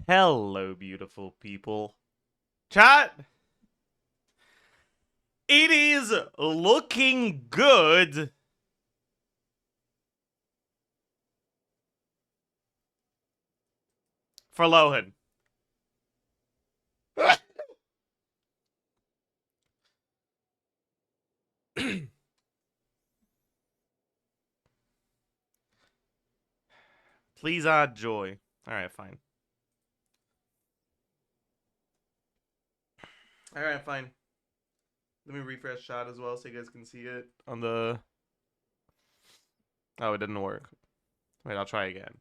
Hello, beautiful people. Chat, it is looking good for Lohan. Please add joy. Alright, fine. Alright, fine. Let me refresh chat as well so you guys can see it on the... Oh, it didn't work. Wait, I'll try again.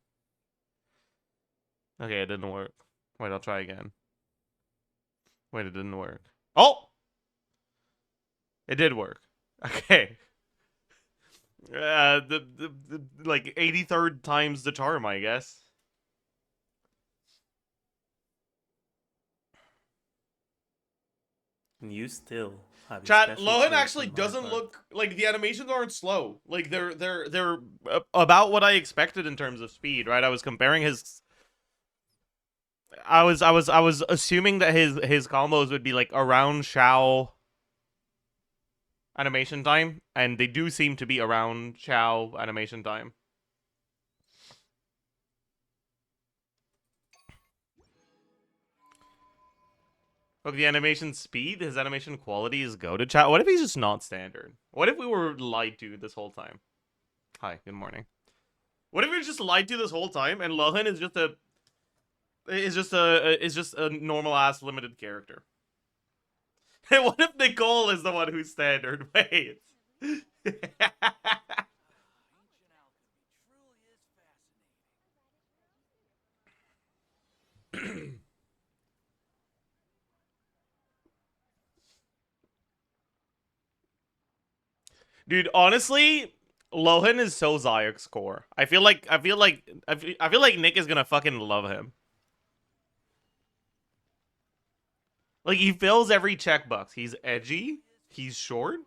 Okay, it didn't work. Wait, I'll try again. Wait, it didn't work. Oh! It did work. Okay. Like 83rd times the charm, I guess. You still have a Chat, special Lohan place actually in my doesn't heart. look like the animations aren't slow. Like they're about what I expected in terms of speed, right? I was comparing his I was assuming that his combos would be like around Shao animation time, and they do seem to be around Shao animation time. Look, the animation speed, his animation quality is goated. Chat, what if he's just not standard? What if we were lied to this whole time? Hi, good morning. What if we were just lied to this whole time and Lohan is just a normal ass limited character? Hey, what if Nicole is the one who's standard? Wait. Dude, honestly, Lohan is so Zayek's core. I feel like Nick is gonna fucking love him. Like he fills every checkbox. He's edgy. He's short.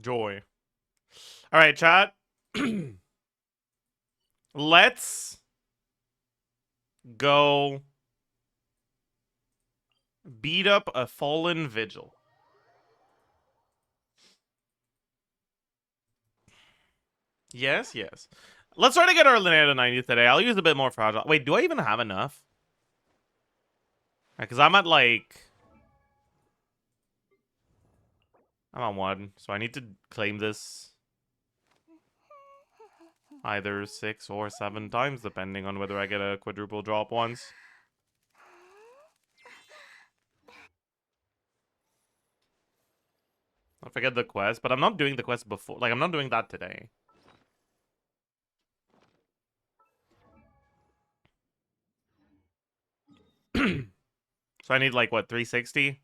Joy. All right, chat. Let's go beat up a fallen vigil. Yes, yes. Let's try to get our LINNEA to 90 today. I'll use a bit more fragile. Wait, do I even have enough? Because I'm at like... I'm on 1, so I need to claim this either 6 or 7 times, depending on whether I get a quadruple drop once. I forget the quest, but I'm not doing the quest before. Like, I'm not doing that today. So I need, like, what, 360?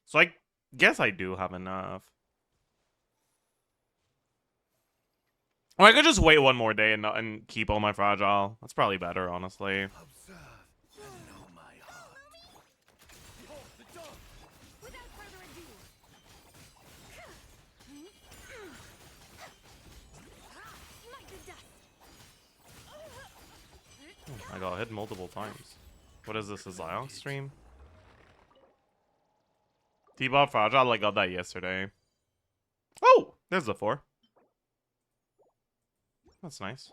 So I guess I do have enough. Or I could just wait one more day and keep all my fragile. That's probably better, honestly. I got hit multiple times. What is this, a Zion stream? T-Bob Fragile, I got that yesterday. Oh! There's the 4. That's nice.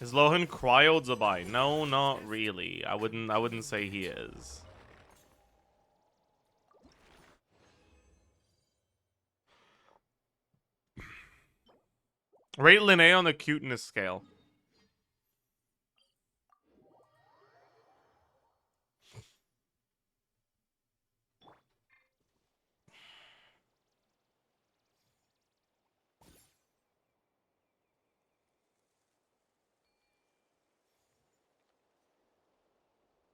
Is Lohan cryo Zabai? No, not really. I wouldn't say he is. Rate LINNEA on the cuteness scale.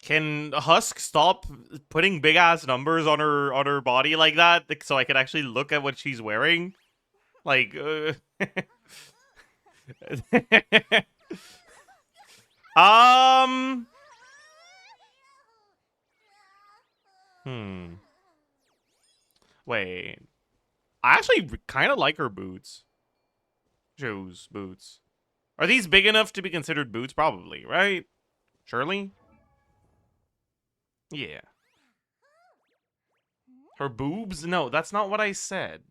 Can Husk stop putting big ass numbers on her body like that so I can actually look at what she's wearing? Like, um, wait. I actually kind of like her boots. Shoes, boots. Are these big enough to be considered boots? Probably, right? Surely? Yeah. Her boobs? No, that's not what I said.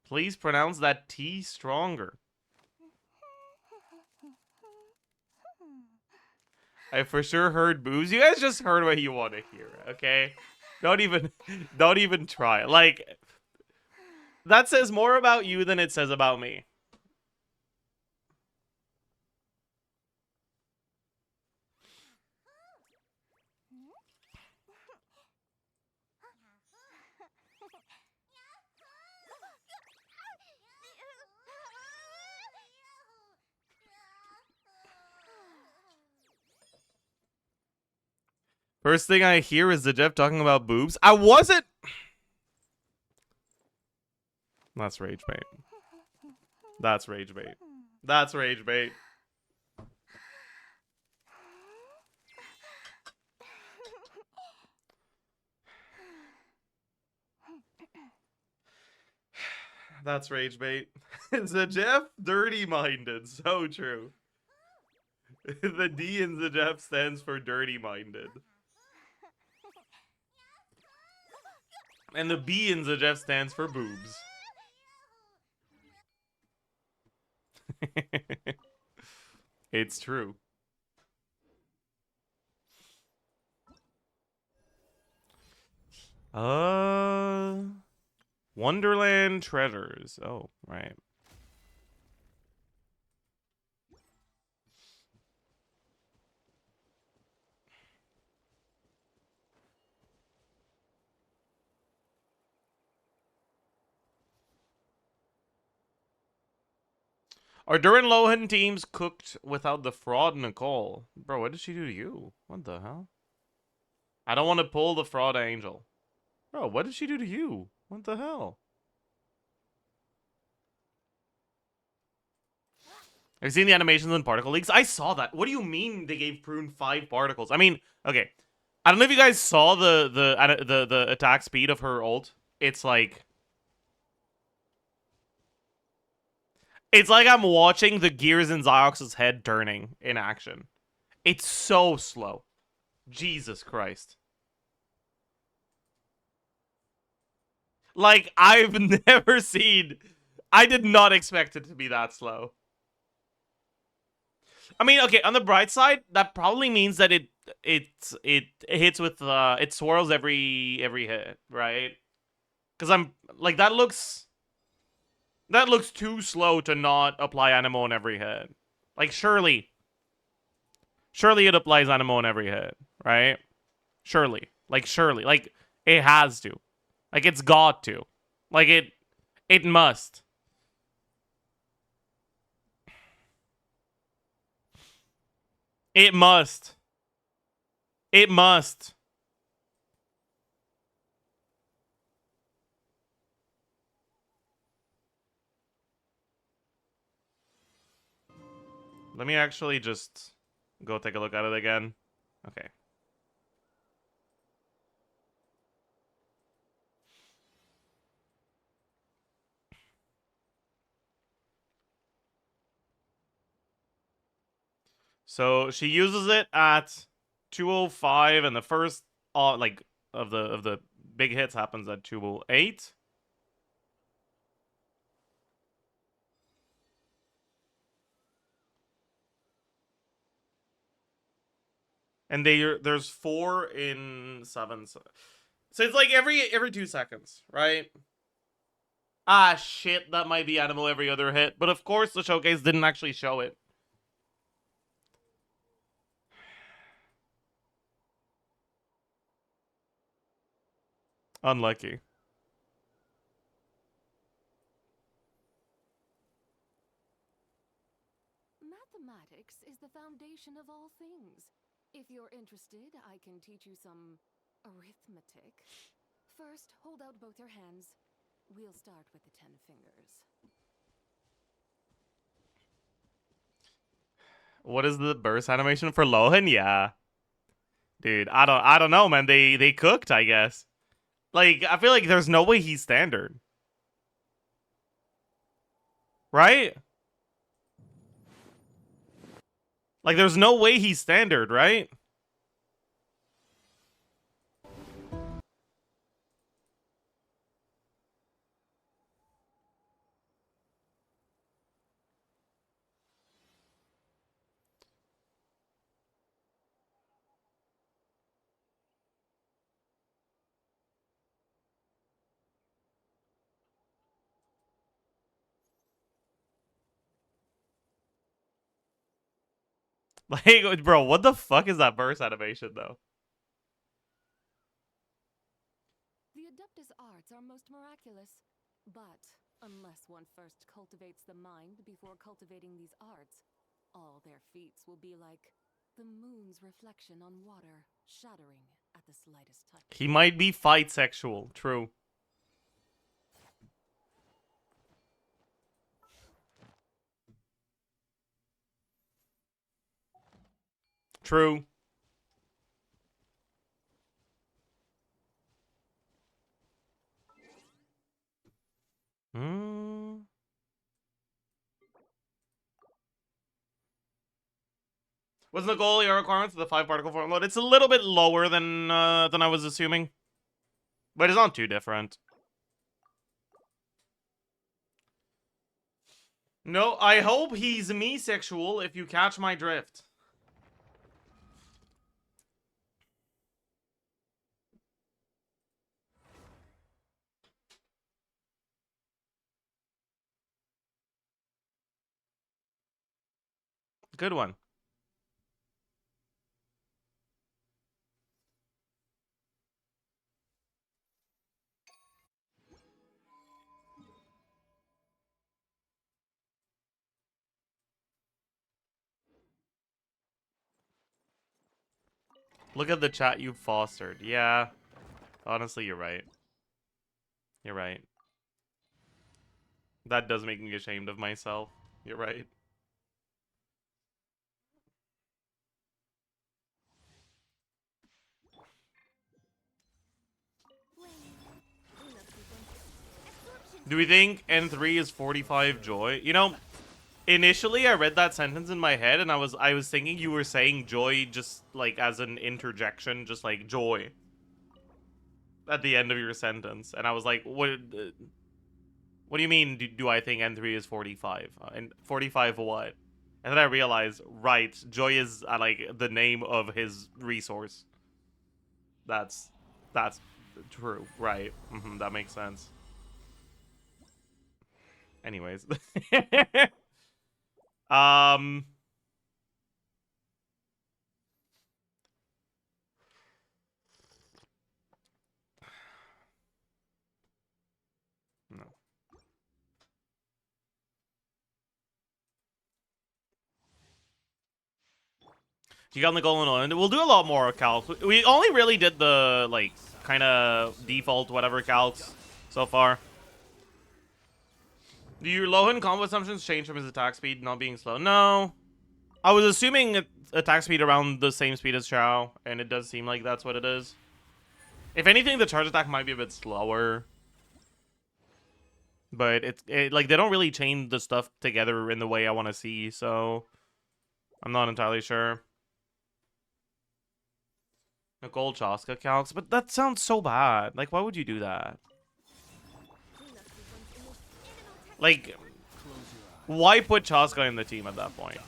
Please pronounce that T stronger. I for sure heard boobs. You guys just heard what you want to hear, okay? Don't even try. Like, that says more about you than it says about me. First thing I hear is Zajef talking about boobs. I wasn't. That's rage bait. That's rage bait. That's rage bait. That's rage bait. Zajef, dirty-minded. So true. The D in Zajef stands for dirty-minded. And the B in Zajef stands for boobs. It's true. Wonderland treasures. Oh, right. Are Duran Lohan teams cooked without the fraud Nicole? Bro, what did she do to you? What the hell? I don't want to pull the fraud angel. Bro, what did she do to you? What the hell? Have you seen the animations in Particle Leaks? I saw that. What do you mean they gave Prune 5 particles? I mean, okay. I don't know if you guys saw the attack speed of her ult. It's like I'm watching the gears in Ziox's head turning in action. It's so slow. Jesus Christ. Like, I've never seen... I did not expect it to be that slow. I mean, okay, on the bright side, that probably means that it hits with it swirls every hit, right? Because I'm like that looks too slow to not apply Animo on every hit. Like surely it applies Animo on every hit, right? Surely, like it has to, like it's got to, like it must. It must. It must. Let me actually just go take a look at it again. Okay. So she uses it at 205, and the first like of the big hits happens at 208. And there's 4 in 7. So it's like every 2 seconds, right? Ah, shit, that might be Animal every other hit. But of course, the showcase didn't actually show it. Unlucky. Mathematics is the foundation of all things. If you're interested, I can teach you some arithmetic. First, hold out both your hands. We'll start with the 10 fingers. What is the burst animation for Lohan? Yeah. Dude, I don't know, man. They cooked, I guess. Like, I feel like there's no way he's standard. Right? Like, there's no way he's standard, right? Like, bro, what the fuck is that burst animation, though? The Adeptus arts are most miraculous. But unless one first cultivates the mind before cultivating these arts, all their feats will be like the moon's reflection on water, shattering at the slightest touch. He might be fight sexual. True. True. Hmm. What's the goal? Your requirements for the 5-particle form load? It's a little bit lower than I was assuming, but it's not too different. No, I hope he's me-sexual. If you catch my drift. Good one. Look at the chat you fostered. Yeah. Honestly, you're right. You're right. That does make me ashamed of myself. You're right. Do we think N3 is 45 joy? You know, initially I read that sentence in my head and I was thinking you were saying joy just like as an interjection, just like joy at the end of your sentence. And I was like, what do you mean do I think N3 is 45? And 45 what? And then I realized, right, joy is like the name of his resource. That's true, right? That makes sense. Anyways, um, no. You got on the golden one. We'll do a lot more calcs. We only really did the like kind of default whatever calcs so far. Do your Lohan combo assumptions change from his attack speed not being slow? No. I was assuming attack speed around the same speed as Chao, and it does seem like that's what it is. If anything, the charge attack might be a bit slower. But it like they don't really chain the stuff together in the way I want to see, so I'm not entirely sure. Nicole Chaska calcs, but that sounds so bad. Like, why would you do that? Like, why put Chaska in the team at that point?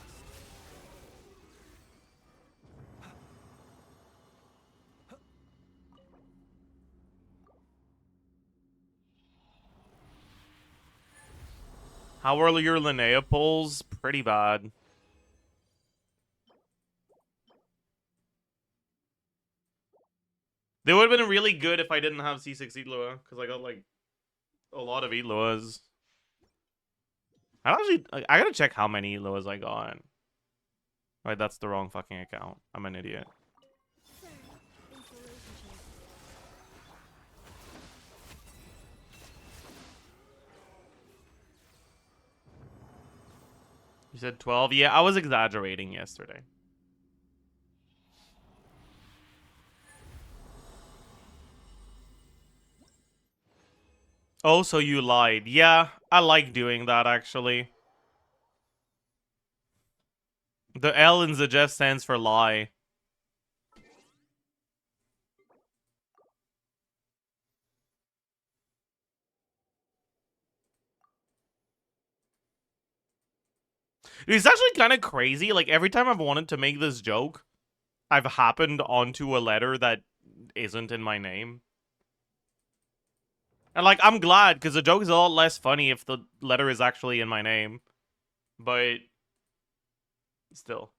How are your LINNEA pulls? Pretty bad. They would have been really good if I didn't have C6 Eloa, because I got like a lot of Eloas. I gotta check how many Eloas I got. Right, that's the wrong fucking account. I'm an idiot. You said 12? Yeah, I was exaggerating yesterday. Oh, so you lied. Yeah, I like doing that, actually. The L in Zajef stands for lie. It's actually kind of crazy. Like, every time I've wanted to make this joke, I've happened onto a letter that isn't in my name. And, like, I'm glad, because the joke is a lot less funny if the letter is actually in my name. But, still.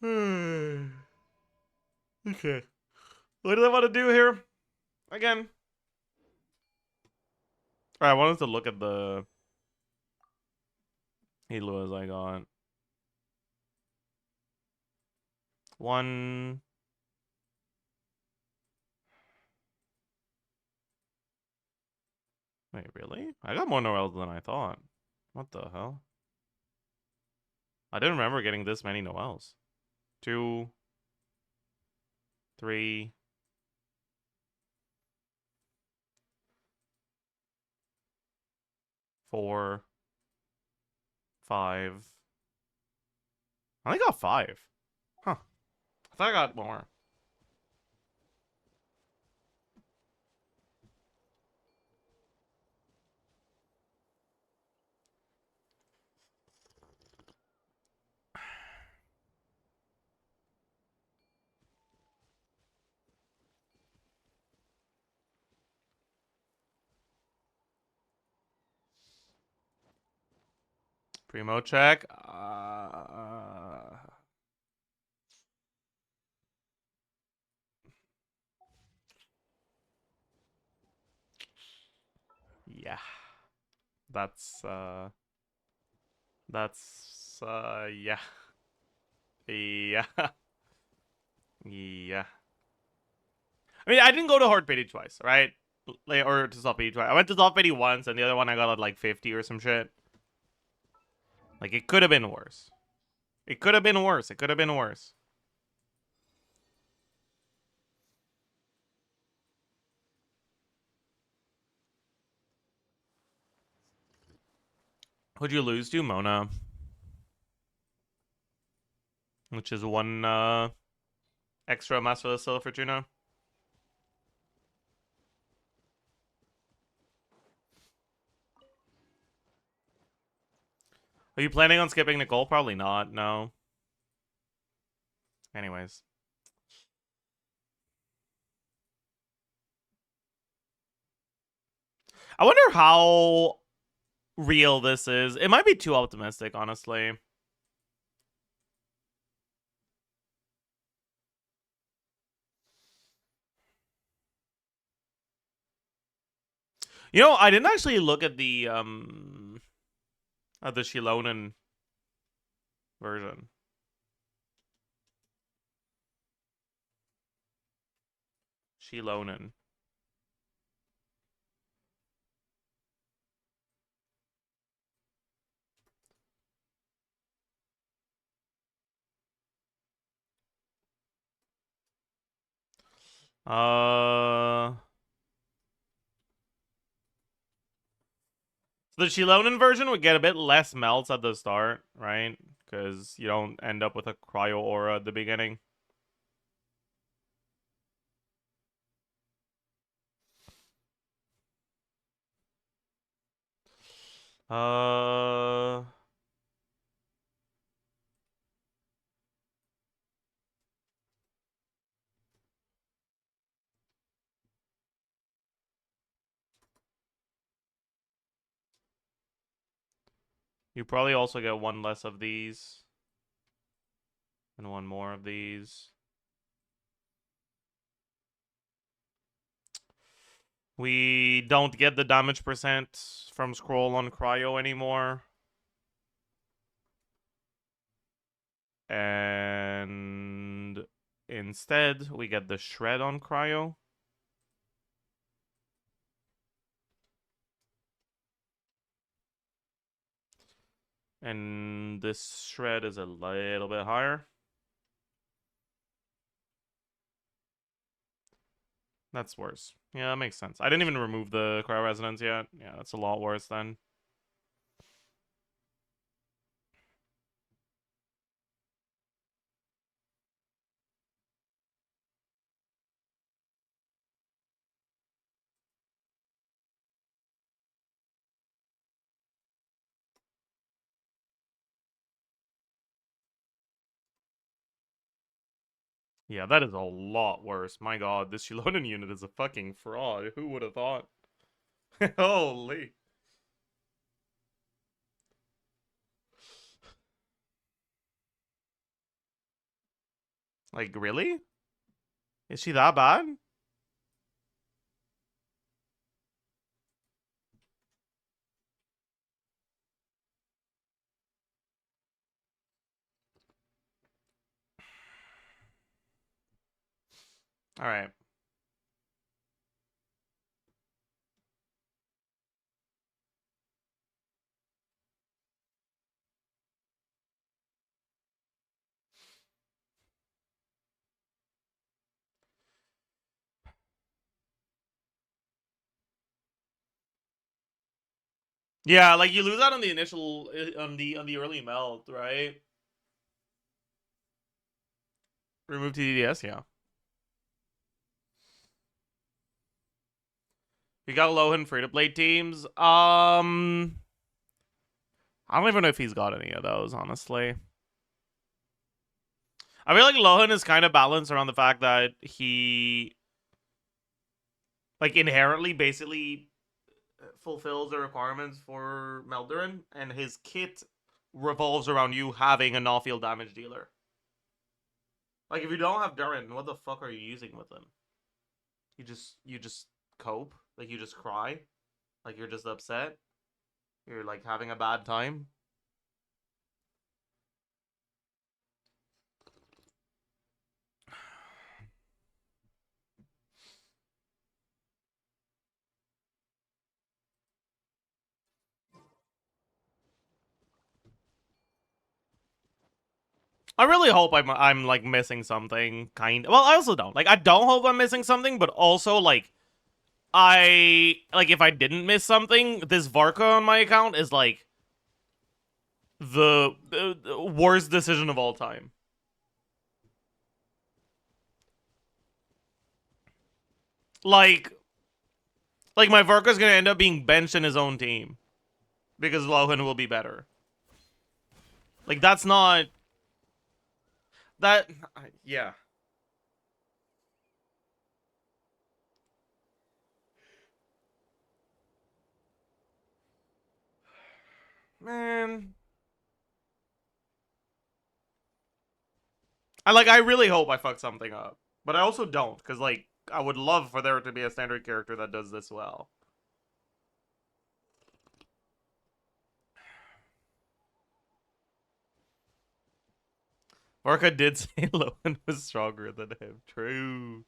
Okay. What do I want to do here? Again. Alright, I wanted to look at the Eloas I got. One. Wait, really? I got more Noels than I thought. What the hell? I didn't remember getting this many Noels. 2, 3, 4, 5. I only got 5. Huh. I thought I got more. Primo check. Yeah. That's, yeah. Yeah. Yeah. I mean, I didn't go to Hard Pity twice, right? Like, or to Soft Pity twice. I went to Soft Pity once, and the other one I got at like 50 or some shit. Like, it could have been worse. It could have been worse. It could have been worse. Who'd you lose to? Mona. Which is one extra Master of the Soul Fortuna. Are you planning on skipping Nicole? Probably not, no. Anyways. I wonder how real this is. It might be too optimistic, honestly. You know, I didn't actually look at the Shilonen version. Shilonen. The Shilonen version would get a bit less melts at the start, right? Because you don't end up with a cryo aura at the beginning. Uh... You probably also get one less of these. And one more of these. We don't get the damage percent from scroll on cryo anymore. And instead, we get the shred on cryo. And this shred is a little bit higher. That's worse. Yeah, that makes sense. I didn't even remove the cryo resonance yet. Yeah, that's a lot worse then. Yeah, that is a lot worse. My god, this Shilonen unit is a fucking fraud. Who would have thought? Holy. Like, really? Is she that bad? Alright. Yeah, like you lose out on the initial on the early melt, right? Remove TDDS, yeah. You got Lohan free to play teams. I don't even know if he's got any of those, honestly. I feel like Lohan is kind of balanced around the fact that he like inherently basically fulfills the requirements for Meldurin, and his kit revolves around you having a no-field damage dealer. Like if you don't have Durin, what the fuck are you using with him? You just cope, like you just cry, like you're just upset, you're like having a bad time. I really hope I'm like missing something. Well, I also don't. Like I don't hope I'm missing something, but also like if I didn't miss something, this Varka on my account is like the worst decision of all time. Like my Varka's gonna end up being benched in his own team because Lohan will be better. Like that's not that. Yeah. Man. I really hope I fucked something up. But I also don't, because like I would love for there to be a standard character that does this well. Orca did say Lohan was stronger than him. True.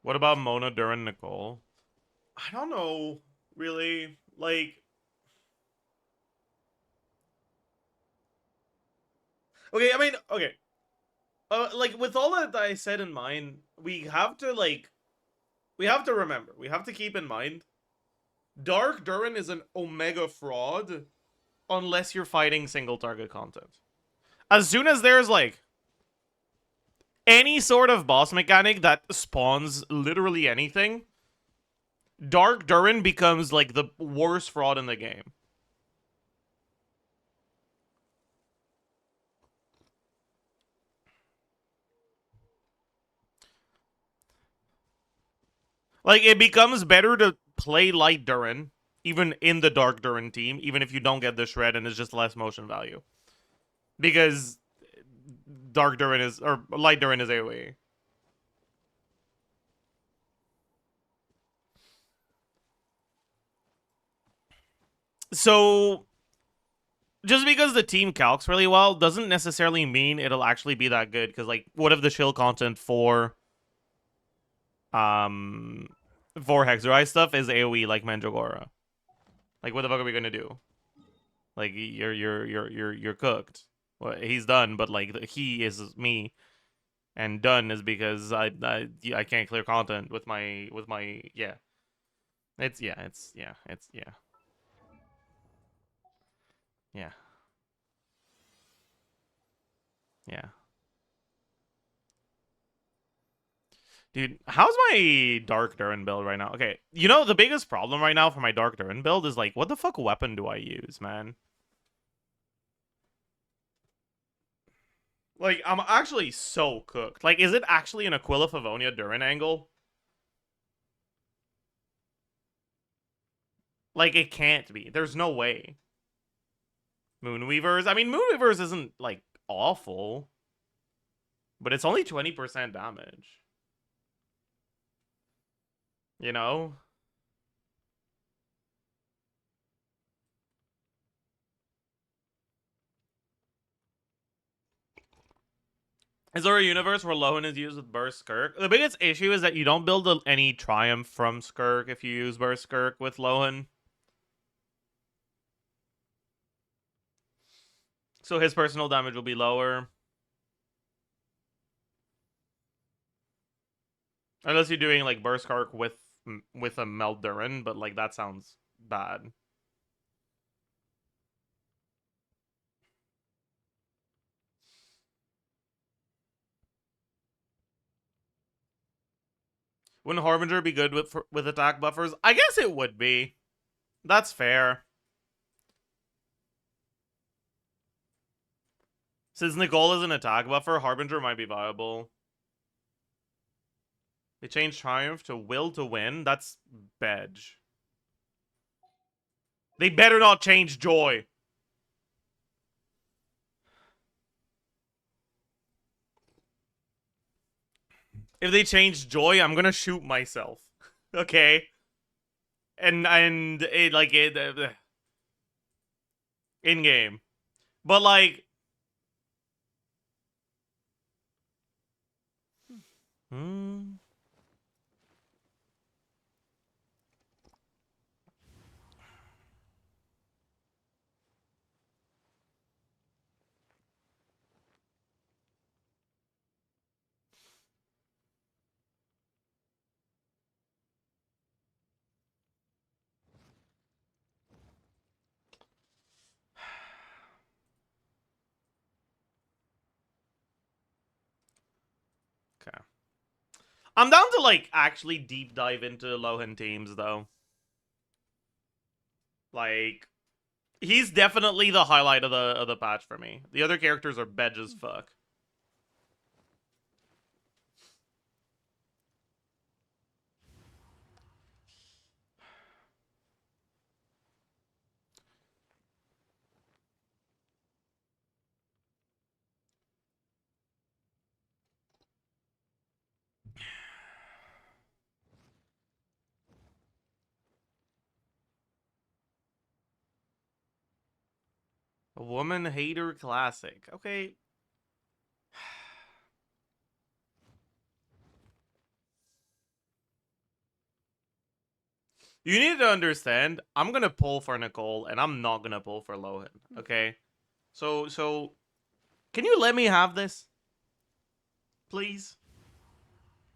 What about Mona, Duran, Nicole? I don't know, really. Like, okay, I mean, okay. Like with all that I said in mind, we have to remember, we have to keep in mind, Dark Duran is an Omega fraud unless you're fighting single target content. As soon as there's like any sort of boss mechanic that spawns literally anything, Dark Durin becomes like the worst fraud in the game. Like, it becomes better to play light Durin, even in the Dark Durin team, even if you don't get the shred and it's just less motion value. Because Dark Durin is, or light Durin is AoE. So, just because the team calcs really well doesn't necessarily mean it'll actually be that good. Because, like, what if the shield content for Hexerite stuff is AoE like Mandragora? Like, what the fuck are we gonna do? Like, you're cooked. Well, he's done, but like he is me, and done is because I can't clear content with my yeah. It's yeah, it's yeah, it's yeah, yeah, yeah. Dude, how's my Dark Durin build right now? Okay, you know the biggest problem right now for my Dark Durin build is like, what the fuck weapon do I use, man? Like, I'm actually so cooked. Like, is it actually an Aquila Favonia Durin angle? Like, it can't be. There's no way. Moonweavers. I mean, Moonweavers isn't like awful, but it's only 20% damage. You know? Is there a universe where Lohan is used with Burst Skirk? The biggest issue is that you don't build any Triumph from Skirk if you use Burst Skirk with Lohan. So his personal damage will be lower. Unless you're doing like Burst Skirk with a Meldurin, but like that sounds bad. Wouldn't Harbinger be good with attack buffers? I guess it would be. That's fair. Since Nicole is an attack buffer, Harbinger might be viable. They changed Triumph to Will to Win. That's Bedge. They better not change Joy. If they change Joy, I'm gonna shoot myself. Okay? And it like it in game. But like okay. I'm down to like actually deep dive into Lohan teams though. Like he's definitely the highlight of the patch for me. The other characters are Bedge as fuck. A woman hater classic. Okay. You need to understand, I'm gonna pull for Nicole and I'm not gonna pull for Lohan. Okay? So can you let me have this? Please?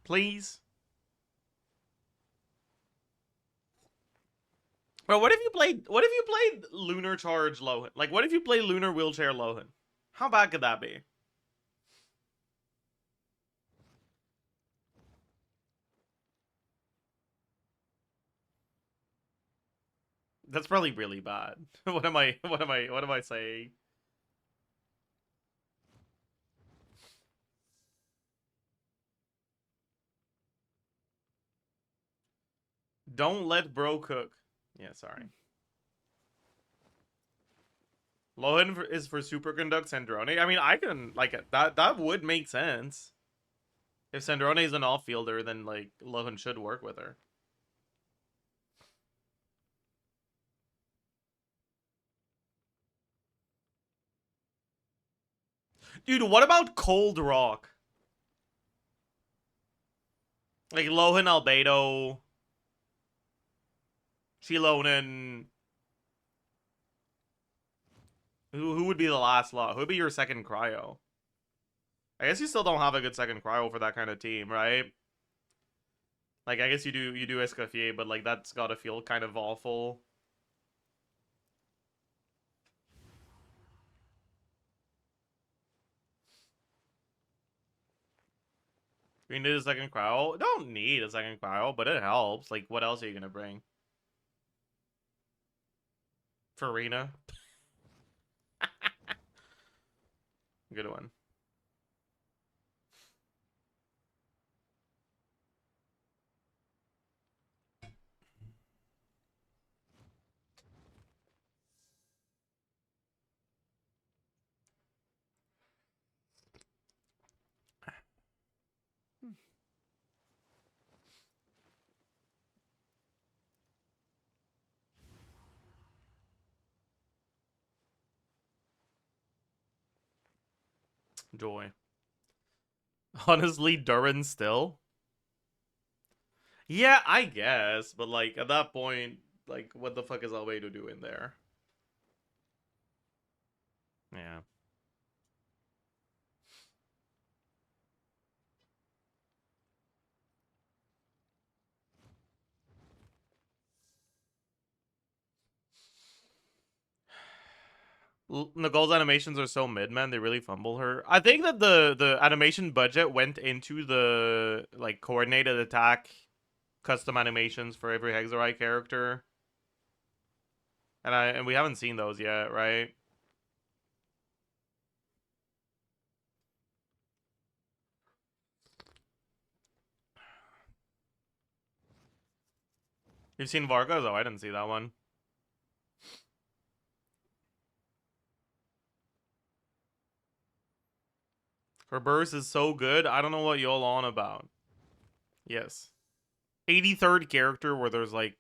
Please? Bro, what if you played Lunar Charge Lohan? Like, what if you play Lunar Wheelchair Lohan? How bad could that be? That's probably really bad. What am I saying? Don't let bro cook. Yeah, sorry. Lohan is for Superconduct Sandrone. I mean, I can like that. That would make sense. If Sandrone is an off-fielder, then like Lohan should work with her. Dude, what about Cold Rock? Like Lohan, Albedo, Chilonen. Who would be the last lot? Who would be your second cryo? I guess you still don't have a good second cryo for that kind of team, right? Like I guess you do Escoffier, but like that's gotta feel kind of awful. You need a second cryo? Don't need a second cryo, but it helps. Like what else are you gonna bring? Farina. Good one. Joy. Honestly, Durin still? Yeah, I guess, but like at that point, like what the fuck is Albedo doing there? Yeah. Nicole's animations are so mid, man. They really fumble her. I think that the animation budget went into the like coordinated attack custom animations for every Hexarai character. And we haven't seen those yet, right? You've seen Vargas? Oh, I didn't see that one. Her burst is so good. I don't know what y'all on about. Yes. 83rd character where there's like...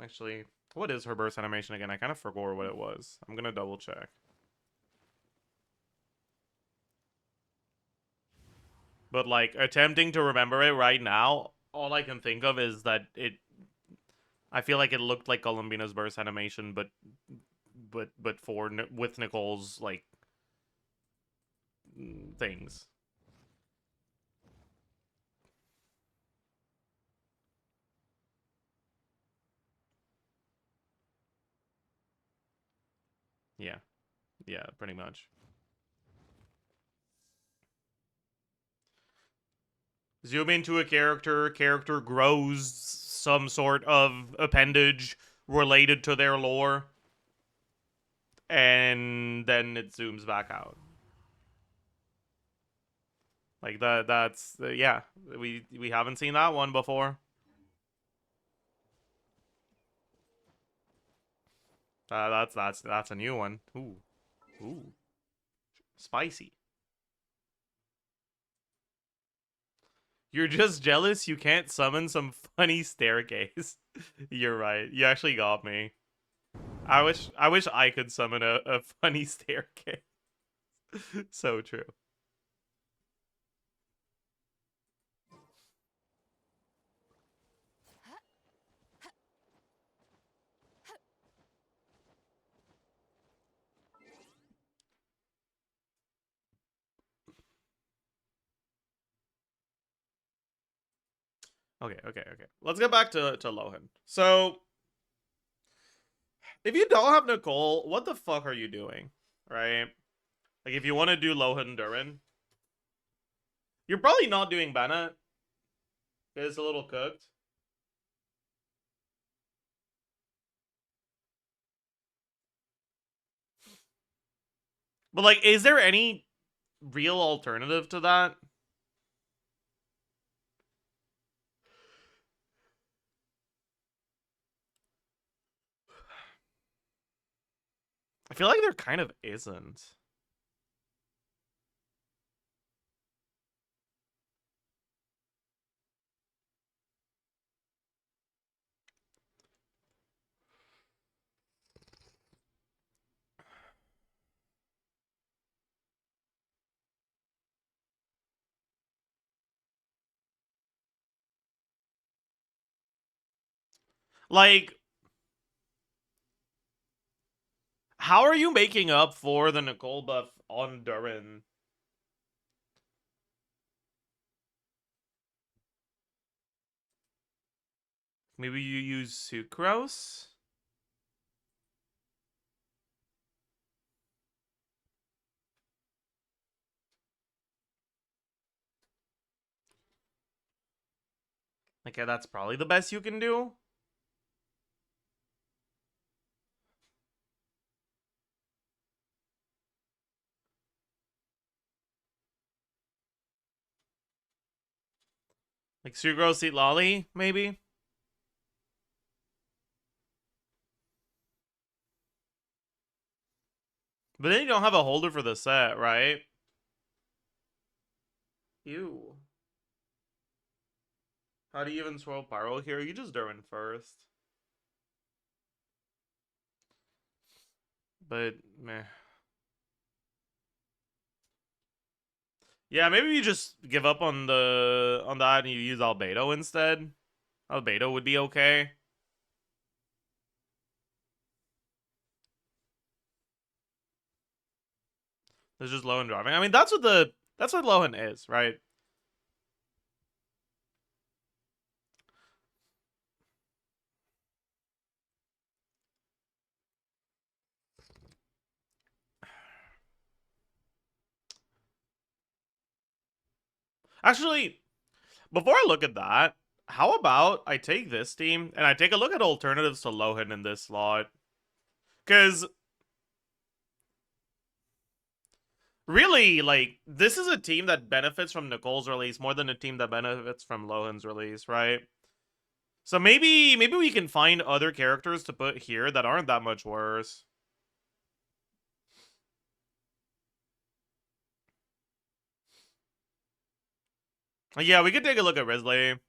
Actually, what is her burst animation again? I kind of forgot what it was. I'm gonna double check. But like attempting to remember it right now, all I can think of is that I feel like it looked like Columbina's burst animation, but with Nicole's like things. Yeah, yeah, pretty much. Zoom into a character grows some sort of appendage related to their lore, and then it zooms back out. Like that's yeah, we haven't seen that one before. That's a new one. Ooh, spicy. You're just jealous you can't summon some funny staircase. You're right. You actually got me. I wish I could summon a funny staircase. So true. Okay. Let's get back to Lohan. So, if you don't have Nicole, what the fuck are you doing? Right? Like, if you want to do Lohan Durin, you're probably not doing Bennett. It's a little cooked. But, like, is there any real alternative to that? I feel like there kind of isn't. Like, how are you making up for the Nicole buff on Durin? Maybe you use Sucrose? Okay, that's probably the best you can do. Like Sucrose Eat Lolly, maybe? But then you don't have a holder for the set, right? Ew. How do you even swirl Pyro here? You just Durin first. But, meh. Yeah, maybe you just give up on that and you use Albedo instead. Albedo would be okay. It's just Lohan driving. I mean, that's what Lohan is, right? Actually, before I look at that, how about I take this team and I take a look at alternatives to Lohan in this slot? Because really, like, this is a team that benefits from Nicole's release more than a team that benefits from Lohan's release, right? So maybe we can find other characters to put here that aren't that much worse. Yeah, we could take a look at Risley.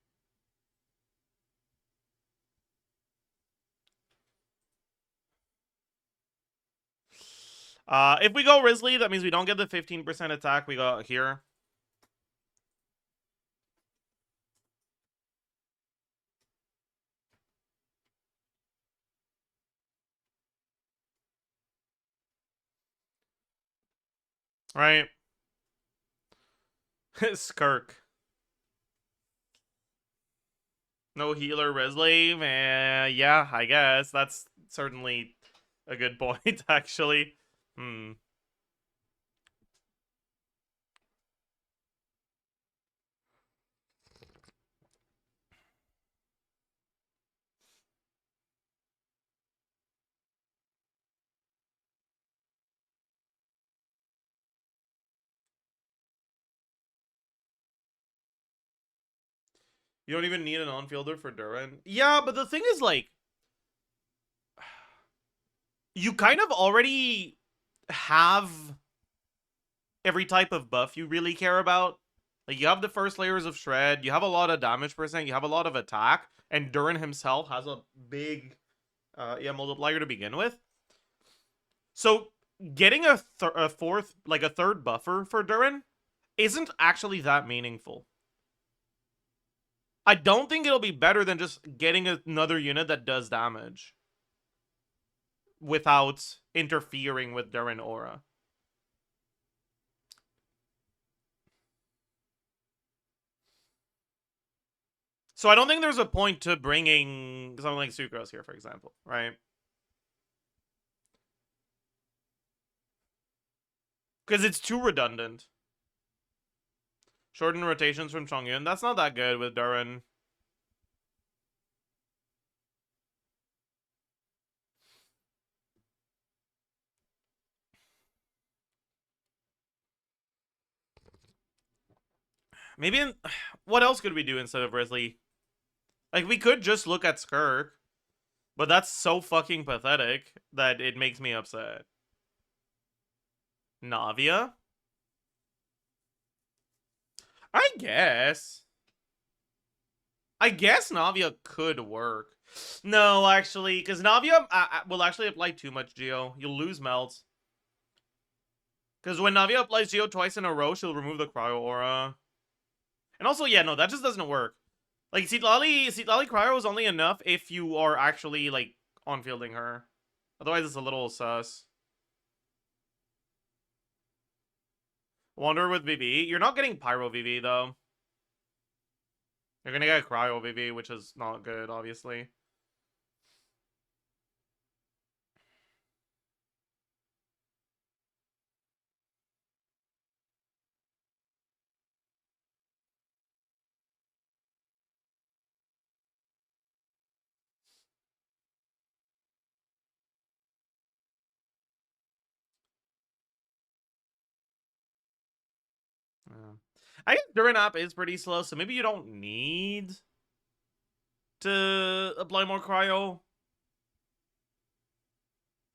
If we go Risley, that means we don't get the 15% attack we got here. Right? Skirk. No healer Risley? Yeah, I guess. That's certainly a good point, actually. Hmm. You don't even need an on-fielder for Durin. Yeah, but the thing is, like, you kind of already have every type of buff you really care about. Like, you have the first layers of Shred, you have a lot of damage percent, you have a lot of attack, and Durin himself has a big multiplier to begin with. So getting a third buffer for Durin isn't actually that meaningful. I don't think it'll be better than just getting another unit that does damage without interfering with Durin aura. So I don't think there's a point to bringing something like Sucrose here, for example, right? Because it's too redundant. Shorten rotations from Chongyun. That's not that good with Durin. Maybe what else could we do instead of Risley? Like, we could just look at Skirk, but that's so fucking pathetic that it makes me upset. Navia? I guess. I guess Navia could work. No, actually, because Navia will actually apply too much Geo. You'll lose melts. Because when Navia applies Geo twice in a row, she'll remove the Cryo Aura. And also, yeah, no, that just doesn't work. Like, Citlali Cryo is only enough if you are actually, like, on-fielding her. Otherwise, it's a little sus. Wanderer with VV. You're not getting Pyro VV, though. You're gonna get Cryo VV, which is not good, obviously. Yeah. I guess Durinap is pretty slow, so maybe you don't need to apply more Cryo.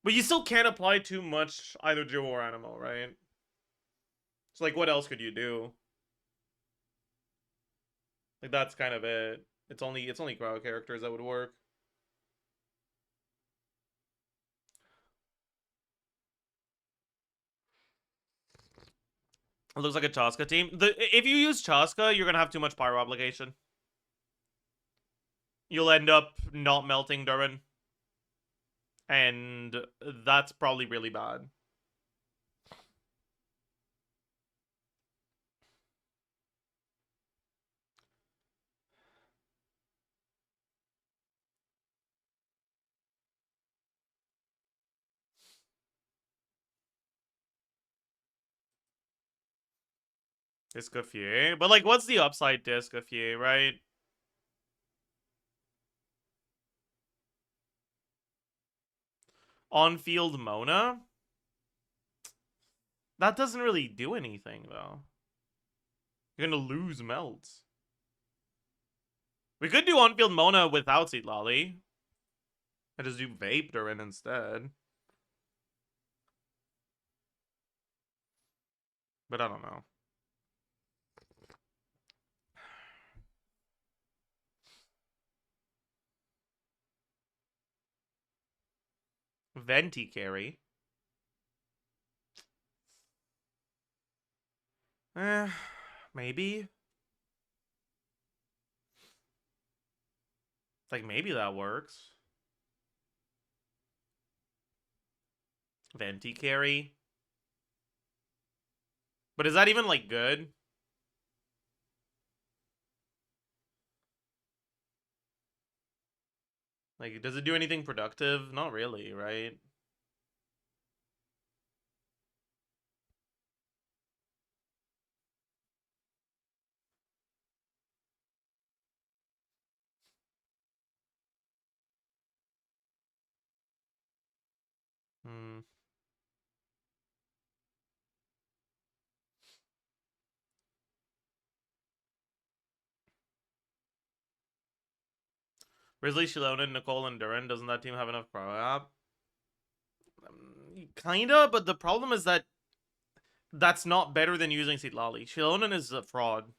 But you still can't apply too much either Geo or Animal, right? So, like, what else could you do? Like, that's kind of it. It's only Cryo characters that would work. It looks like a Chaska team. If you use Chaska, you're gonna have too much Pyro obligation. You'll end up not melting Durin. And that's probably really bad. Discoffier? But, like, what's the upside Discoffier, right? On-field Mona? That doesn't really do anything, though. You're gonna lose melts. We could do on-field Mona without Citlali. And just do Vape Durin instead. But I don't know. Venti carry. Maybe. Like, maybe that works. Venti carry. But is that even, like, good? Like, does it do anything productive? Not really, right? Hmm. Grizzly, Shilonen, Nicole, and Durin. Doesn't that team have enough Pro App? Kinda, but the problem is that that's not better than using Citlali. Shilonen is a fraud.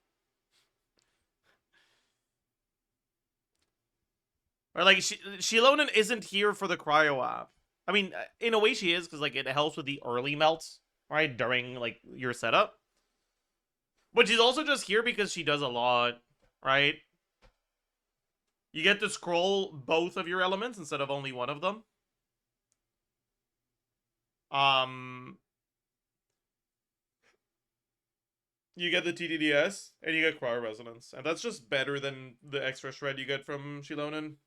Or, like, Shilonen isn't here for the Cryo app. I mean, in a way she is, because, like, it helps with the early melts, right, during, like, your setup. But she's also just here because she does a lot, right? You get to scroll both of your elements instead of only one of them. You get the TDDS, and you get Cryo Resonance. And that's just better than the extra shred you get from Shilonen.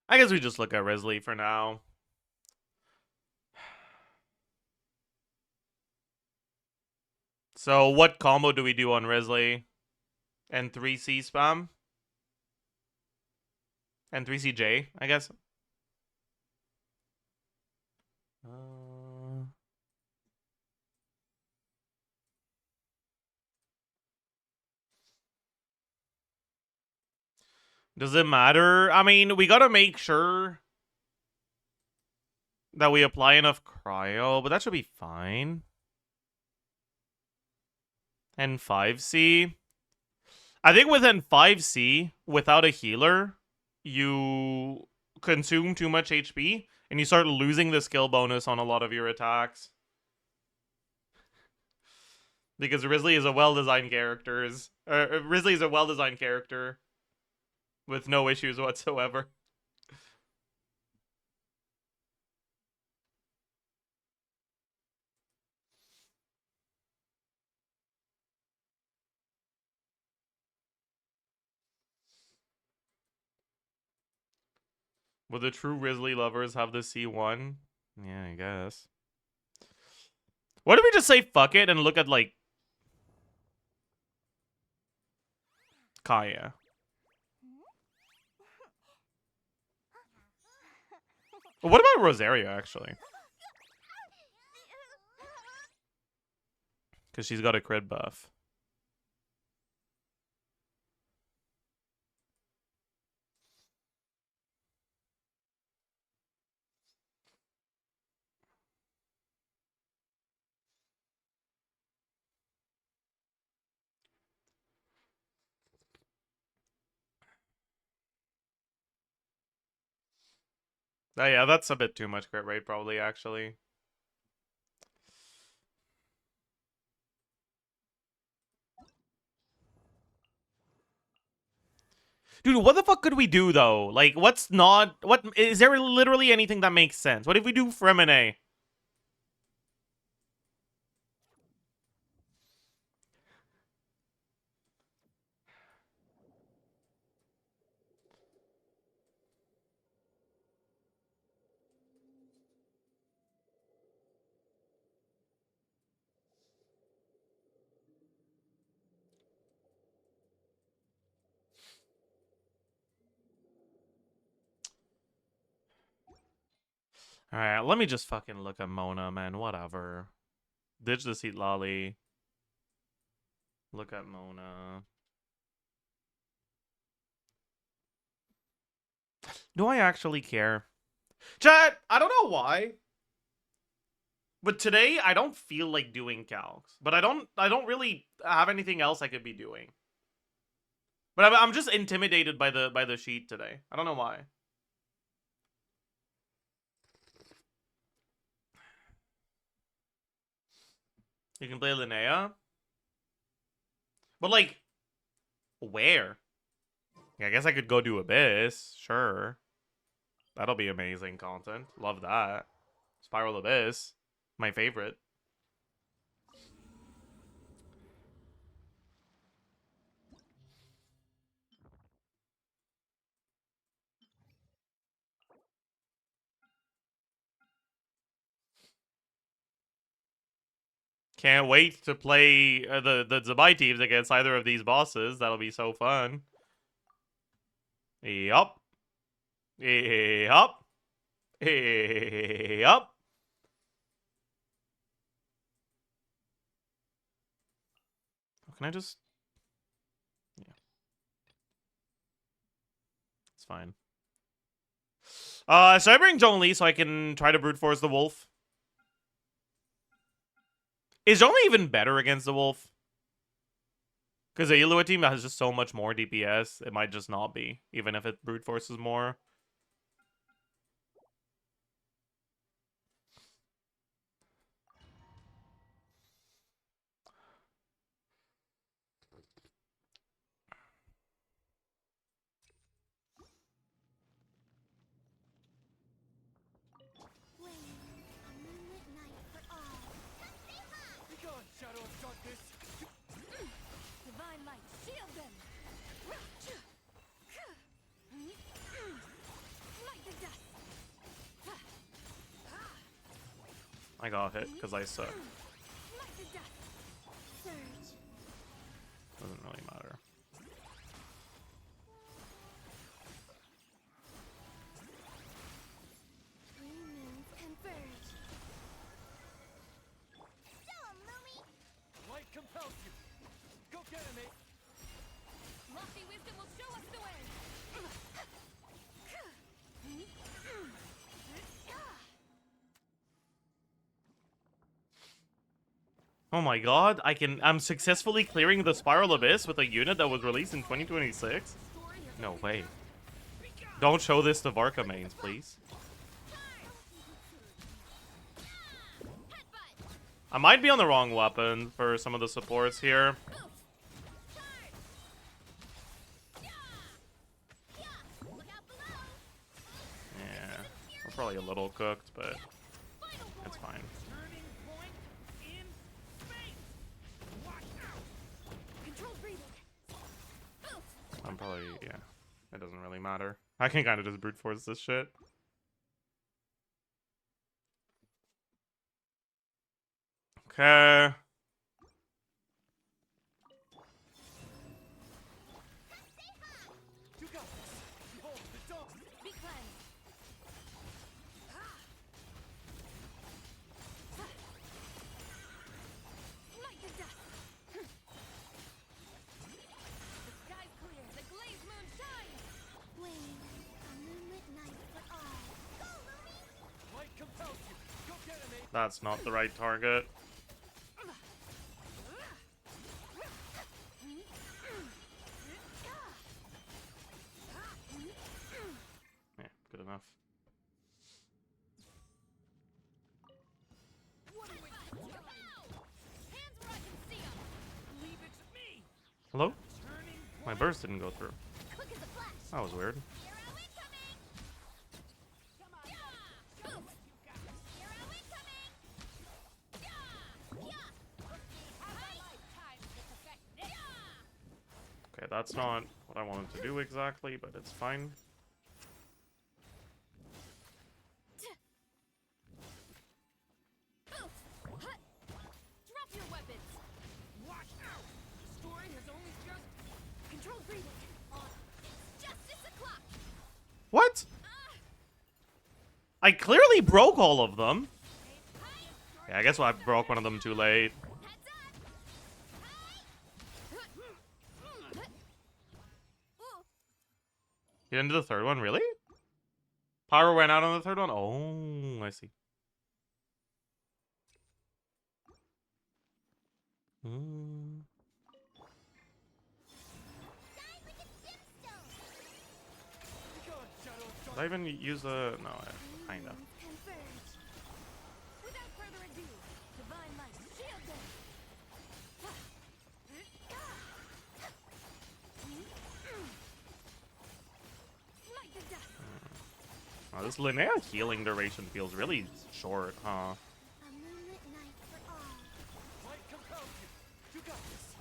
I guess we just look at Risley for now. So what combo do we do on Risley? And 3C spam? And 3CJ, I guess. Does it matter? I mean, we gotta make sure that we apply enough cryo, but that should be fine. And 5C. I think within 5C, without a healer, you consume too much HP, and you start losing the skill bonus on a lot of your attacks. Because Risley is a well-designed character. Risley is a well-designed character with no issues whatsoever. Will the true Risley lovers have the C1? Yeah, I guess. What if we just say fuck it and look at, like, Kaya? What about Rosario, actually? Because she's got a crit buff. Oh, yeah, that's a bit too much crit rate, probably, actually. Dude, what the fuck could we do, though? Like, what's not... What... Is there literally anything that makes sense? What if we do Fremine? Alright, let me just fucking look at Mona, man. Whatever. Ditch the seat lolly. Look at Mona. Do I actually care? Chat, I don't know why. But today I don't feel like doing calcs. But I don't really have anything else I could be doing. But I'm just intimidated by the sheet today. I don't know why. You can play LINNEA. But like, where? Yeah, I guess I could go do Abyss. Sure. That'll be amazing content. Love that. Spiral Abyss. My favorite. Can't wait to play the Zabai teams against either of these bosses. That'll be so fun. Yup. Yup. Yup. Can I just... Yeah. It's fine. So I bring Zhongli so I can try to brute force the wolf. Is Zhongli even better against the wolf? Because the Illua team has just so much more DPS, it might just not be, even if it brute forces more. Divine light, shield them! I got hit because I suck. Doesn't really matter. Light compels you. Go get him, mate. Lofty wisdom will show us the way. Oh my god, I'm successfully clearing the Spiral Abyss with a unit that was released in 2026? No way. Don't show this to Varka mains, please. I might be on the wrong weapon for some of the supports here. Yeah, we're probably a little cooked, but it's fine. I'm probably, yeah, it doesn't really matter. I can kind of just brute force this shit. Okay. You got this. Behold the dawn. Be cleansed. Light the dust. The sky's clear. The glaze moon shines. Wave, a moonlit night for all. Go, Lumi! Light compels you. Go get him, mate. That's not the right target. Yeah, good enough. Hands where I can see 'em. Leave it to me. Hello? Turning My burst didn't go through. Quick as a flash. That was weird. Hero incoming. Come on. Yeah. Go. Hero incoming. Yeah. Okay, that's not what I wanted to do exactly, but it's fine. Drop your weapons. Watch out. The story has only just. Controlled breathing. On. It's justice o'clock. What? I clearly broke all of them. Yeah, I guess I broke one of them too late. Heads up. You didn't do the third one, really? Power went out on the third one? Oh, I see. Hmm. Be gone, shadow of Did I even use the... No, kinda. Converge. Without further ado, divine light, shield them. Light the dust. Oh, this Linnea healing duration feels really short, huh? A moonlit night for all. Light compels you. You got this.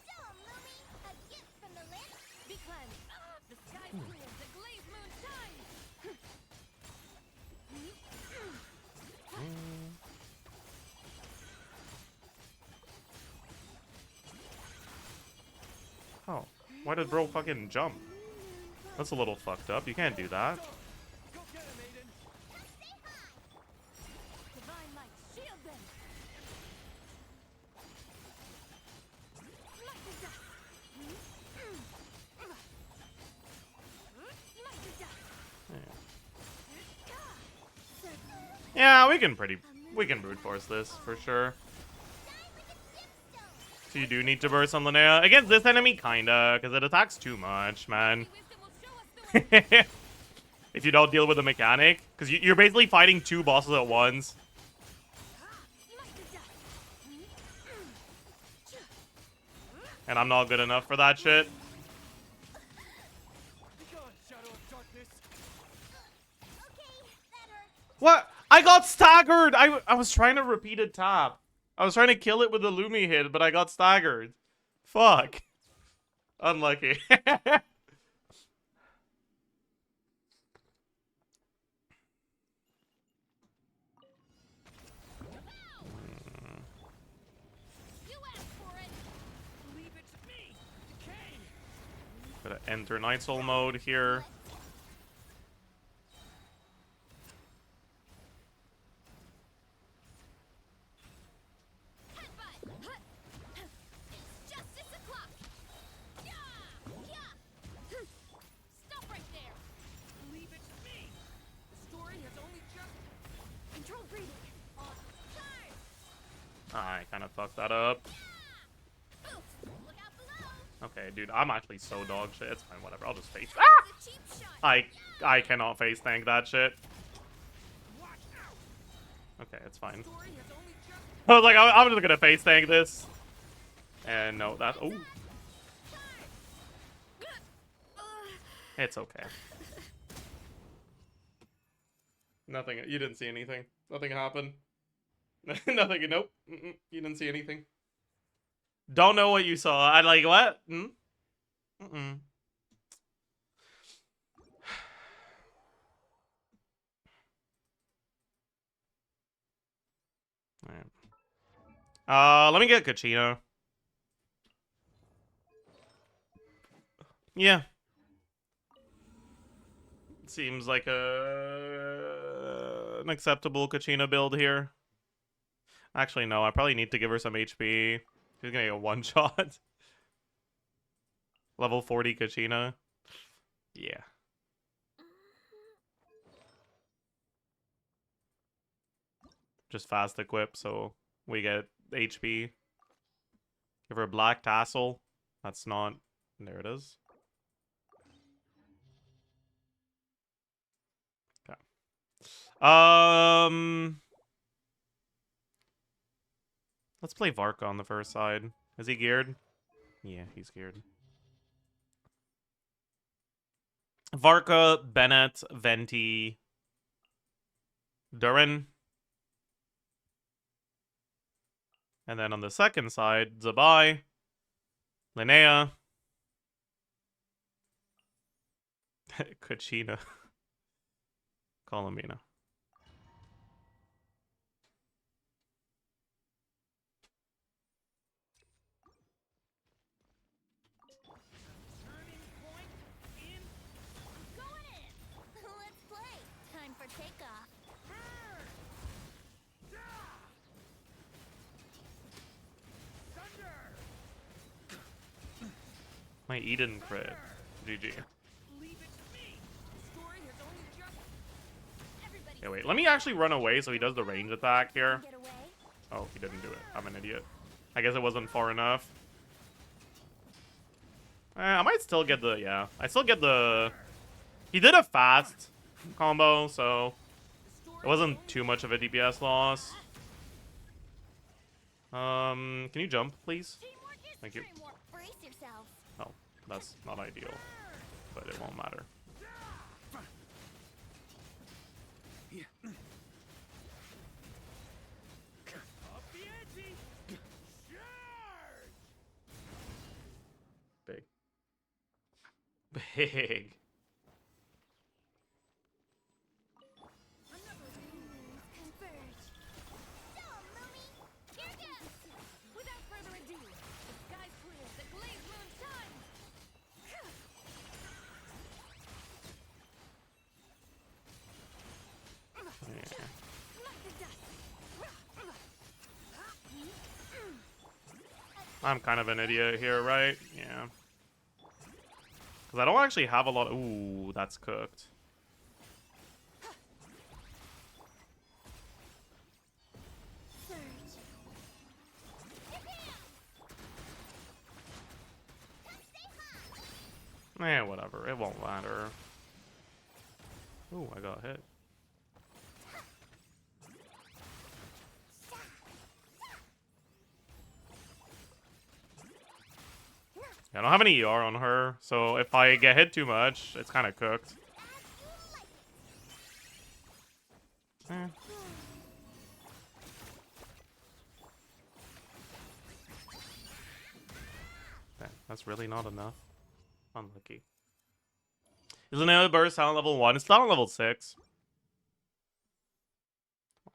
So, Lumi, a gift from the lit. Be cleansed. The sky's clear. The glaze moon shines. Oh, why did bro fucking jump? That's a little fucked up. You can't do that. Go get him, Aiden. Divine light, shield them. Light the dust. Light the dust. Yeah, we can brute force this for sure. So you do need to burst on Linnea. Against this enemy, kinda, because it attacks too much, man. Wisdom will show us the way. If you don't deal with the mechanic. Because you're basically fighting two bosses at once. Light the dust. And I'm not good enough for that shit. Be gone, shadow of darkness. Okay, that hurt. What? I got staggered! I was trying to repeat a tap. I was trying to kill it with a Lumi hit, but I got staggered. Fuck. Unlucky. Gonna enter Night Soul mode here. Stop right there. Leave it to me. The story has only just Control breathing. I kind of fucked that up. Look out below. Okay, dude, I'm actually so dog shit. It's fine, whatever. I'll just face. The cheap shot. I cannot face tank that shit. watch out. Okay, it's fine. Story has only just I was like, I'm just gonna face tank this. And no, that. Oh, it's okay. Nothing. You didn't see anything. Nothing happened. Nothing. Nope. You didn't see anything. Don't know what you saw. I like what? Alright. Let me get Kachina. Yeah. Seems like an acceptable Kachina build here. Actually, no. I probably need to give her some HP. She's gonna get a one-shot. Level 40 Kachina. Yeah. Just fast equip, so we get HP. Give her a black tassel. That's not... There it is. Okay. Let's play Varka on the first side. Is he geared? Yeah, he's geared. Varka, Bennett, Venti, Durin. And then on the second side, Zabai, Linnea, Kachina, Colomina. turning point in. Going in. Let's play. Time for takeoff. Thunder. My Eden crit. GG. Leave it to me. The story has only just Everybody. Okay, wait. Let me actually run away so he does the range attack here. Get away. Oh, he didn't do it. I'm an idiot. I guess it wasn't far enough. I might still get the... Yeah. I still get the... He did a fast combo, so... It wasn't too much of a DPS loss. Can you jump, please? Teamwork is Thank you. teamwork. Brace yourselves. Oh, that's not ideal. But it won't matter. up the ante. Charge. Big. Big. Another humans converge. So, Moomy, here goes. Without further ado, the sky's clear, the glaze moon shines. Yeah. Knock the dust. I'm kind of an idiot here, right? Yeah. Because I don't actually have a lot of... Ooh, that's cooked. Surge. Eh, whatever. It won't matter. Ooh, I got hit. I don't have any ER on her, so if I get hit too much, it's kind of cooked. Eh. Okay, that's really not enough. Unlucky. Is LINNEA burst talent level 1? It's not on level 6.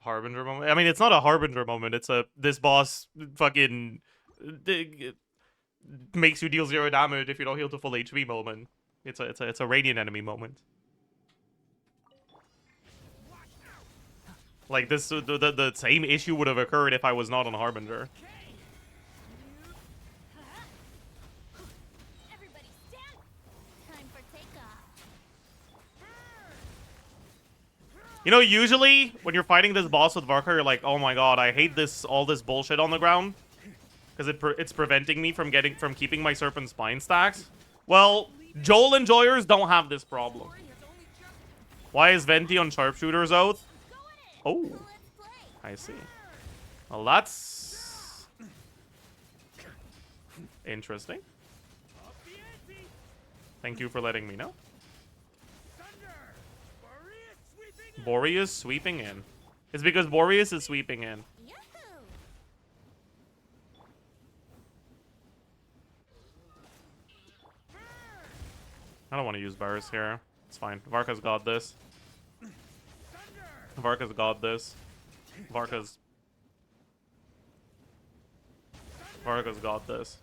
Harbinger moment? I mean, it's not a Harbinger moment. It's a... This boss fucking... makes you deal 0 damage if you don't heal to full HP moment. It's a radiant enemy moment. Like this, the same issue would have occurred if I was not on Harbinger. Everybody stand. Time for takeoff. You know, usually when you're fighting this boss with Varka, you're like, oh my god, I hate all this bullshit on the ground. Because it's preventing me from keeping my Serpent Spine stacks. Well, Joel enjoyers don't have this problem. Why is Venti on Sharpshooter's Oath? Oh, I see. Well, that's interesting. Thank you for letting me know. Boreas sweeping in. It's because Boreas is sweeping in. I don't want to use Varus here. It's fine. Varka's got this. Varka's got this. Varka's got this.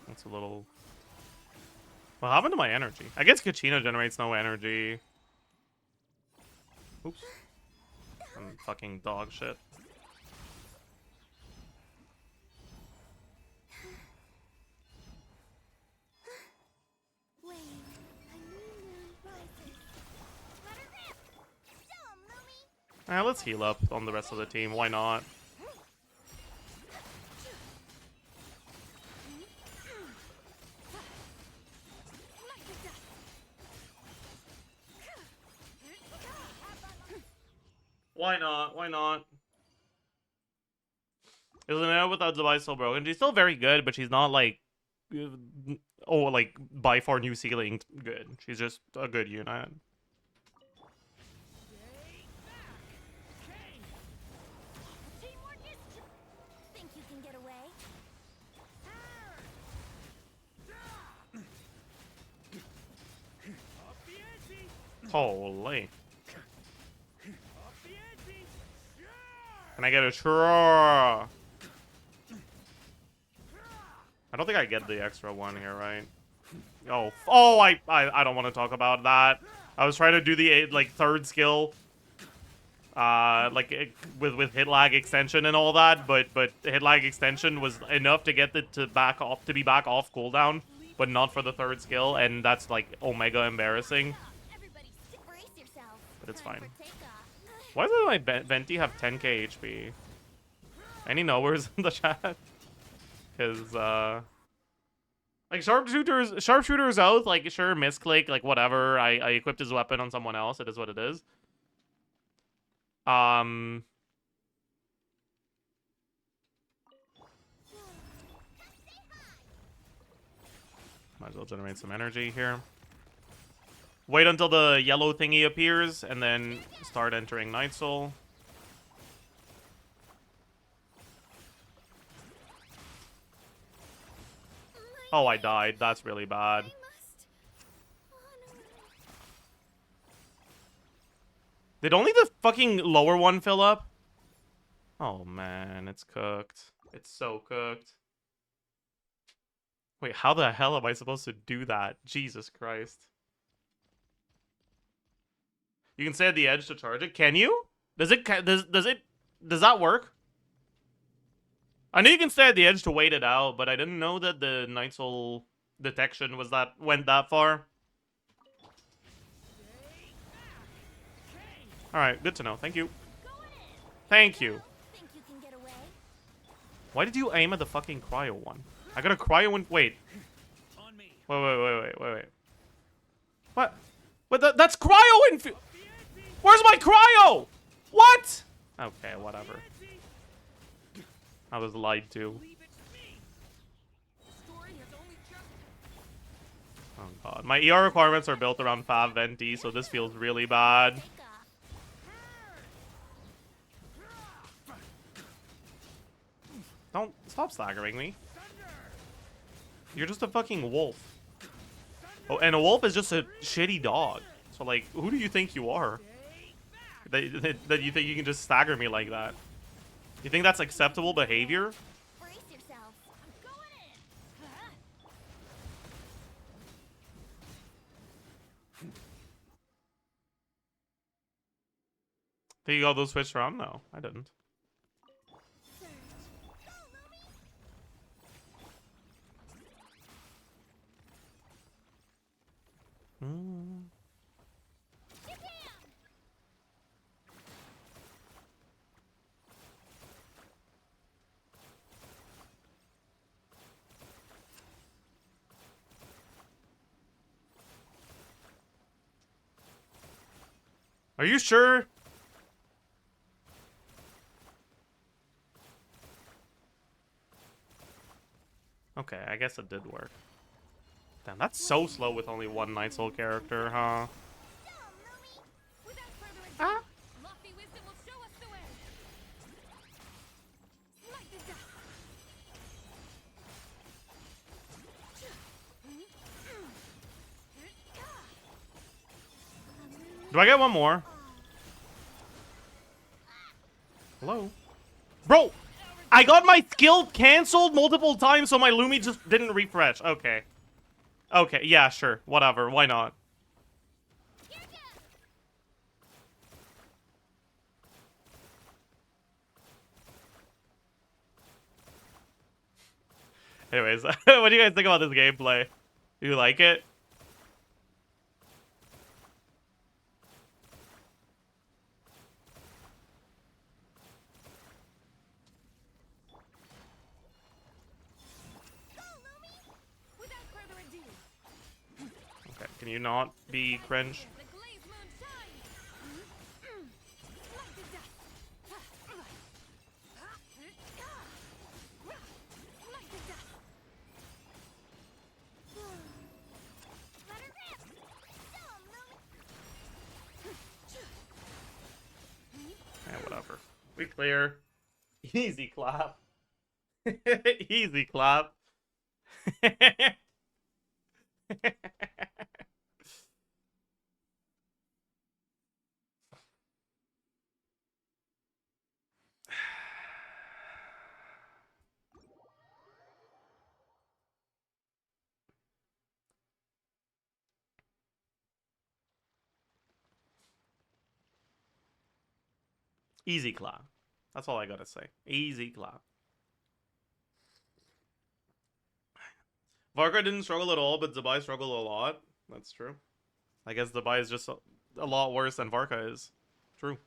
That's a little... What happened to my energy? I guess Kachina generates no energy. Oops. Some fucking dog shit. Let's heal up on the rest of the team. Why not? Why not? Why not? Is LINNEA without device still broken? She's still very good, but she's not like... Oh, like, by far new ceiling good. She's just a good unit. Think you can get away? Holy. Can I get a sure? I don't think I get the extra one here, right? Oh, I don't want to talk about that. I was trying to do the like third skill, with hit lag extension and all that, but hit lag extension was enough to get it to be back off cooldown, but not for the third skill, and that's like omega embarrassing. But it's fine. Why does my Venti have 10k HP? Any knowers in the chat? Because, like, Sharpshooter's Oath, like, sure, misclick, like, whatever. I equipped his weapon on someone else. It is what it is. Might as well generate some energy here. Wait until the yellow thingy appears, and then start entering Night Soul. Oh, I died. That's really bad. Did only the fucking lower one fill up? Oh, man. It's cooked. It's so cooked. Wait, how the hell am I supposed to do that? Jesus Christ. You can stay at the edge to charge it. Can you? Does that work? I know you can stay at the edge to wait it out, but I didn't know that the Night Soul detection went that far. All right, good to know. Thank you. Thank you. Why did you aim at the fucking cryo one? I got a cryo in. Wait. On me. Wait. What? That's cryo in. Where's my cryo? What? Okay, whatever. I was lied to. Leave it to me. The story has only just. Oh god. My ER requirements are built around 5 venti, so this feels really bad. Take off. Don't stop staggering me. You're just a fucking wolf. Oh, and a wolf is just a shitty dog. So like, who do you think you are? That you think you can just stagger me like that? You think that's acceptable behavior? Brace yourself. I'm going in. Did you go those switched around? No, I didn't. Hmm. Get down. Are you sure? Okay, I guess it did work. Damn, that's so slow with only one Night Soul character, huh? Without further ado, Ah. lofty wisdom will show us the way. Smite the dust. Do I get one more? Hello? Bro! I got my skill cancelled multiple times, so my Lumi just didn't refresh. Okay. Okay, yeah, sure. Whatever. Why not? Anyways, what do you guys think about this gameplay? Do you like it? Without further ado, Okay, can you not be cringe? the glazed moon shines. Smite the dust. Smite the dust. Let her rip. Show 'em, Lumi. Yeah, whatever. We clear. Easy clap. Easy clap. Easy clap. That's all I gotta say. Easy clap. Varka didn't struggle at all, but Zabai struggled a lot. That's true. I guess Zabai is just a lot worse than Varka is. True.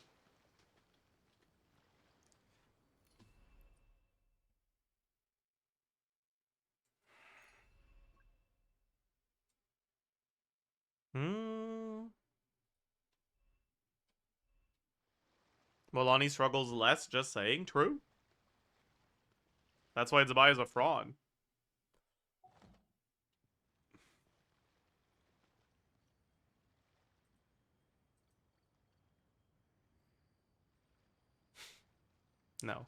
Hmm. Molani struggles less, just saying. True. That's why Zabai is a fraud. No.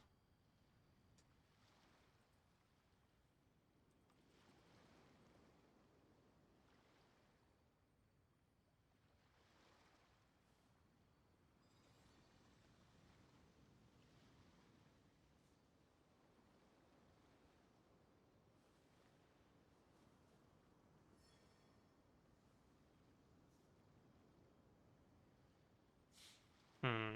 Hmm.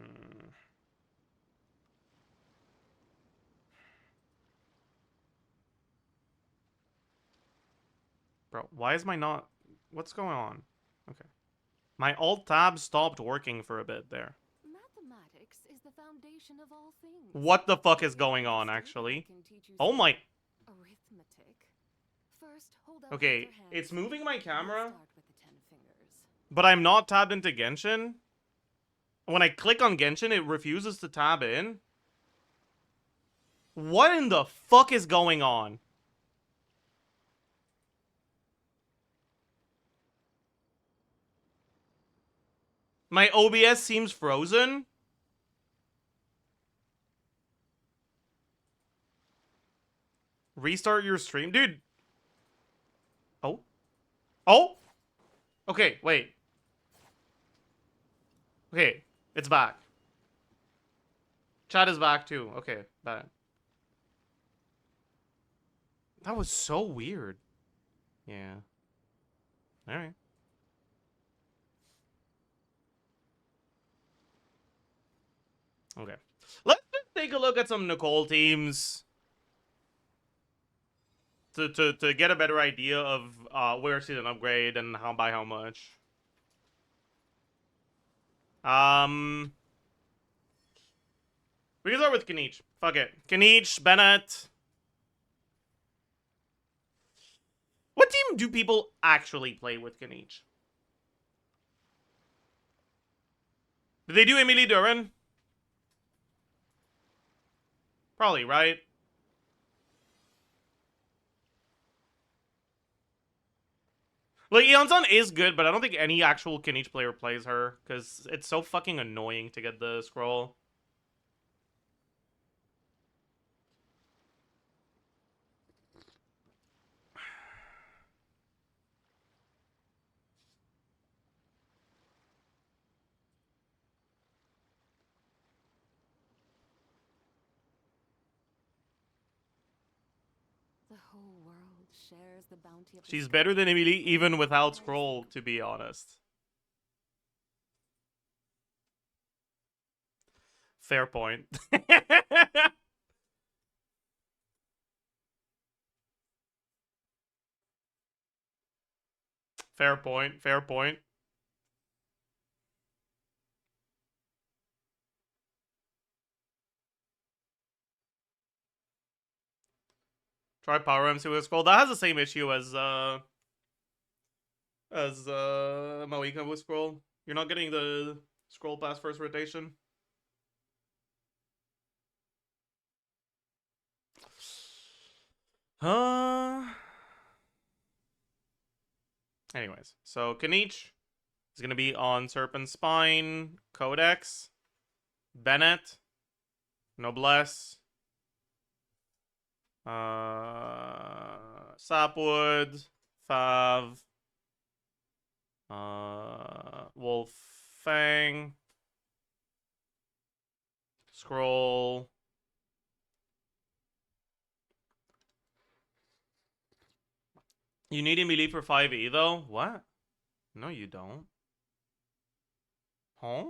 Bro, why is my not... What's going on? Okay. My alt tab stopped working for a bit there. Mathematics is the foundation of all things. What the fuck is going on, actually? Oh my... Arithmetic. First, hold out Okay, both your it's hands. moving my We'll camera, start with the 10 fingers. but I'm not tabbed into Genshin. When I click on Genshin, it refuses to tab in. What in the fuck is going on? My OBS seems frozen. Restart your stream. Dude. Oh. Oh. Okay, wait. Okay, it's back. Chat is back too. Okay, bad. That was so weird. Yeah. Alright. Okay. Let's just take a look at some Nicole teams to get a better idea of where she's an upgrade and by how much. We can start with Kanich. Fuck it. Kanich, Bennett. What team do people actually play with Kanich? Did they do Emily Duran? Probably, right? Like, Yeonsan is good, but I don't think any actual Kanich player plays her, because it's so fucking annoying to get the scroll. The whole world shares the bounty of the She's sky. better than Emily, even without scroll, to be honest. Fair point. Fair point, fair point. Try Power MC with scroll. That has the same issue as Moika with scroll. You're not getting the scroll past first rotation. Anyways, so Kanich is gonna be on Serpent Spine, Codex, Bennett, Noblesse, Sapwood, Fav, Wolf Fang, Scroll. You need Emily for 5e though? What? No, you don't. Huh?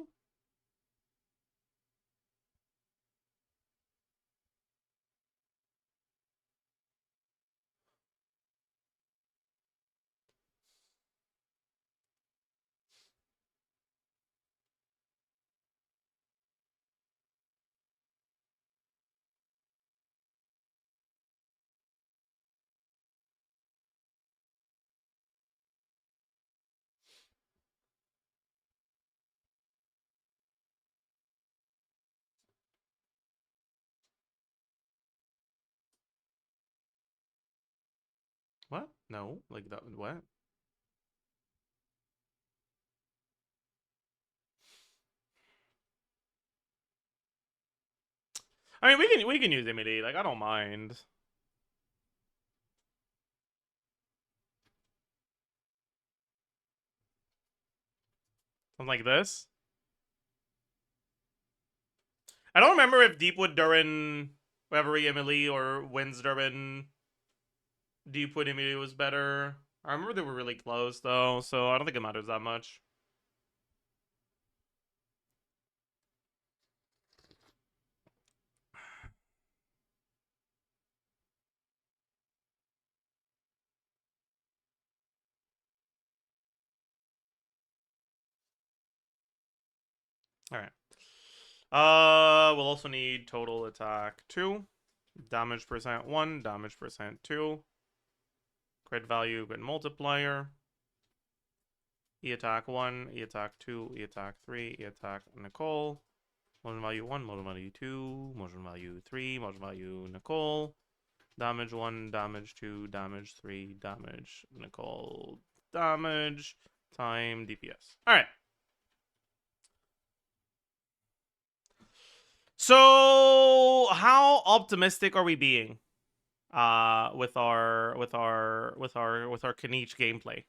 What? No, like that. What? I mean, we can use Emily. Like, I don't mind. Something like this. I don't remember if Deepwood Durin, Reverie Emily, or Winds Durin, Deepwood Emily was better. I remember they were really close though, so I don't think it matters that much. Alright. We'll also need total attack 2, damage percent 1, damage percent 2, Crit value, crit multiplier. E attack 1, E attack 2, E attack 3, E attack Nicole. Motion value 1, motion value 2, motion value 3, motion value Nicole. Damage 1, damage 2, damage 3, damage Nicole. Damage time DPS. Alright. So how optimistic are we being with our Kniech gameplay?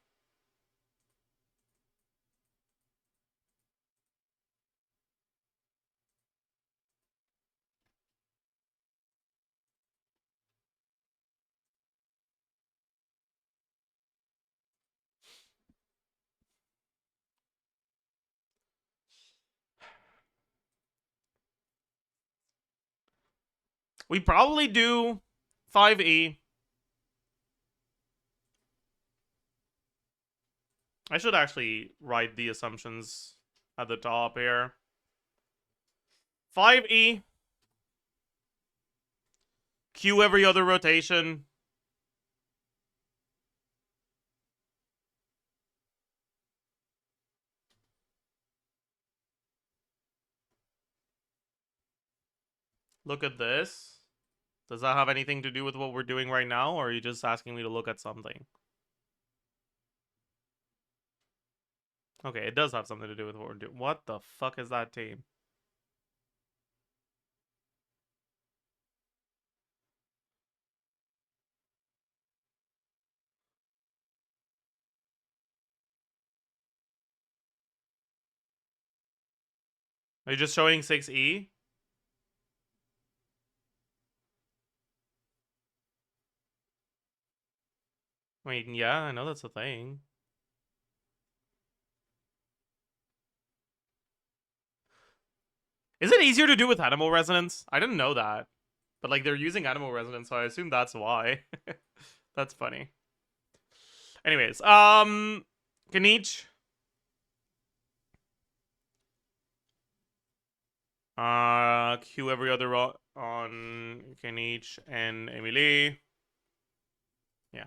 We probably do 5E. I should actually write the assumptions at the top here. 5E. Q every other rotation. Look at this. Does that have anything to do with what we're doing right now, or are you just asking me to look at something? Okay, it does have something to do with what we're doing. What the fuck is that team? Are you just showing 6E? Wait, yeah, I know that's a thing. Is it easier to do with animal resonance? I didn't know that. But like they're using animal resonance, so I assume that's why. That's funny. Anyways, Kniech. Q every other on Kniech and Emily. Yeah.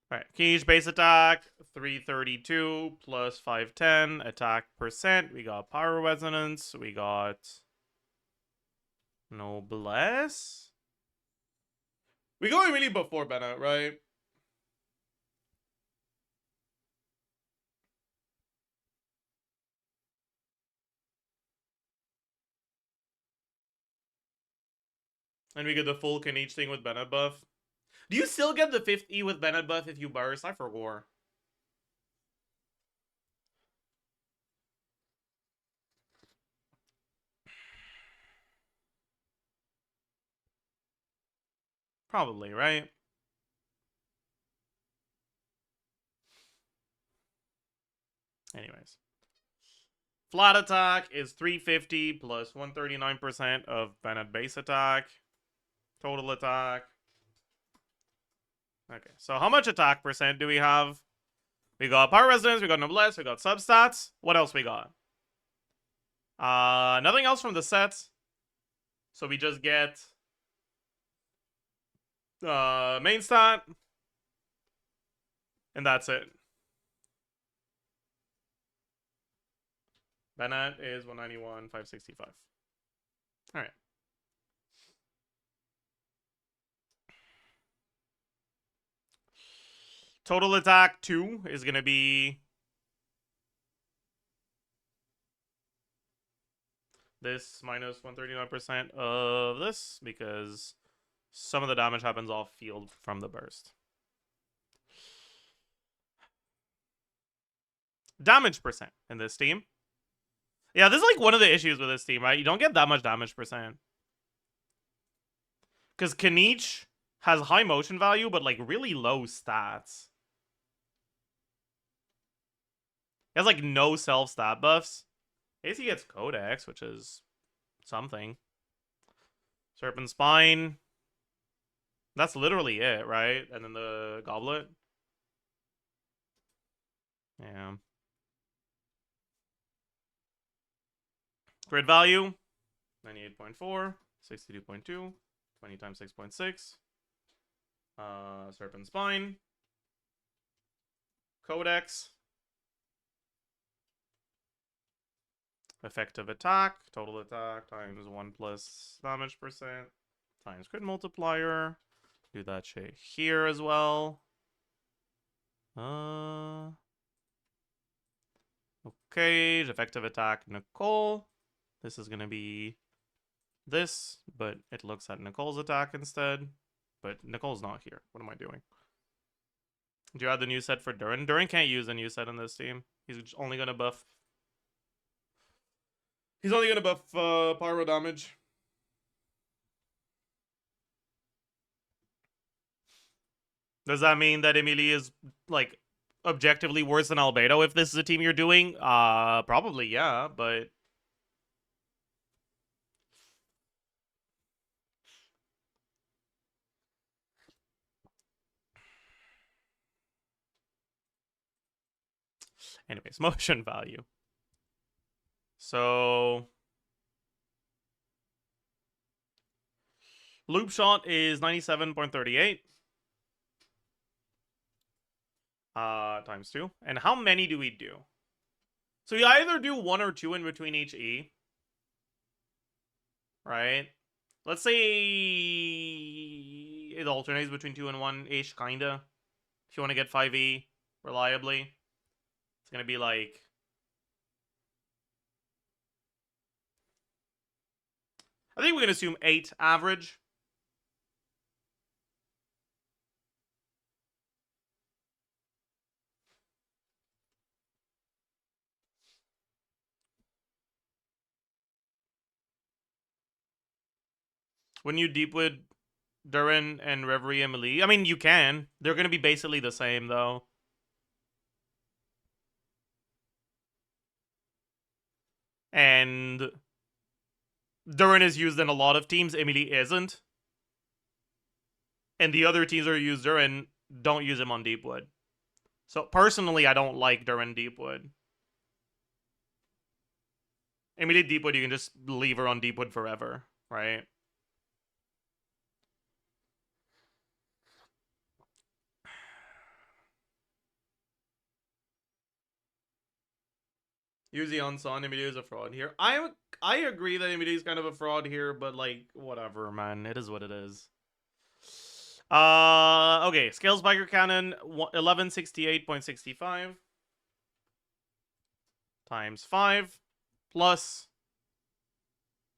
Alright, Kniech base attack, 332 plus 510, attack percent. We got power resonance, we got noblesse. We go really before Bennett, right? And we get the full Kniech thing with Bennett buff. Do you still get the 5th E with Bennett buff if you burst? I forgot. Probably, right? Anyways. Flat attack is 350 plus 139% of Bennett base attack. Total attack. Okay, so how much attack percent do we have? We got power resonance, we got noblesse, we got substats. What else we got? Nothing else from the set. So we just get main stat. And that's it. Bennett is 191, 565. Alright. Total attack 2 is going to be this minus 139% of this, because some of the damage happens off field from the burst. Damage percent in this team. Yeah, this is like one of the issues with this team, right? You don't get that much damage percent. Because Kniech has high motion value, but like really low stats. He has like no self-stat buffs. I guess he gets Codex, which is something. Serpent Spine. That's literally it, right? And then the goblet. Yeah. Grid value 98.4, 62.2, 20 times 6.6. Serpent Spine. Codex. Effective attack. Total attack times 1 plus damage percent times crit multiplier. Do that shit here as well. Okay, effective attack Nicole. This is gonna be this, but it looks at Nicole's attack instead. But Nicole's not here. What am I doing? Do you add the new set for Durin? Durin can't use a new set on this team. He's only gonna buff. He's only gonna buff pyro damage. Does that mean that Emily is like objectively worse than Albedo if this is a team you're doing? Probably yeah, but anyways, motion value. So loop shot is 97.38. Times 2. And how many do we do? So you either do 1 or 2 in between each E. Right? Let's say it alternates between 2 and 1-ish, kinda. If you want to get 5E reliably. It's gonna be like... I think we can assume 8 average. When you deepwood Durin and Reverie Emily, I mean, you can. They're gonna be basically the same, though. And Durin is used in a lot of teams. Emily isn't. And the other teams that use Durin don't use him on Deepwood. So personally, I don't like Durin Deepwood. Emily Deepwood, you can just leave her on Deepwood forever, right? Use the Unson. Emily is a fraud here. I agree that Emily is kind of a fraud here, but like whatever, man. It is what it is. Okay. Scale Spiker Cannon 1168.65 times 5 plus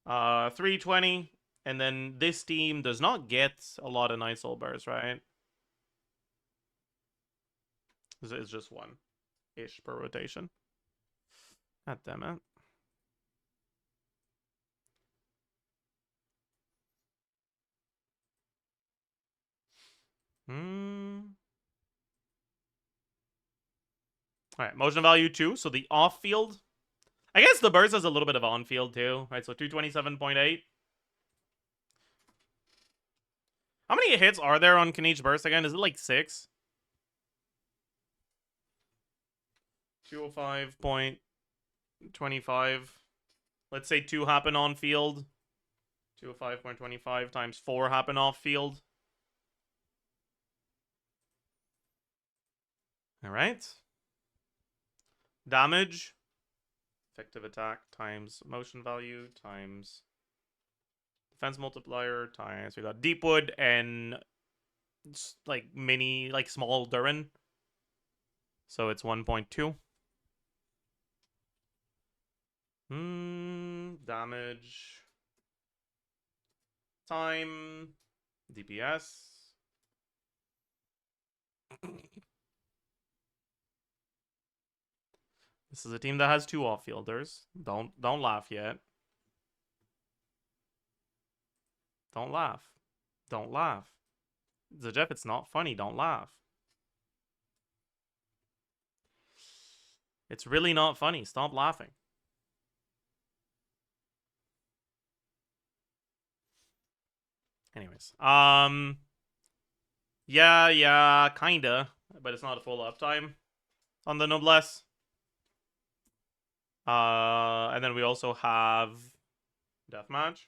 320, and then this team does not get a lot of Night Soul Bars, right? It's just 1-ish per rotation. God damn it. Alright, motion value 2. So the off-field. I guess the burst has a little bit of on-field too. Right, so 227.8. How many hits are there on Kanich's burst again? Is it like 6? 205.25. Let's say 2 happen on field. 205.25 times 4 happen off field. Alright. Damage. Effective attack times motion value times defense multiplier times... We got Deepwood and like mini, like small Durin. So it's 1.2. Damage. Time. DPS. This is a team that has 2 off-fielders. Don't laugh yet. Don't laugh. Don't laugh. Zajef, it's not funny. Don't laugh. It's really not funny. Stop laughing. Anyways, Yeah, kinda. But it's not a full uptime on the Noblesse. And then we also have Deathmatch.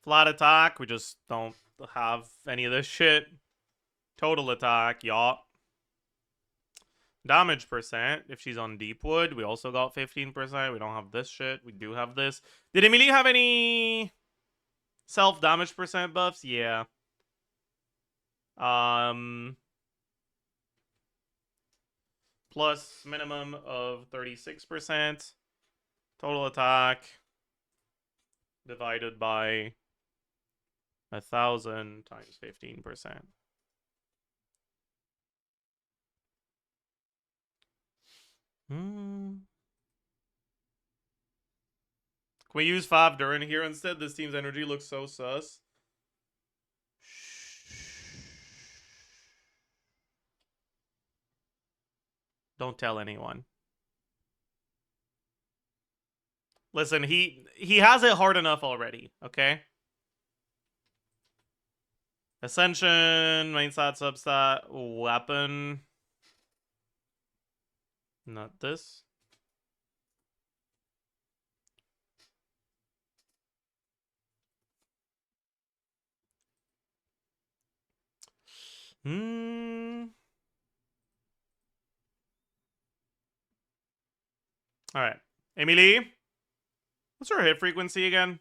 Flat attack, we just don't have any of this shit. Total attack, yacht. Damage percent, if she's on Deepwood, we also got 15%. We don't have this shit. We do have this. Did Emily have any self-damage percent buffs? Yeah. Plus minimum of 36%. Total attack divided by 1,000 times 15%. Can we use 5 during here instead? This team's energy looks so sus. Don't tell anyone. Listen, he has it hard enough already, okay? Ascension, main stat, substat, weapon. Not this. Alright. Emily? What's her hit frequency again?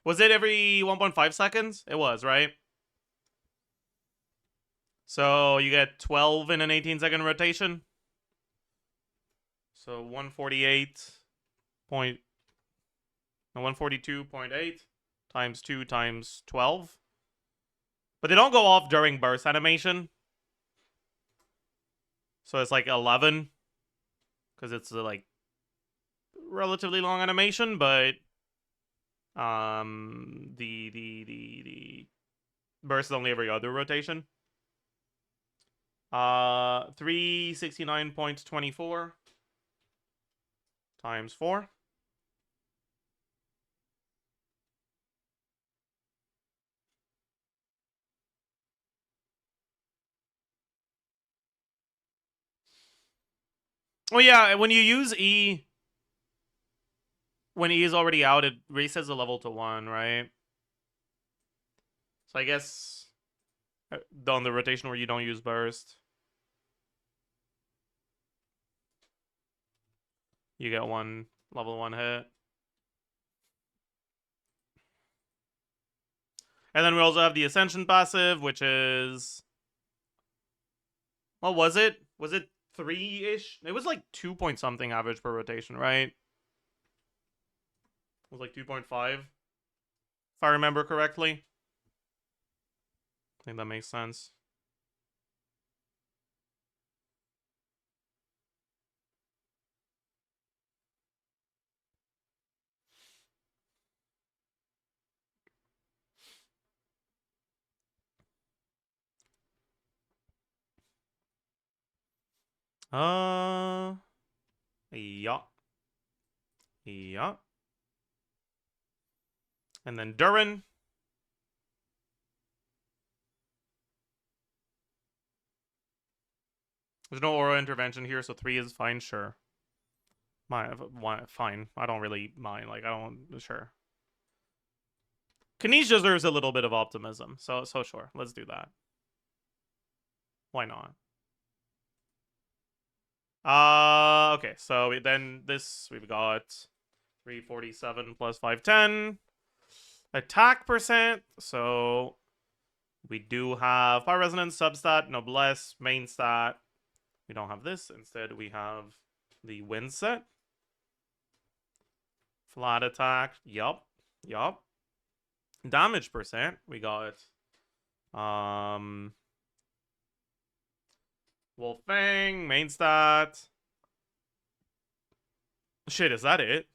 Was it every 1.5 seconds? It was, right? So you get 12 in an 18-second rotation. So 142.8 times 2 times 12. But they don't go off during burst animation. So it's like 11. Because it's like relatively long animation, but the burst is only every other rotation. 369.24 times 4. Oh yeah, when you use E, when E is already out, it resets the level to 1, right? So I guess on the rotation where you don't use burst, you get one level 1 hit. And then we also have the Ascension passive, which is... What was it? Was it 3-ish? It was like 2 point something average per rotation, right? It was like 2.5. If I remember correctly. I think that makes sense. Yeah. Yeah. And then Durin. There's no aura intervention here, so 3 is fine, sure. Fine. I don't really mind. Like, I don't... Sure. Kanish deserves a little bit of optimism, so sure. Let's do that. Why not? Okay, so then this, we've got 347 plus 510. Attack percent, so we do have Fire Resonance, Substat, Noblesse, Main Stat. We don't have this. Instead, we have the Wind set. Flat attack, yup. Damage percent, we got Wolf Fang, Main Stat. Shit, is that it?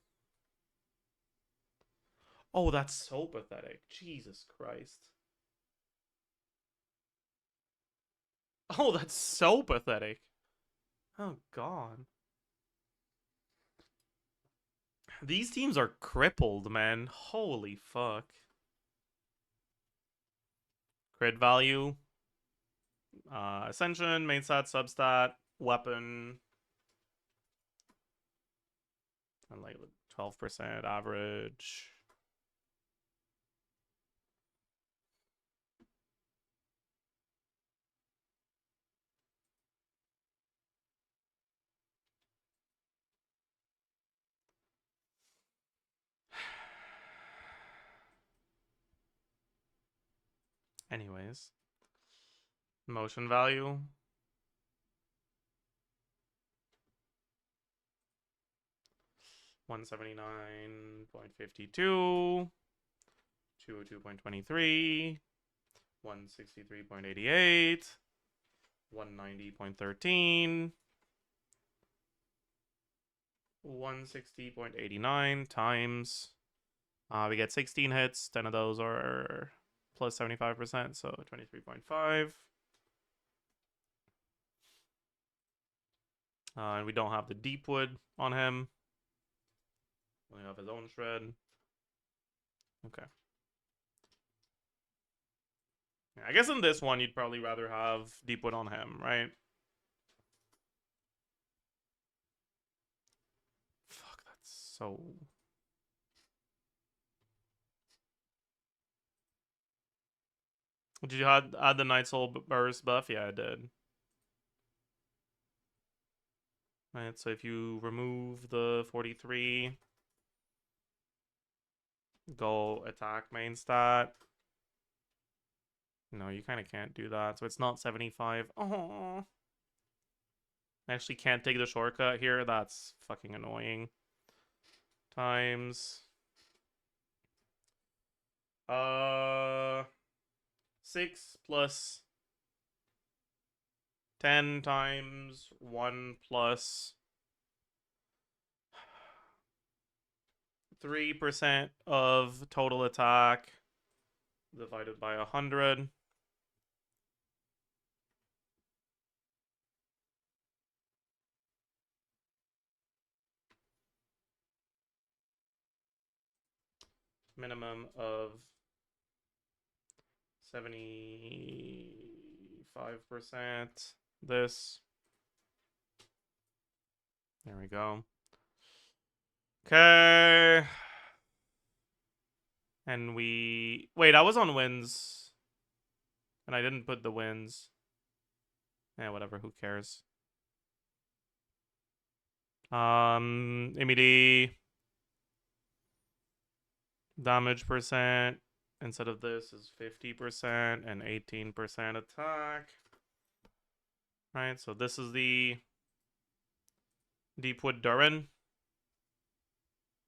Oh, that's so pathetic. Jesus Christ. Oh, that's so pathetic. Oh, God. These teams are crippled, man. Holy fuck. Crit value. Ascension, main stat, substat, weapon. And like 12% average. Anyways. Motion value. $179.52, 202.23, 163.88, 190.13, 160.89 times. We get 16 hits. 10 of those are plus 75%, so 23.5. And we don't have the deep wood on him. We have his own shred. Okay. Yeah, I guess in this one, you'd probably rather have deep wood on him, right? Fuck, that's so... Did you add the Night Soul Burst buff? Yeah, I did. Right, so if you remove the 43, go attack main stat. No, you kind of can't do that. So it's not 75. Oh, I actually can't take the shortcut here. That's fucking annoying. Times 6 plus 10 times 1 plus 3% of total attack divided by 100. Minimum of 75%. This. There we go. Okay. And we... Wait, I was on wins. And I didn't put the wins. Yeah, whatever. Who cares? Immediate damage percent instead of this is 50% and 18% attack. Right, so this is the Deepwood Durin.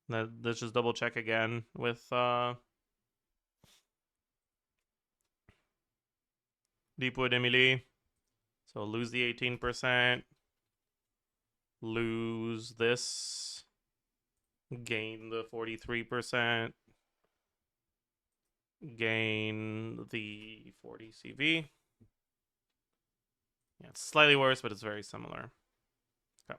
Let's just double check again with Deepwood Emily. So lose the 18%. Lose this. Gain the 43%. Gain the 40 CV. Yeah, it's slightly worse, but it's very similar. Okay.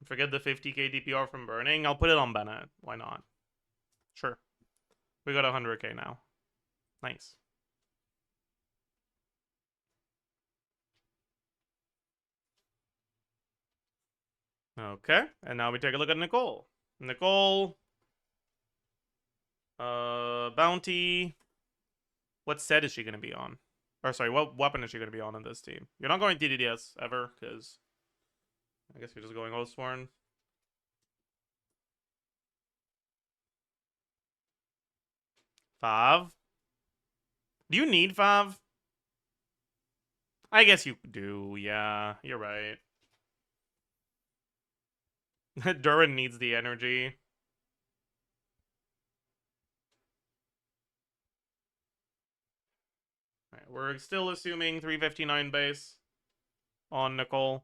Forget the 50k DPR from burning. I'll put it on Bennett. Why not? Sure. We got 100k now. Nice. Okay, and now we take a look at Nicole. Nicole. Bounty. What set is she going to be on? Or sorry, what weapon is she going to be on in this team? You're not going TDDS ever, because I guess you're just going Oathsworn. Fav. Do you need Fav? I guess you do, yeah. You're right. Durin needs the energy. Alright, we're still assuming 359 base on Nicole.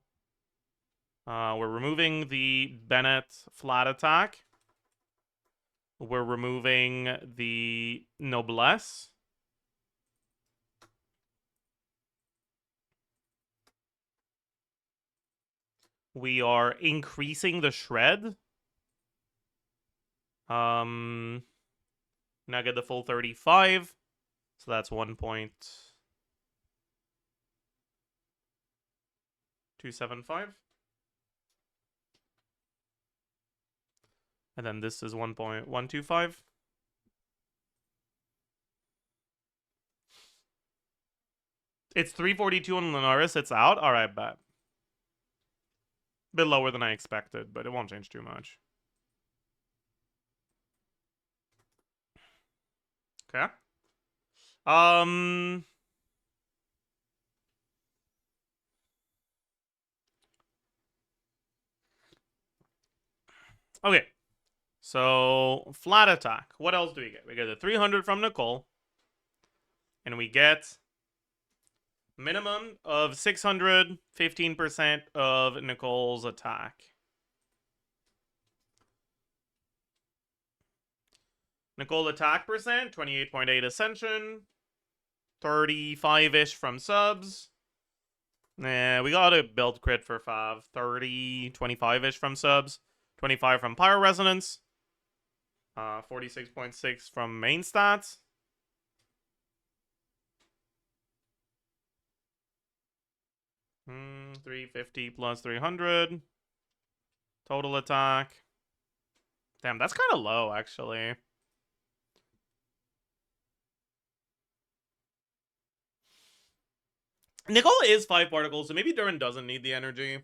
We're removing the Bennett flat attack. We're removing the Noblesse. We are increasing the shred. Now get the full 35. So that's 1.275. And then this is 1.125. It's 342 on Linares. It's out. All right, bet. Bit lower than I expected, but it won't change too much. Okay. Okay. So, flat attack. What else do we get? We get the 300 from Nicole. And we get minimum of 600, 15% of Nicole's attack. Nicole attack percent, 28.8 Ascension. 35-ish from subs. Nah, we got a build crit for Fav. 30, 25-ish from subs. 25 from Pyro Resonance. 46.6 from main stats. Hmm, 350 plus 300. Total attack. Damn, that's kind of low, actually. Nicole is 5 particles, so maybe Durin doesn't need the energy.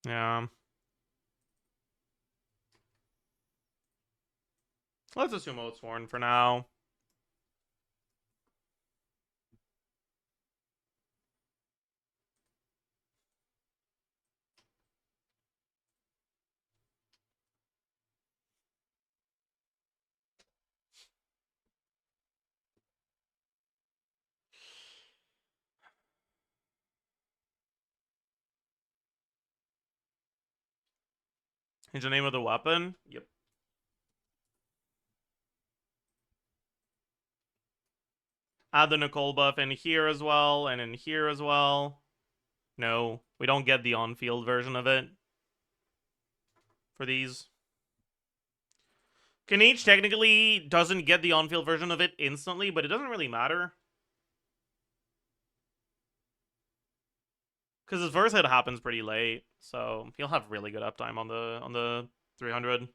Yeah. Let's assume Oathsworn for now. Is the name of the weapon? Yep. Add the Nicole buff in here as well, and in here as well. No, we don't get the on-field version of it for these. Kanich technically doesn't get the on-field version of it instantly, but it doesn't really matter. Because his verse hit happens pretty late, so he'll have really good uptime on the 300.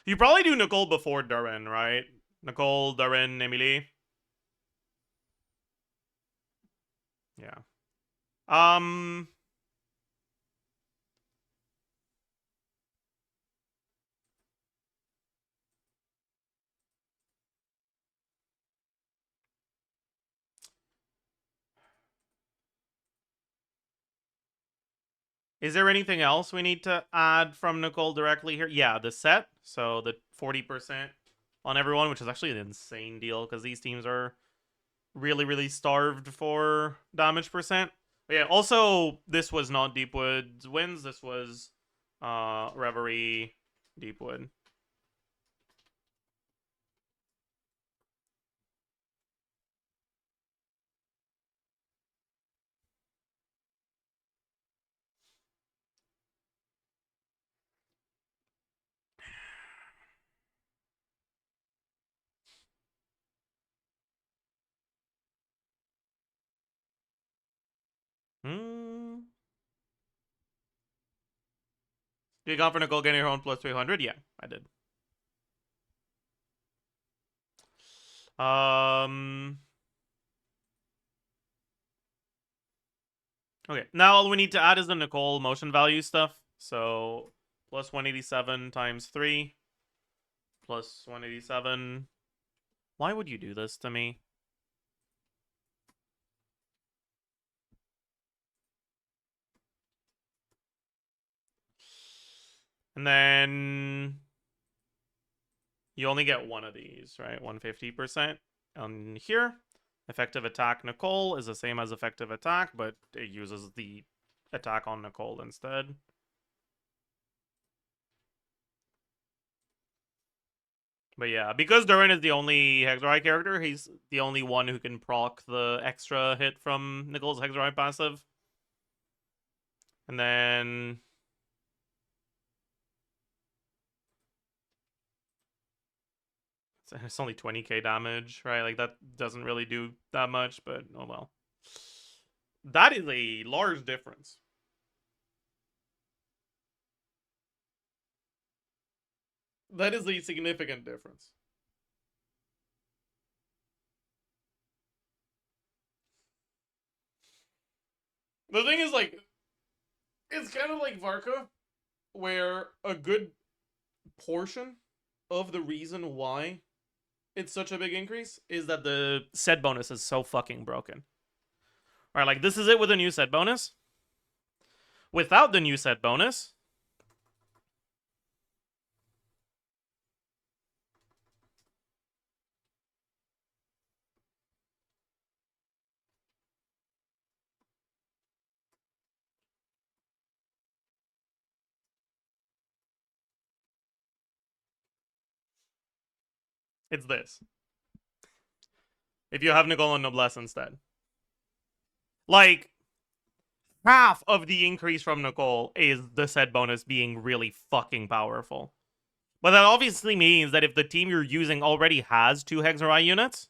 You probably do Nicole before Durin, right? Nicole, Durin, Emily. Yeah. Is there anything else we need to add from Nicole directly here? Yeah, the set. So the 40% on everyone, which is actually an insane deal because these teams are really, really starved for damage percent. But yeah, also, this was not Deepwood's wins. This was Reverie Deepwood. You got for Nicole getting her own plus 300? Yeah, I did. Okay, now all we need to add is the Nicole motion value stuff. So plus 187 times 3 plus 187 Why would you do this to me? And then you only get one of these, right? 150%. On here, effective attack Nicole is the same as effective attack, but it uses the attack on Nicole instead. But yeah, because Durin is the only Hexorite character, he's the only one who can proc the extra hit from Nicole's Hexorite passive. And then it's only 20k damage, right? Like, that doesn't really do that much, but oh well. That is a large difference. That is a significant difference. The thing is, like, it's kind of like Varka, where a good portion of the reason why it's such a big increase is that the set bonus is so fucking broken. Alright, like, this is it with a new set bonus. Without the new set bonus, it's this. If you have Nicole and Noblesse instead. Like, half of the increase from Nicole is the set bonus being really fucking powerful. But that obviously means that if the team you're using already has 2 Hexorite units,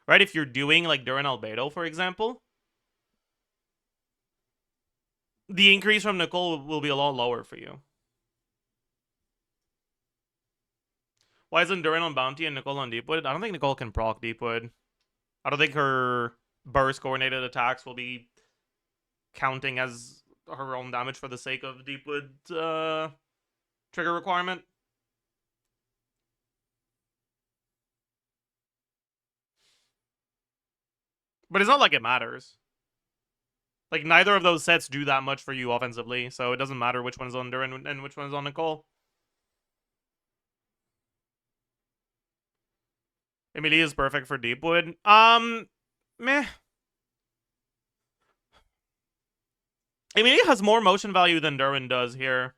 right? If you're doing, like, Durin Albedo, for example, the increase from Nicole will be a lot lower for you. Why isn't Durin on Bounty and Nicole on Deepwood? I don't think Nicole can proc Deepwood. I don't think her burst coordinated attacks will be counting as her own damage for the sake of Deepwood trigger requirement. But it's not like it matters. Like, neither of those sets do that much for you offensively, so it doesn't matter which one's on Durin and which one's on Nicole. Emilia is perfect for Deepwood. Meh. Emilia has more motion value than Durin does here.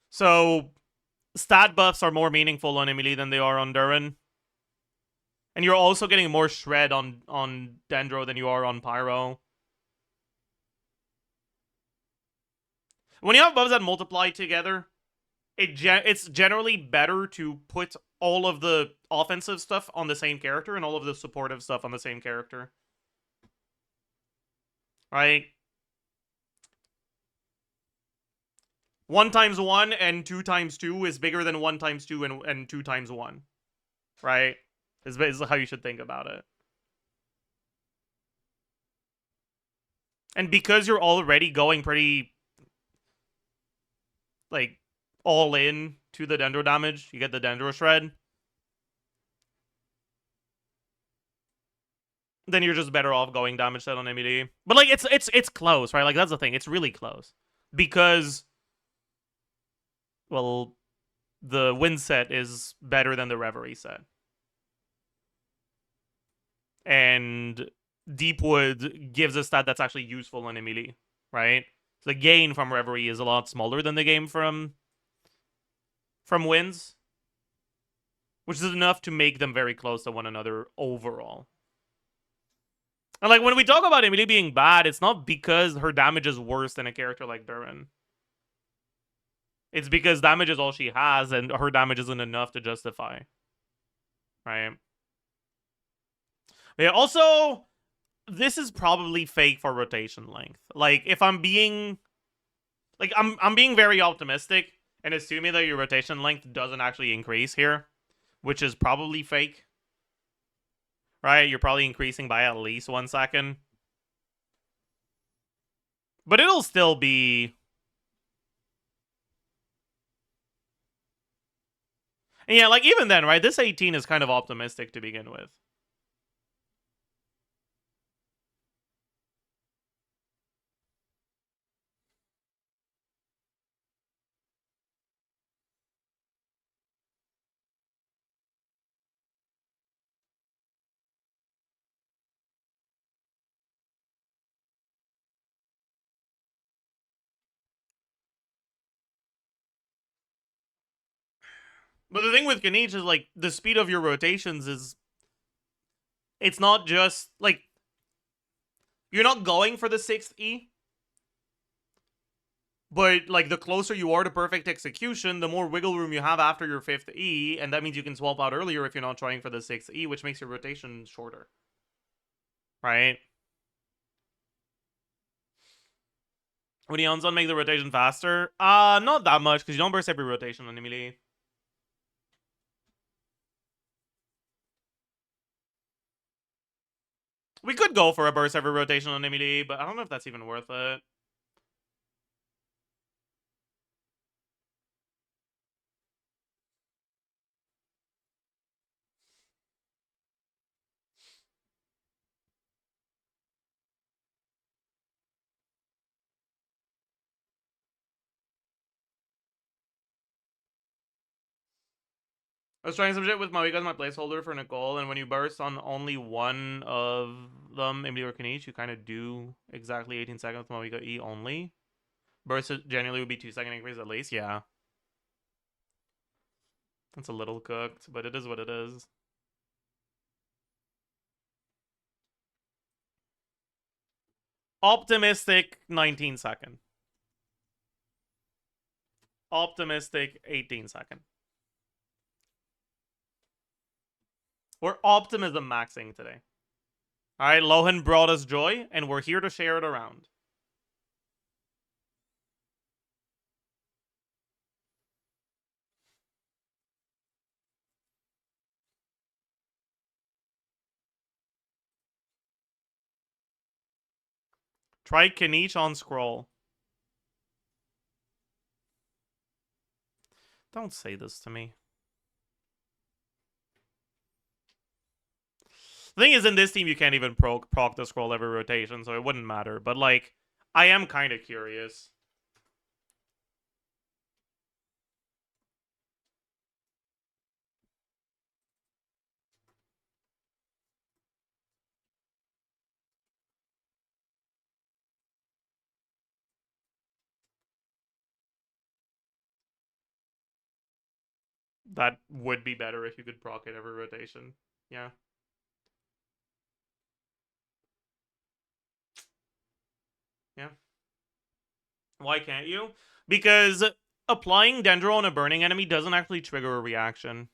So, stat buffs are more meaningful on Emilia than they are on Durin. And you're also getting more shred on Dendro than you are on Pyro. When you have buffs that multiply together, it's generally better to put all of the offensive stuff on the same character and all of the supportive stuff on the same character. Right? 1 times 1 and 2 times 2 is bigger than 1 times 2 and 2 times 1. Right? Is how you should think about it. And because you're already going pretty, like, all in to the Dendro damage, you get the Dendro shred, then you're just better off going damage set on MED. But, like, it's close, right? Like, that's the thing. It's really close. Because, well, the Wind set is better than the Reverie set. And Deepwood gives a stat that's actually useful on Emily, right? So the gain from Reverie is a lot smaller than the gain from Winds, which is enough to make them very close to one another overall. And, like, when we talk about Emily being bad, it's not because her damage is worse than a character like Durin. It's because damage is all she has, and her damage isn't enough to justify. Right? Yeah, also, this is probably fake for rotation length. Like, if I'm being... Like, I'm being very optimistic and assuming that your rotation length doesn't actually increase here, which is probably fake. Right? You're probably increasing by at least 1 second. But it'll still be... And yeah, like, even then, right, this 18 is kind of optimistic to begin with. But the thing with Kanich is, like, the speed of your rotations is... It's not just, like... You're not going for the 6th E. But, like, the closer you are to perfect execution, the more wiggle room you have after your 5th E, and that means you can swap out earlier if you're not trying for the 6th E, which makes your rotation shorter. Right? Would Eon's make the rotation faster? Not that much, because you don't burst every rotation on Emily. We could go for a burst every rotation on Emily, but I don't know if that's even worth it. I was trying some shit with Maui as my placeholder for Nicole, and when you burst on only one of them, Emily or Kanich, you kind of do exactly 18 seconds with Maui E only. Burst generally would be 2-second increase at least, yeah. It's a little cooked, but it is what it is. Optimistic 19 second. Optimistic 18 second. We're optimism maxing today. Alright, Lohan brought us joy, and we're here to share it around. Try Kanich on scroll. Don't say this to me. The thing is, in this team, you can't even proc the scroll every rotation, so it wouldn't matter. But, like, I am kind of curious. That would be better if you could proc it every rotation. Yeah. Yeah. Why can't you? Because applying Dendro on a burning enemy doesn't actually trigger a reaction.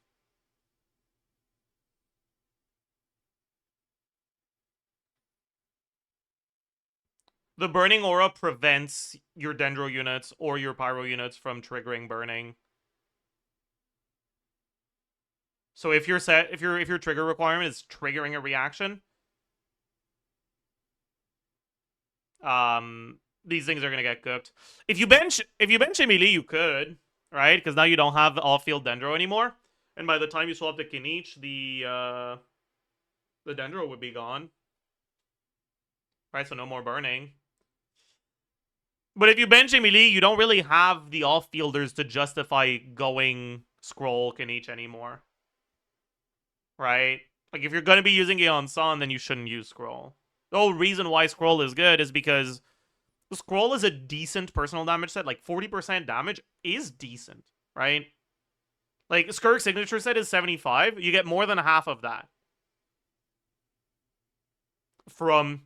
The burning aura prevents your Dendro units or your Pyro units from triggering burning. So if your trigger requirement is triggering a reaction, these things are gonna get cooked. If you bench Emily, you could, right? Because now you don't have off-field Dendro anymore, and by the time you swap to Kinich, the Dendro would be gone, right? So no more burning. But if you bench Emily, you don't really have the off-fielders to justify going scroll Kinich anymore, right? Like if you're gonna be using it on Sun, then you shouldn't use scroll. The whole reason why scroll is good is because scroll is a decent personal damage set. Like 40% damage is decent, right? Like Skirk's signature set is 75. You get more than half of that from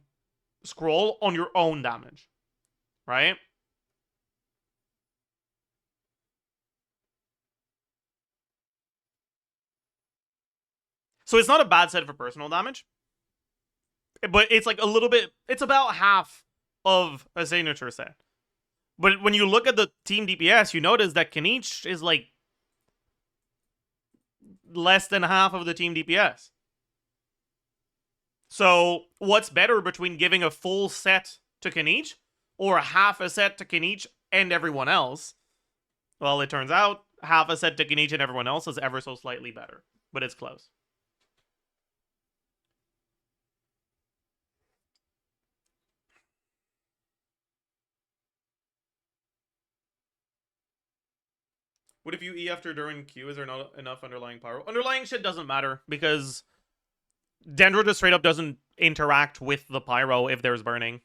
scroll on your own damage, right? So it's not a bad set for personal damage, but it's like a little bit, it's about half of a signature set. But when you look at the team DPS, you notice that Kanich is like less than half of the team DPS. So what's better between giving a full set to Kanich or half a set to Kanich and everyone else? Well, it turns out half a set to Kenichi and everyone else is ever so slightly better. But it's close. What if you E after during Q? Is there not enough underlying pyro? Underlying shit doesn't matter because Dendro just straight up doesn't interact with the pyro if there's burning.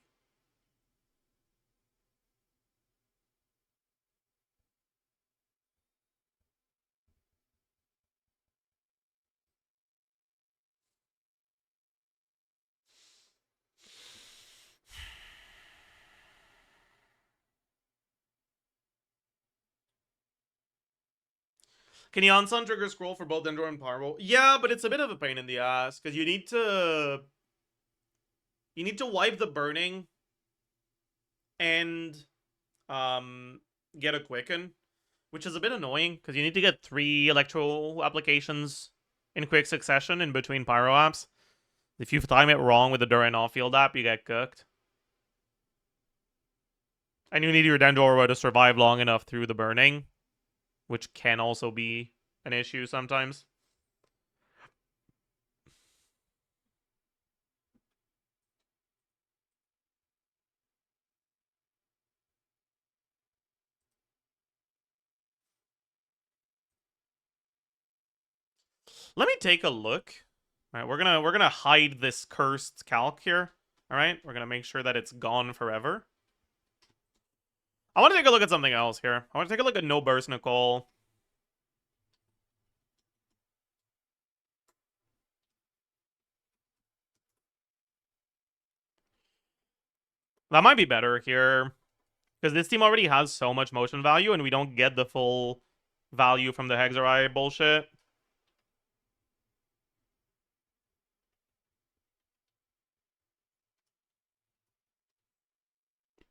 Can you on-sun trigger scroll for both Dendro and Pyro? Yeah, but it's a bit of a pain in the ass because you need to wipe the burning and get a quicken, which is a bit annoying because you need to get 3 electro applications in quick succession in between pyro apps. If you time it wrong with the during off-field app, you get cooked. And you need your Dendro to survive long enough through the burning, which can also be an issue sometimes. Let me take a look. All right, we're gonna hide this cursed calc here. All right, we're gonna make sure that it's gone forever. I want to take a look at something else here. I want to take a look at No Burst Nicole. That might be better here because this team already has so much motion value, and we don't get the full value from the Hexarai bullshit.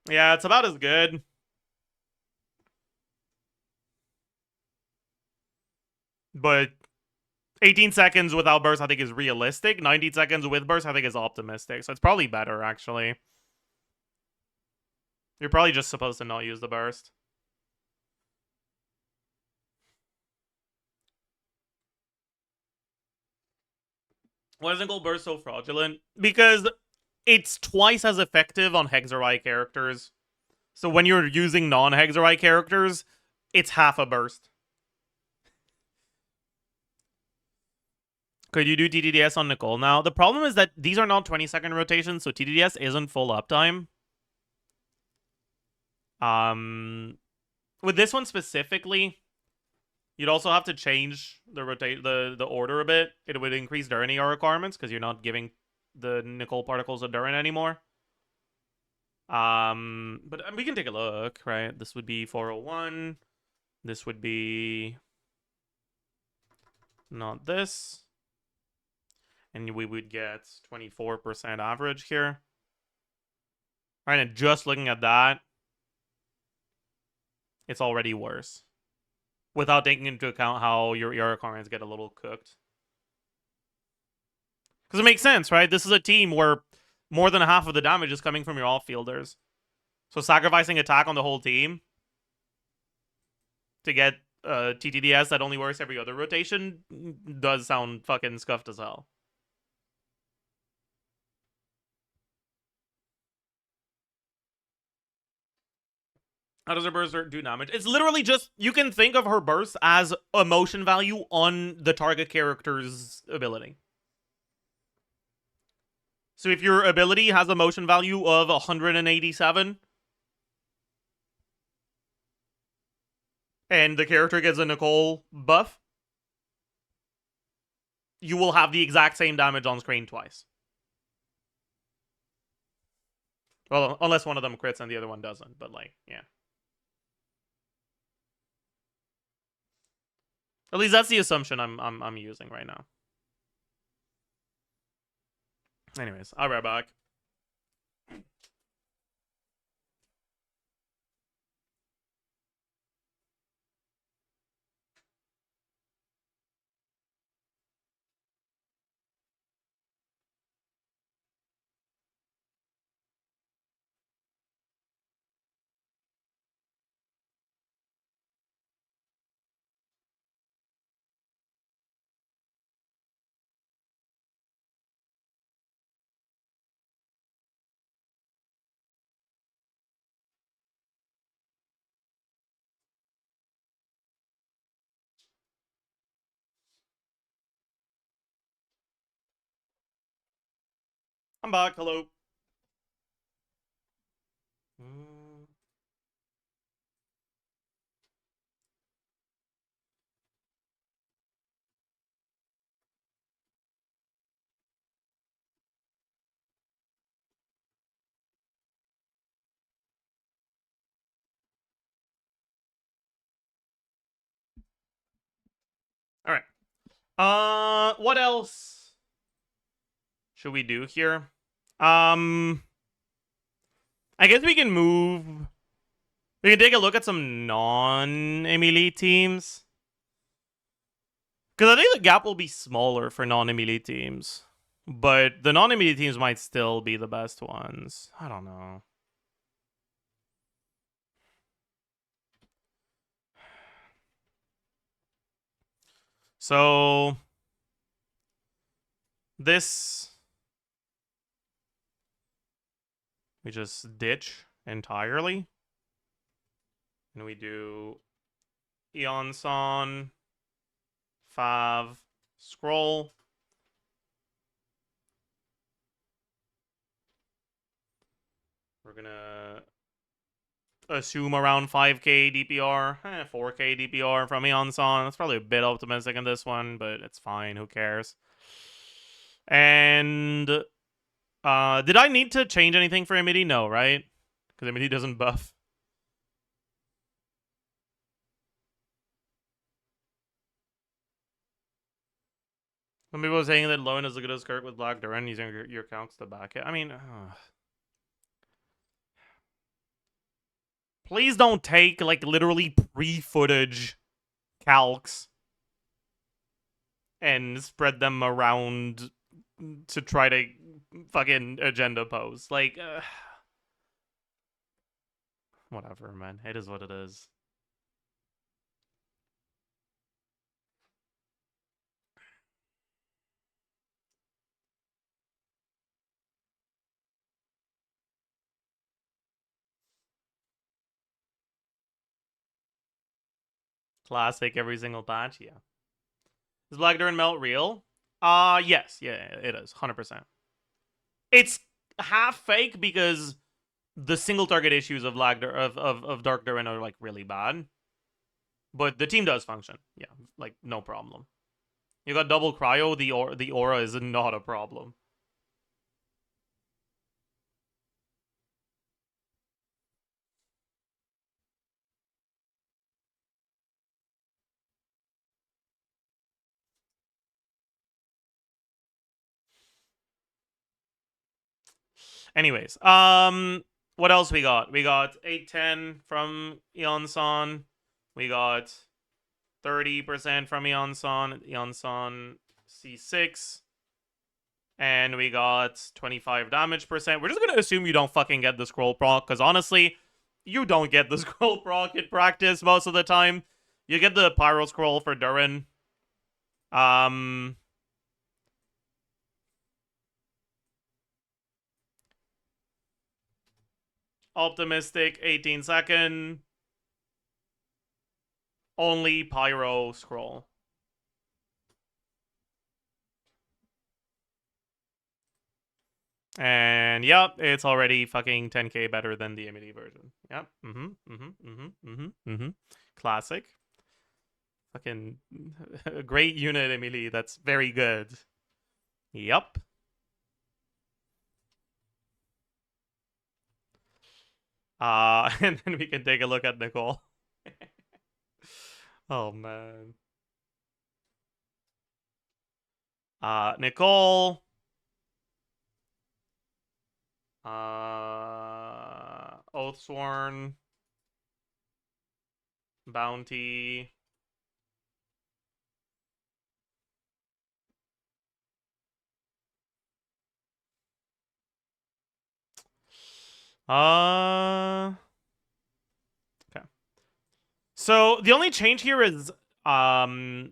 Yeah, it's about as good. But 18 seconds without burst, I think, is realistic. 90 seconds with burst, I think, is optimistic. So it's probably better, actually. You're probably just supposed to not use the burst. Why isn't Gold Burst so fraudulent? Because it's twice as effective on Hexarai characters. So when you're using non-Hexarai characters, it's half a burst. Could you do TDDS on Nicole now? The problem is that these are not 20-second rotations, so TDDS isn't full uptime. With this one specifically, you'd also have to change the order a bit. It would increase Durania requirements because you're not giving the Nicole particles a Durin anymore. But we can take a look, right? This would be 401. This would be not this. And we would get 24% average here. All right, and just looking at that, it's already worse. Without taking into account how your ER requirements get a little cooked. Because it makes sense, right? This is a team where more than half of the damage is coming from your off-fielders. So sacrificing attack on the whole team to get TTDS that only works every other rotation does sound fucking scuffed as hell. How does her burst do damage? It's literally just, you can think of her burst as a motion value on the target character's ability. So if your ability has a motion value of 187, and the character gets a Nicole buff, you will have the exact same damage on screen twice. Well, unless one of them crits and the other one doesn't, but like, yeah. At least that's the assumption I'm using right now. Anyways, I'll be right back. I'm back. Hello. Mm. All right. What else should we do here? I guess we can move. We can take a look at some non-Emily teams. Because I think the gap will be smaller for non-Emily teams. But the non-Emily teams might still be the best ones. I don't know. So this we just ditch entirely. And we do Eonson, Fav, Scroll. We're gonna assume around 5k DPR, 4k DPR from Eonson. That's probably a bit optimistic in this one, but it's fine. Who cares? And did I need to change anything for Amity? No, right? Because Amity doesn't buff. Some people are saying that Lowen is as good as Kirk with Black Duran using your calcs to back it. I mean, please don't take like literally pre-footage calcs and spread them around to try to fucking agenda pose. Like, whatever, man. It is what it is. Classic every single patch, yeah. Is Black Duran Melt real? Yes. Yeah, it is. 100%. It's half fake because the single target issues of Dark Duran are like really bad. But the team does function. Yeah, like no problem. You got double cryo, the aura is not a problem. Anyways, what else we got? We got 810 from Eonson. We got 30% from Eonson C6. And we got 25 damage percent. We're just gonna assume you don't fucking get the scroll proc, because honestly, you don't get the scroll proc in practice most of the time. You get the pyro scroll for Durin. Optimistic, 18-second. Only pyro scroll. And yep, it's already fucking 10k better than the Amity version. Yep. Classic. Fucking a great unit, Emily. That's very good. Yep. And then we can take a look at Nicole. Oh man. Nicole. Oathsworn. Bounty. Okay. So the only change here is the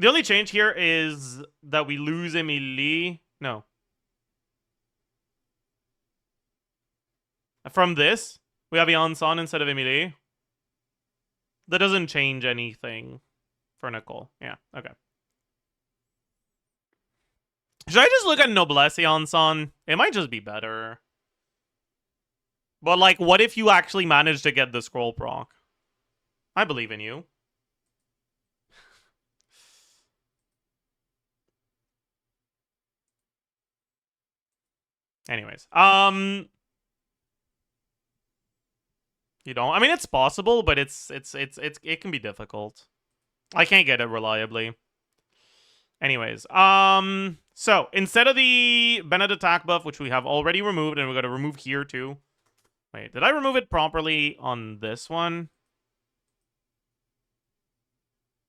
only change here is that we lose Emily. No. From this, we have Yansan instead of Emily. That doesn't change anything for Nicole. Yeah, okay. Should I just look at Noblesse Son? It might just be better. But, like, what if you actually manage to get the scroll proc? I believe in you. Anyways, you don't. I mean, it's possible, but it can be difficult. I can't get it reliably. Anyways, so instead of the Bennett attack buff, which we have already removed, and we're gonna remove here too. Wait, did I remove it properly on this one?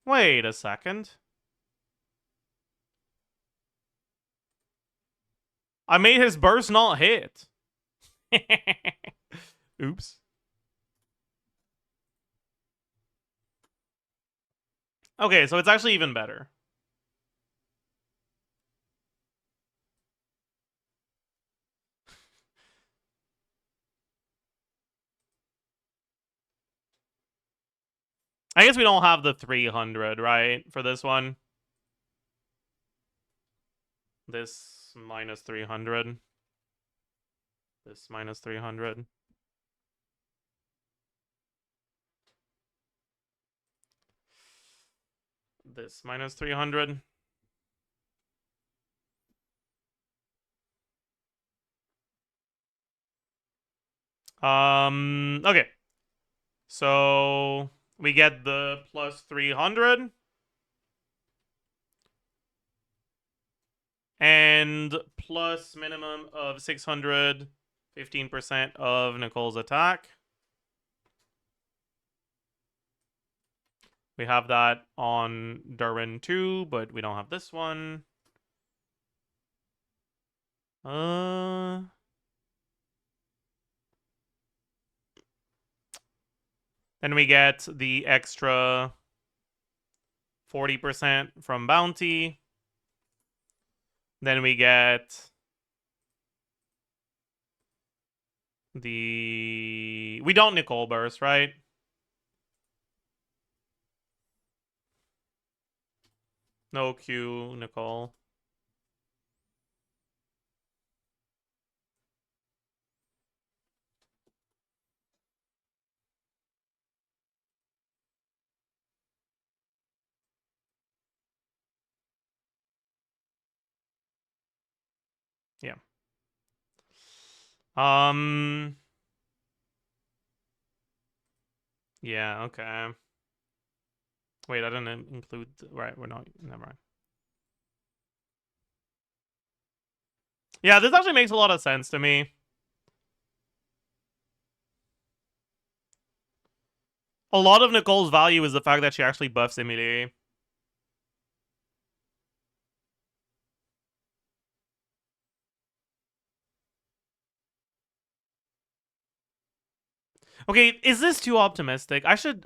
Wait a second. I made his burst not hit. Oops. Okay, so it's actually even better. I guess we don't have the 300, right, for this one? This minus 300. This minus 300. This minus 300. Okay. So we get the plus 300. And plus minimum of 600, 15% of Nicole's attack. We have that on Darwin too, but we don't have this one. Then we get the extra 40% from Bounty. Then we get the... We don't Nicole Burst, right? No Q, Nicole. Yeah. Yeah, okay. Wait, I didn't include... Right, we're not... Never mind. Yeah, this actually makes a lot of sense to me. A lot of Nicole's value is the fact that she actually buffs Emilie. Okay, is this too optimistic? I should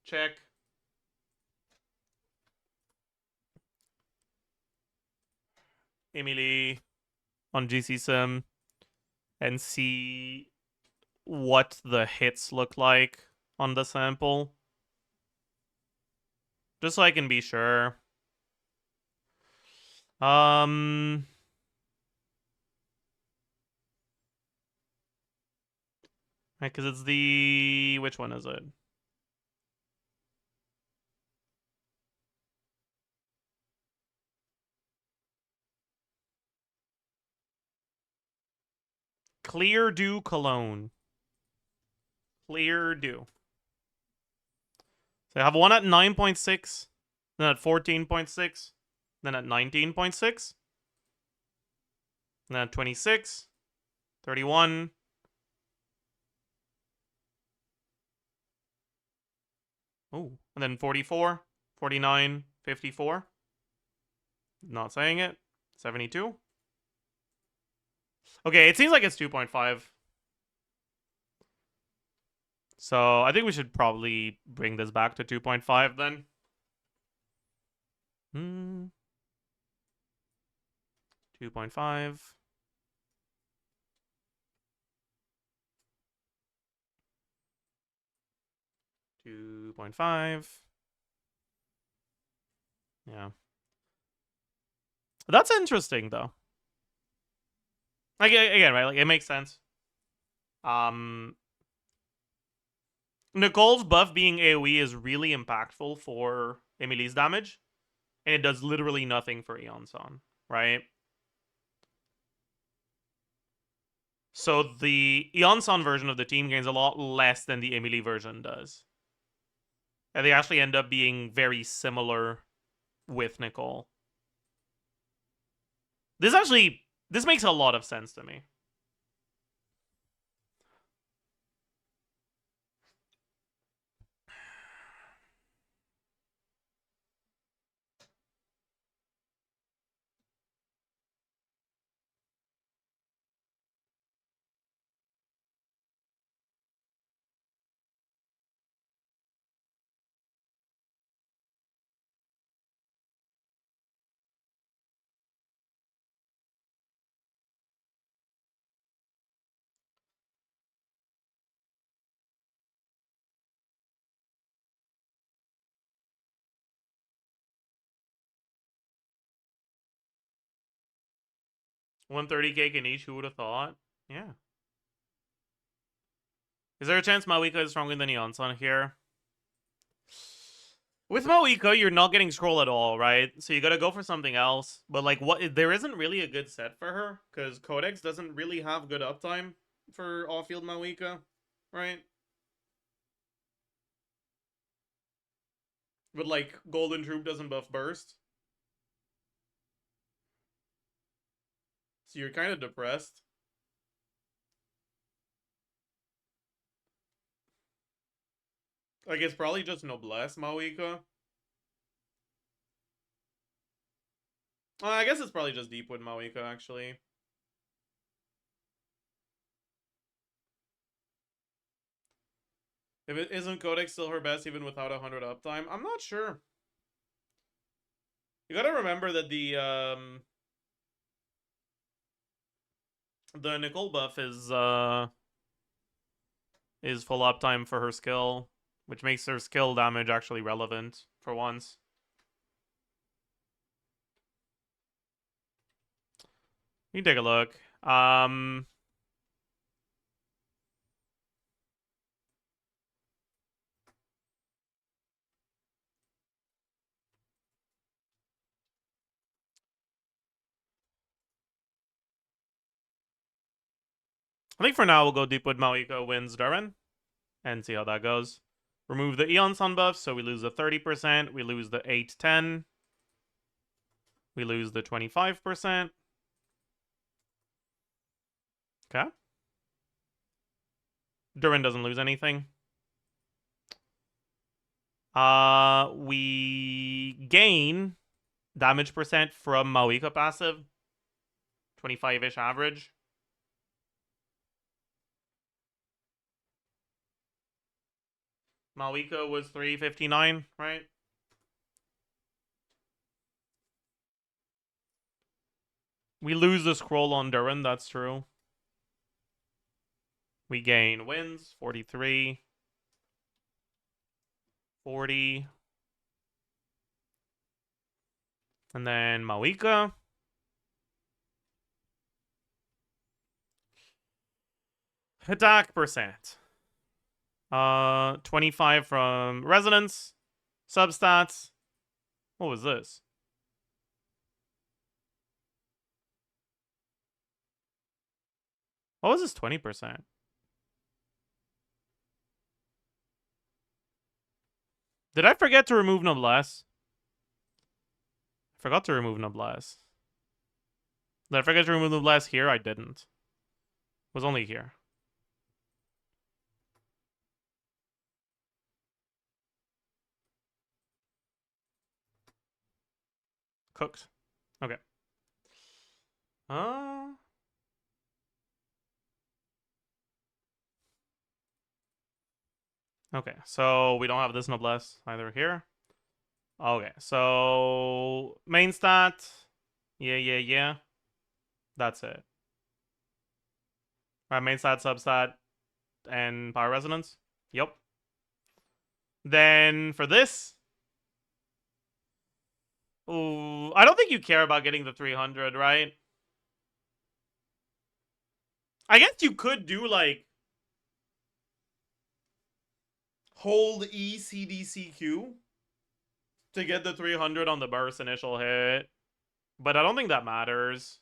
check. Emilie on GC Sim and see what the hits look like on the sample. Just so I can be sure. Because it's the... Which one is it? Clear Dew Cologne. Clear Dew. So I have one at 9.6, then at 14.6, then at 19.6, then at 26, 31, oh, and then 44, 49, 54. Not saying it. 72. Okay, it seems like it's 2.5. So I think we should probably bring this back to 2.5 then. 2.5. 2.5. Yeah. That's interesting, though. Like, again, right? Like, it makes sense. Nicole's buff being AoE is really impactful for Emily's damage, and it does literally nothing for Eonson, right? So the Eonson version of the team gains a lot less than the Emily version does. And they actually end up being very similar with Nicole. This makes a lot of sense to me. $130 cake in each, who would have thought? Yeah. Is there a chance Mawika is stronger than Eonson here? With Mawika, you're not getting scroll at all, right? So you gotta go for something else. But like, there isn't really a good set for her, because Codex doesn't really have good uptime for off-field Mawika, right? But like, Golden Troop doesn't buff burst. So you're kind of depressed. Like, it's probably just Noblesse Mawika. I guess it's probably just Deepwood Mawika, actually. If it isn't Codex still her best even without 100 uptime? I'm not sure. You gotta remember that the Nicole buff is full uptime for her skill, which makes her skill damage actually relevant for once. You can take a look. I think for now we'll go Deepwood Mawika wins Durin and see how that goes. Remove the Eon Sun buff, so we lose the 30%, we lose the 8-10, we lose the 25%. Okay. Durin doesn't lose anything. We gain damage percent from Mawika passive. 25-ish average. Mawika was 359, right? We lose the scroll on Durin, that's true. We gain wins, 43. 40. And then Mawika. Attack percent. 25 from Resonance. Substats. What was this? What was this 20%? Did I forget to remove Noblesse? I forgot to remove Noblesse. Did I forget to remove Noblesse here? I didn't. It was only here. Cooked. Okay. Okay, so we don't have this Noblesse either here. Okay, so main stat. Yeah. That's it. Right, main stat, substat, and power resonance. Yep. Then for this, ooh, I don't think you care about getting the 300, right? I guess you could do like hold E C D C Q to get the 300 on the burst initial hit, but I don't think that matters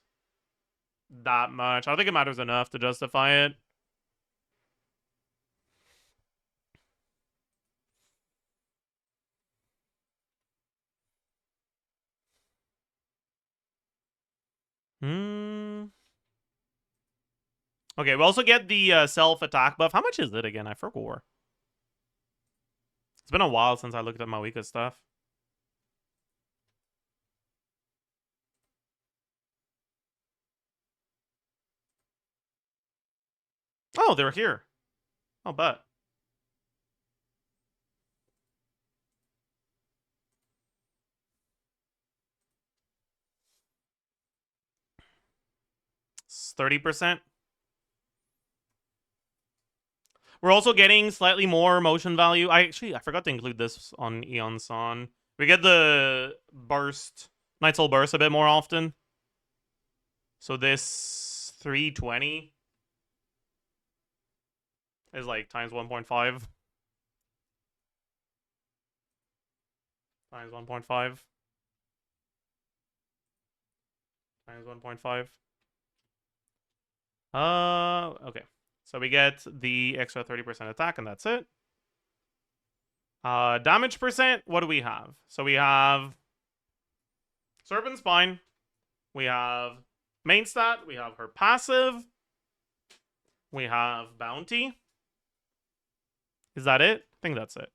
that much. I don't think it matters enough to justify it. Okay, we also get the self-attack buff. How much is it again? I forgot. It's been a while since I looked at Mawika's stuff. Oh, they're here. I'll bet. It's 30%. We're also getting slightly more motion value. I forgot to include this on Eon Son. We get the burst, Night Soul burst a bit more often. So this 320 is like times 1.5. Times 1.5. Times 1.5. Okay. So we get the extra 30% attack, and that's it. Damage percent, what do we have? So we have Serpent Spine. We have main stat. We have her passive. We have Bounty. Is that it? I think that's it.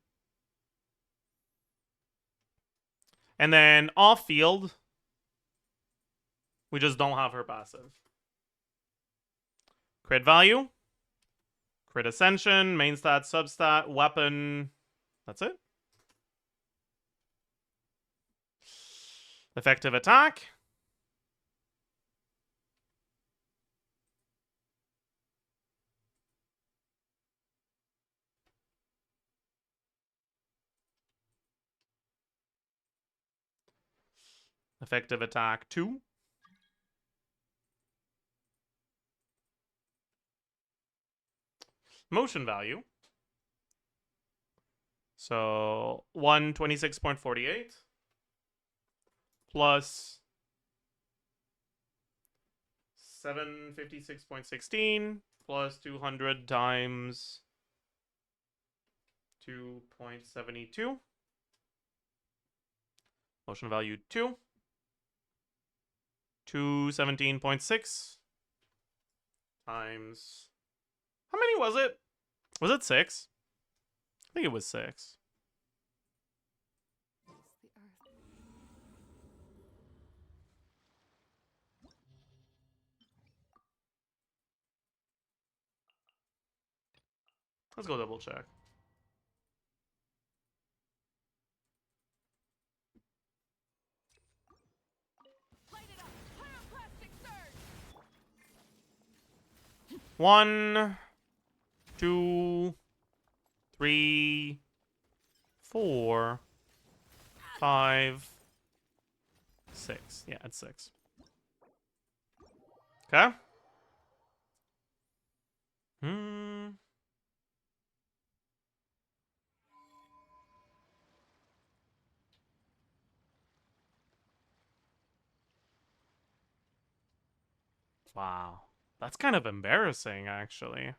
And then off field, we just don't have her passive. Crit value. Crit Ascension, main stat, substat, weapon. That's it. Effective attack. Effective attack 2. Motion value. So 126.48 plus 756.16 plus 200 times 2.72. Motion value 2. 217.6 times. How many was it? Was it 6? I think it was 6. Let's go double check. Light it up! Pyroclastic surge! 1, 2, 3, 4, 5, 6. Yeah, it's 6. Okay. Wow. That's kind of embarrassing, actually.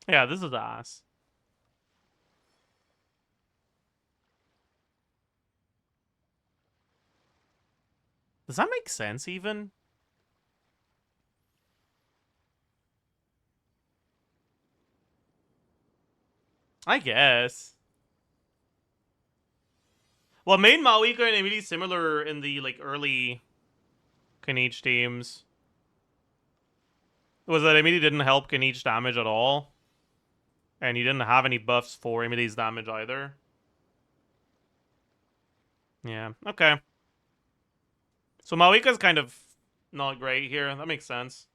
Yeah, this is ass. Does that make sense, even? I guess. What made Mawika and Emily similar in the, like, early Kanichi teams was that Emily didn't help Kanichi damage at all. And he didn't have any buffs for Emily's damage either. Yeah, okay. So Mawika's kind of not great here. That makes sense.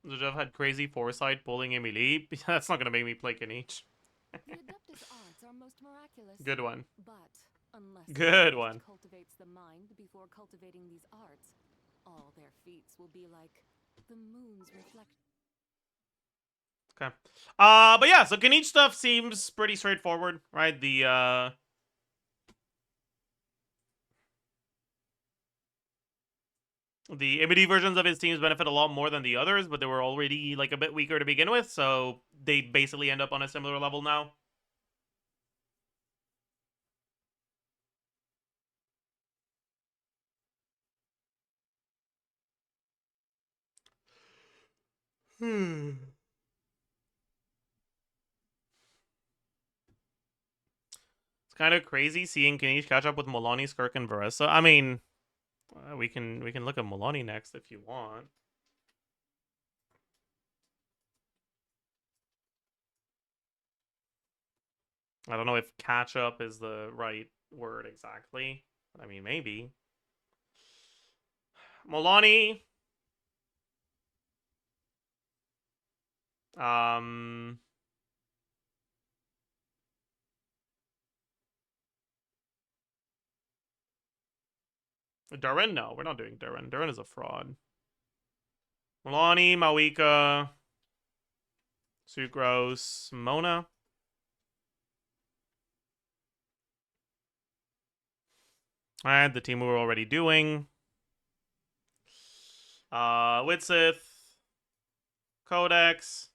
Zajef had crazy foresight pulling Emily. That's not gonna make me play Kanich. The Adeptus arts are most miraculous. Good one. But unless Good one one. first cultivates the mind before cultivating these arts, all their feats will be like the moon's reflection. Okay. But yeah, so Kanich stuff seems pretty straightforward, right? The MD versions of his teams benefit a lot more than the others, but they were already like a bit weaker to begin with, so they basically end up on a similar level now. It's kind of crazy seeing Kanich catch up with Molani, Skirk, and Varessa. I mean, we can look at Molani next if you want. I don't know if catch up is the right word exactly. I mean, maybe. Molani. Durin? No, we're not doing Durin. Durin is a fraud. Molani, Mawika, Sucrose, Mona. And the team we were already doing. Witsith, Codex,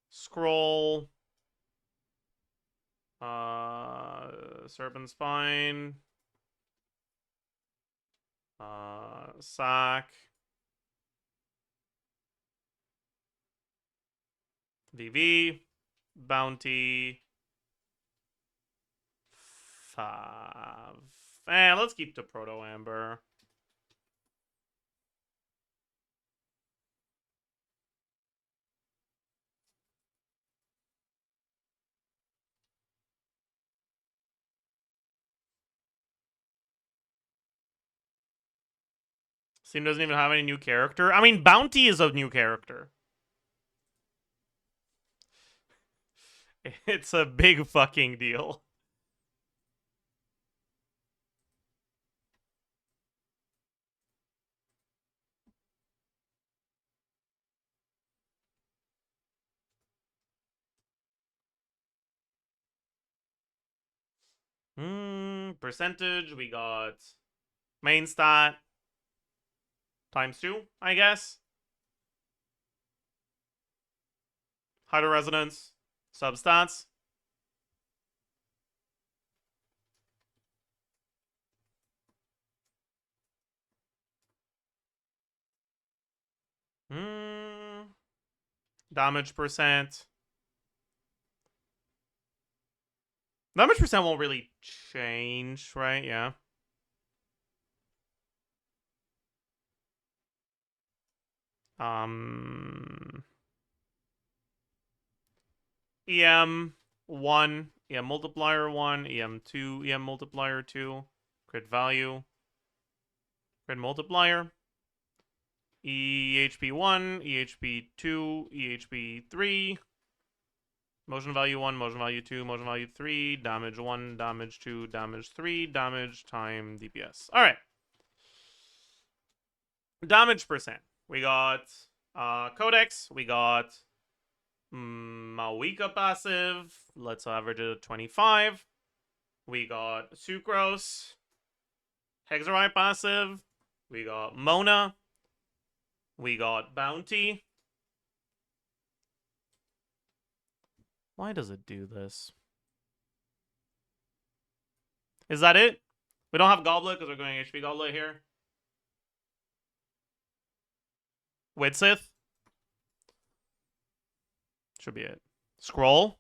Scroll, Serpent Spine, Sack, VV, Bounty, Fav. And let's keep the Proto Amber. Steam doesn't even have any new character. I mean, Bounty is a new character. It's a big fucking deal. Percentage, we got main stat times 2, I guess. Hydro resonance, substats. Damage percent. Damage percent won't really change, right? Yeah. EM 1, EM multiplier 1, EM 2, EM multiplier 2, crit value, crit multiplier, EHP 1, EHP 2, EHP 3, motion value 1, motion value 2, motion value 3, damage 1, damage 2, damage 3, damage time DPS. All right. Damage percent. We got Codex. We got Mawika passive. Let's average it at 25. We got Sucrose. Hexarai passive. We got Mona. We got Bounty. Why does it do this? Is that it? We don't have Goblet because we're going HP Goblet here. Witsith. Should be it. Scroll.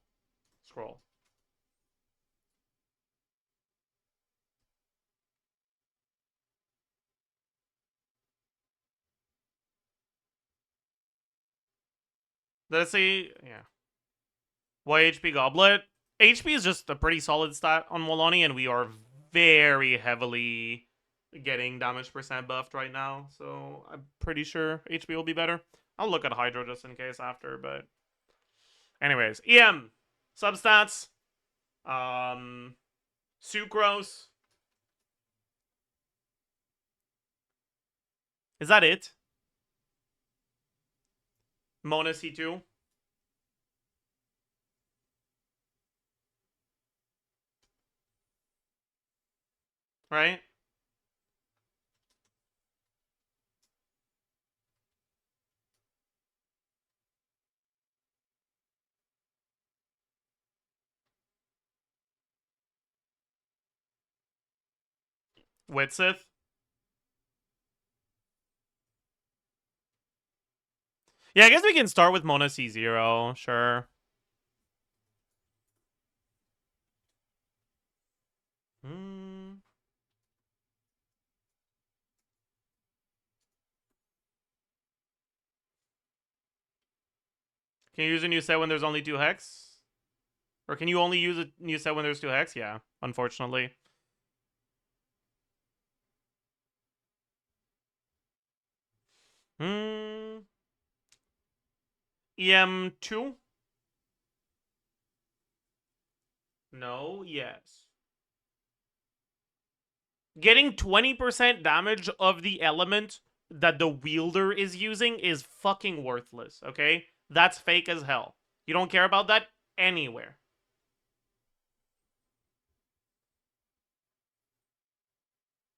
Scroll. Let's see. Yeah. Why HP Goblet? HP is just a pretty solid stat on Molani, and we are very heavily getting damage percent buffed right now, so I'm pretty sure HP will be better. I'll look at Hydro just in case after, but... Anyways, EM. Substats. Sucrose. Is that it? Mona C2. Right? Witsith. Yeah, I guess we can start with Mona C0. Sure. Can you use a new set when there's only 2 hex? Or can you only use a new set when there's 2 hex? Yeah, unfortunately. EM2? No, yes. Getting 20% damage of the element that the wielder is using is fucking worthless, okay? That's fake as hell. You don't care about that anywhere.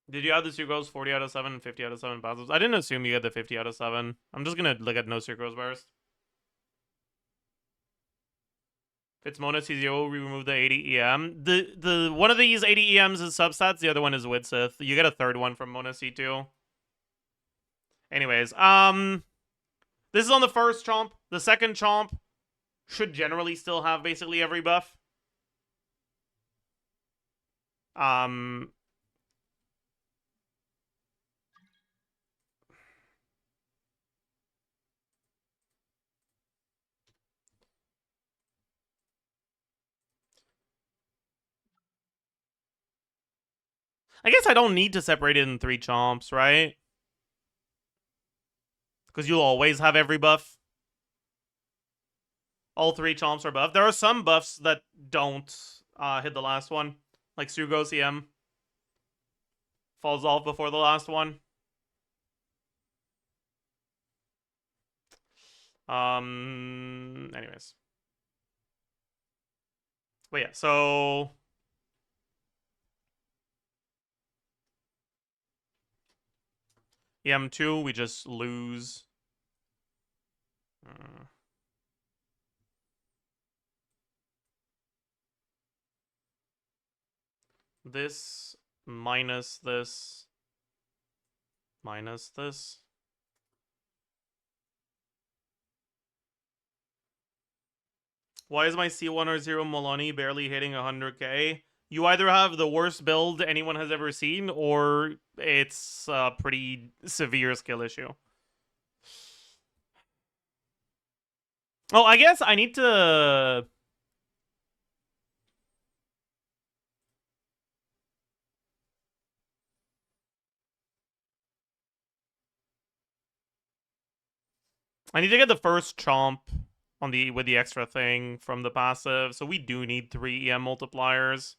Did you have the Sucrose 40 out of 7 and 50 out of 7 passives? I didn't assume you had the 50 out of 7. I'm just gonna look at no Sucrose burst. If it's Mona C0, we remove the 80 EM. The one of these 80 EMs is substats, the other one is Widsith. You get a third one from Mona C2. Anyways, this is on the first chomp. The second chomp should generally still have basically every buff. I guess I don't need to separate it in 3 chomps, right? Because you'll always have every buff. All 3 chomps are buffed. There are some buffs that don't hit the last one. Like Sugo CM. Falls off before the last one. Anyways. But yeah, so... EM2, we just lose. This minus this minus this. Why is my C1R0 Molani barely hitting 100k? You either have the worst build anyone has ever seen, or it's a pretty severe skill issue. Oh, I guess I need to... I need to get the first chomp on the with the extra thing from the passive, so we do need 3 EM multipliers.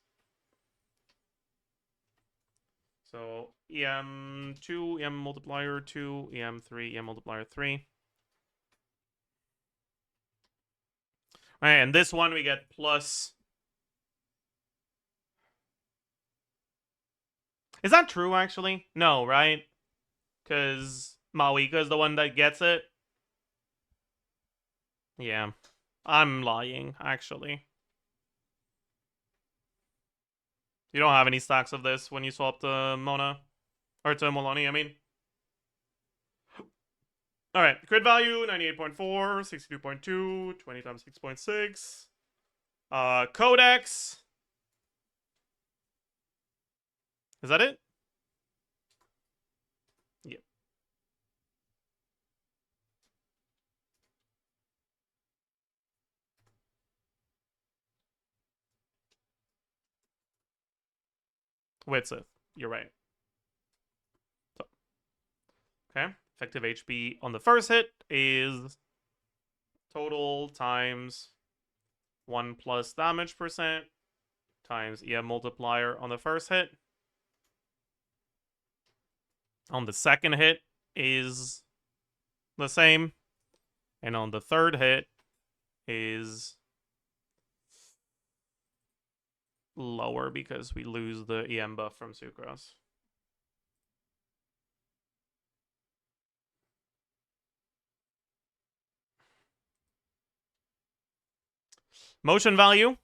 So EM2, EM multiplier 2, EM3, EM multiplier 3. Alright, and this one we get plus... Is that true, actually? No, right? Because Mawika is the one that gets it. Yeah. I'm lying, actually. You don't have any stacks of this when you swap to Mona. Or to Molani, I mean. Alright, crit value, 98.4, 62.2, 20 times 6.6. Codex. Is that it? Yep. Witsith. You're right. So, okay. Effective HP on the first hit is total times 1 plus damage percent times EM multiplier on the first hit. On the second hit is the same. And on the third hit is lower because we lose the EM buff from Sucrose. Motion value.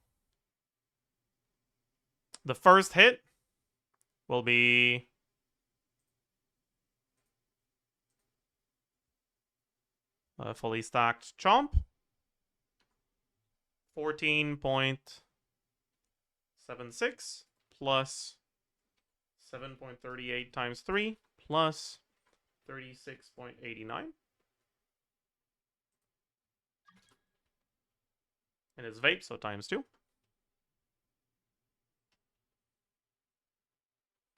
The first hit will be a fully stacked chomp. 14.76 plus 7.38 times 3 plus 36.89. And it's vape, so times 2.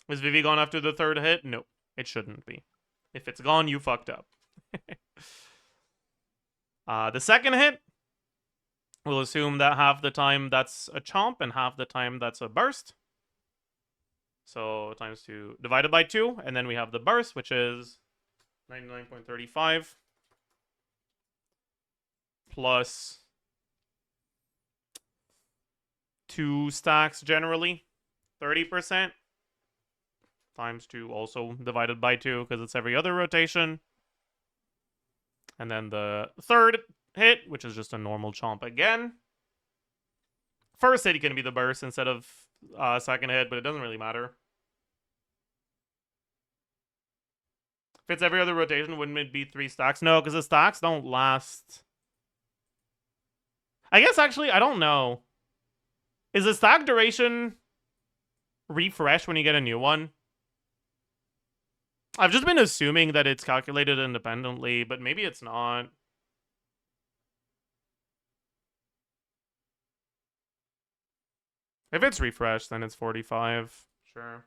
Is Vivi gone after the third hit? No, it shouldn't be. If it's gone, you fucked up. The second hit, we'll assume that half the time that's a chomp and half the time that's a burst. So times 2 divided by 2, and then we have the burst, which is 99.35 plus 2 stacks generally, 30%, times 2 also divided by 2 because it's every other rotation. And then the third hit, which is just a normal chomp again. First hit can be the burst instead of second hit, but it doesn't really matter. If it's every other rotation, wouldn't it be 3 stacks? No, because the stacks don't last. I guess actually, I don't know. Is the stack duration refresh when you get a new one? I've just been assuming that it's calculated independently, but maybe it's not. If it's refreshed, then it's 45. Sure.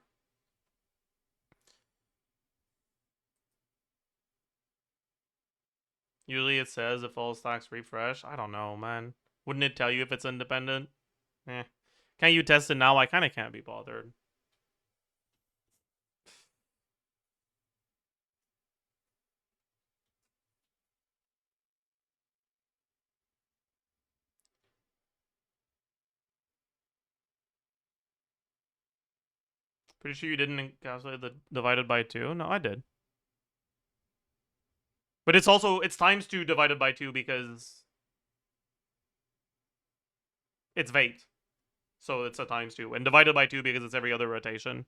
Usually it says if all stacks refresh. I don't know, man. Wouldn't it tell you if it's independent? Eh. Can't you test it now? I kind of can't be bothered. Pretty sure you didn't calculate the divided by 2? No, I did. But it's also, it's times 2 divided by 2 because it's vaped. So it's a times 2. And divided by 2 because it's every other rotation.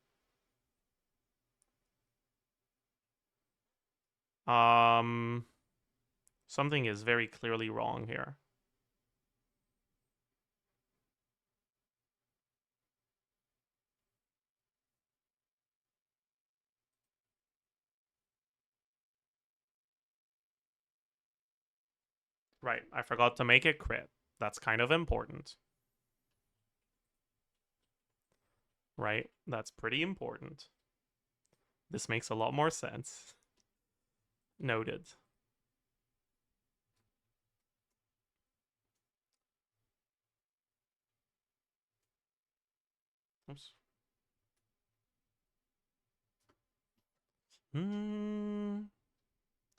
Something is very clearly wrong here. Right, I forgot to make it crit. That's kind of important. Right, that's pretty important. This makes a lot more sense. Noted. Oops.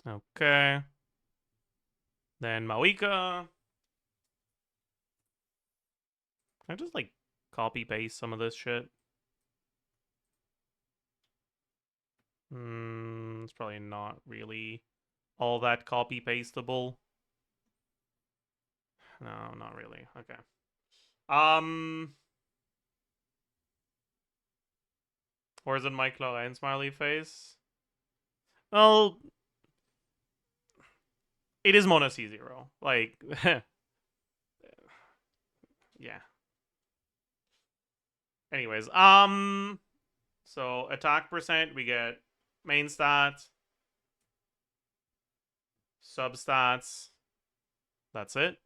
Okay. Then Mawika. Can I just, like, copy-paste some of this shit? It's probably not really all that copy-pastable. No, not really. Okay. Where's in my Chlorine smiley face? Well, it is Mona C0. Like, yeah. Anyways, so attack percent, we get main stats, substats. That's it.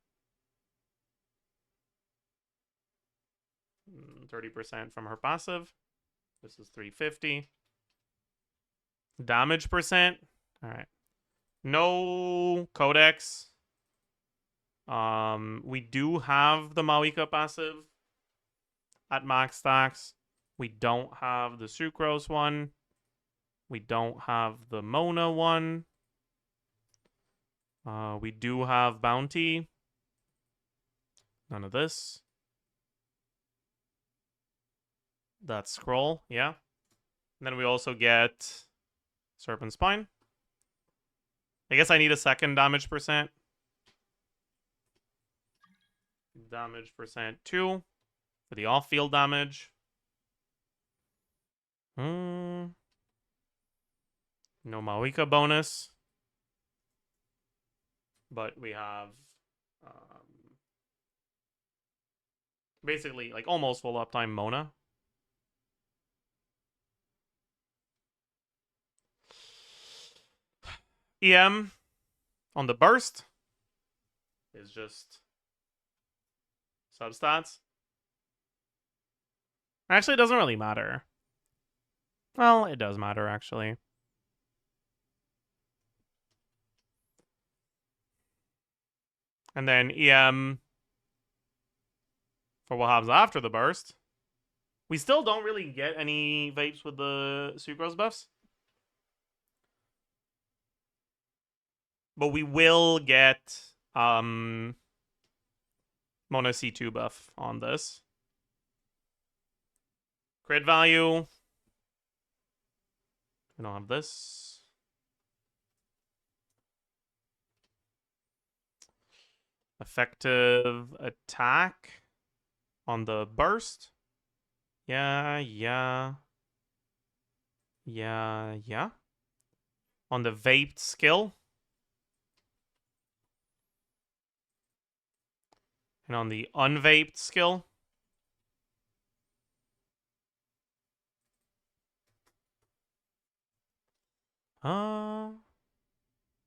30% from her passive. This is 350. Damage percent. All right. No Codex. We do have the Mawika passive at max stacks. We don't have the Sucrose one. We don't have the Mona one. We do have Bounty. None of this. That's Scroll, yeah. And then we also get Serpent Spine. I guess I need a second damage percent. Damage percent 2 for the off-field damage. No Mawika bonus. But we have basically like almost full uptime Mona. EM on the burst is just substats. Actually, it doesn't really matter. Well, it does matter, actually. And then EM for what happens after the burst. We still don't really get any vapes with the Sucrose buffs. But we will get Mona C2 buff on this. Crit value. We don't have this. Effective attack on the burst. Yeah. On the vaped skill. And on the unvaped skill.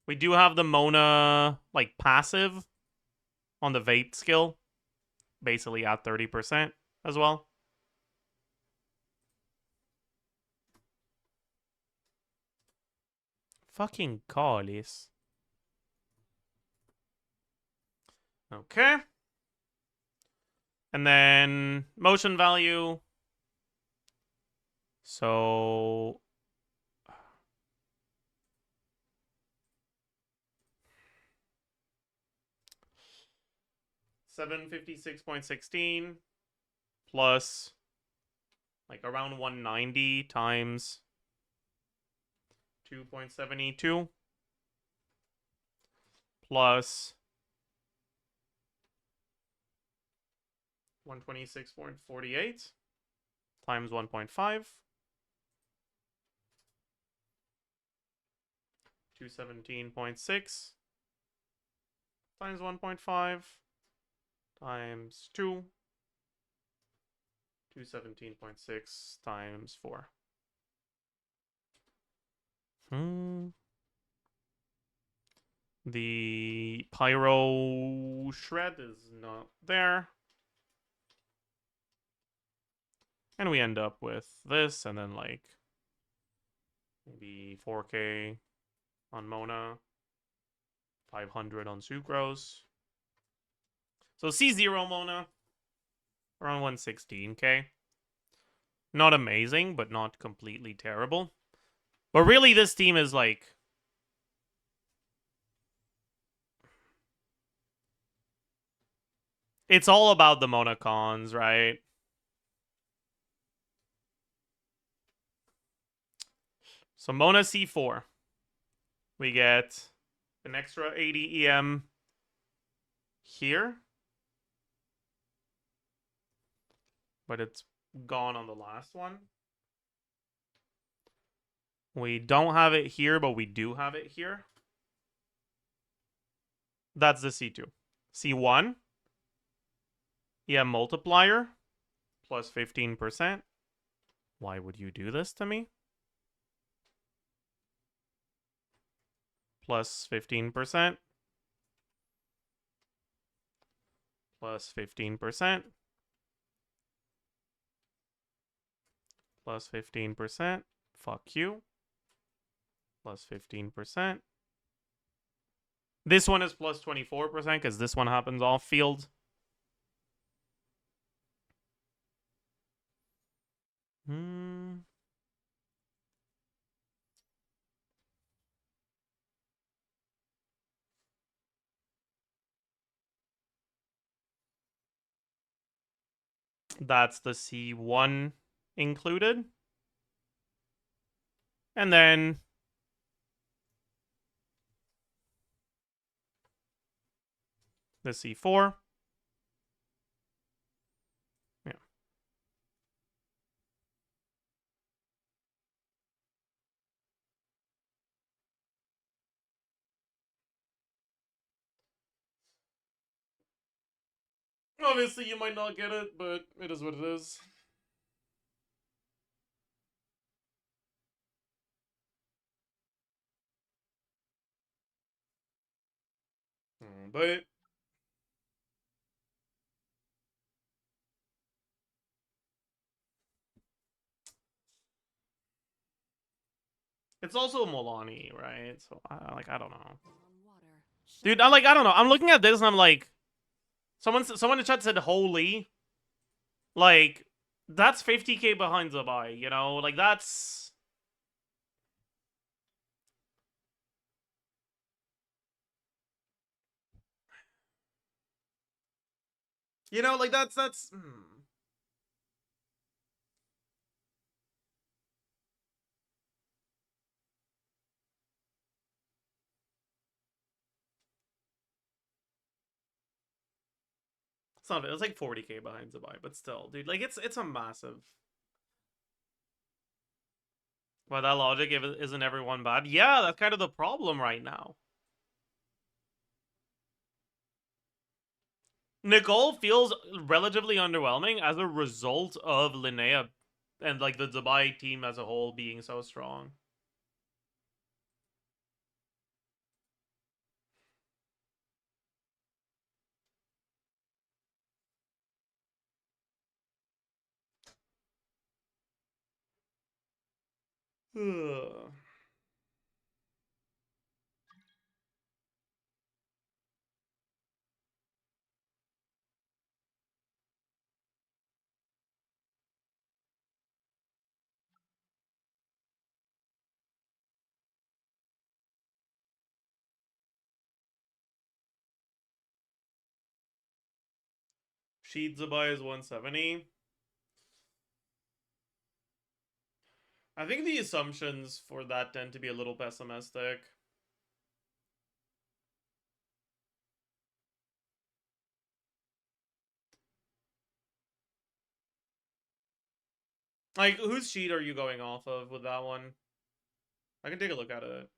We do have the Mona, like, passive on the vaped skill. Basically at 30% as well. Fucking Callis. Okay. And then motion value. So 756.16 plus like around 190 times 2.72 plus 126.48 times 1.5. 217.6 times 1.5 times 2. 217.6 times 4. The Pyro Shred is not there. And we end up with this, and then like maybe 4K on Mona, 500 on Sucrose. So C0 Mona, around 116K. Not amazing, but not completely terrible. But really, this team is like... It's all about the Mona cons, right? So Mona C4. We get an extra 80 EM here. But it's gone on the last one. We don't have it here, but we do have it here. That's the C2. C1. EM multiplier. Plus 15%. Why would you do this to me? Plus 15%. Plus 15%. Plus 15%. Fuck you. Plus 15%. This one is plus 24% because this one happens off field. That's the C1 included. And then the C4. Yeah. Obviously, you might not get it, but it is what it is. But it's also Molani, right? So I don't know, dude. I don't know. I'm looking at this and I'm like, someone in the chat said holy, like that's 50k behind Zabai, you know, like that's. You know, like that's It's not. It's like 40k behind Zabai, but still, dude, like it's a massive. By that logic, isn't everyone bad? Yeah, that's kind of the problem right now. Nicole feels relatively underwhelming as a result of LINNEA and like the Dubai team as a whole being so strong. Sheet Dubai is 170. I think the assumptions for that tend to be a little pessimistic. Like, whose sheet are you going off of with that one? I can take a look at it.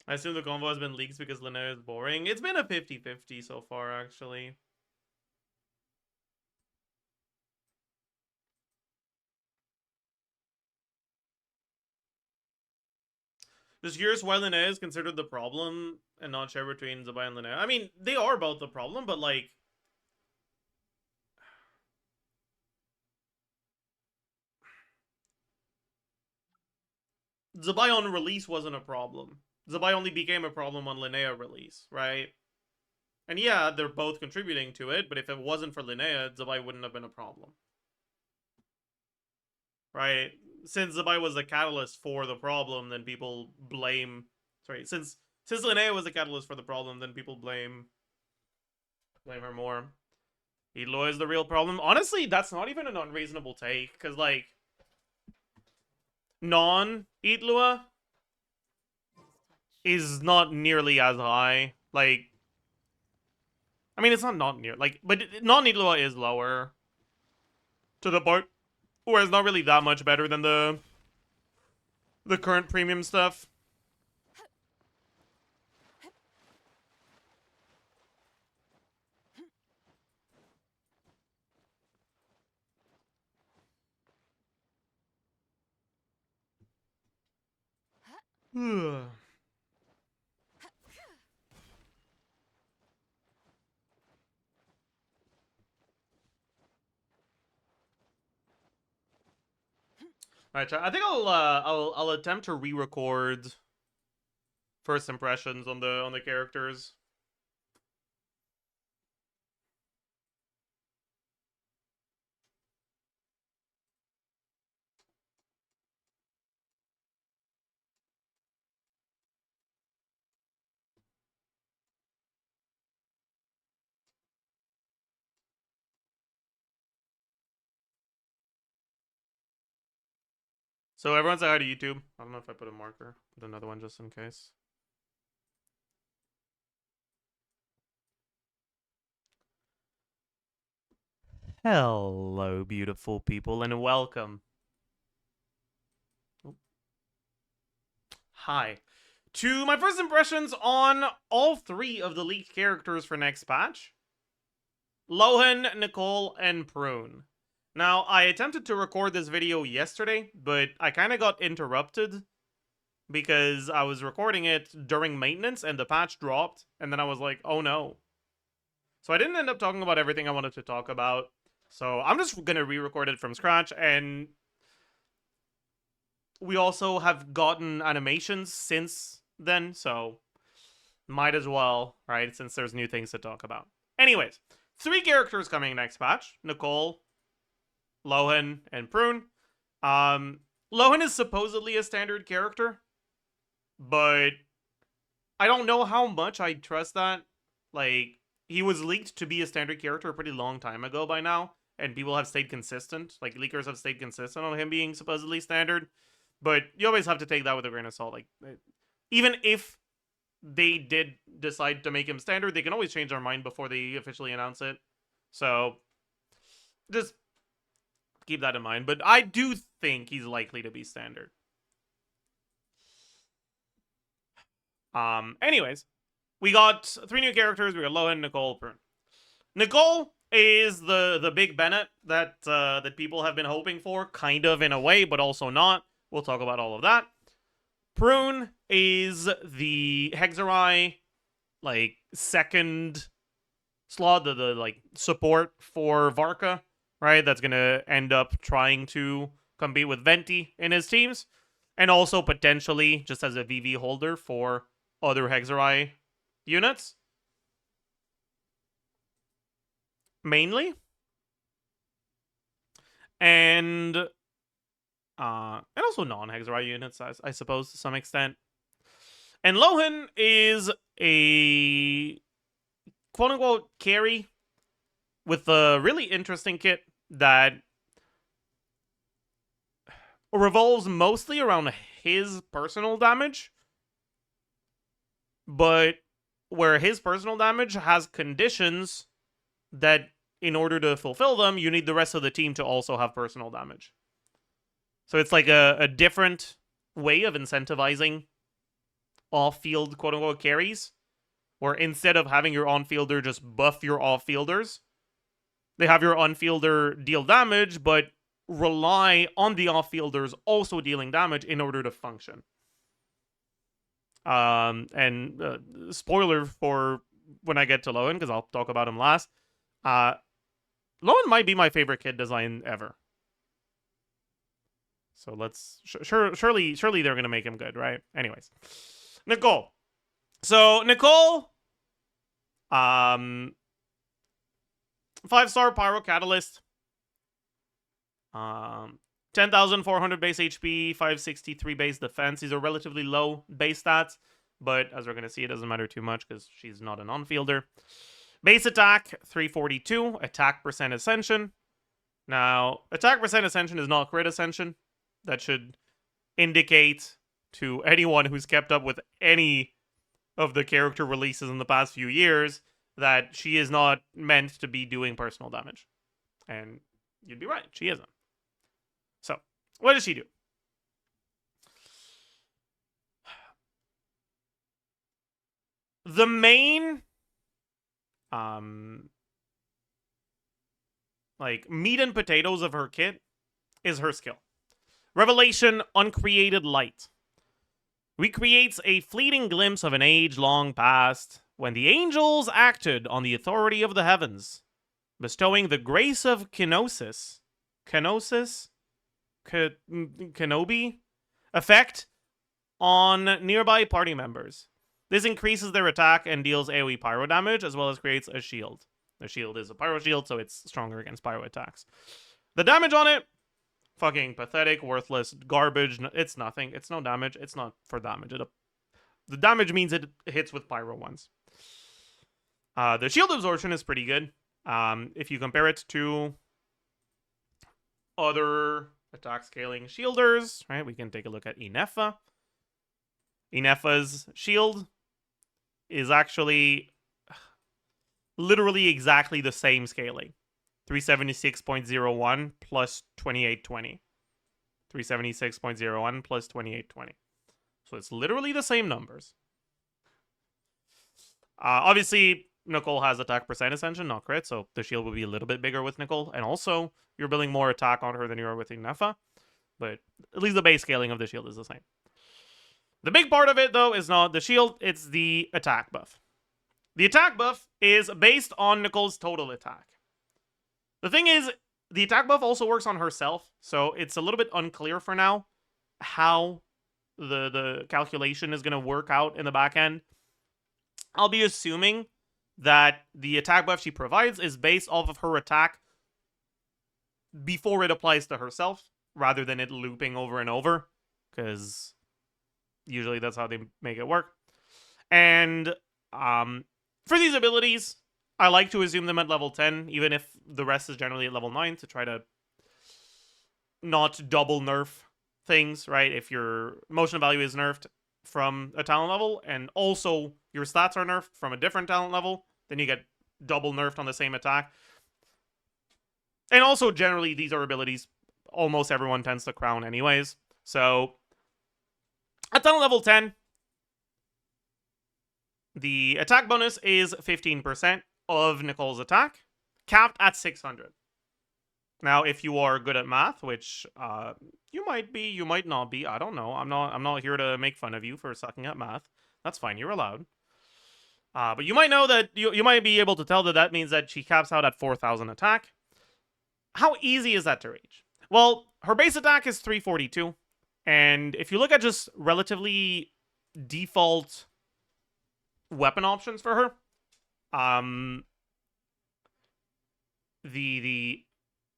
I assume the convo has been leaked because LINNEA is boring. It's been a 50-50 so far, actually. Just curious why LINNEA is considered the problem and not shared between Zabai and LINNEA. I mean, they are both the problem, but like... Zabai on release wasn't a problem. Zabai only became a problem on LINNEA release, right? And yeah, they're both contributing to it, but if it wasn't for LINNEA, Zabai wouldn't have been a problem. Right? Since Zabai was the catalyst for the problem, then people blame... Sorry, since LINNEA was the catalyst for the problem, then people blame her more. Eloy is the real problem. Honestly, that's not even an unreasonable take, because, like... non-Itlua is not nearly as high. Like, I mean, it's not near, like, but non-Itlua is lower to the point where it's not really that much better than the current premium stuff. Alright, I think I'll attempt to re-record first impressions on the characters. So everyone say hi to YouTube. I don't know if I put a marker. Put another one just in case. Hello, beautiful people, and welcome. Hi. To my first impressions on all three of the leaked characters for next patch. Lohan, Nicole, and Prune. Now, I attempted to record this video yesterday, but I kind of got interrupted because I was recording it during maintenance and the patch dropped, and then I was like, oh no. So I didn't end up talking about everything I wanted to talk about. So I'm just going to re-record it from scratch, and we also have gotten animations since then, so might as well, right, since there's new things to talk about. Anyways, 3 characters coming next patch. Nicole, Lohan, and Prune. Lohan is supposedly a standard character, but I don't know how much I trust that. Like, he was leaked to be a standard character a pretty long time ago by now, and people have stayed consistent. Like, leakers have stayed consistent on him being supposedly standard. But you always have to take that with a grain of salt. Like, even if they did decide to make him standard, they can always change their mind before they officially announce it. So, just keep that in mind. But I do think he's likely to be standard. Anyways, we got 3 new characters. We got Lohan, Nicole, Prune. Nicole is the big Bennett that that people have been hoping for, kind of in a way, but also not. We'll talk about all of that. Prune is the Hexerai, like, second slot, the like, support for Varka, right? That's gonna end up trying to compete with Venti in his teams. And also, potentially, just as a VV holder for other Hexerai units. Mainly. And also non-Hexerai units, I suppose, to some extent. And Lohan is a quote-unquote carry with a really interesting kit that revolves mostly around his personal damage, but where his personal damage has conditions that, in order to fulfill them, you need the rest of the team to also have personal damage. So it's like a different way of incentivizing off-field quote-unquote carries, where instead of having your on-fielder just buff your off-fielders, they have your on-fielder deal damage, but rely on the off-fielders also dealing damage in order to function. Spoiler for when I get to Lohan, because I'll talk about him last. Lohan might be my favorite kit design ever. So let's surely they're gonna make him good, right? Anyways, Nicole. So Nicole, 5-star Pyro Catalyst, 10,400 base HP, 563 base defense. These are relatively low base stats, but as we're gonna see, it doesn't matter too much because she's not an on-fielder. Base attack 342, attack percent ascension. Now, attack percent ascension is not crit ascension. That should indicate to anyone who's kept up with any of the character releases in the past few years that she is not meant to be doing personal damage. And you'd be right, she isn't. So, what does she do? The main like meat and potatoes of her kit is her skill. Revelation Uncreated Light. Recreates a fleeting glimpse of an age long past when the angels acted on the authority of the heavens, bestowing the grace of kenosis, kenobi effect on nearby party members. This increases their attack and deals AoE pyro damage, as well as creates a shield. The shield is a pyro shield, so it's stronger against pyro attacks. The damage on it, fucking pathetic, worthless, garbage. It's nothing. It's no damage. It's not for damage. The damage means it hits with pyro ones. The shield absorption is pretty good. If you compare it to other attack scaling shielders, right? We can take a look at Ineffa. Ineffa's shield is actually literally exactly the same scaling. 376.01 plus 2820. 376.01 plus 2820. So it's literally the same numbers. Obviously, Nicole has attack percent ascension, not crit, so the shield will be a little bit bigger with Nicole. And also, you're building more attack on her than you are with Ineffa. But at least the base scaling of the shield is the same. The big part of it, though, is not the shield, it's the attack buff. The attack buff is based on Nicole's total attack. The thing is, the attack buff also works on herself, so it's a little bit unclear for now how the calculation is going to work out in the back end. I'll be assuming that the attack buff she provides is based off of her attack before it applies to herself, rather than it looping over and over, because usually that's how they make it work. And for these abilities, I like to assume them at level 10, even if the rest is generally at level 9, to try to not double nerf things, right? If your emotional value is nerfed from a talent level, and also your stats are nerfed from a different talent level, then you get double nerfed on the same attack. And also, generally, these are abilities almost everyone tends to crown anyways. So, at talent level 10, the attack bonus is 15% of Nicole's attack, capped at 600. Now, if you are good at math, which you might be, you might not be, I don't know. I'm not here to make fun of you for sucking at math. That's fine, you're allowed. But you might know that you might be able to tell that that means that she caps out at 4,000 attack. How easy is that to reach? Well, her base attack is 342, and if you look at just relatively default weapon options for her, a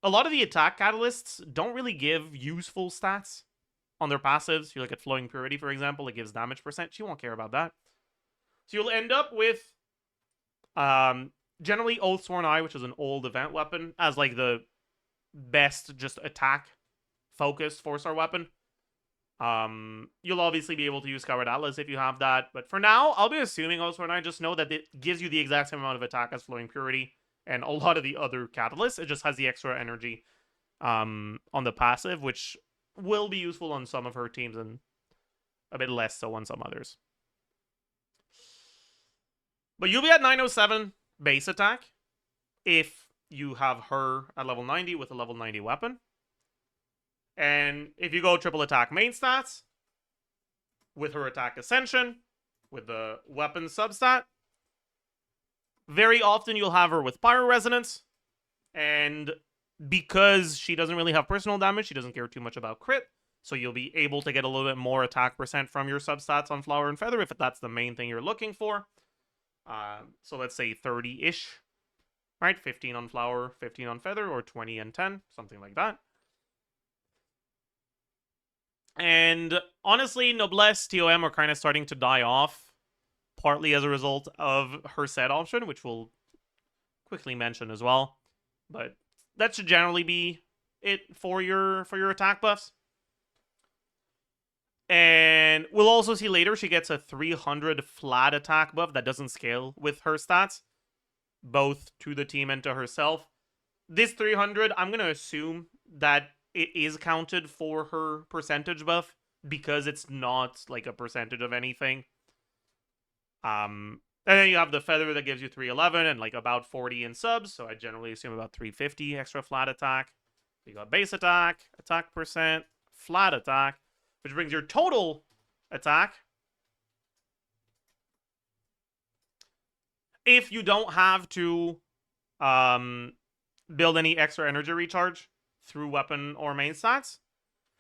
lot of the attack catalysts don't really give useful stats on their passives. You look at Flowing Purity, for example, it gives damage percent. She won't care about that. So you'll end up with generally Oathsworn Eye, which is an old event weapon, as like the best just attack focused 4-star weapon. You'll obviously be able to use Scoured Atlas if you have that, but for now, I'll be assuming Oathsworn Eye. Just know that it gives you the exact same amount of attack as Flowing Purity and a lot of the other catalysts. It just has the extra energy on the passive, which will be useful on some of her teams and a bit less so on some others. But you'll be at 907 base attack if you have her at level 90 with a level 90 weapon. And if you go triple attack main stats, with her attack ascension, with the weapon substat, very often you'll have her with Pyro Resonance. And because she doesn't really have personal damage, she doesn't care too much about crit. So you'll be able to get a little bit more attack percent from your substats on Flower and Feather if that's the main thing you're looking for. So let's say 30-ish. Right? 15 on Flower, 15 on Feather, or 20 and 10. Something like that. And honestly, Noblesse, TOM are kind of starting to die off, partly as a result of her set option, which we'll quickly mention as well. But that should generally be it for your attack buffs. And we'll also see later she gets a 300 flat attack buff that doesn't scale with her stats, both to the team and to herself. This 300, I'm going to assume that it is counted for her percentage buff because it's not like a percentage of anything. And then you have the feather that gives you 311 and like about 40 in subs, so I generally assume about 350 extra flat attack. You got base attack, attack percent, flat attack, which brings your total attack. If you don't have to build any extra energy recharge through weapon or main stats,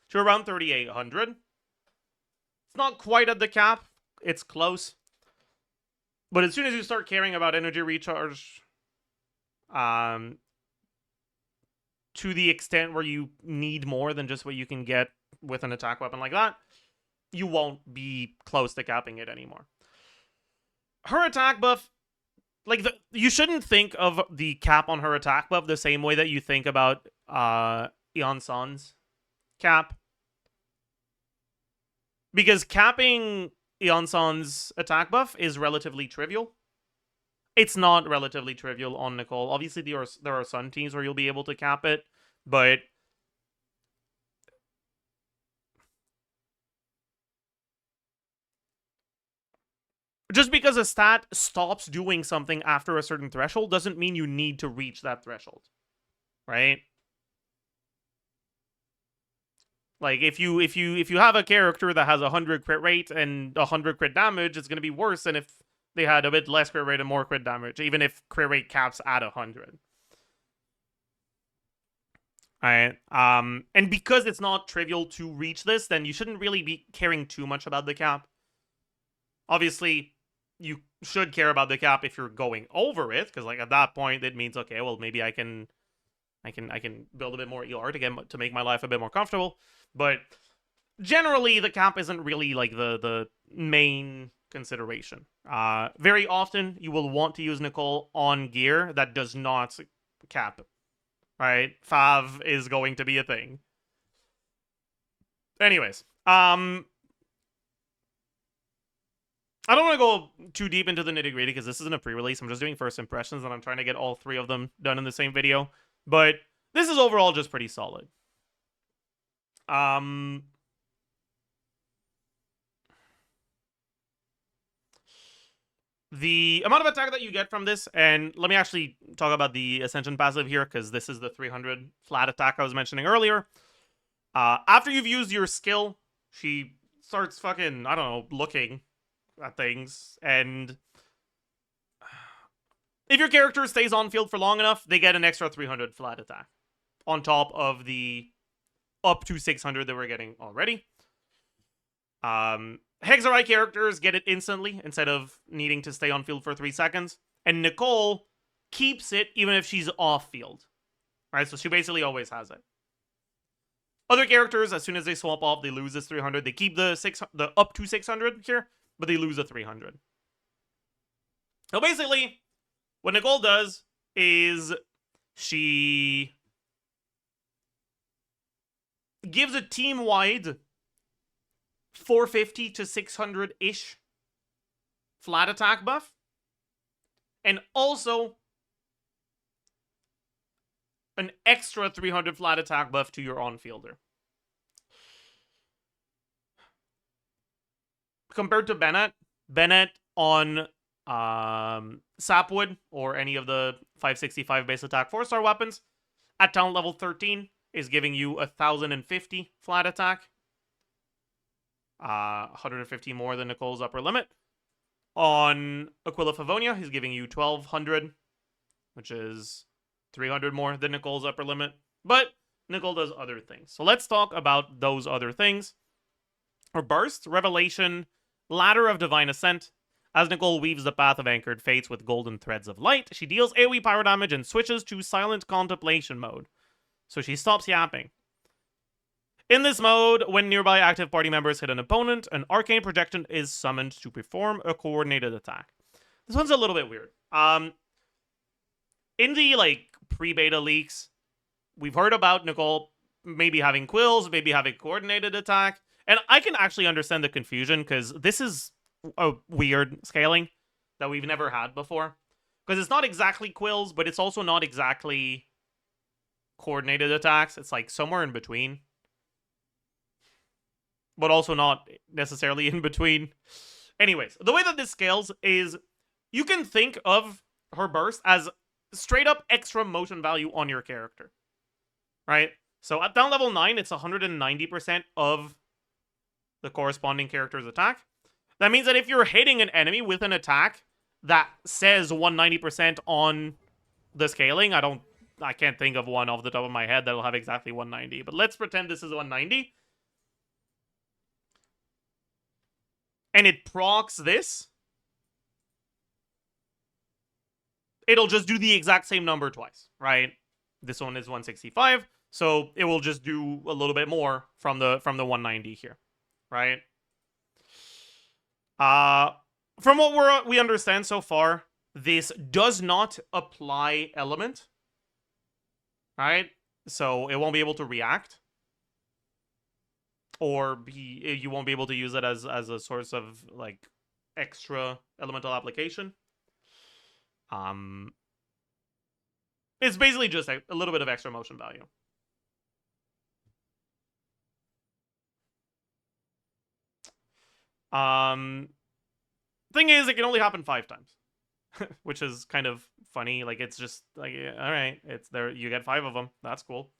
to around 3,800. It's not quite at the cap. It's close. But as soon as you start caring about energy recharge, to the extent where you need more than just what you can get with an attack weapon like that, you won't be close to capping it anymore. Her attack buff, like, you shouldn't think of the cap on her attack buff the same way that you think about Eon Sun's cap. Because capping Eon Sun's attack buff is relatively trivial. It's not relatively trivial on Nicole. Obviously, there are Sun teams where you'll be able to cap it, but just because a stat stops doing something after a certain threshold doesn't mean you need to reach that threshold, right? Like, if you have a character that has 100 crit rate and 100 crit damage, it's going to be worse than if they had a bit less crit rate and more crit damage, even if crit rate caps at 100. Alright, and because it's not trivial to reach this, then you shouldn't really be caring too much about the cap. Obviously, you should care about the cap if you're going over it, because like at that point it means, okay, well, maybe I can build a bit more ER to make my life a bit more comfortable. But generally, the cap isn't really like the main consideration. Very often, you will want to use Nicole on gear that does not cap. Right? Fav is going to be a thing. Anyways, I don't want to go too deep into the nitty-gritty because this isn't a pre-release. I'm just doing first impressions, and I'm trying to get all three of them done in the same video. But this is overall just pretty solid. The amount of attack that you get from this, and let me actually talk about the Ascension passive here, because this is the 300 flat attack I was mentioning earlier. After you've used your skill, she starts fucking, I don't know, looking at things, and if your character stays on field for long enough, they get an extra 300 flat attack on top of the up to 600 that we're getting already. Hexarai characters get it instantly instead of needing to stay on field for 3 seconds. And Nicole keeps it even if she's off field. Right, so she basically always has it. Other characters, as soon as they swap off, they lose this 300. They keep the up to 600 here, but they lose a 300. So basically, what Nicole does is she gives a team-wide 450 to 600-ish flat attack buff, and also an extra 300 flat attack buff to your on-fielder. Compared to Bennett on Sapwood or any of the 565 base attack 4-star weapons at talent level 13 is giving you 1,050 flat attack. 150 more than Nicole's upper limit. On Aquila Favonia, he's giving you 1,200, which is 300 more than Nicole's upper limit. But Nicole does other things. So let's talk about those other things. Her Burst, Revelation, Ladder of Divine Ascent. As Nicole weaves the path of anchored fates with golden threads of light, she deals AoE pyro damage and switches to silent contemplation mode. So she stops yapping. In this mode, when nearby active party members hit an opponent, an arcane projection is summoned to perform a coordinated attack. This one's a little bit weird. In the pre-beta leaks, we've heard about Nicole maybe having quills, maybe having coordinated attack, And I can actually understand the confusion, because this is a weird scaling that we've never had before. Because it's not exactly quills, but it's also not exactly coordinated attacks. It's like somewhere in between. But also not necessarily in between. Anyways, the way that this scales is you can think of her burst as straight up extra motion value on your character. Right? So at down level 9, it's 190% of the corresponding character's attack. That means that if you're hitting an enemy with an attack that says 190% on the scaling, I can't think of one off the top of my head that'll have exactly 190, but let's pretend this is 190. And it procs this. It'll just do the exact same number twice, right? This one is 165, so it will just do a little bit more from the 190 here, right? From what we understand so far, this does not apply element, right? So it won't be able to react, or you won't be able to use it as a source of like extra elemental application. It's basically just a little bit of extra motion value. Thing is, it can only happen 5 times, which is kind of funny. Like, it's just like, all right, it's there. You get 5 of them. That's cool.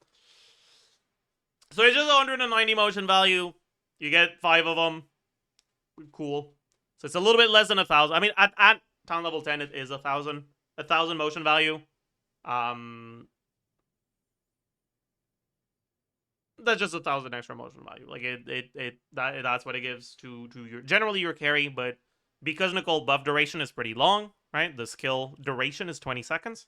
So it's just 190 motion value. You get 5 of them. Cool. So it's a little bit less than 1,000. I mean, at town level 10, it is 1,000. 1,000 motion value. That's just 1,000 extra motion value. Like that's what it gives to your generally your carry, but because Nicole buff duration is pretty long, right? The skill duration is 20 seconds.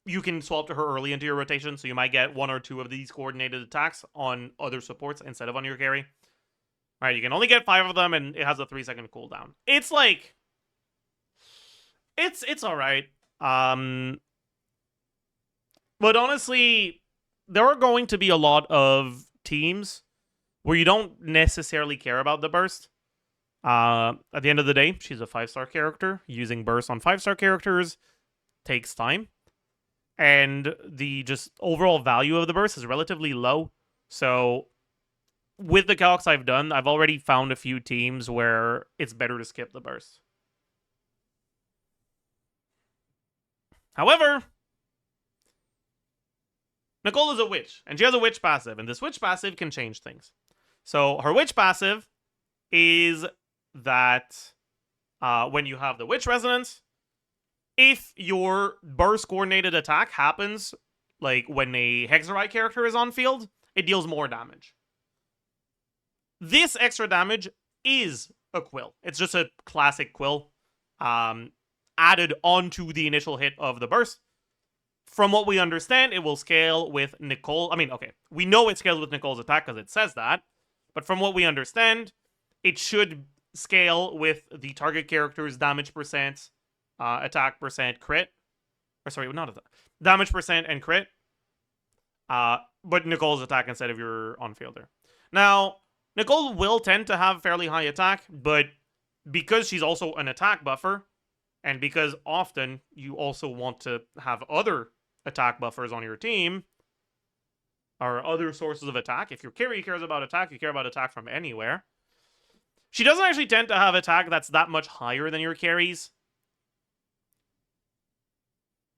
You can swap to her early into your rotation, so you might get 1 or 2 of these coordinated attacks on other supports instead of on your carry. All right, you can only get 5 of them, and it has a 3-second cooldown. It's like, it's all right. But honestly, there are going to be a lot of teams where you don't necessarily care about the burst. At the end of the day, she's a 5-star character. Using burst on 5-star characters takes time. And the just overall value of the burst is relatively low. So with the calcs I've done, I've already found a few teams where it's better to skip the burst. However, Nicole is a witch, and she has a witch passive, and this witch passive can change things. So her witch passive is that when you have the witch resonance, if your burst coordinated attack happens like when a Hexerite character is on field, it deals more damage. This extra damage is a quill. It's just a classic quill added onto the initial hit of the burst. From what we understand, it will scale with Nicole. I mean, okay, we know it scales with Nicole's attack because it says that. But from what we understand, it should scale with the target character's damage percent, attack percent, crit. Or sorry, not attack. Damage percent and crit. But Nicole's attack instead of your on-fielder. Now, Nicole will tend to have fairly high attack, but because she's also an attack buffer, and because often you also want to have other attack buffers on your team, or other sources of attack. If your carry cares about attack, you care about attack from anywhere. She doesn't actually tend to have attack that's that much higher than your carries.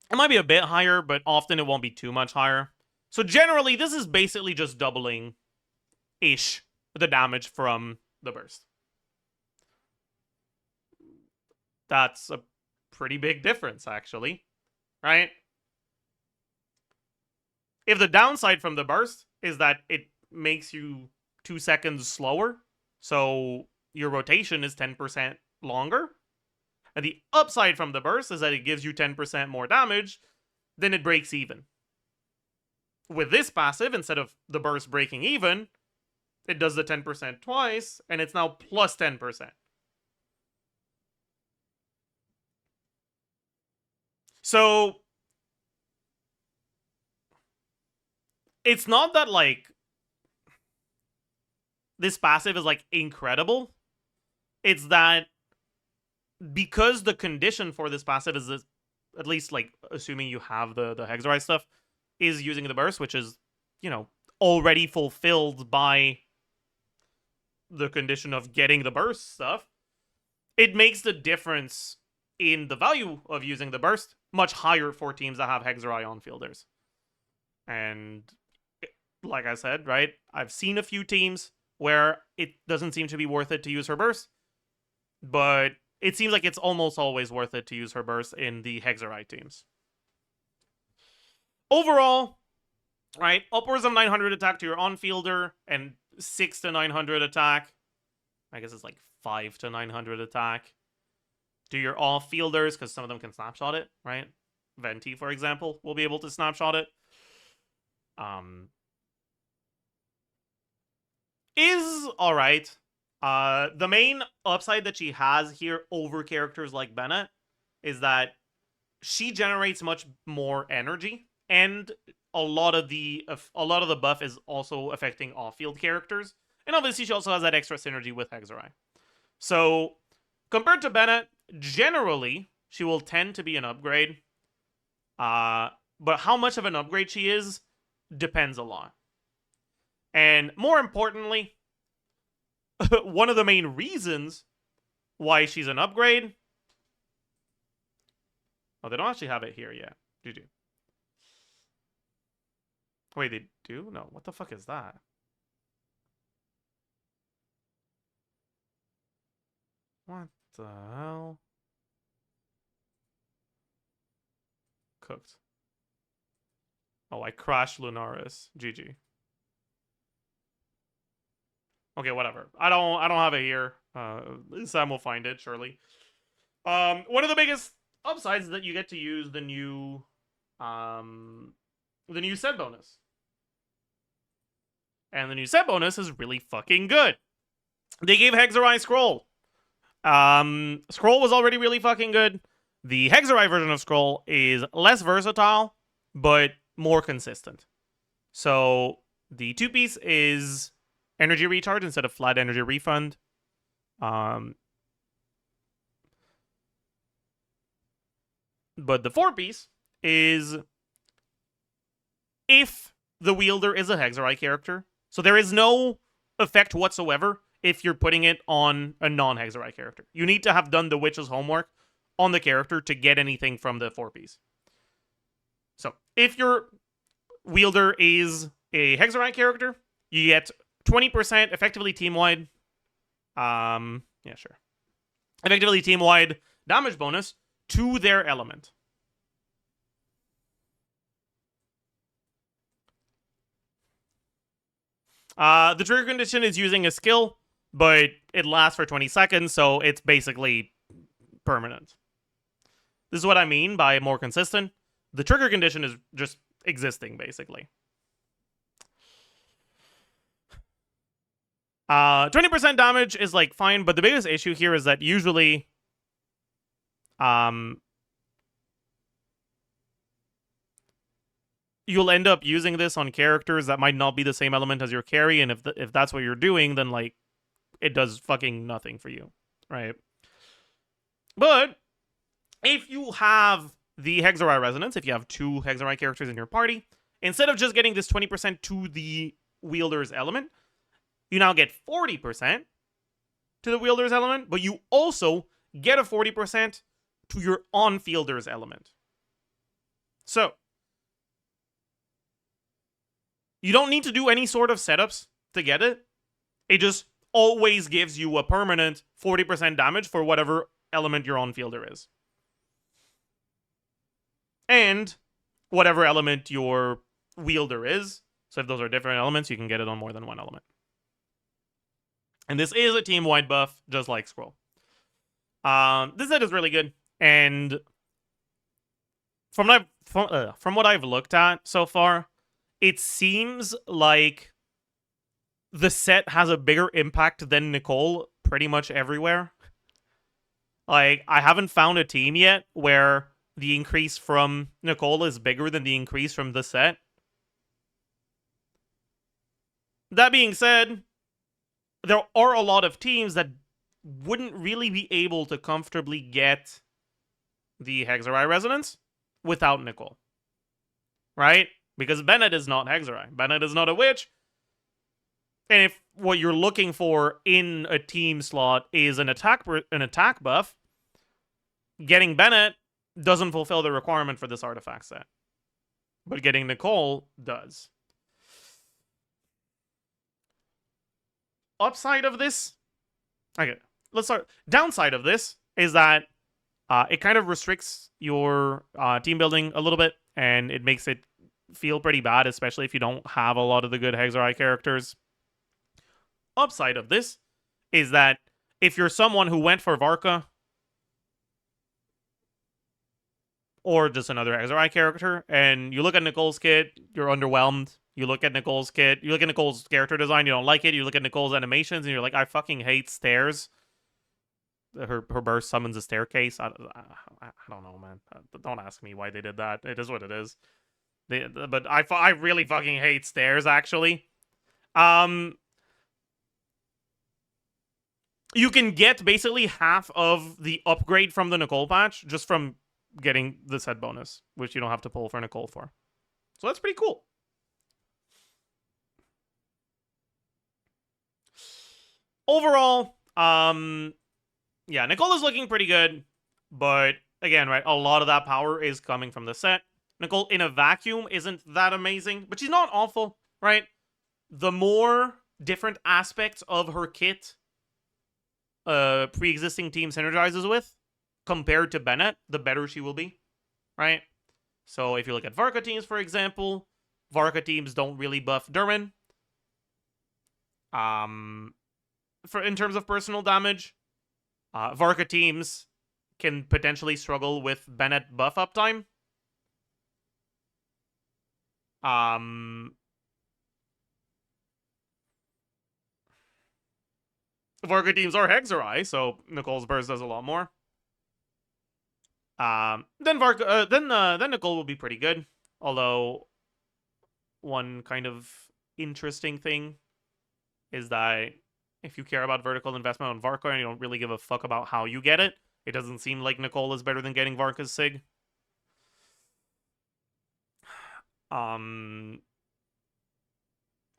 It might be a bit higher, but often it won't be too much higher. So generally, this is basically just doubling-ish the damage from the burst. That's a pretty big difference, actually. Right? If the downside from the burst is that it makes you 2 seconds slower, so your rotation is 10% longer, and the upside from the burst is that it gives you 10% more damage, then it breaks even. With this passive, instead of the burst breaking even, it does the 10% twice, and it's now plus 10%. So it's not that, like, this passive is, like, incredible. It's that because the condition for this passive is this, at least, like, assuming you have the Hexorite stuff, is using the burst, which is, you know, already fulfilled by the condition of getting the burst stuff, it makes the difference in the value of using the burst much higher for teams that have Hexorite on fielders. And like I said, right, I've seen a few teams where it doesn't seem to be worth it to use her burst, but it seems like it's almost always worth it to use her burst in the Hexorite teams. Overall, right, upwards of 900 attack to your on-fielder and 6 to 900 attack. I guess it's like 5 to 900 attack to your off-fielders, because some of them can snapshot it, right? Venti, for example, will be able to snapshot it. Is alright. The main upside that she has here over characters like Bennett is that she generates much more energy, and a lot of the buff is also affecting off-field characters, and obviously she also has that extra synergy with Hexorite. So compared to Bennett, generally she will tend to be an upgrade. But how much of an upgrade she is depends a lot. And more importantly, one of the main reasons why she's an upgrade... Oh, they don't actually have it here yet. Do. Wait, they do? No, what the fuck is that? What the hell? Cooked. Oh, I crashed Lunaris. GG. Okay, whatever. I don't have it here. Sam will find it, surely. One of the biggest upsides is that you get to use the new set bonus. And the new set bonus is really fucking good. They gave Hexorite Scroll. Scroll was already really fucking good. The Hexorite version of Scroll is less versatile, but more consistent. So the 2-piece is energy recharge instead of flat energy refund. But the 4-piece is if the wielder is a Hexorite character. So there is no effect whatsoever if you're putting it on a non-Hexorite character. You need to have done the witch's homework on the character to get anything from the 4-piece. So if your wielder is a Hexorite character, you get 20% effectively team-wide. Yeah, sure. Effectively team-wide damage bonus to their element. The trigger condition is using a skill, but it lasts for 20 seconds, so it's basically permanent. This is what I mean by more consistent. The trigger condition is just existing, basically. 20% damage is, like, fine, but the biggest issue here is that usually... you'll end up using this on characters that might not be the same element as your carry, and if that's what you're doing, then, like, it does fucking nothing for you, right? But if you have the Hexorite Resonance, if you have 2 Hexorite characters in your party, instead of just getting this 20% to the wielder's element, you now get 40% to the wielder's element, but you also get a 40% to your on-fielder's element. So you don't need to do any sort of setups to get it. It just always gives you a permanent 40% damage for whatever element your on-fielder is. And whatever element your wielder is. So if those are different elements, you can get it on more than one element. And this is a team-wide buff, just like Scroll. This set is really good. And from what I've looked at so far, it seems like the set has a bigger impact than Nicole pretty much everywhere. Like, I haven't found a team yet where the increase from Nicole is bigger than the increase from the set. That being said, there are a lot of teams that wouldn't really be able to comfortably get the Hexarai Resonance without Nicole. Right? Because Bennett is not Hexarai. Bennett is not a witch. And if what you're looking for in a team slot is an attack buff, getting Bennett doesn't fulfill the requirement for this artifact set. But getting Nicole does. Upside of this? Okay, let's start. Downside of this is that it kind of restricts your team building a little bit, and it makes it feel pretty bad, especially if you don't have a lot of the good Hexarai characters. Upside of this is that if you're someone who went for Varka, or just another Hexarai character, and you look at Nicole's kit, you're underwhelmed. You look at Nicole's kit, you look at Nicole's character design, you don't like it. You look at Nicole's animations, and you're like, I fucking hate stairs. Her burst summons a staircase. I don't know, man. Don't ask me why they did that. It is what it is. But I really fucking hate stairs, actually. You can get basically half of the upgrade from the Nicole patch just from getting the set bonus, which you don't have to pull for Nicole for. So that's pretty cool. Overall, yeah, Nicole is looking pretty good, but again, right, a lot of that power is coming from the set. Nicole in a vacuum isn't that amazing, but she's not awful, right? The more different aspects of her kit pre-existing team synergizes with, compared to Bennett, the better she will be, right? So if you look at Varka teams, for example, Varka teams don't really buff Durin. In terms of personal damage, Varka teams can potentially struggle with Bennett buff uptime. Varka teams are Hexarai, so Nicole's burst does a lot more. Then Nicole will be pretty good. Although, one kind of interesting thing is that if you care about vertical investment on Varka and you don't really give a fuck about how you get it, it doesn't seem like Nicole is better than getting Varka's Sig. But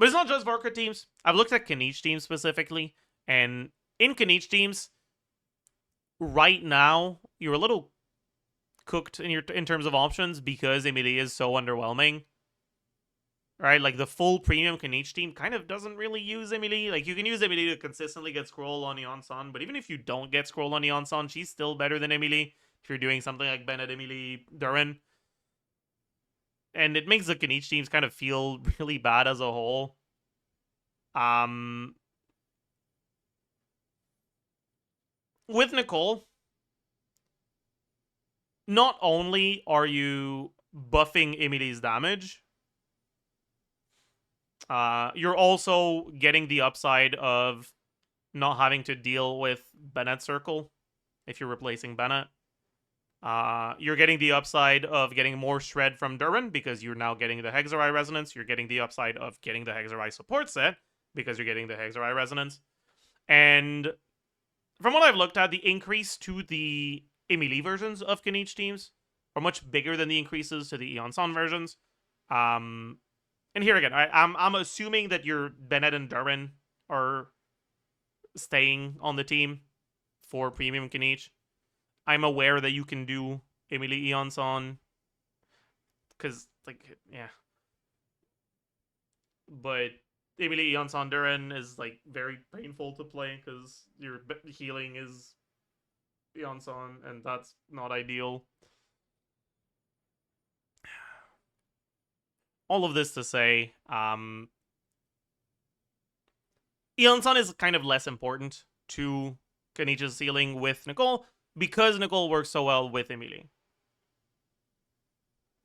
it's not just Varka teams. I've looked at Kniech teams specifically, and in Kniech teams, right now, you're a little cooked in terms of options because Emilie is so underwhelming. Right? Like, the full premium Kniech team kind of doesn't really use Emilie. Like, you can use Emilie to consistently get scroll on Eon-San, but even if you don't get scroll on Eon-San, she's still better than Emilie if you're doing something like Bennett, Emilie, Durin. And it makes the Kniech teams kind of feel really bad as a whole. With Nicole, not only are you buffing Emilie's damage, you're also getting the upside of not having to deal with Bennett's Circle if you're replacing Bennett. You're getting the upside of getting more shred from Durin because you're now getting the Hexarai Resonance. You're getting the upside of getting the Hexarai support set because you're getting the Hexarai Resonance. And from what I've looked at, the increase to the Emilie versions of Kniech teams are much bigger than the increases to the Eon-San versions. And here again, I'm assuming that your Bennett and Durin are staying on the team for premium Kniech. I'm aware that you can do Emilie Eon-San because, like, yeah. But Emilie Eon-San Durin is, like, very painful to play because your healing is Eon-San, and that's not ideal. All of this to say, Eon-San is kind of less important to Kniech's ceiling with Nicole because Nicole works so well with Emilie.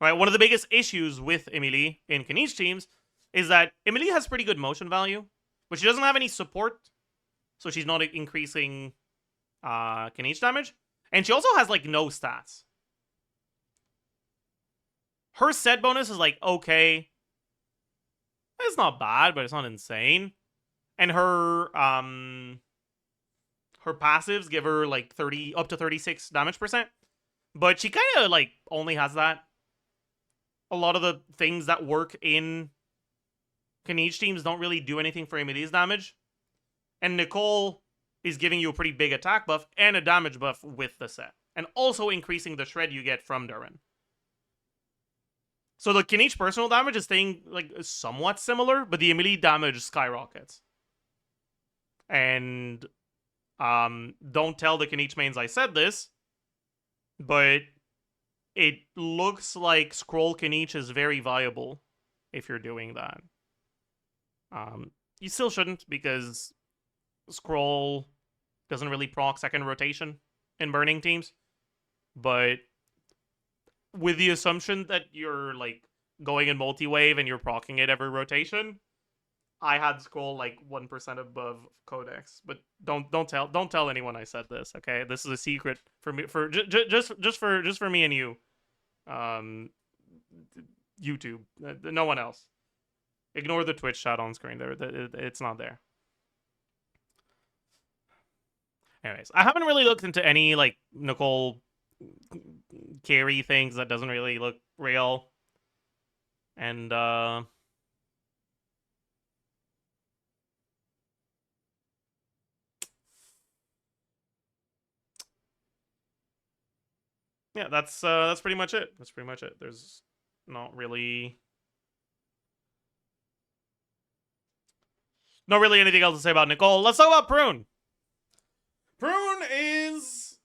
Right, one of the biggest issues with Emilie in Kniech teams is that Emilie has pretty good motion value, but she doesn't have any support, so she's not increasing Kniech damage. And she also has, like, no stats. Her set bonus is, like, okay. It's not bad, but it's not insane. And her passives give her like 30 up to 36 damage percent. But she kind of like only has that. A lot of the things that work in Kaniche teams don't really do anything for Emily's damage. And Nicole is giving you a pretty big attack buff and a damage buff with the set. And also increasing the shred you get from Durin. So the Kaniche personal damage is staying like somewhat similar, but the Emily damage skyrockets. And don't tell the Kaniche mains I said this, but it looks like Scroll Kaniche is very viable if you're doing that. You still shouldn't, because Scroll doesn't really proc second rotation in burning teams. But with the assumption that you're like going in multi-wave and you're procking it every rotation, I had Scroll like 1% above Codex. But don't tell anyone I said this, okay? This is a secret for me, for just for me and you. YouTube, no one else. Ignore the Twitch chat on screen. There, it's not there. Anyways, I haven't really looked into any like Nicole carry things that doesn't really look real. And yeah, that's pretty much it. That's pretty much it. There's not really anything else to say about Nicole. Let's talk about Prune. Prune is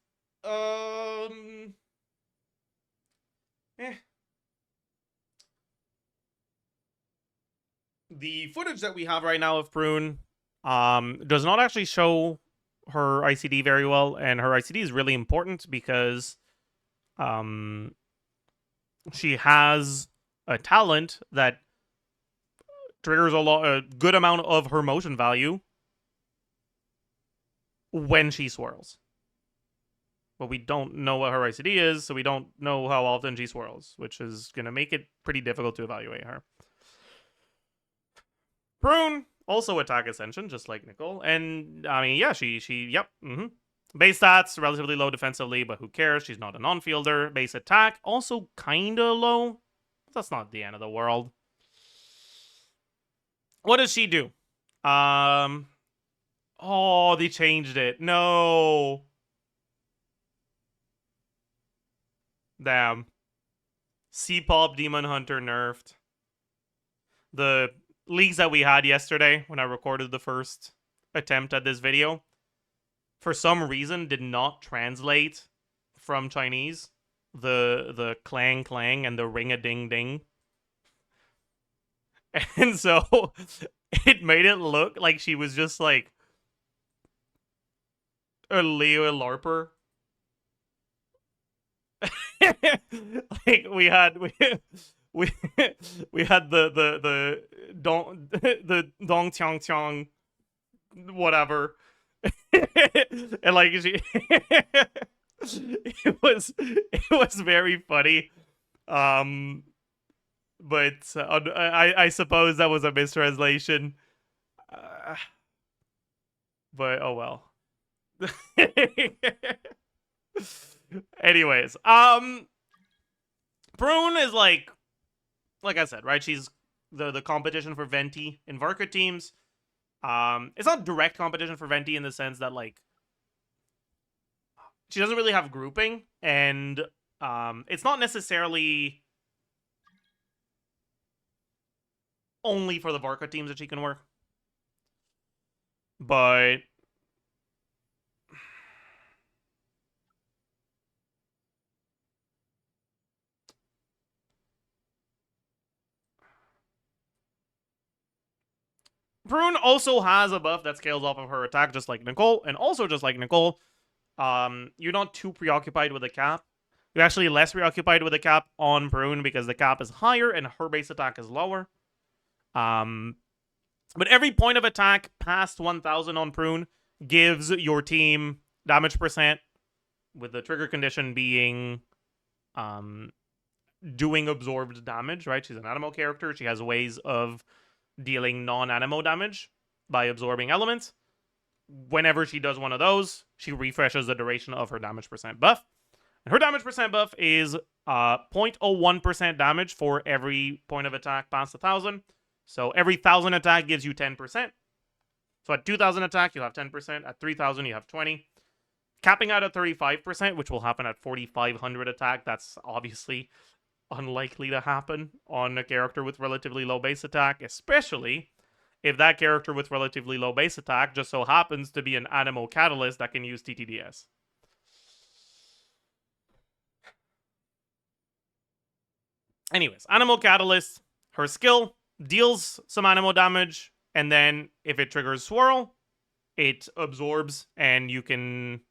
the footage that we have right now of Prune does not actually show her ICD very well, and her ICD is really important because she has a talent that triggers a good amount of her motion value when she swirls. But we don't know what her ICD is, so we don't know how often she swirls, which is going to make it pretty difficult to evaluate her. Prune, also attack ascension, just like Nicole. And, I mean, yeah, yep, Base stats, relatively low defensively, but who cares? She's not a non-fielder. Base attack, also kinda low. That's not the end of the world. What does she do? Oh, they changed it. No. Damn. C-Pop Demon Hunter nerfed. The leaks that we had yesterday when I recorded the first attempt at this video, for some reason, did not translate from Chinese. The clang clang and the ring a ding ding. And so it made it look like she was just like a Leo LARPer. Like we had the dong tiang tiang whatever. And like she it was very funny. But I suppose that was a mistranslation. But oh well. Anyways, Prune is like I said, right? She's the competition for Venti in Varka teams. It's not direct competition for Venti in the sense that like she doesn't really have grouping, and it's not necessarily only for the Varka teams that she can work. But Prune also has a buff that scales off of her attack, just like Nicole, and also just like Nicole, you're not too preoccupied with the cap. You're actually less preoccupied with the cap on Prune because the cap is higher and her base attack is lower. But every point of attack past 1000 on Prune gives your team damage percent, with the trigger condition being doing absorbed damage, right? She's an animal character. She has ways of dealing non-animo damage by absorbing elements. Whenever she does one of those, she refreshes the duration of her damage percent buff. And her damage percent buff is 0.01% damage for every point of attack past 1,000. So every 1,000 attack gives you 10%. So at 2,000 attack, you'll have 10%. At 3,000, you have 20. Capping out at 35%, which will happen at 4,500 attack. That's obviously unlikely to happen on a character with relatively low base attack, especially if that character with relatively low base attack just so happens to be an Animo Catalyst that can use TTDS. Anyways, Animo Catalyst, her skill deals some Animo damage, and then if it triggers Swirl, it absorbs, and you can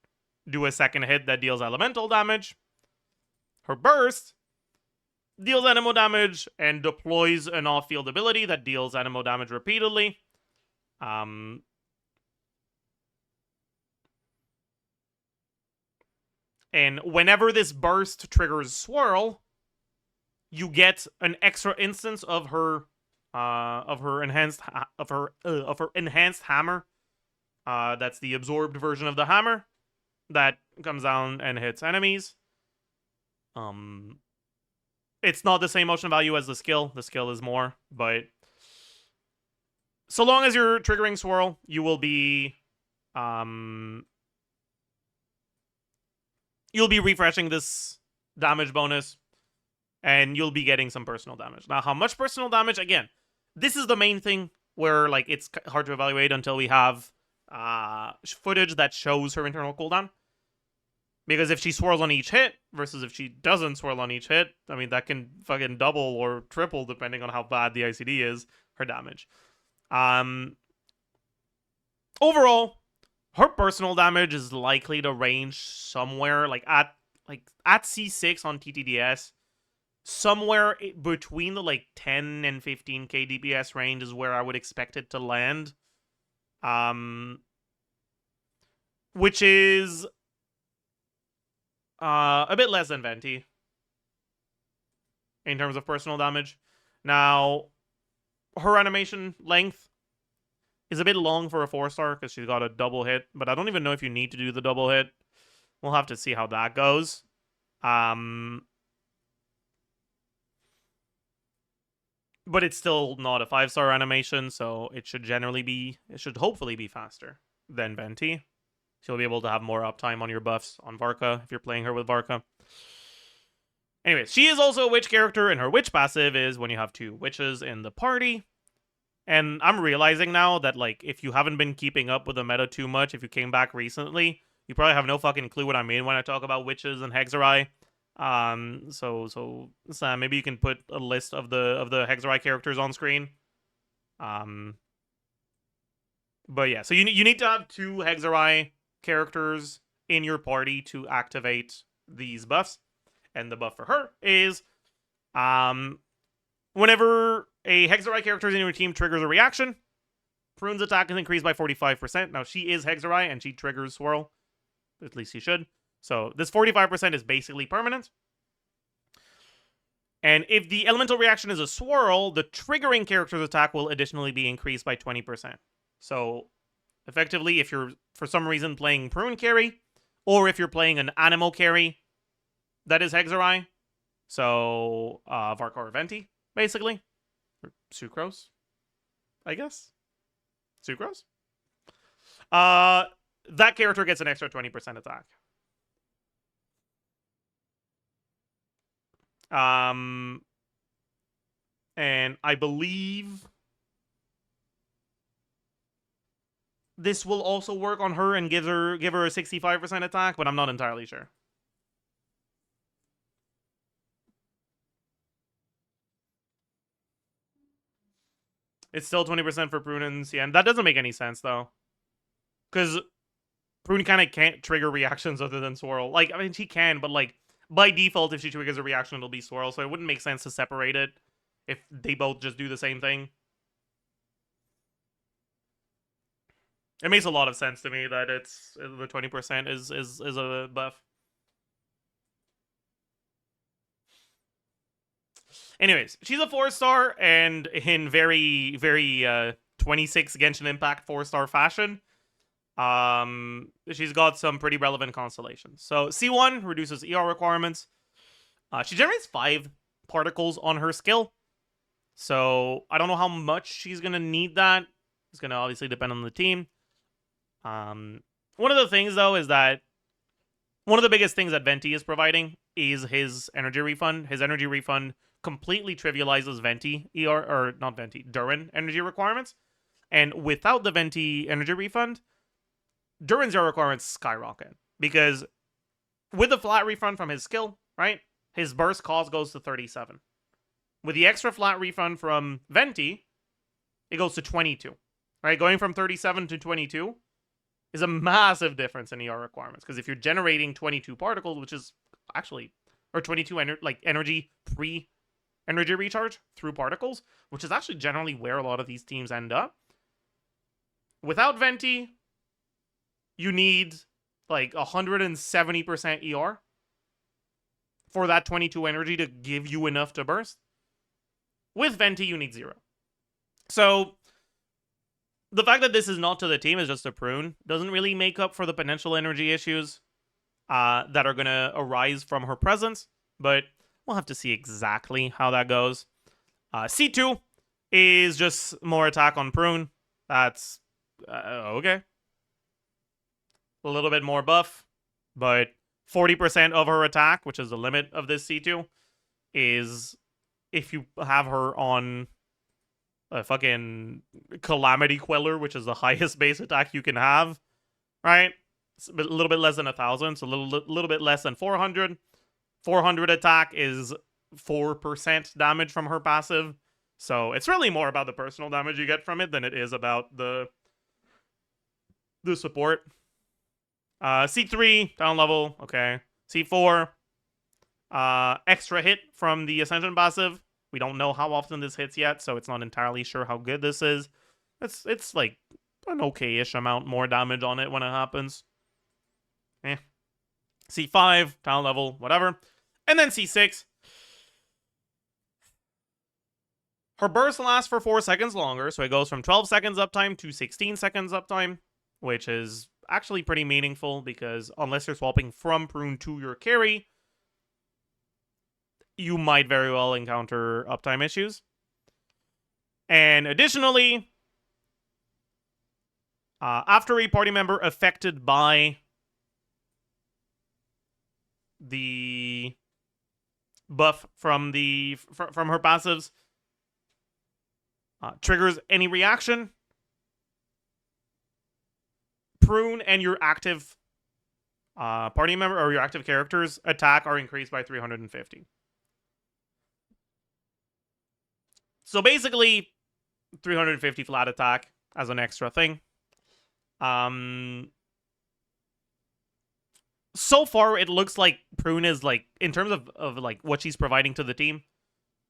do a second hit that deals elemental damage. Her burst deals Animo damage and deploys an off-field ability that deals Animo damage repeatedly. And whenever this burst triggers Swirl, you get an extra instance of her enhanced hammer. That's the absorbed version of the hammer that comes down and hits enemies. It's not the same motion value as the skill. The skill is more, but so long as you're triggering Swirl, you will be you'll be refreshing this damage bonus, and you'll be getting some personal damage. Now, how much personal damage? Again, this is the main thing where like it's hard to evaluate until we have footage that shows her internal cooldown. Because if she swirls on each hit versus if she doesn't swirl on each hit, I mean, that can fucking double or triple depending on how bad the ICD is, her damage. Overall, her personal damage is likely to range somewhere at C6 on TTDS. Somewhere between the 10 and 15k DPS range is where I would expect it to land. Which is a bit less than Venti in terms of personal damage. Now, her animation length is a bit long for a 4-star because she's got a double hit, but I don't even know if you need to do the double hit. We'll have to see how that goes. But it's still not a 5-star animation, so it should hopefully be faster than Venti. So you'll be able to have more uptime on your buffs on Varka if you're playing her with Varka. Anyways, she is also a witch character, and her witch passive is when you have 2 witches in the party. And I'm realizing now that, if you haven't been keeping up with the meta too much, if you came back recently, you probably have no fucking clue what I mean when I talk about witches and Hexerai. So Sam, maybe you can put a list of the Hexerai characters on screen. But yeah, so you need to have 2 Hexerai characters in your party to activate these buffs. And the buff for her is whenever a Hexerai character in your team triggers a reaction, Prune's attack is increased by 45%. Now, she is Hexerai, and she triggers Swirl. At least she should. So this 45% is basically permanent. And if the elemental reaction is a Swirl, the triggering character's attack will additionally be increased by 20%. So effectively, if you're for some reason playing Prune carry, or if you're playing an Animo carry that is Hexerai, so Varka or Venti, basically, or Sucrose, I guess. Sucrose? That character gets an extra 20% attack. And I believe this will also work on her and give her a 65% attack, but I'm not entirely sure. It's still 20% for Prune and Cien. That doesn't make any sense, though. Because Prune kind of can't trigger reactions other than Swirl. I mean, she can, but, by default, if she triggers a reaction, it'll be Swirl. So it wouldn't make sense to separate it if they both just do the same thing. It makes a lot of sense to me that it's the 20% is a buff. Anyways, she's a 4-star, and in very, very 26 Genshin Impact 4-star fashion, she's got some pretty relevant constellations. So C1 reduces ER requirements. She generates 5 particles on her skill. So I don't know how much she's gonna need that. It's gonna obviously depend on the team. One of the things though is that one of the biggest things that Venti is providing is his energy refund. His energy refund completely trivializes Venti ER, or not Venti, Durin energy requirements. And without the Venti energy refund, Durin's ER requirements skyrocket. Because with the flat refund from his skill, right, his burst cost goes to 37. With the extra flat refund from Venti, it goes to 22. Right, going from 37 to 22 is a massive difference in ER requirements. Because if you're generating 22 particles, which is actually, or 22 energy pre-energy recharge through particles, which is actually generally where a lot of these teams end up. Without Venti, you need like 170% ER for that 22 energy to give you enough to burst. With Venti, you need 0. So the fact that this is not to the team is just a prune doesn't really make up for the potential energy issues that are going to arise from her presence, but we'll have to see exactly how that goes. C2 is just more attack on prune. That's okay. A little bit more buff, but 40% of her attack, which is the limit of this C2, is if you have her on a fucking Calamity Queller, which is the highest base attack you can have, right? It's a little bit less than 1,000, so a little bit less than 400. 400 attack is 4% damage from her passive, so it's really more about the personal damage you get from it than it is about the support. C3, down level, okay. C4, extra hit from the Ascension passive. We don't know how often this hits yet, so it's not entirely sure how good this is. It's like an okay-ish amount more damage on it when it happens. C5, town level, whatever. And then C6. Her burst lasts for 4 seconds longer, so it goes from 12 seconds uptime to 16 seconds uptime, which is actually pretty meaningful because unless you're swapping from prune to your carry, you might very well encounter uptime issues. And additionally, after a party member affected by the buff from her passives triggers any reaction, prune and your active party member or your active character's attack are increased by 350. So basically, 350 flat attack as an extra thing. So far, it looks like Prune is, like, in terms of like, what she's providing to the team,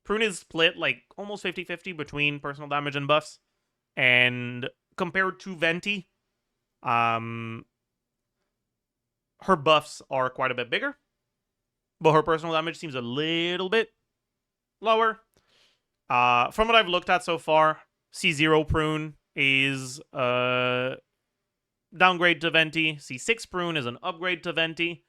Prune is split, like, almost 50-50 between personal damage and buffs. And compared to Venti, her buffs are quite a bit bigger, but her personal damage seems a little bit lower. From what I've looked at so far, C0 Prune is downgrade to Venti. C6 Prune is an upgrade to Venti.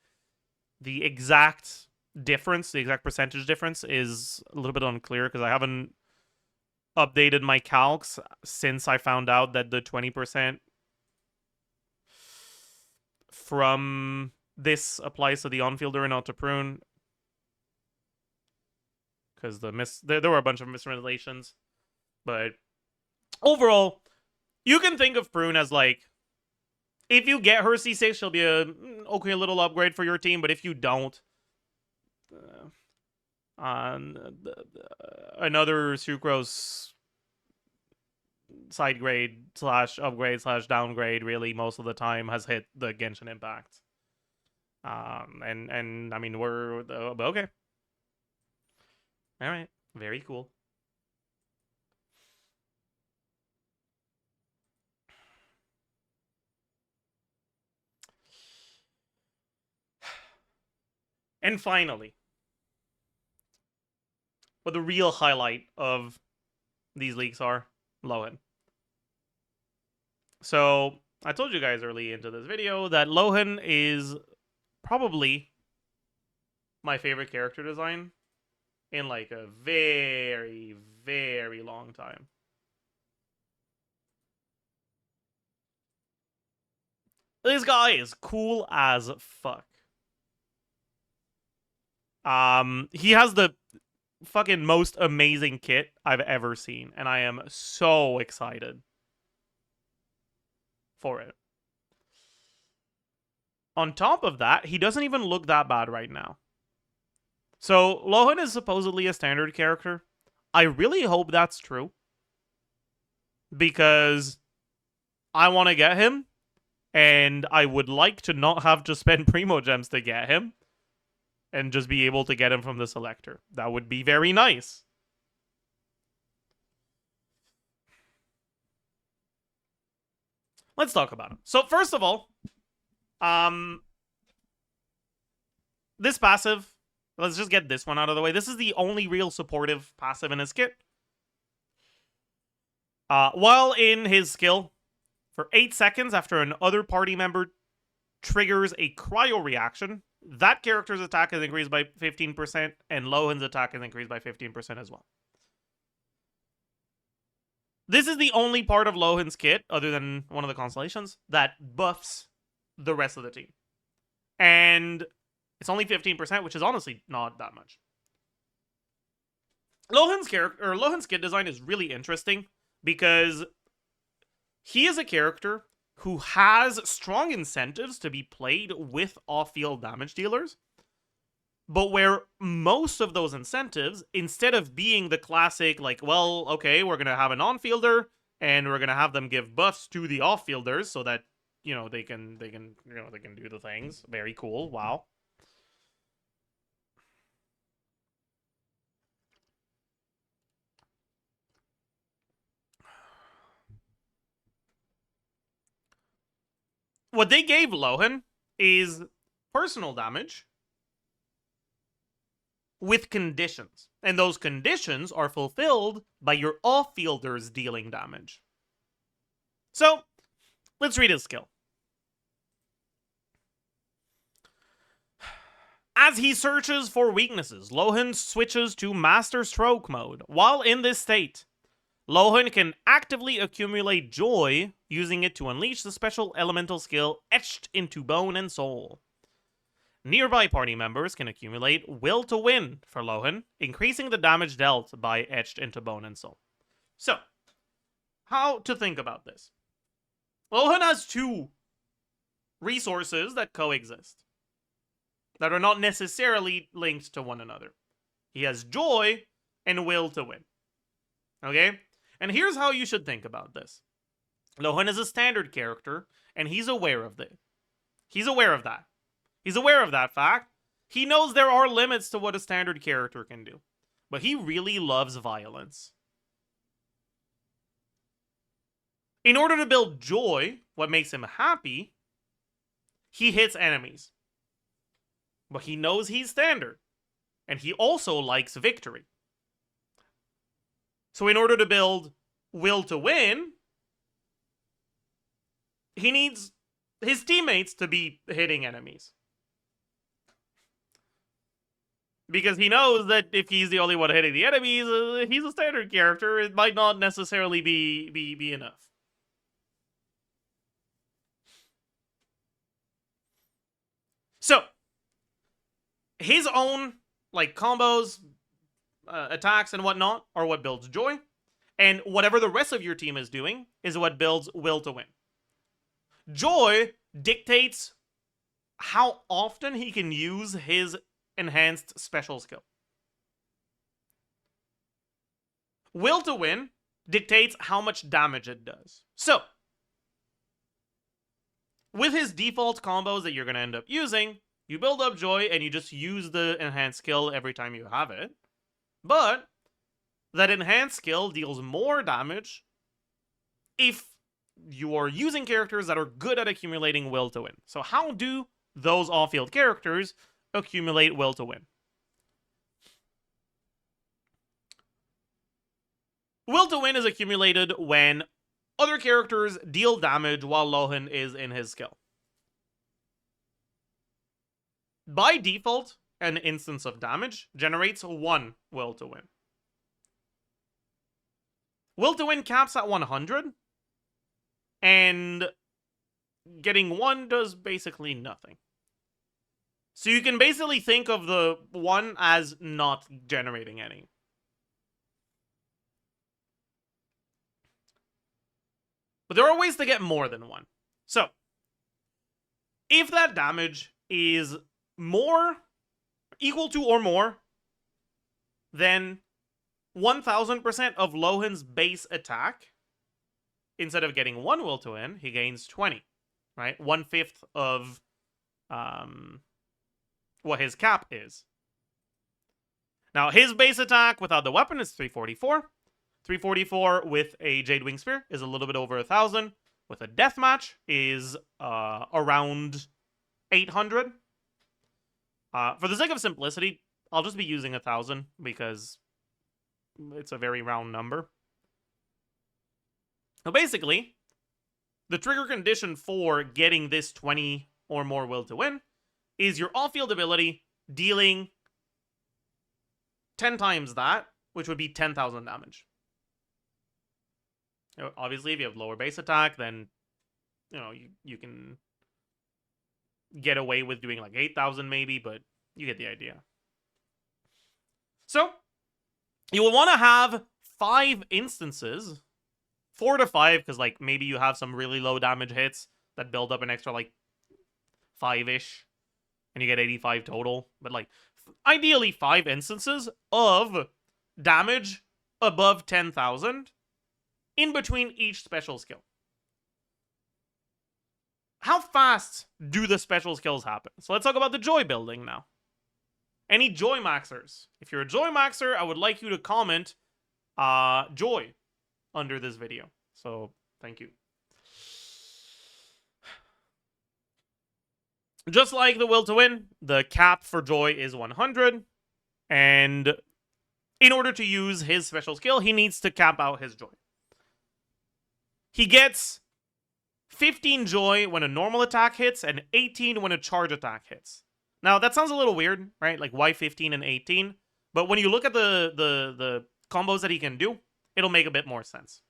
The exact difference, the exact percentage difference is a little bit unclear because I haven't updated my calcs since I found out that the 20% from this applies to the on-fielder and not to Prune. Because there were a bunch of mistranslations. But overall, you can think of Prune as, like, if you get her C6, she'll be a okay little upgrade for your team. But if you don't, another Sucrose side grade / upgrade / downgrade really most of the time has hit the Genshin Impact. And I mean, we're okay. All right, very cool. And finally, what the real highlight of these leaks are. Lohan. So, I told you guys early into this video that Lohan is probably my favorite character design in like a very, very long time. This guy is cool as fuck. He has the fucking most amazing kit I've ever seen, and I am so excited for it. On top of that, he doesn't even look that bad right now. So, Lohan is supposedly a standard character. I really hope that's true. Because I want to get him, and I would like to not have to spend Primo Gems to get him, and just be able to get him from the selector. That would be very nice. Let's talk about him. So, first of all, this passive, let's just get this one out of the way. This is the only real supportive passive in his kit. While in his skill, for 8 seconds after an other party member triggers a cryo reaction, that character's attack is increased by 15%, and Lohan's attack is increased by 15% as well. This is the only part of Lohan's kit, other than one of the constellations, that buffs the rest of the team. And it's only 15%, which is honestly not that much. Lohan's kit design is really interesting because he is a character who has strong incentives to be played with off-field damage dealers, but where most of those incentives, instead of being the classic, like, well, okay, we're going to have an on-fielder, and we're going to have them give buffs to the off-fielders so that, you know, they can do the things. Very cool. Wow. What they gave Lohan is personal damage with conditions. And those conditions are fulfilled by your off-fielders dealing damage. So, let's read his skill. As he searches for weaknesses, Lohan switches to Master Stroke mode. While in this state, Lohan can actively accumulate joy, using it to unleash the special elemental skill Etched into Bone and Soul. Nearby party members can accumulate Will to Win for Lohan, increasing the damage dealt by Etched into Bone and Soul. So, how to think about this? Lohan has two resources that coexist, that are not necessarily linked to one another. He has Joy and Will to Win. Okay? And here's how you should think about this. Lohan is a standard character, and he's aware of this. He's aware of that. He's aware of that fact. He knows there are limits to what a standard character can do. But he really loves violence. In order to build joy, what makes him happy, he hits enemies. But he knows he's standard. And he also likes victory. So in order to build Will to Win, he needs his teammates to be hitting enemies. Because he knows that if he's the only one hitting the enemies, he's a standard character. It might not necessarily be enough. So, his own, like, combos, attacks and whatnot are what builds joy. And whatever the rest of your team is doing is what builds Will to Win. Joy dictates how often he can use his enhanced special skill. Will to Win dictates how much damage it does. So, with his default combos that you're going to end up using, you build up Joy and you just use the enhanced skill every time you have it. But that enhanced skill deals more damage if you are using characters that are good at accumulating Will to Win. So how do those off-field characters accumulate Will to Win? Will to win is accumulated when other characters deal damage while Lohan is in his skill. By default, an instance of damage generates 1 will to win. Will to win caps at 100, and getting 1 does basically nothing. So you can basically think of the 1 as not generating any. But there are ways to get more than 1. So, if that damage is equal to or more than 1000% of Lohan's base attack, instead of getting 1 will to win, he gains 20, right? 1/5 of what his cap is. Now, his base attack without the weapon is 344. 344 with a Jade Wing Spear is a little bit over 1000. With a deathmatch is around 800. For the sake of simplicity, I'll just be using 1000 because it's a very round number. Now, basically, the trigger condition for getting this 20 or more will to win is your off-field ability dealing 10 times that, which would be 10,000 damage. Obviously, if you have lower base attack, then you can get away with doing like 8,000 maybe, but you get the idea. So, you will want to have 5 instances, 4 to 5, because like maybe you have some really low damage hits that build up an extra like 5-ish, and you get 85 total. But like, ideally 5 instances of damage above 10,000 in between each special skill. How fast do the special skills happen? So let's talk about the joy building now. Any joy maxers? If you're a joy maxer, I would like you to comment joy under this video. So thank you. Just like the will to win, the cap for joy is 100. And in order to use his special skill, he needs to cap out his joy. He gets 15 joy when a normal attack hits and 18 when a charge attack hits. Now, that sounds a little weird, right? Like, why 15 and 18? But when you look at the combos that he can do, it'll make a bit more sense.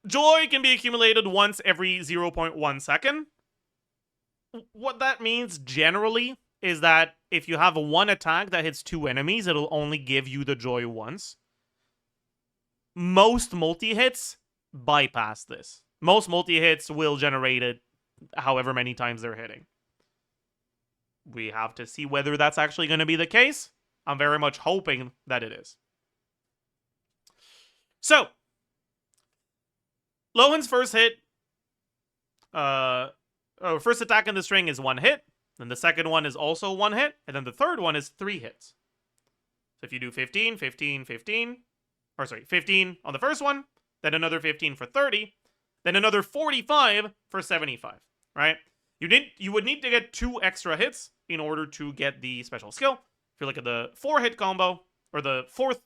Joy can be accumulated once every 0.1 second. What that means generally is that if you have one attack that hits 2 enemies, it'll only give you the joy once. Most multi-hits bypass this. Most multi-hits will generate it however many times they're hitting. We have to see whether that's actually going to be the case. I'm very much hoping that it is. So, Lohan's first hit, first attack in the string is 1 hit. Then the second one is also 1 hit. And then the third one is 3 hits. So if you do 15, 15, 15, 15 on the first one, then another 15 for 30, then another 45 for 75, right? You would need to get 2 extra hits in order to get the special skill. If you look at the 4-hit combo, or the 4th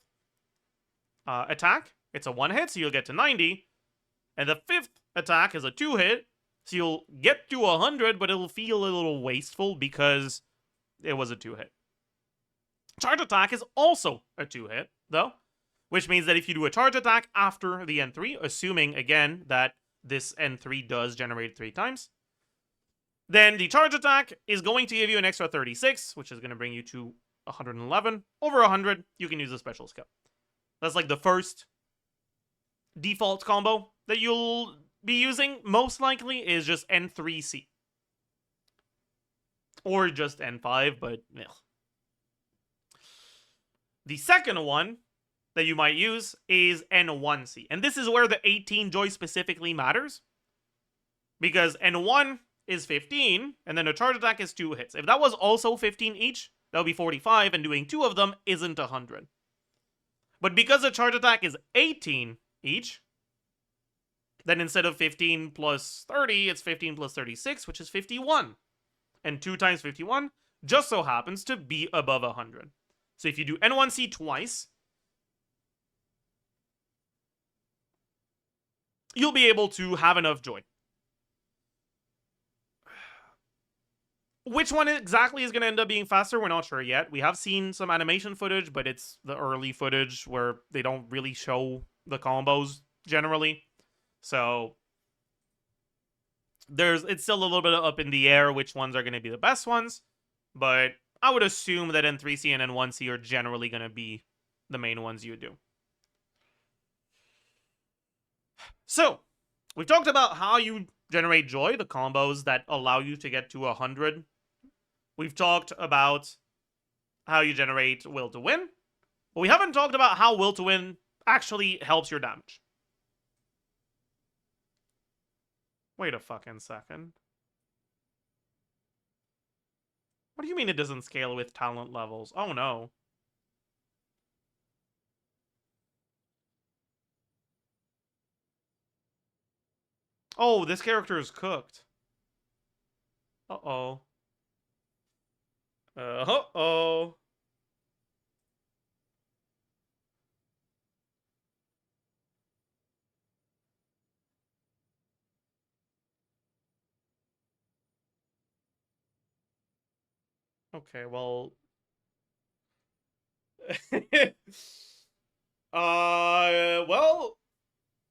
attack, it's a 1 hit, so you'll get to 90. And the 5th attack is a 2 hit, so you'll get to 100, but it'll feel a little wasteful because it was a 2 hit. Charge attack is also a 2 hit, though, which means that if you do a charge attack after the N3, assuming, again, that this N3 does generate 3 times, then the charge attack is going to give you an extra 36, which is going to bring you to 111. Over 100, you can use a special skill. That's like the first default combo that you'll be using. Most likely is just N3C. Or just N5, but ugh. The second one that you might use is N1C. And this is where the 18 joy specifically matters. Because N1 is 15, and then a charge attack is 2 hits. If that was also 15 each, that would be 45, and doing 2 of them isn't 100. But because a charge attack is 18 each, then instead of 15 plus 30, it's 15 plus 36, which is 51. And 2 times 51 just so happens to be above 100. So if you do N1C twice, you'll be able to have enough joy. Which one exactly is going to end up being faster? We're not sure yet. We have seen some animation footage, but it's the early footage where they don't really show the combos generally. So it's still a little bit up in the air which ones are going to be the best ones. But I would assume that N3C and N1C are generally going to be the main ones you do. So, we've talked about how you generate joy, the combos that allow you to get to 100. We've talked about how you generate will to win, but we haven't talked about how will to win actually helps your damage. Wait a fucking second. What do you mean it doesn't scale with talent levels? Oh no. Oh, this character is cooked. Uh-oh. Uh-oh. Okay, well... well...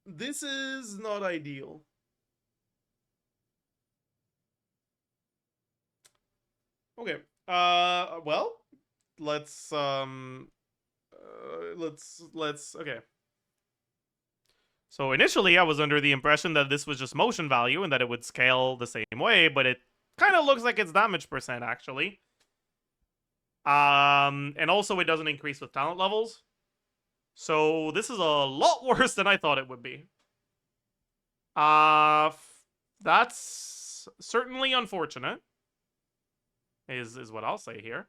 This is not ideal. Okay. Well, let's okay. So initially I was under the impression that this was just motion value and that it would scale the same way, but it kind of looks like it's damage percent actually. And also it doesn't increase with talent levels. So this is a lot worse than I thought it would be. That's certainly unfortunate. Is what I'll say here.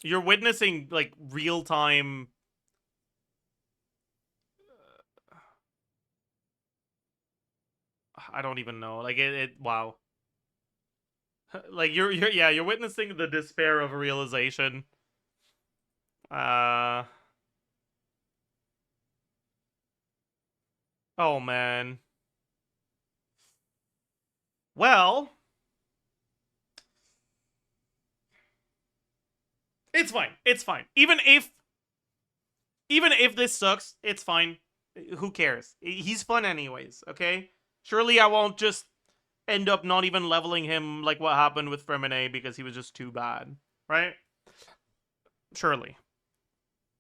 You're witnessing like real-time I don't even know. Like wow. Like you're witnessing the despair of realization. Oh man. Well, it's fine. It's fine. Even if this sucks, it's fine. Who cares? He's fun anyways, okay? Surely I won't just end up not even leveling him like what happened with Fremine because he was just too bad, right? Surely.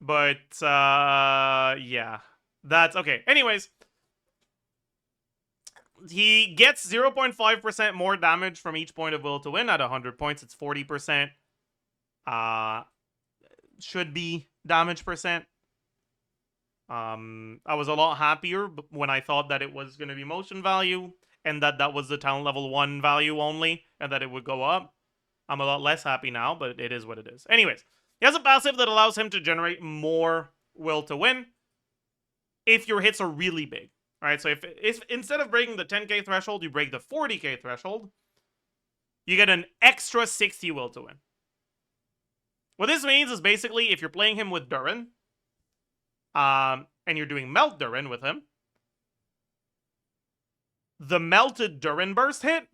But, yeah. That's okay. Anyways, he gets 0.5% more damage from each point of will to win. At 100 points, it's 40%. Should be damage percent. I was a lot happier when I thought that it was going to be motion value and that was the talent level 1 value only and that it would go up. I'm a lot less happy now, but it is what it is. Anyways, he has a passive that allows him to generate more will to win if your hits are really big. All right, so if instead of breaking the 10k threshold, you break the 40k threshold, you get an extra 60 will to win. What this means is basically if you're playing him with Durin, and you're doing Melt Durin with him, the melted Durin burst hit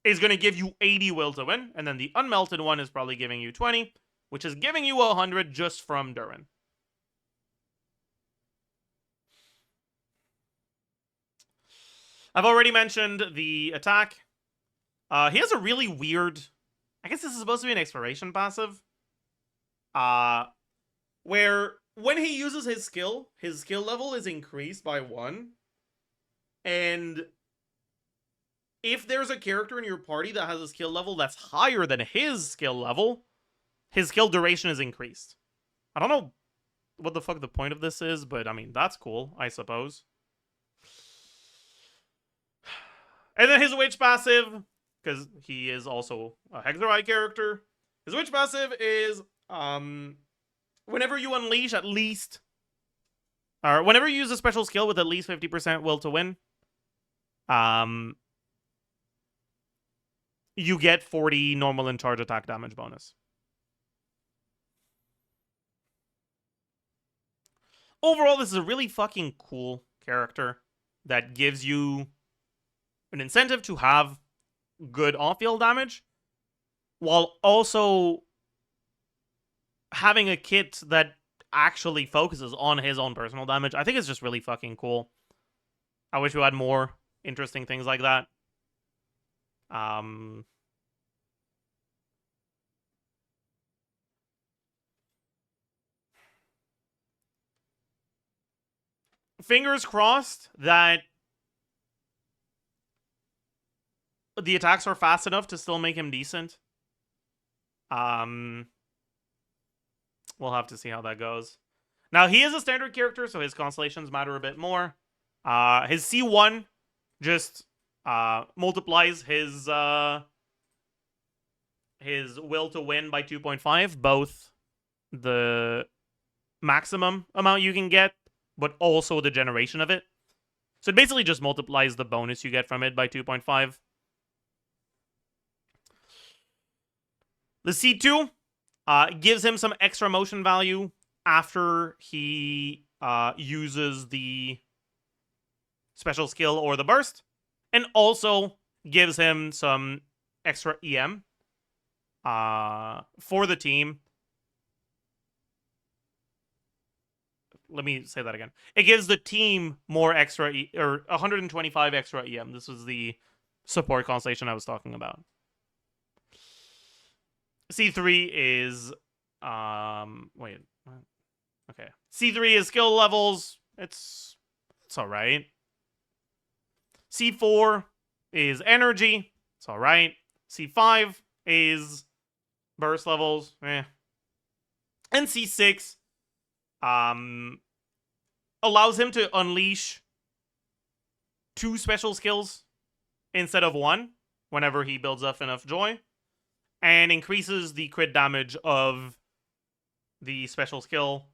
is going to give you 80 will to win, and then the unmelted one is probably giving you 20, which is giving you 100 just from Durin. I've already mentioned the attack. He has a really weird... I guess this is supposed to be an exploration passive. Where when he uses his skill level is increased by 1. And if there's a character in your party that has a skill level that's higher than his skill level, his skill duration is increased. I don't know what the fuck the point of this is, but I mean, that's cool, I suppose. And then his witch passive, because he is also a Hexorite character, his witch passive is, whenever you unleash at least, or whenever you use a special skill with at least 50% will to win, you get 40 normal and charge attack damage bonus. Overall, this is a really fucking cool character that gives you an incentive to have good off-field damage while also having a kit that actually focuses on his own personal damage. I think it's just really fucking cool. I wish we had more interesting things like that. Fingers crossed that the attacks are fast enough to still make him decent. We'll have to see how that goes. Now, he is a standard character, so his constellations matter a bit more. His C1 just multiplies his will to win by 2.5, both the maximum amount you can get, but also the generation of it. So it basically just multiplies the bonus you get from it by 2.5. The C2 gives him some extra motion value after he uses the special skill or the burst, and also gives him some extra EM for the team. Let me say that again. It gives the team more extra, or 125 extra EM. This was the support constellation I was talking about. C3 is wait. Okay. C3 is skill levels. It's all right. C4 is energy. It's all right. C5 is burst levels. And C6 allows him to unleash 2 special skills instead of 1 whenever he builds up enough joy, and increases the crit damage of the special skill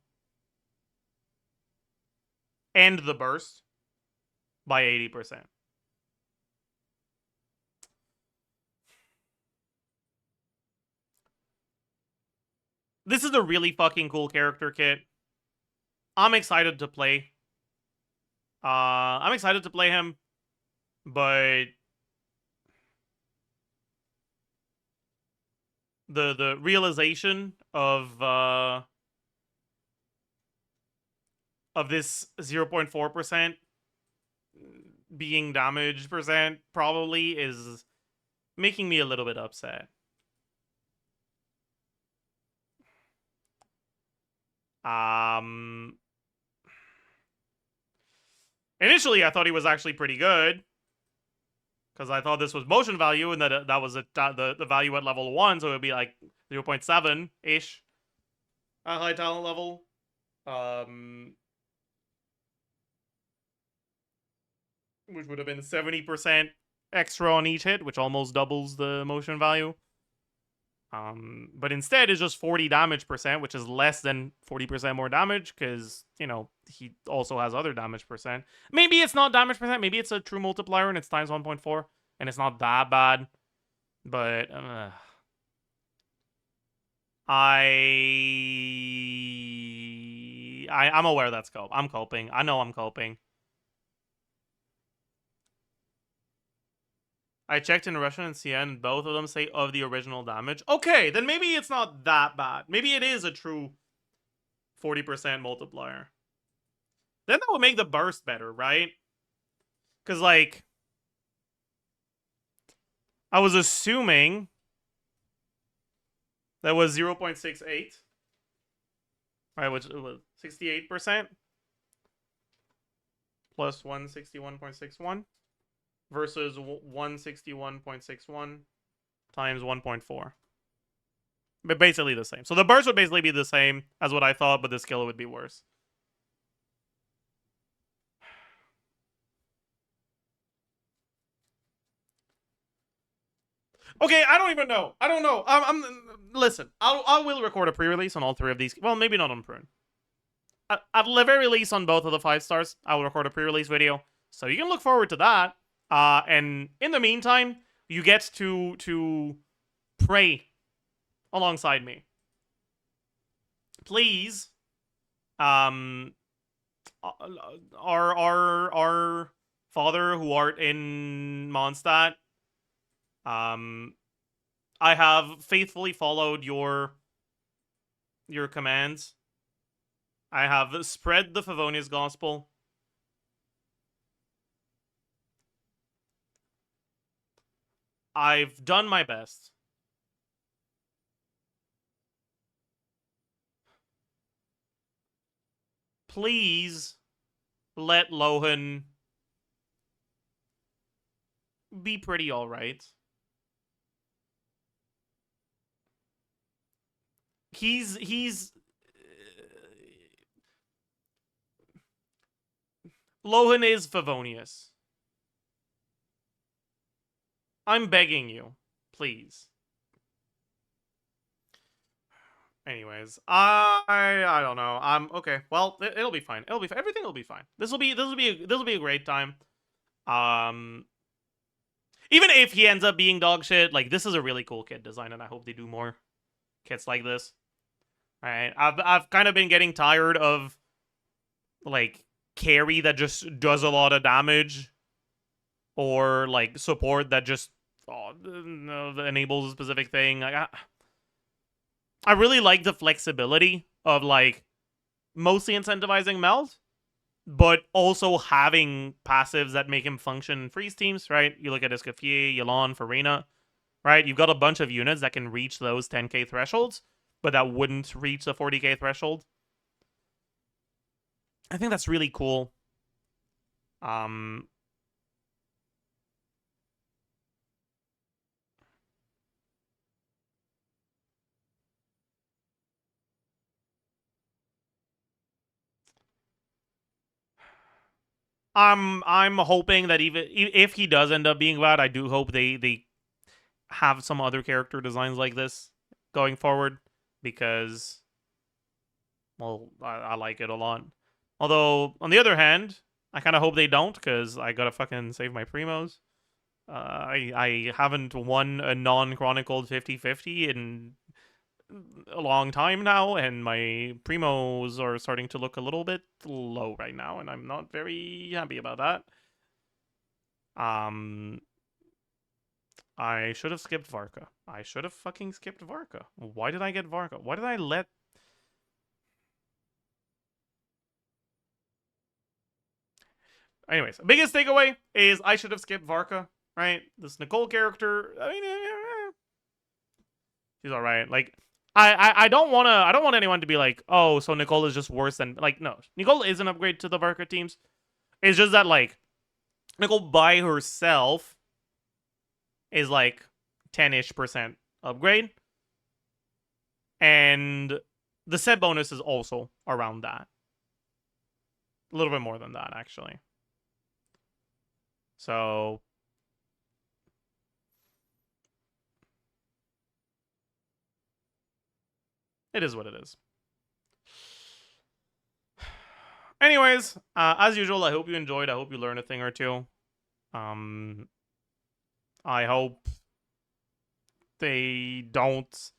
and the burst by 80%. This is a really fucking cool character kit. I'm excited to play. I'm excited to play him, but the realization of this 0.4% being damage percent probably is making me a little bit upset. Initially, I thought he was actually pretty good, because I thought this was motion value, and that was the value at level 1, so it would be like 0.7-ish at high talent level. Which would have been 70% extra on each hit, which almost doubles the motion value. But instead it's just 40 damage percent, which is less than 40% more damage, because, you know, he also has other damage percent. Maybe it's not damage percent, maybe it's a true multiplier and it's times 1.4, and it's not that bad. But I'm aware that's cope. I'm coping. I know I'm coping. I checked in Russian and CN, both of them say of the original damage. Okay, then maybe it's not that bad. Maybe it is a true 40% multiplier. Then that would make the burst better, right? Because, like, I was assuming that was 0.68. Right, which was 68% plus 161.61. Versus 161.61 times 1.4. But basically the same. So the burst would basically be the same as what I thought, but the skill would be worse. Okay, I don't even know. I don't know. Listen. I will record a pre-release on all 3 of these. Well, maybe not on Prune. At the very least, on both of the 5 stars, I will record a pre-release video, so you can look forward to that. And in the meantime, you get to pray alongside me. Please, our father who art in Mondstadt, I have faithfully followed your commands. I have spread the Favonius gospel. I've done my best. Please let Lohan be pretty alright. He's Lohan is Favonius. I'm begging you, please. Anyways, I don't know. I'm okay. Well, it'll be fine. It'll be everything will be fine. This will be a great time. Even if he ends up being dog shit, like this is a really cool kit design, and I hope they do more kits like this. All right, I've kind of been getting tired of like carry that just does a lot of damage, or like support that just enables a specific thing. Like I really like the flexibility of like mostly incentivizing Meld, but also having passives that make him function in freeze teams, right? You look at Escoffier, Yelan, Farina, right? You've got a bunch of units that can reach those 10k thresholds, but that wouldn't reach the 40k threshold. I think that's really cool. I'm hoping that even if he does end up being bad, I do hope they have some other character designs like this going forward, because well, I like it a lot. Although on the other hand, I kind of hope they don't, because I gotta fucking save my primos. I haven't won a non-chronicled 50-50 in a long time now, and my primos are starting to look a little bit low right now, and I'm not very happy about that. I should have skipped Varka. I should have fucking skipped Varka. Why did I get Varka? Why did I let... Anyways, biggest takeaway is I should have skipped Varka, right? This Nicole character, I mean, she's all right. Like, I don't want anyone to be like, oh, so Nicole is just worse than, like, no, Nicole is an upgrade to the Varka teams. It's just that like Nicole by herself is like 10-ish% upgrade, and the set bonus is also around that, a little bit more than that actually. So it is what it is. Anyways, as usual, I hope you enjoyed. I hope you learned a thing or two. I hope they don't...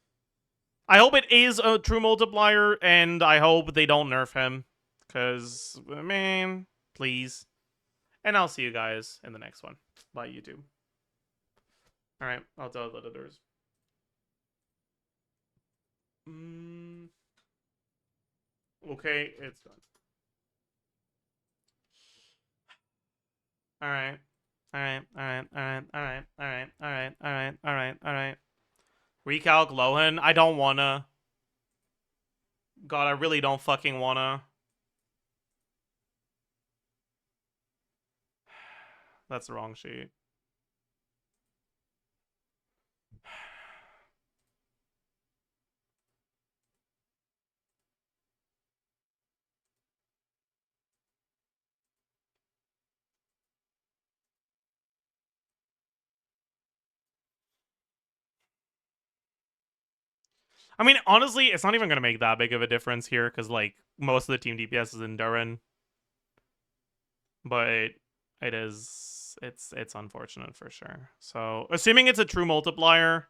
I hope it is a true multiplier, and I hope they don't nerf him. Because, man, please. And I'll see you guys in the next one. Bye, YouTube. Alright, I'll tell the editors. Okay, it's done. Alright. Alright. Recalc Lohan. I don't wanna. God, I really don't fucking wanna. That's the wrong sheet. I mean, honestly, it's not even going to make that big of a difference here because, like, most of the team DPS is in Durin. But it is, it's unfortunate for sure. So, assuming it's a true multiplier.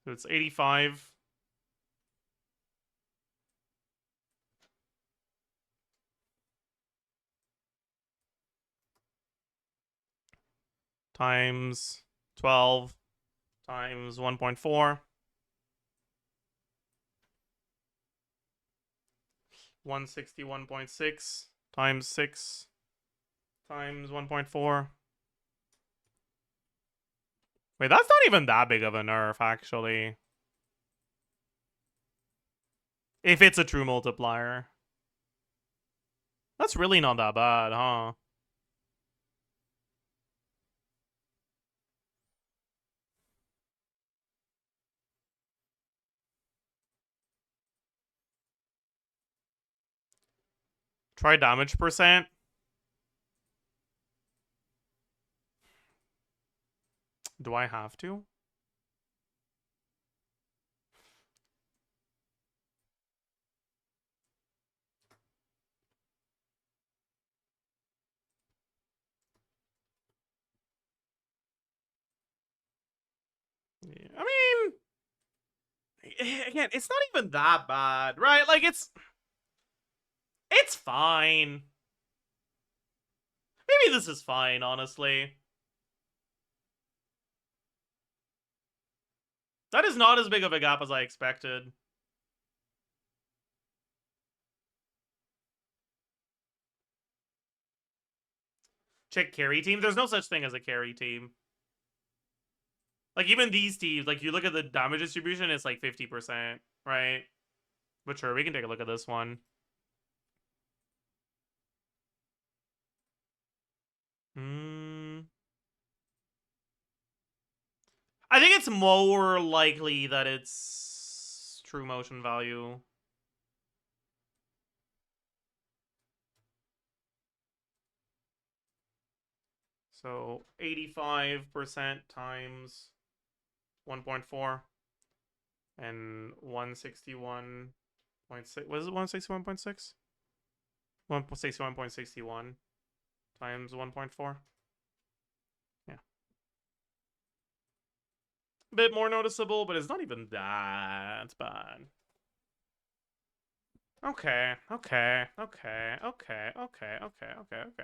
So it's 85. Times 12 times 1.4. 161.6 times 6 times 1.4. Wait, that's not even that big of a nerf, actually. If it's a true multiplier. That's really not that bad, huh? Try damage percent. Do I have to? Yeah, I mean, again, it's not even that bad, right? Like, it's fine. Maybe this is fine, honestly. That is not as big of a gap as I expected. Check carry team. There's no such thing as a carry team. Like, even these teams, like, you look at the damage distribution, it's like 50%, right? But sure, we can take a look at this one. I think it's more likely that it's true motion value. So 85% times 1.4 and 161.6. What is it? 161.6? 161.61 times 1.4. Yeah. A bit more noticeable, but it's not even that bad. Okay, okay, okay, okay, okay, okay, okay, okay.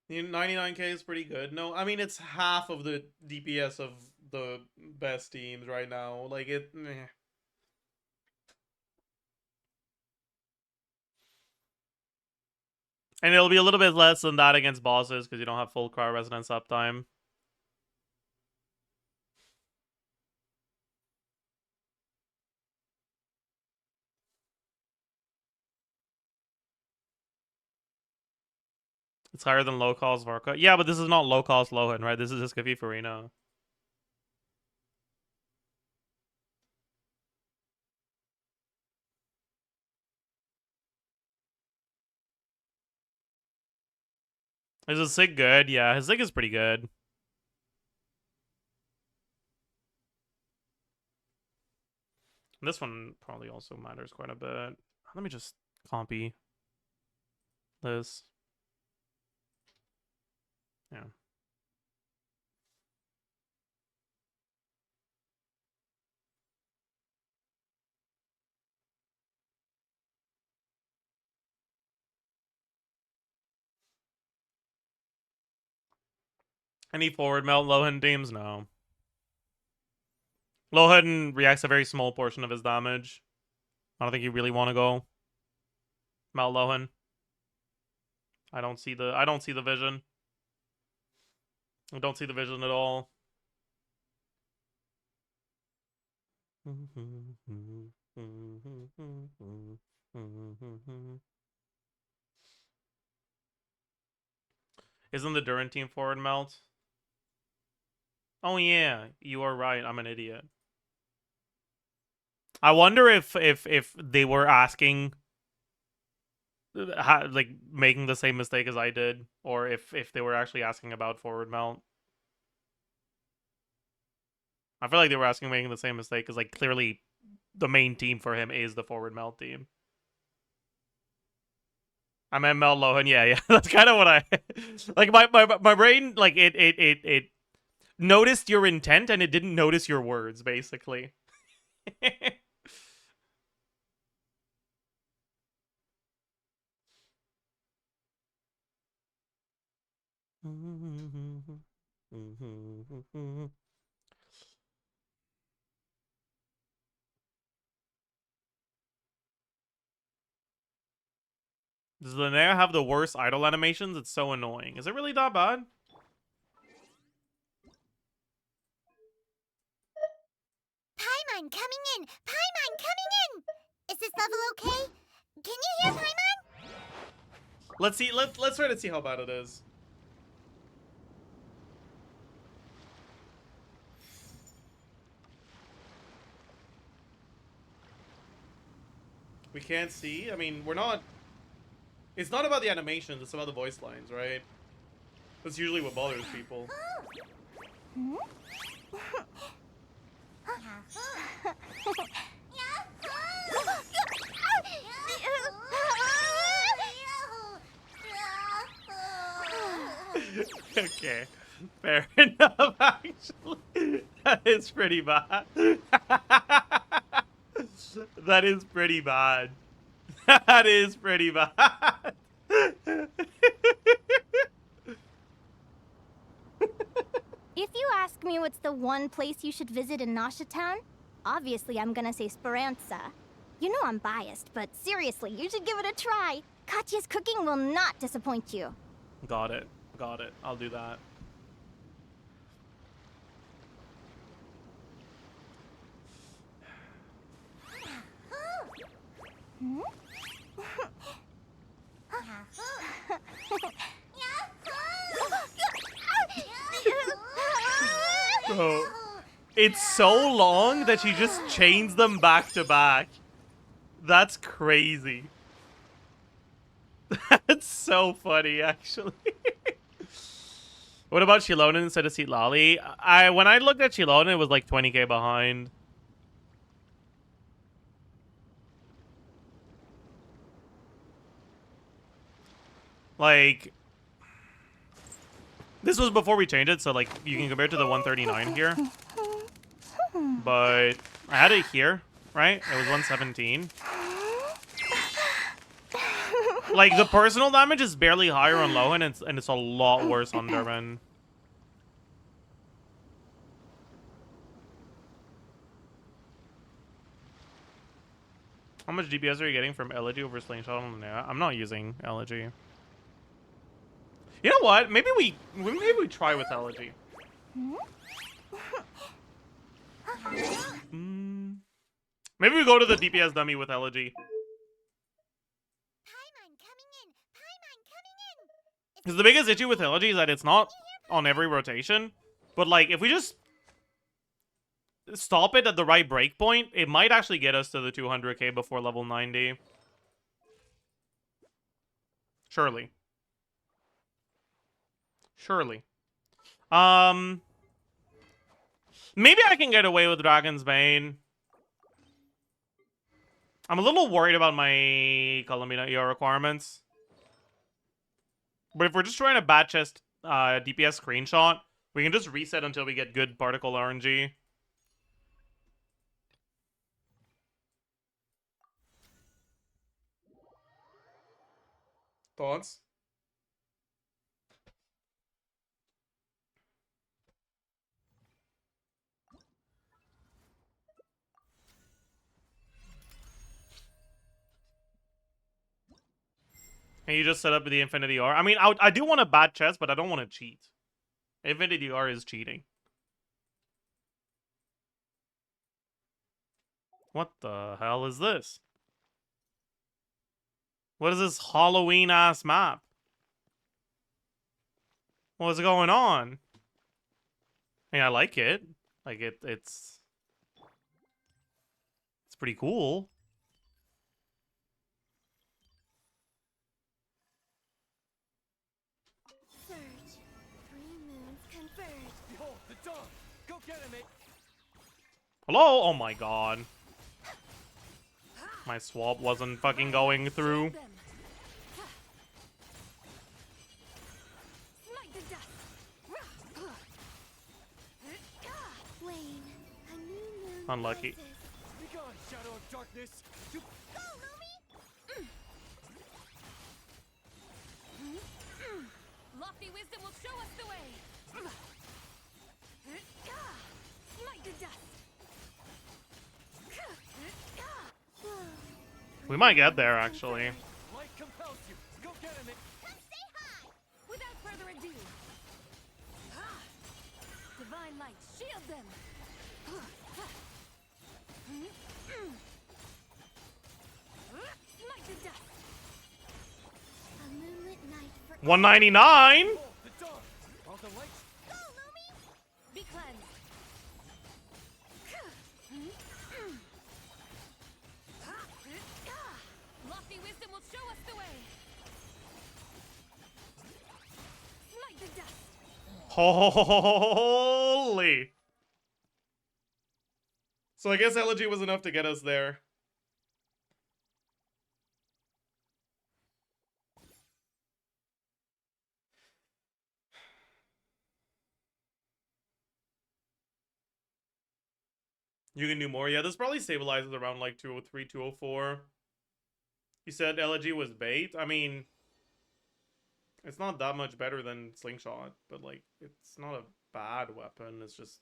The 99k is pretty good. No, I mean, it's half of the DPS of the best teams right now. Like, And it'll be a little bit less than that against bosses because you don't have full cryo resonance uptime. It's higher than low cost Varka. Yeah, but this is not low cost Lohan, right? This is just Kafi Farina. Is his Sig good? Yeah, his Sig is pretty good. This one probably also matters quite a bit. Let me just copy this. Yeah. Any forward melt Lohan teams? No. Lohan reacts a very small portion of his damage. I don't think you really want to go Mount Lohan. I don't see the vision. I don't see the vision at all. Isn't the Durantine forward melt? Oh yeah, you are right. I'm an idiot. I wonder if they were asking, like making the same mistake as I did, or if they were actually asking about forward melt. I feel like they were asking making the same mistake because like clearly the main team for him is the forward melt team. I meant Mel Lohan. Yeah. That's kind of what I like. My brain like it noticed your intent and it didn't notice your words, basically. Does LINNEA have the worst idle animations? It's so annoying. Is it really that bad? Paimon coming in! Paimon coming in! Is this level okay? Can you hear Paimon? Let's see. Let's try to see how bad it is. We can't see. I mean, we're not. It's not about the animations. It's about the voice lines, right? That's usually what bothers people. Okay, fair enough. Actually, that is pretty bad. That is pretty bad. That is pretty bad. If you ask me what's the one place you should visit in Nasha Town, obviously I'm gonna say Speranza. You know I'm biased, but seriously, you should give it a try. Katya's cooking will not disappoint you. Got it. Got it. I'll do that. Bro, it's so long that she just chains them back to back. That's crazy. That's so funny, actually. What about Shilonen instead of Seat Lolly? When I looked at Shilonen, it was like 20k behind. Like, this was before we changed it, so like you can compare it to the 139 here. But I had it here, right? It was 117. Like, the personal damage is barely higher on Lohan, and it's a lot worse on Durban. How much DPS are you getting from Elegy over Slingshot on LINNEA? I'm not using Elegy. You know what? Maybe we try with Elegy. Maybe we go to the DPS dummy with Elegy. Because the biggest issue with Elegy is that it's not on every rotation. But, like, if we just stop it at the right breakpoint, it might actually get us to the 200k before level 90. Surely. Surely. Maybe I can get away with Dragon's Bane. I'm a little worried about my Columbina ER requirements. But if we're just trying to bat chest DPS screenshot, we can just reset until we get good particle RNG. Thoughts? Can you just set up the Infinity R? I mean, I do want a bad chest, but I don't want to cheat. Infinity R is cheating. What the hell is this? What is this Halloween-ass map? What's going on? I mean, I like it. Like it's pretty cool. Surge. 3 moons converge. Behold, the dog! Go get him, Hello? Oh my god. My swap wasn't fucking going through. Them. Smite the dust. Wayne, a new moon Unlucky. rises. Be gone, shadow of darkness! You Go, Lumi! Lofty wisdom will show us the way. Smite the dust. We might get there, actually. light compels you! Go get him, Come say hi! Without further ado. Divine light, shield them. Smite the dust. A moonlit night for 199. Behold, the dog! All the lights... Go, Lumi! Be cleansed. Lofty wisdom will show us the way. Smite the dust. Holy. So I guess elegy was enough to get us there. You can do more. Yeah, this probably stabilizes around like 203, 204. You said elegy was bait. I mean, it's not that much better than slingshot, but like, it's not a bad weapon. It's just,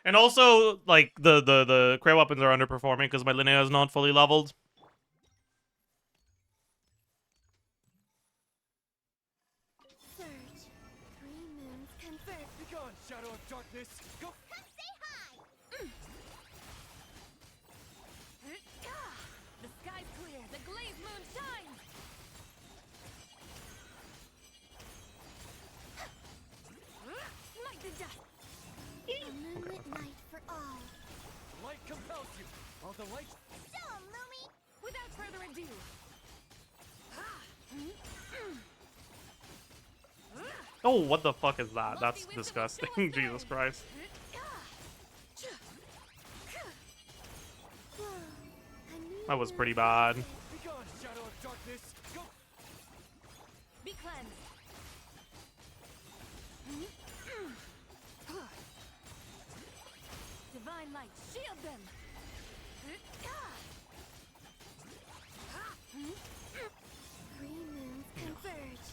and also like the cray weapons are underperforming because my LINNEA is not fully leveled. Surge. 3 moons converge. Be gone, shadow of darkness! Go... Come say hi! The sky's clear. The glazed moon shines. Smite the dust. A moonlit night for all. The light compels you! All the lights... Show 'em, Lumi! Without further ado. Oh, what the fuck is that? That's disgusting. Jesus Christ. Whoa. A new That was moon pretty bad. rises. Be gone, shadow of darkness! Go... Be cleansed. Divine light, shield them. 3 moons converge.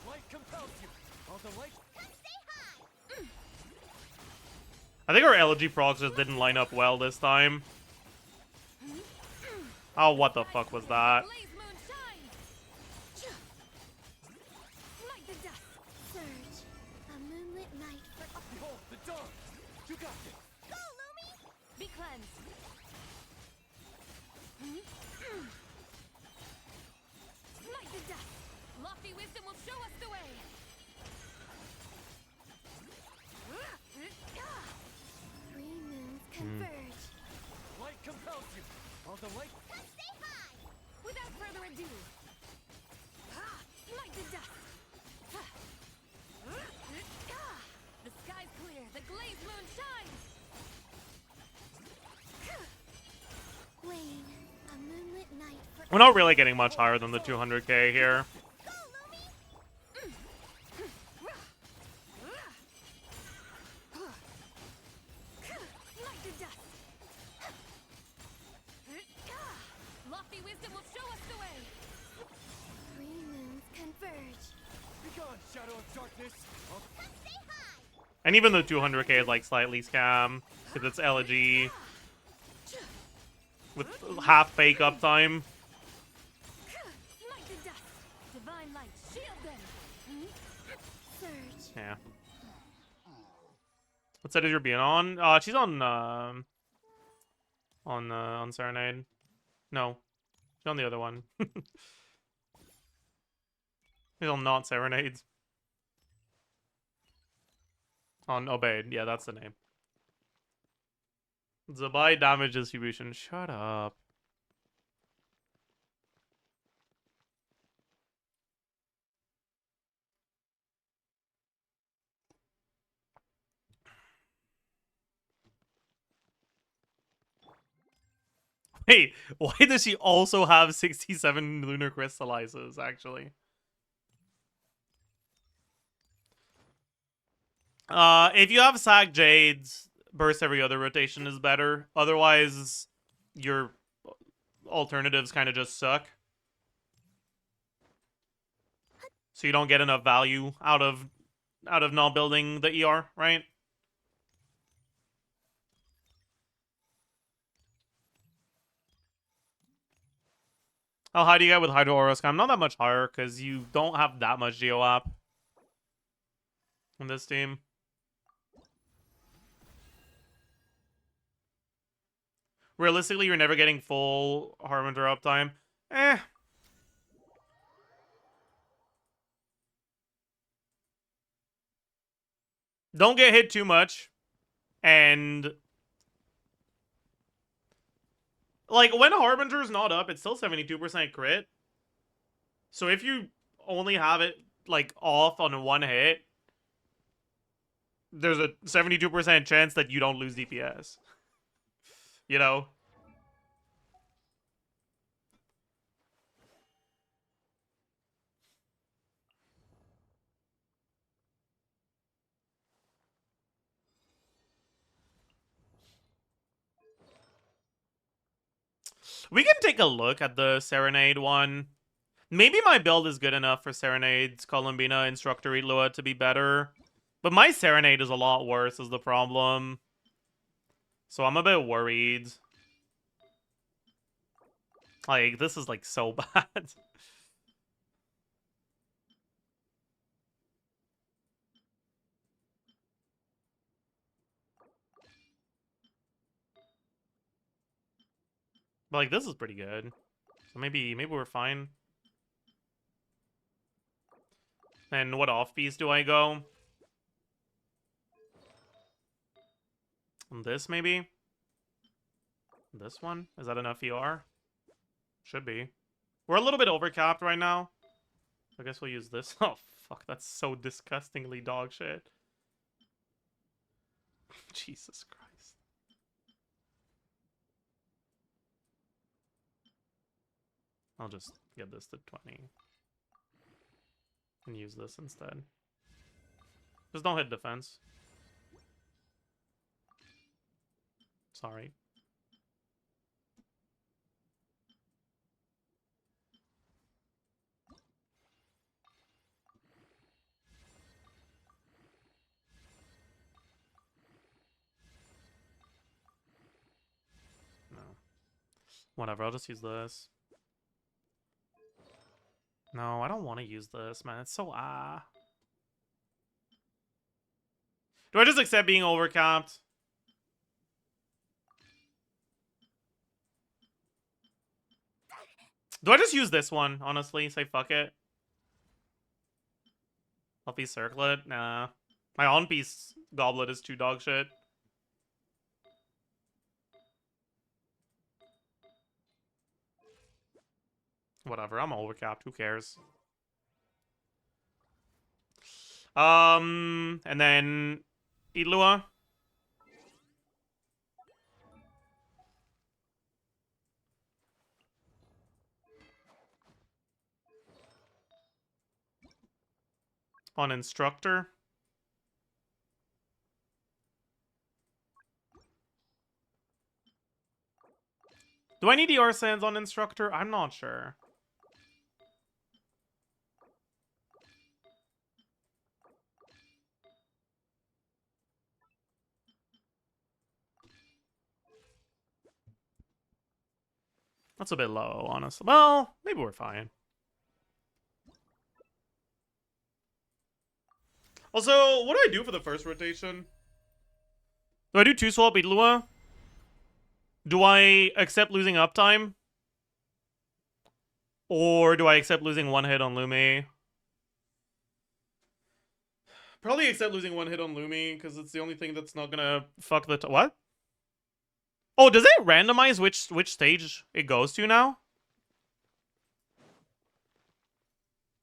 Light compels you! All the lights... Come say hi! I think our elegy procs just didn't line up well this time. Oh, what the fuck was that? Glazed moon shines. Smite the dust. Surge. A moonlit night for all. Behold, the dog! You got this! Go, Lumi! Be cleansed. Smite the dust. Lofty wisdom will show us the way. 3 moons converge. Light compels you! All the lights... Come say hi! Without further ado. Smite the dust. The sky's clear. The glazed moon shines. Wayne, a moonlit night for We're not really getting much higher than the 200k here. Go, Lumi! Smite the dust. Lofty wisdom will show us the way. 3 moons converge. Be gone, shadow of darkness! All... Come say hi! And even the 200k is like slightly scam because it's elegy with half fake uptime. Smite the dust. Divine light, shield them. Surge. Yeah. What set is your being on? She's on Serenade. No, she's on the other one. She's on not Serenades. On Obeyed. Yeah, that's the name. Zabai damage distribution. Shut up. Hey, why does she also have 67 lunar crystallizers, actually? If you have Sack Jades, burst every other rotation is better. Otherwise, your alternatives kind of just suck. So you don't get enough value out of not building the ER, right? How high do you get with Hydro Oroscam? Not that much higher, because you don't have that much GeoApp in this team. Realistically, you're never getting full Harbinger uptime. Eh. Don't get hit too much. And like, when Harbinger's not up, it's still 72% crit. So if you only have it, like, off on one hit, there's a 72% chance that you don't lose DPS. You know? We can take a look at the Serenade one. Maybe my build is good enough for Serenade's Columbina Instructor Ilua to be better. But my Serenade is a lot worse is the problem. So I'm a bit worried. Like, this is, like, so bad. But, like, this is pretty good. So maybe we're fine. And what off-piece do I go? This, maybe? This one? Is that enough ER? Should be. We're a little bit overcapped right now. I guess we'll use this. Oh, fuck. That's so disgustingly dog shit. Jesus Christ. I'll just get this to 20. And use this instead. Just don't hit defense. Sorry. No. Whatever, I'll just use this. No, I don't want to use this, man. It's so Do I just accept being overcapped? Do I just use this one, honestly? Say fuck it. Off-piece circlet? Nah. My on-piece goblet is too dog shit. Whatever, I'm overcapped. Who cares? And then Ilua. On Instructor. Do I need ER Sands on Instructor? I'm not sure. That's a bit low, honestly. Well, maybe we're fine. Also, what do I do for the first rotation? Do I do 2-swap Ilua? Do I accept losing uptime? Or do I accept losing one hit on Lume? Probably accept losing one hit on Lumi, because it's the only thing that's not gonna fuck the... What? Oh, does it randomize which stage it goes to now?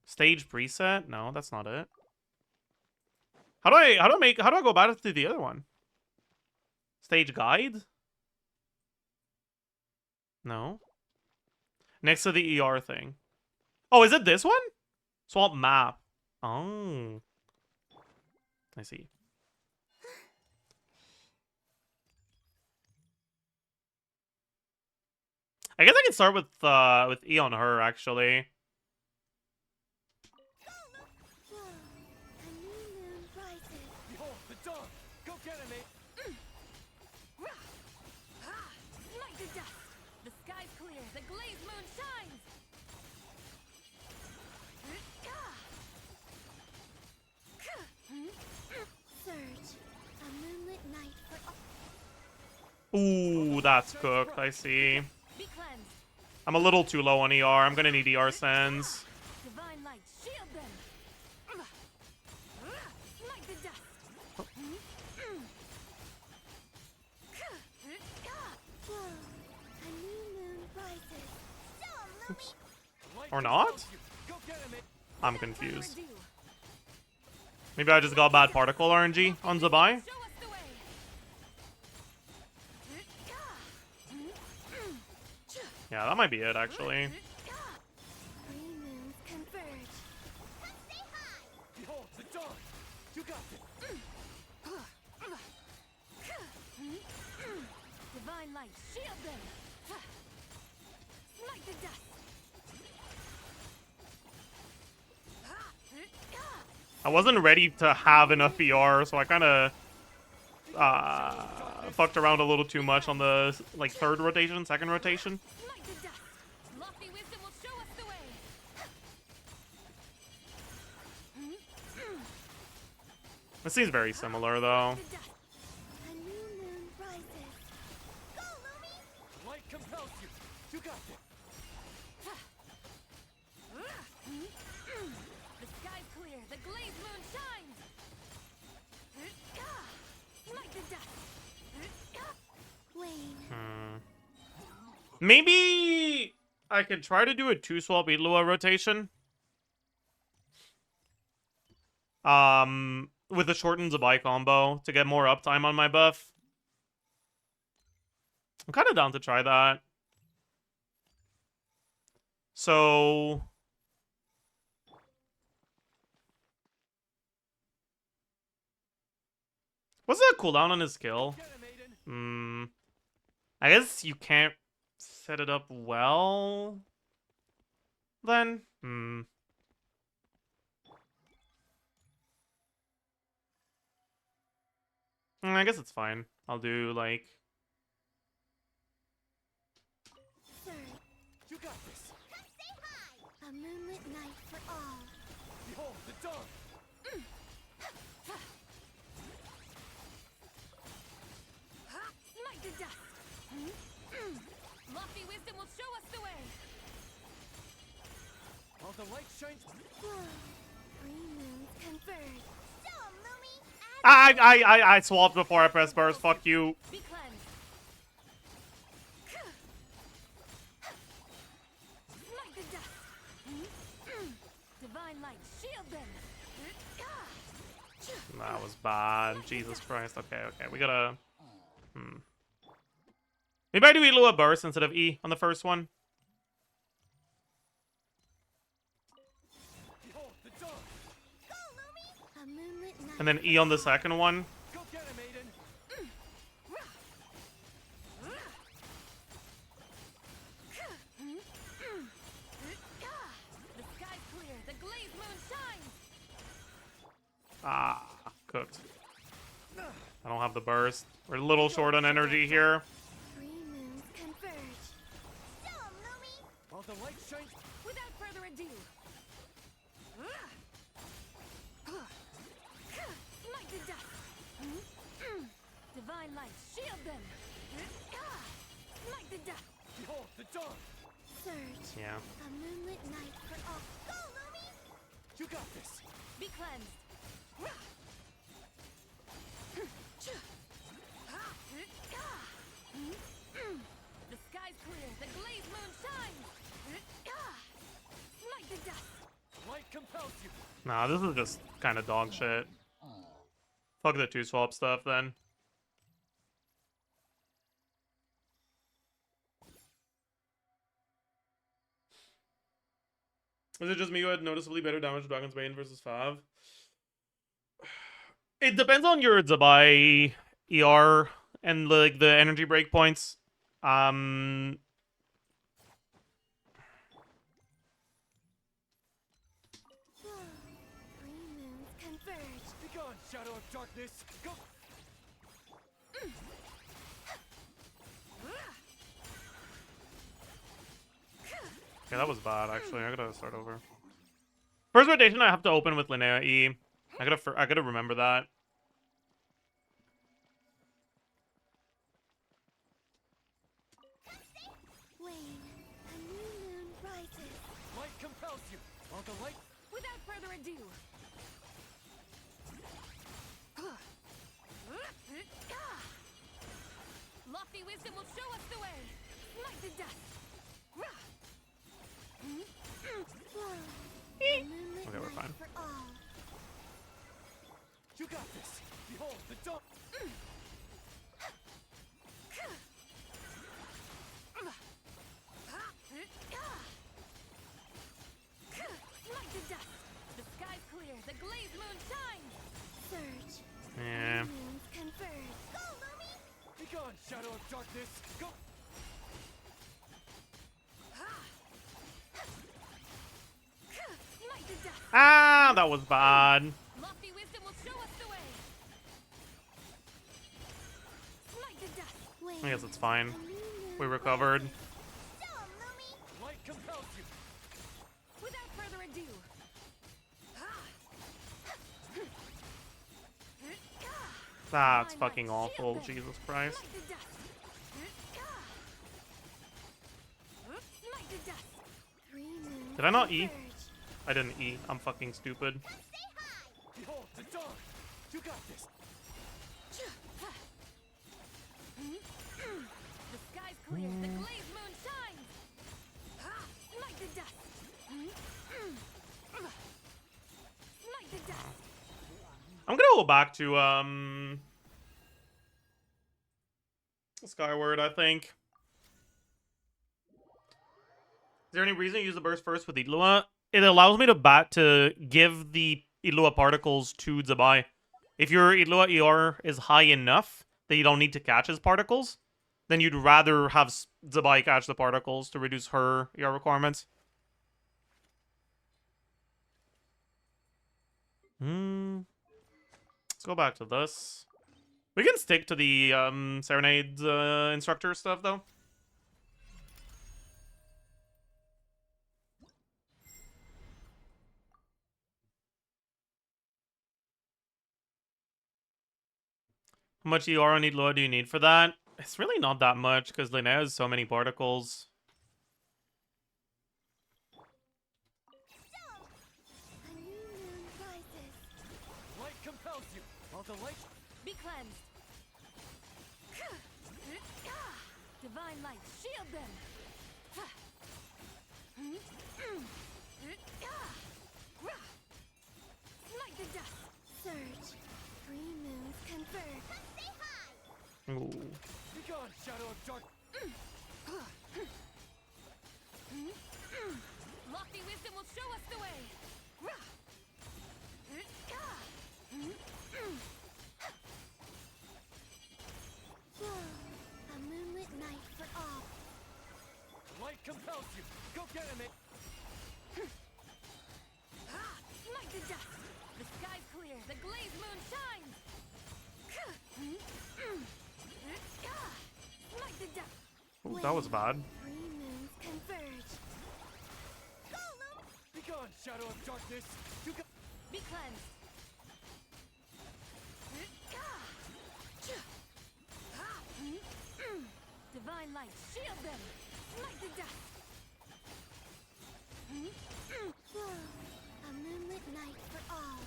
Stage preset? No, that's not it. How do I go about it to the other one? Stage guide? No. Next to the ER thing. Oh, is it this one? Swap map. Oh. I see. I guess I can start with E on her, actually. Behold, the dawn! Go get him, mate! Smite to dust! The sky's clear, the glazed moon shines! Surge, a moonlit night for all. Ooh, that's cooked. I see. Be cleansed! I'm a little too low on ER. I'm gonna need ER sands. Divine light, shield them! Smite to dust! Whoa, a new moon rises. Show 'em, Oops. The light Or not? compels you. Go get him, mate! I'm confused. Maybe I just got bad particle RNG on Zabai? Show us the way! Yeah, that might be it, actually. Three moons converge. Come say hi. Behold, the dawn! You got it! Divine light, shield them! Smite the dust! I wasn't ready to have enough ER, so I kind of fucked around a little too much on the like third rotation, second rotation. Smite the dust! Lofty wisdom will show us the way! It seems very similar, though. The dust! A new moon rises. Go, Lumi. The light compels you. You got it! The sky's clear, the glazed moon shines! Smite the dust! Wane. Maybe I could try to do a 2-swap Ilua rotation. With the shortened Zabai combo to get more uptime on my buff. I'm kind of down to try that. So... what's the cooldown on his skill? Get him, Aiden! I guess you can't set it up well. Then, I guess it's fine. I'll do like. Surge, You got this! come say hi. A moonlit night for all. Behold, the dawn! Smite the dust! Lofty wisdom will show us the way! While the light shines... Whoa, three moons converge. Show 'em, Lumi. I swapped before I pressed burst. Fuck you. Be cleansed! Smite the dust! Divine light, shield them! That was bad. Jesus Christ. Okay, we gotta. Maybe I do Ilua burst instead of E on the first one. Behold, the dawn! Go, Lumi. A moonlit night. And then E on the second one. Go get him, Aiden! The sky's clear, the glazed moon shines! Ah, cooked. I don't have the burst. We're a little short on energy here. Three moons converge. Show 'em, Lumi. While the light shines... Without further ado, smite the dust! Divine light, shield them! Smite the dust! Behold, the dawn! Surge, Yeah. a moonlit night for all. Go, Lumi. You got this! Be cleansed! Nah, this is just kind of dog shit. Fuck the 2-swap stuff then. Is it just me who had noticeably better damage to Dragon's Bane versus Fav? It depends on your Zabai ER and like the energy breakpoints. Three moons converge. Be gone, shadow of darkness. Go. Yeah, that was bad actually. I gotta start over. First rotation, I have to open with LINNEA E. I gotta remember that. Wane, a new moon rises. Light compels you. While the light. Without further ado. Lofty wisdom will show us the way. Smite the dust. A moonlit Okay, we're night fine. for all. You got this. Behold the dawn. Smite the dust. The sky's clear. The glazed moon shines. Surge. Yeah. Three moons converge. Go, Lumi! Be gone, shadow of darkness. Go. Smite the dust. Ah, that was bad. Lofty wisdom will show us the way. Smite the dust. Wane, I guess it's fine. a new moon We recovered. rises. Show 'em, Lumi! Light compels you. Without further ado. That's fucking awful. Jesus Christ. Smite the dust. Smite the dust. Three moons Did I not E? converge. I didn't E. I'm fucking stupid. Come say hi! Behold the dawn. You got this. The sky's clear. The glazed moon shines. Smite the dust. Smite the dust. I'm gonna go back to Skyward, I think. Is there any reason to use the burst first with Idlua? It allows me to give the Idlua particles to Zabai. If your Idlua ER is high enough that you don't need to catch his particles, then you'd rather have Zabai catch the particles to reduce her ER requirements. Let's go back to this. We can stick to the Serenade instructor stuff, though. How much ER on Idlua do you need for that? It's really not that much, because LINNEA has so many particles. A new moon rises. Light compels you. While the light. Be cleansed. Divine light, shield them. Smite the dust. Surge. Three moons converge. Come say hi! Ooh. Be gone, shadow of dark. Lofty wisdom will show us the way. A moonlit night for all. Light compels you. Go get him. Smite the dust. The sky's clear. The glazed moon shines. Smite the dust. Ooh, that was bad. Three moons converge. Go, Lumi! Be gone, shadow of darkness. You got. Be cleansed. Divine light, shield them. Smite the dust. A moonlit night for all.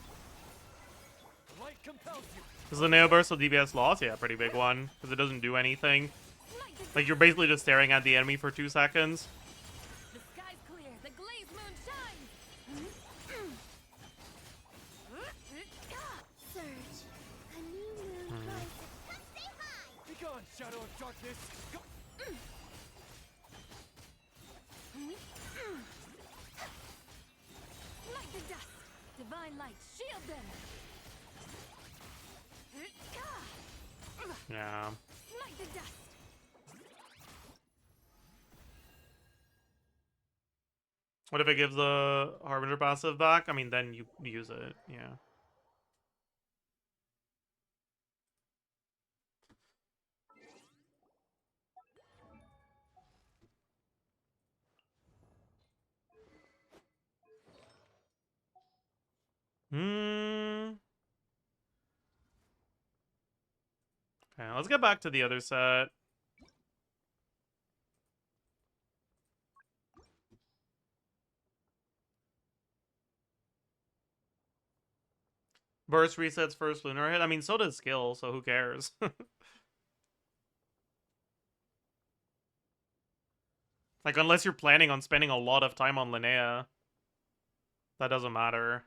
Light compels you. Is the Neo Burst of DPS loss? Yeah, pretty big one. Because it doesn't do anything. Smite the Like, you're basically just staring at the enemy for 2 seconds. The sky's clear. The glazed moon shines. shadow of darkness. Go. Light the dust! Divine light, shield them! Yeah. Light the dust! What if it gives the Harbinger passive back? I mean, then you use it. Yeah. Hmm. Okay, let's get back to the other set. Burst resets first lunar hit. I mean, so does skill, so who cares? Like, unless you're planning on spending a lot of time on Linnea, that doesn't matter.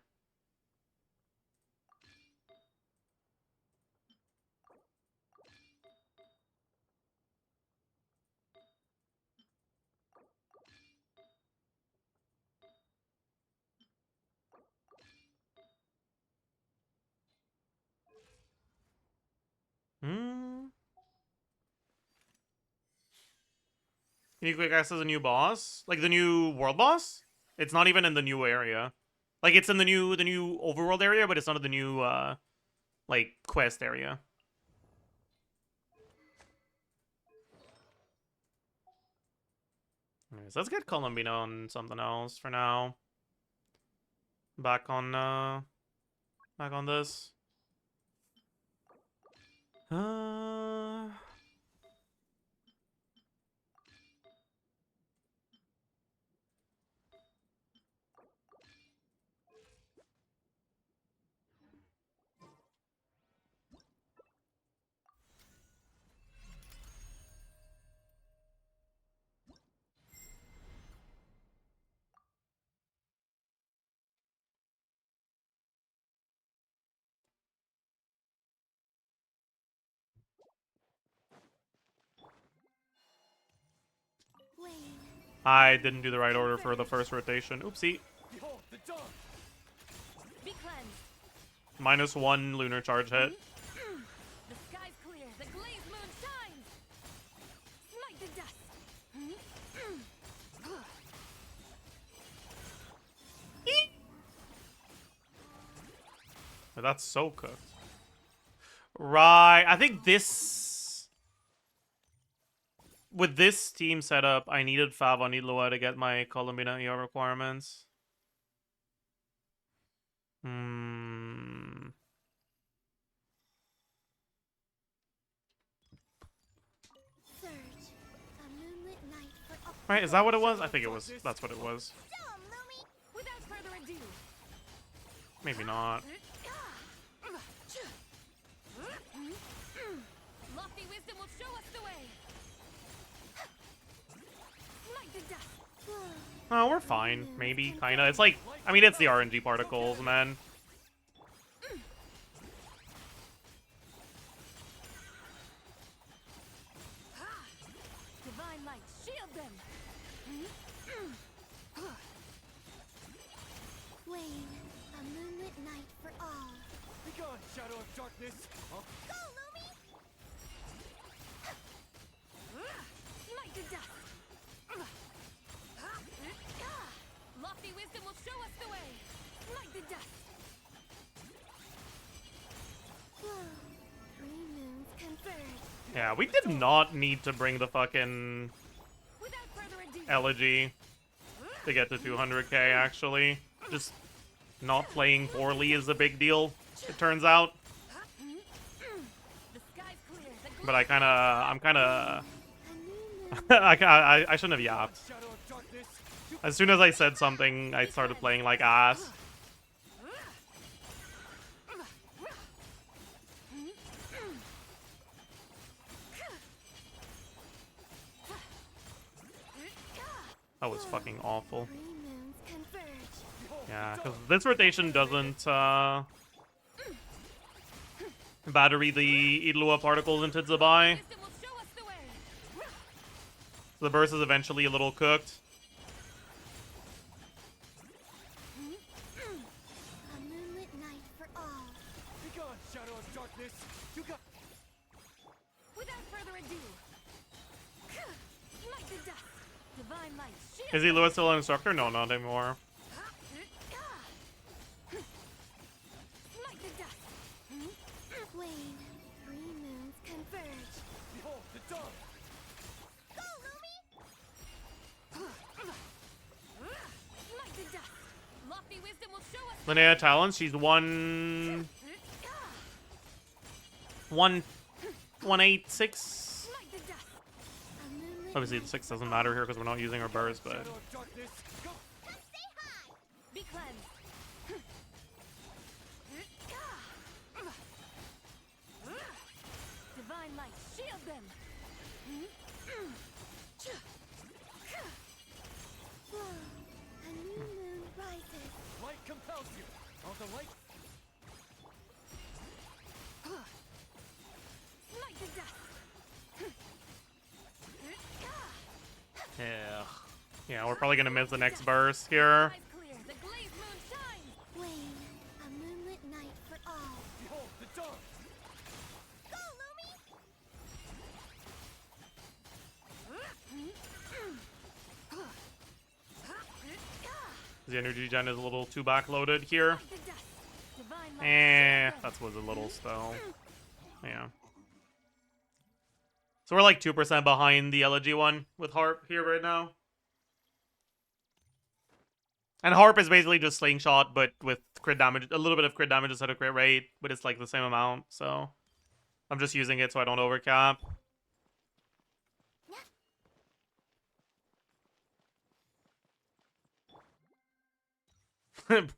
Hmm. Unique Quick Access is a new boss? Like the new world boss? It's not even in the new area. Like it's in the new overworld area, but it's not in the new like quest area. Anyways, let's get Columbina on something else for now. Back on this. I didn't do the right order for the first rotation. Oopsie. Behold the dawn. Be cleansed! -1 lunar charge hit. The sky's clear, the glazed moon shines! Light the dust! That's so cooked. Right. I think this... With this team setup, I needed Fav on Idlua to get my Columbina ER requirements. Right, is that what it was? I think it was. That's what it was. Without further ado, Maybe not. lofty wisdom will show us the way! Light the dust! Oh, we're fine. Maybe, kinda. It's like, I mean, it's the RNG particles, man. Divine light, shield them! Wayne, a moonlit night for all. Begone, shadow of darkness. Go, Lumi! Light the dust! Lofty wisdom will show us the way! Light the dust! Three moons converge. Yeah, we did not need to bring the fucking Without further ado, elegy to get to 200k, actually. Just not playing poorly is a big deal, it turns out. the sky's clear, the But I'm kinda... A new moon. I shouldn't have yapped. Shadow of darkness. As soon as I said something, I started playing like ass. That was fucking awful. Three moons converge. Yeah, because this rotation doesn't battery the Idlua particles into Zabai. wisdom will show us the burst is eventually a little cooked. A moonlit night for all. Be gone, shadow of darkness. You got. Without further ado, light the dust. Divine light. Shield Is he Lewis still an instructor? No, not anymore. light the dust. Wane, 3 moons converge. Behold the dawn. Go, Lumi! Light the dust. Lofty wisdom will show us. Linnea talents. She's 186. Light the dust. A moonlit Obviously, the night 6 for doesn't all. matter here because we're not using our burst, but Shadow of darkness. Go. Come say hi! Be cleansed. Divine light. Shield them. Whoa, a new moon rises. Light compels you. All the light. Light the dust. yeah. Yeah, we're probably gonna miss the next burst here. Eyes clear. The glazed moon shines. Wane, a moonlit night for all. Behold the dawn. Go, Lumi! The energy gen is a little too backloaded here. Light the dust. Divine light. Eh, shield them. that was a little slow. Yeah. So we're like 2% behind the Elegy one with Harp here right now. And Harp is basically just Slingshot, but with crit damage, a little bit of crit damage instead of crit rate, but it's like the same amount, so I'm just using it so I don't overcap.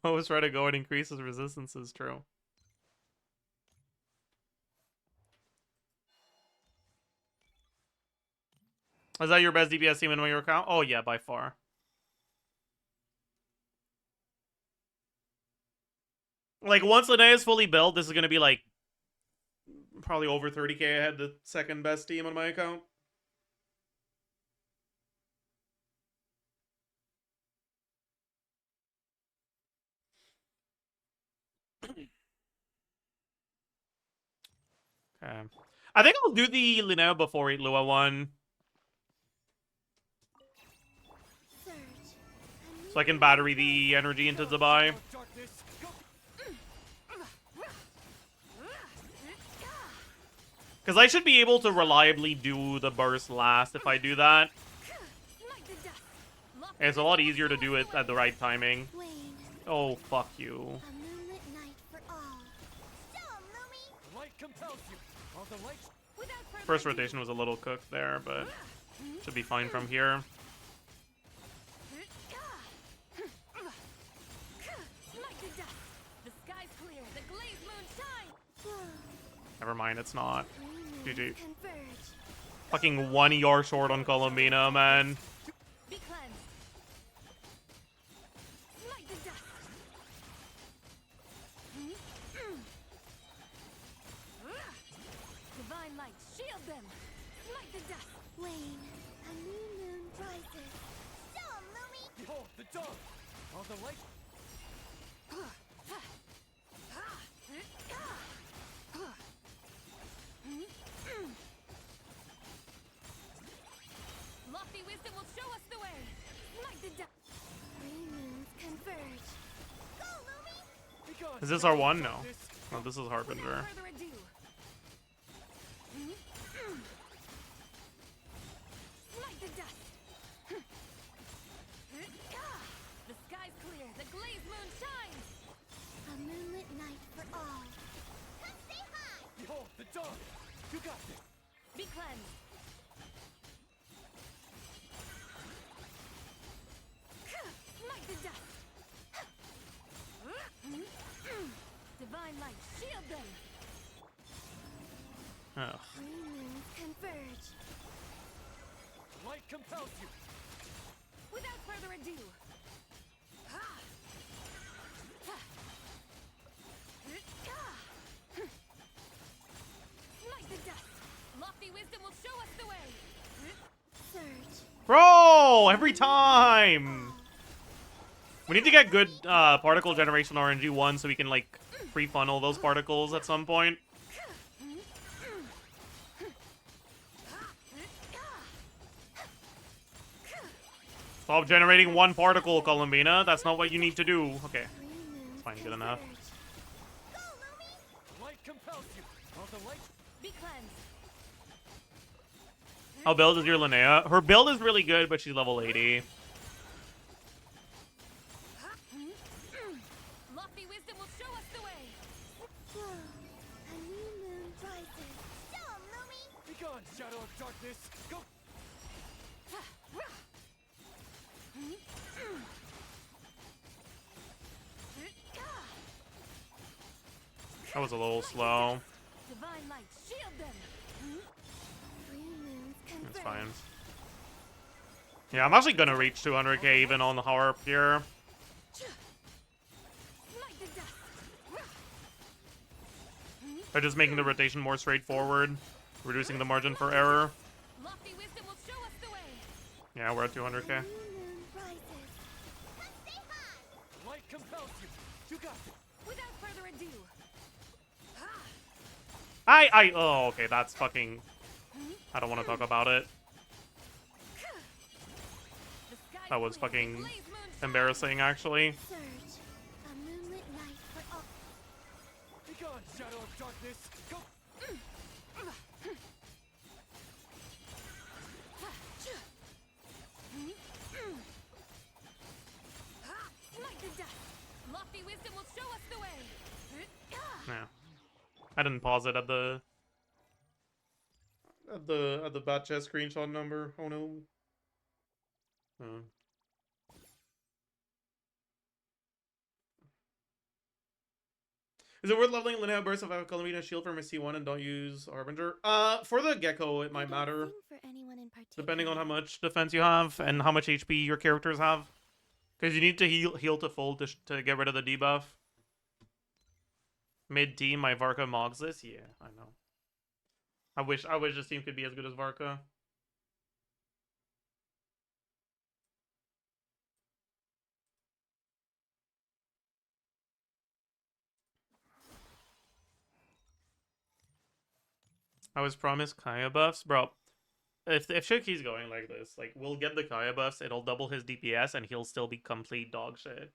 Bo's try to go and increase his resistance is true. Is that your best DPS team in your account? Oh yeah, by far. Like, once Linnea is fully built, this is going to be, like, probably over 30k ahead, the second best team on my account. Okay. I think I'll do the Linnea before Lua one, Surge. so I can battery the energy into Zabai. Shadow of darkness. Go. Because I should be able to reliably do the burst last if I do that. Light the dust. Lofty And it's a lot easier to do it at the right timing. Wane, Oh, fuck you. a moonlit night for all. Show 'em, Lumi! The light compels you. All the light. Without further First ado, rotation was a little cooked there, but should be fine from here. light the dust. The sky's clear. The glazed moon shines. Whoa, Never mind, it's not. 3 moons GG. converge. Fucking 1 ER short on Columbina, man. Be cleansed. Light the dust. Divine light. Shield them. Light the dust. Wane, a new moon rises. Show 'em, Lumi! Behold the dawn. All the light. Lofty wisdom will show us the way. Light the dust. 3 moons converge. Go, Lumi! Be gone, Is this shadow our of one? No. darkness. No, this is Harbinger. Without further ado. Light the dust. The sky's clear. The glazed moon shines. A moonlit night for all. Come say hi! Behold the dawn. You got this. Be cleansed. Light the dust. Divine light. Shield them. Ugh. 3 moons converge. The light compels you. Without further ado. Light the dust. Lofty wisdom will show us the way. Surge. Bro, every time. We need to get good particle generation RNG1 so we can, like, pre-funnel those particles at some point. Stop generating one particle, Columbina. That's not what you need to do. Okay. It's fine, good enough. Light compels you. All the light. Be cleansed. How build is your Linnea? Her build is really good, but she's level 80. Lofty wisdom will show us the way. A new moon rises. Show 'em, Lumi! Be gone, shadow of darkness. Go. That was a little slow. Divine light, shield them. 3 moons It's converge. fine. Yeah, I'm actually gonna reach 200k even on the harp here. Smite the dust. By just making the rotation more straightforward, reducing the margin for error. Lofty wisdom will show us the way. Yeah, we're at 200k. New moon rises. Stay high! Light compels you. You got it. Without further ado. Oh, okay, that's fucking... I don't want to talk about it. The sky That was clear, the fucking blaze moon shines. embarrassing, actually. Surge. A moonlit night for all. Be gone, shadow of darkness. Go. Smite the dust. Lofty wisdom will show us the way. Yeah. I didn't pause it at the... At the bat chest screenshot number. Oh no. Oh. Is it worth leveling Linnea Burst if I have Columbina Shield for my C1 and don't use Harbinger? For the Gecko, it might matter. For anyone in particular. Depending on how much defense you have and how much HP your characters have. Because you need to heal to full to get rid of the debuff. Mid-team, my Varka mogs this? Yeah, I know. I wish this team could be as good as Varka. I was promised Kaya buffs. Bro, if shit keeps going like this, like, we'll get the Kaya buffs, it'll double his DPS, and he'll still be complete dog shit.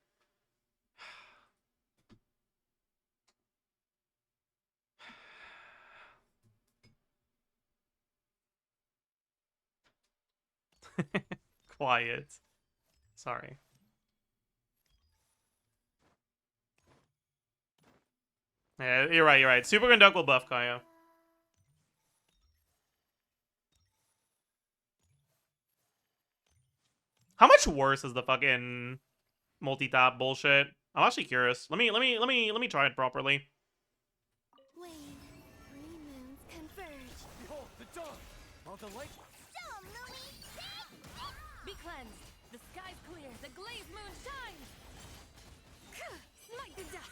Quiet. Sorry. Yeah, you're right. Super Conduct will buff Kaya. How much worse is the fucking multi-tap bullshit? I'm actually curious. Let me try it properly. Wane. 3 moons converge. Behold the dawn. All the light. Show 'em, Lumi! Be cleansed. The sky's clear. The glaze moon shines. Smite the dust.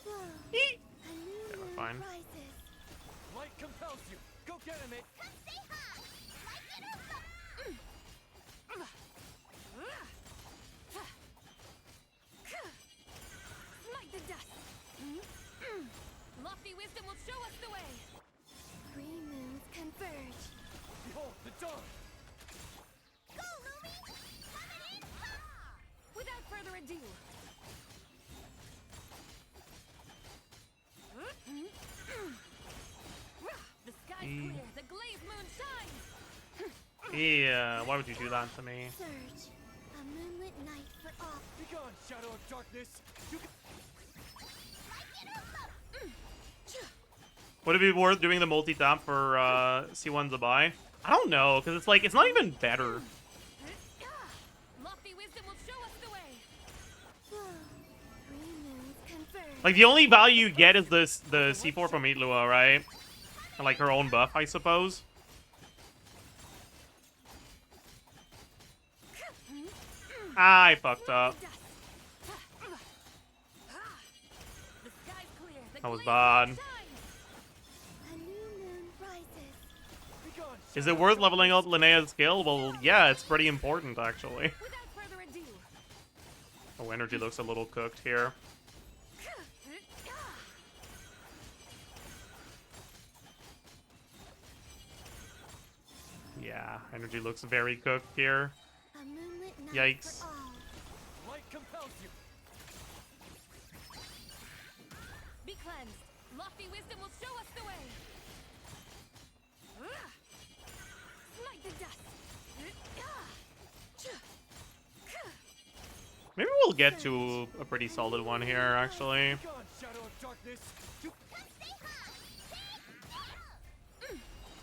Whoa. Eek. A new Okay, we're moon fine. rises. Light compels you. Go get him, it. Come stay high! Like it or not! Smite the dust. Lofty wisdom will show us the way. 3 moons converge. Behold the dawn. Go, Lumi! Coming in hot! Without further ado. The sky's clear. The glaze moon shines. Yeah, why would you do that to me? Surge. A moonlit night for all. Be gone, shadow of darkness. You can... Would it be worth doing the multi-tap for C1 Zabai? I don't know, because it's like, it's not even better. Lofty wisdom will show us the way. Whoa. 3 moons converge. Like, the only value you get is this the C4 from Itlua, right? And, like, her own buff, I suppose. I fucked up. The sky's clear. The That was glaze bad. moon shines. A new Is it worth leveling up Linnea's skill? Well, yeah, it's pretty important, actually. Without further ado. Oh, energy looks a little cooked here. Yeah, energy looks very cooked here. A moonlit night Yikes. for all. Light compels you. Be cleansed. Lofty wisdom will show us the way. Smite the dust. Maybe we'll get to a pretty solid one here, actually. Gone, shadow of darkness. You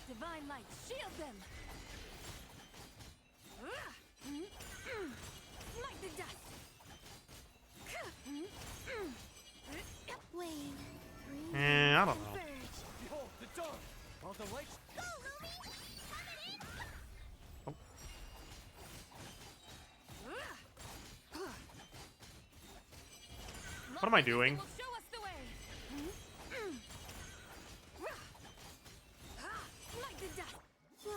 Divine light, shield them. Smite the dust. Wayne, I don't know. converge. behold the dawn. All the light. What am I doing? Will show us the way. Smite the dust. Whoa,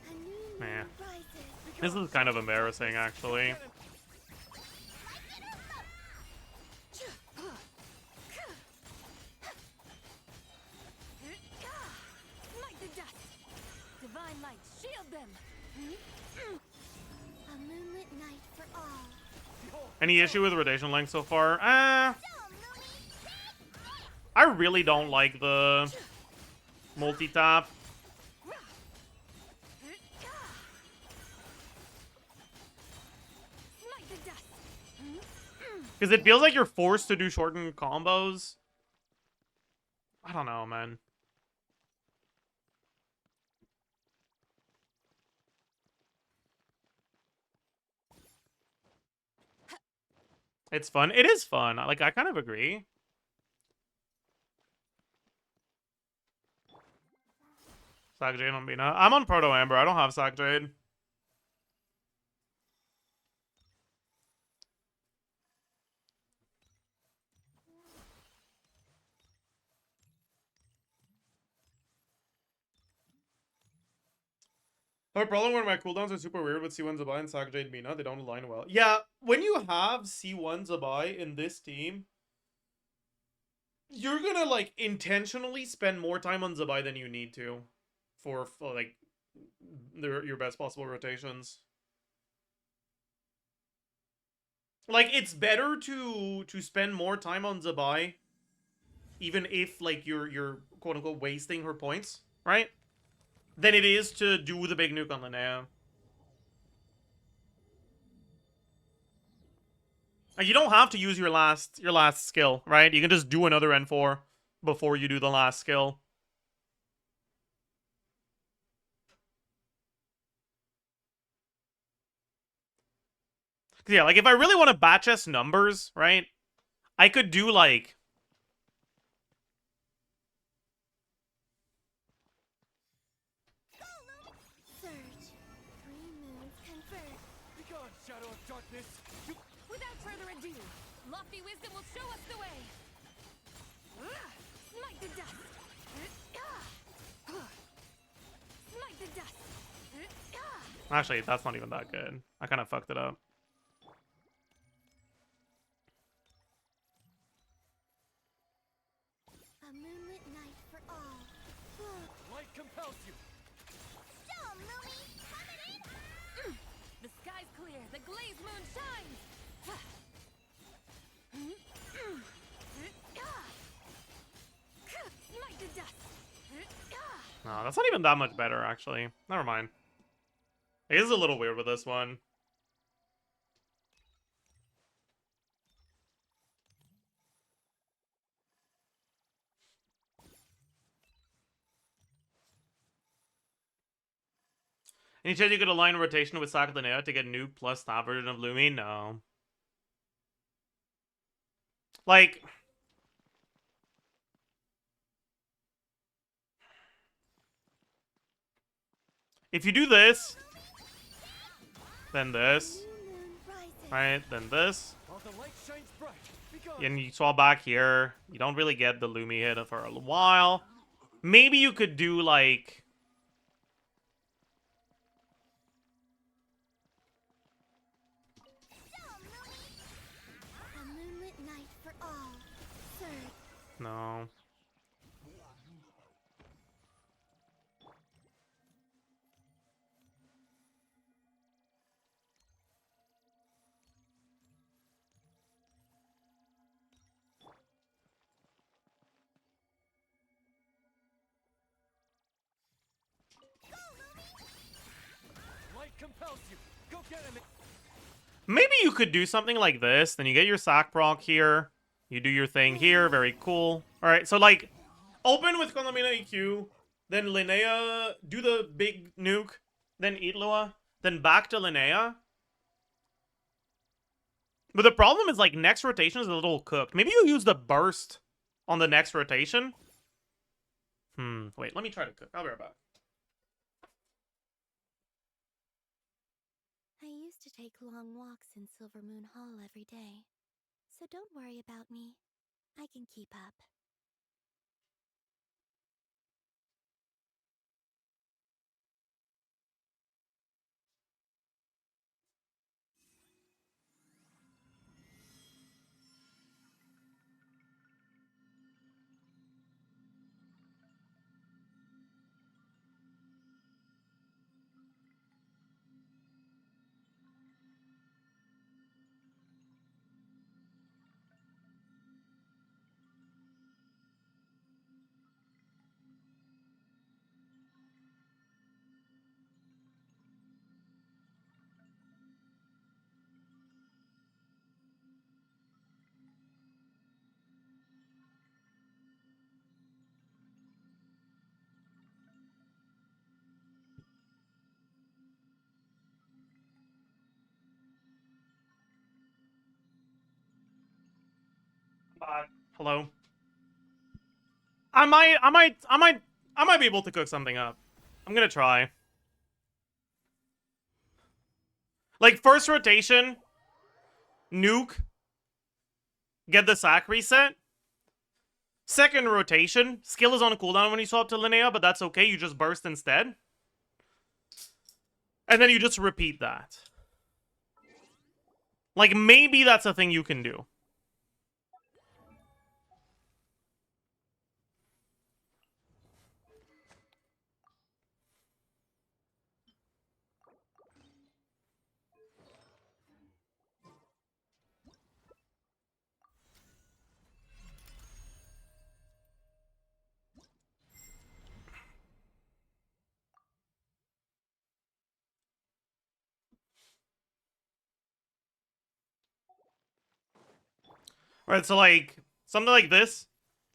a new Nah. moon rises. This is kind of embarrassing, actually. Smite the dust. Divine light, shield them. A moonlit night for all. Any issue with rotation length so far? I really don't like the multi-tap. Smite the dust. Because it feels like you're forced to do shortened combos. I don't know, man. It's fun. It is fun. Like, I kind of agree. Sack Jade on Bina. I'm on Proto Amber. I don't have Sack Jade. The problem when my cooldowns are super weird with C1 Zabai and Sack Jade Mina, they don't align well. Yeah, when you have C1 Zabai in this team, you're gonna, like, intentionally spend more time on Zabai than you need to for like, your best possible rotations. Like, it's better to spend more time on Zabai, even if, like, you're quote-unquote wasting her points, right? Than it is to do the big nuke on Linnea. You don't have to use your last skill, right? You can just do another N4 before you do the last skill. Yeah, like if I really want to batch us numbers, right? I could do like Surge. Three moons converge. Begone, shadow of darkness. You Without further ado, lofty wisdom will show us the way. Smite the dust. Smite the dust. actually, that's not even that good. I kind of fucked it up. A moonlit night for all. Whoa. light compels you. So, Moomy, coming in. The sky's clear, the glazed moon shines. Smite the dust. No, that's not even that much better, actually. Never mind. It is a little weird with this one. Any chance you could align rotation with Sack Linnea to get nuke plus that version of Lumi? No. Like, if you do this, then this, New moon rises. right, then this, All the light shines bright. Begone. and you swap back here, you don't really get the Lumi hit for a while. Maybe you could do, like, No. Light compels you. Go get him. Maybe you could do something like this. Then you get your sack proc here. You do your thing here. Very cool. All right, so like, open with Columbina EQ. Then Linnea, do the big nuke. Then eat Lua. Then back to Linnea. But the problem is, like, next rotation is a little cooked. Maybe you use the burst on the next rotation. Wait, let me try to cook. I'll be right back. I used to take long walks in Silver Moon Hall every day. So don't worry about me. I can keep up. Hello. I might be able to cook something up. I'm gonna try. Like, first rotation, nuke, get the sack reset. Second rotation, skill is on a cooldown when you swap to Linnea, but that's okay, you just burst instead. And then you just repeat that. Like, maybe that's a thing you can do. Right, so like, something like this,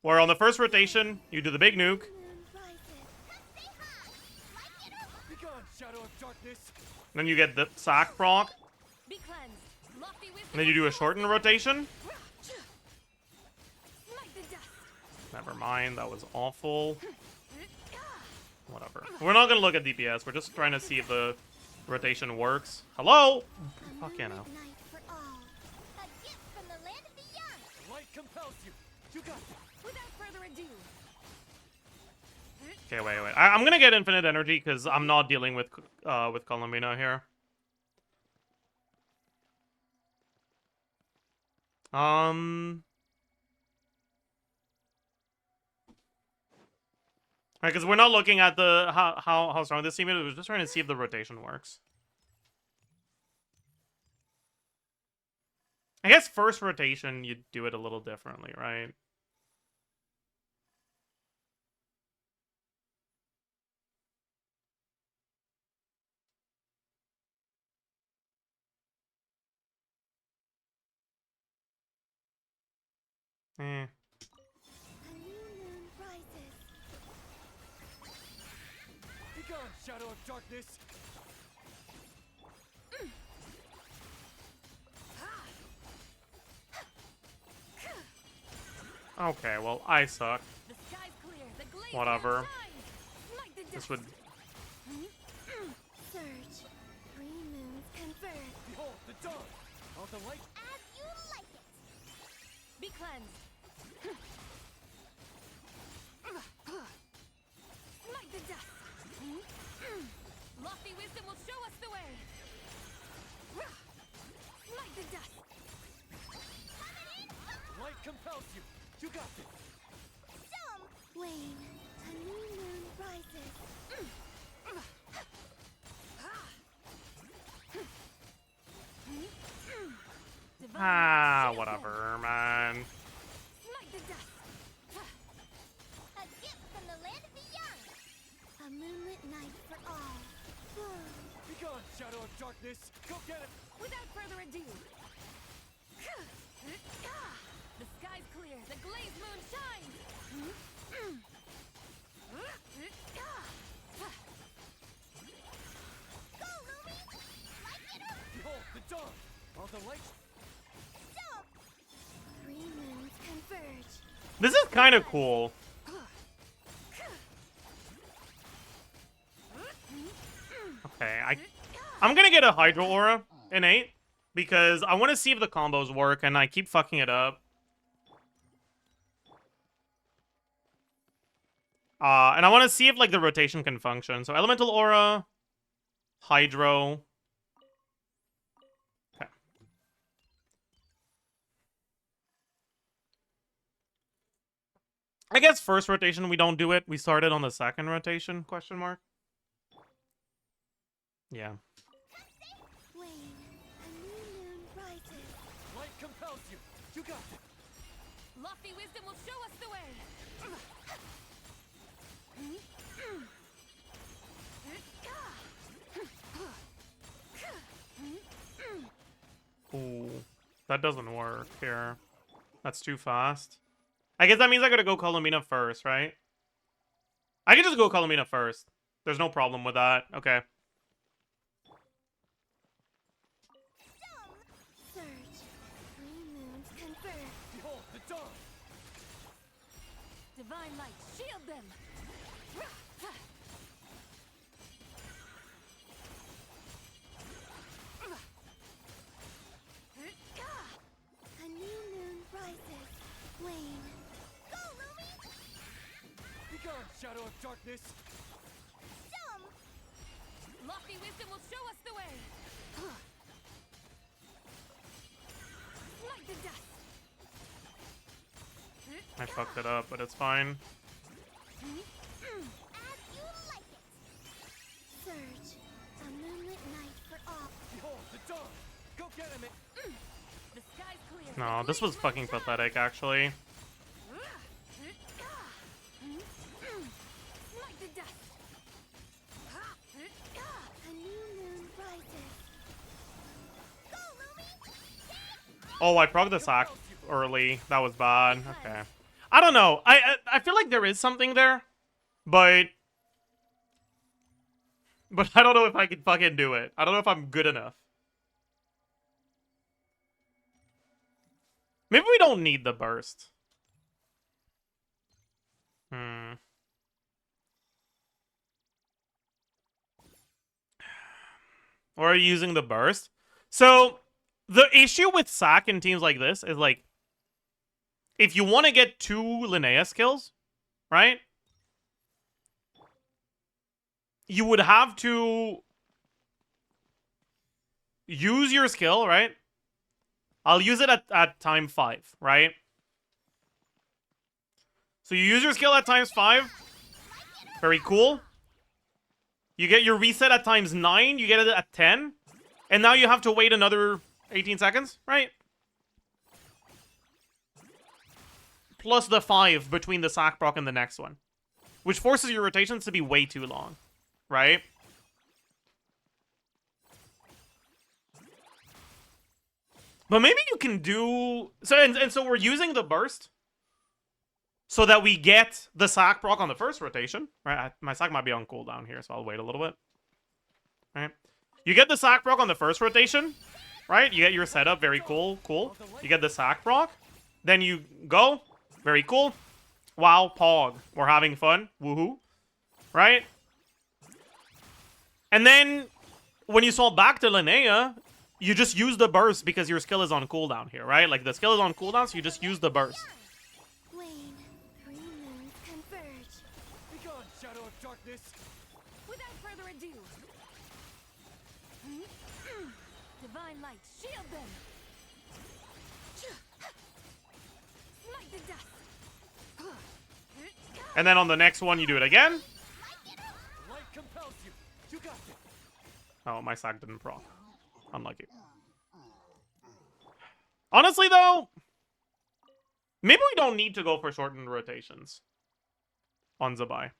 where on the first rotation, you do the big nuke, Be gone, shadow of darkness. then you get the sack proc, Be cleansed. Lofty wisdom. and then you do a shortened rotation. Smite the dust. Never mind, that was awful. Whatever. We're not gonna look at DPS, we're just trying to see if the rotation works. Hello? Fuck yeah, no. Night for all. A gift from the land of the young. Light compels you. You got it. Without further ado. Okay, wait. I'm gonna get infinite energy because I'm not dealing with Columbina here. Right, because we're not looking at the how strong this team is. We're just trying to see if the rotation works. I guess first rotation you do it a little differently, right? Eh. A new moon rises. Be gone, shadow of darkness. Okay, well, I suck. The sky's clear. The glade Whatever. shines. Smite the dust. This would... Surge. 3 moons converge. Behold the dawn. All the light. As you like it. Be cleansed. Smite the dust. Lofty wisdom will show us the way. Smite the dust. Light compels you. You got it. Ah, whatever, man. Smite the dust. A gift from the land of the young. A moonlit night for all. Be gone, shadow of darkness. Go get him. Without further ado. The sky's clear. The glazed moon shines. Go, Lumi! Light it up! Behold, the dawn. All the lights. Stop! Three moons converge. This is kind of cool. Okay, I'm gonna get a Hydro Aura innate because I want to see if the combos work, and I keep fucking it up. And I want to see if like the rotation can function. So Elemental Aura, Hydro. Okay. I guess first rotation we don't do it. We started on the second rotation? Question mark. Yeah. Wayne, a new moon rises. Light compels you. You got it. Lofty wisdom will show us the way. Ooh, that doesn't work here. That's too fast. I guess that means I gotta go Colomina first, right? I can just go Colomina first. There's no problem with that. Okay. Surge. Three moons converge. Behold, the dawn. Divine light, shield them. A new moon rises. Wayne. Go, Lumi! Be gone, shadow of darkness. Dumb! Lofty wisdom will show us the way. Smite the dust. I fucked it up, but it's fine. As you like it. Surge. A moonlit night for all. Behold, the dawn. Go get him. The sky's clear. No, this was fucking pathetic, actually. Smite the dust. A new moon rises. Go, Lumi! Oh, I progged the sack early. That was bad. Okay. I don't know. I feel like there is something there, but I don't know if I can fucking do it. I don't know if I'm good enough. Maybe we don't need the burst. Or using the burst. So, the issue with sack in teams like this is like, if you want to get 2 LINNEA skills, right? You would have to use your skill, right? I'll use it at time 5, right? So you use your skill at times 5. Very cool. You get your reset at times 9. You get it at 10. And now you have to wait another 18 seconds, right? Plus the 5 between the sack proc and the next one. Which forces your rotations to be way too long, right? But maybe you can do... So, and so we're using the burst so that we get the sack proc on the first rotation. Right? My sack might be on cooldown here, so I'll wait a little bit. Right? You get the sack proc on the first rotation. Right? You get your setup. Very cool. Cool. You get the sack proc. Then you go. Very cool. Wow, Pog. We're having fun. Woohoo. Right? And then when you swap back to LINNEA, you just use the burst because your skill is on cooldown here, right? Like, the skill is on cooldown, so you just use the burst. Wayne, three moons converge. Be gone, shadow of darkness. Without further ado. Divine light, shield them. Smite the dust. And then on the next one, you do it again. Light compels you. You got it. Oh, my sack didn't proc. Unlucky. Honestly, though, maybe we don't need to go for shortened rotations on Zabai.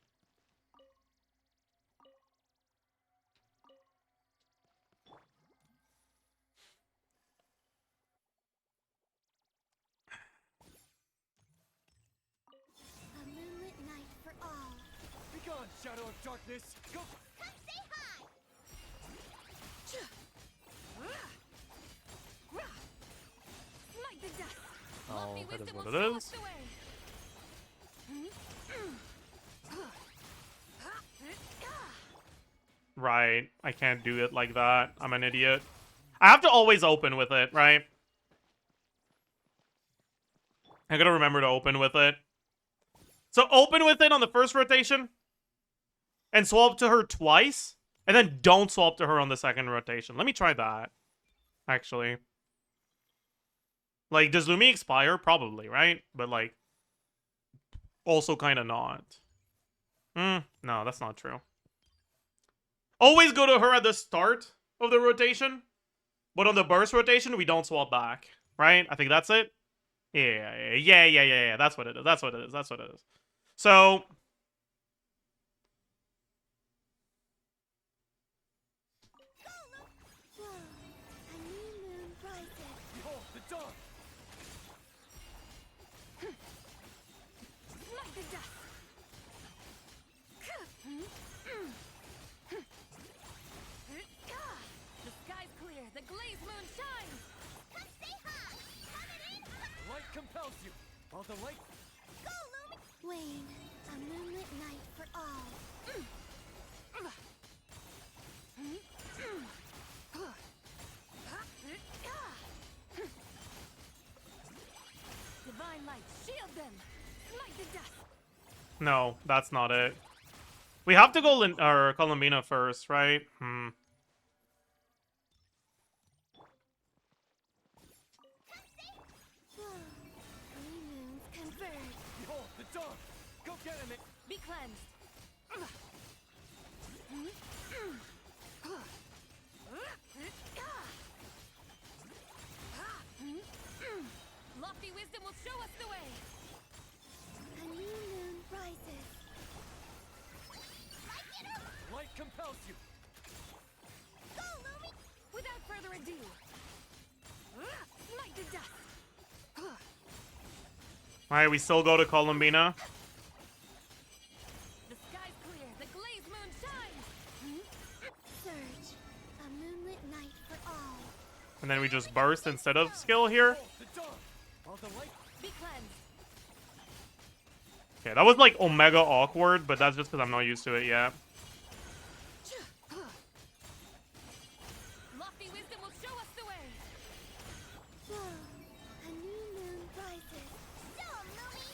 A moonlit night for all. Begone, shadow of darkness. Go. Come say hi. Smite the dust. Oh, Lofty that is wisdom what will it show is. us the way. Right. I can't do it like that. I'm an idiot. I have to always open with it, right? I gotta remember to open with it. So open with it on the first rotation. And swap to her twice. And then don't swap to her on the second rotation. Let me try that. Actually. Like, does Lumi expire? Probably, right? But like, also kind of not. No, that's not true. Always go to her at the start of the rotation. But on the burst rotation, we don't swap back. Right? I think that's it. Yeah. That's what it is. That's what it is. That's what it is. So... Whoa, a new moon rises. Behold the dawn. Smite the dust. The sky's clear. The glazed moon shines. Come say hi. Coming in. The light compels you. While the light. Go, Lumi. Wayne, a moonlit night for all. Divine light, shield them. Smite the dust. No, that's not it. We have to go Columbina first, right? Whoa, three moons converge. Behold the dawn. Go get him. Be cleansed. Lofty wisdom will show us the way. A new moon rises. Like it up. Light compels you. Go, Lumi. Without further ado, smite the dust. Alright, we still go to Columbina. The sky's clear. The glazed moon shines. Surge, a moonlit night for all. And then we just burst instead of skill here. Behold the dawn. While the light. Be cleansed. Okay, that was like Omega awkward, but that's just because I'm not used to it yet. Lofty wisdom will show us the way. Whoa, a new moon rises. Show 'em, Lumi.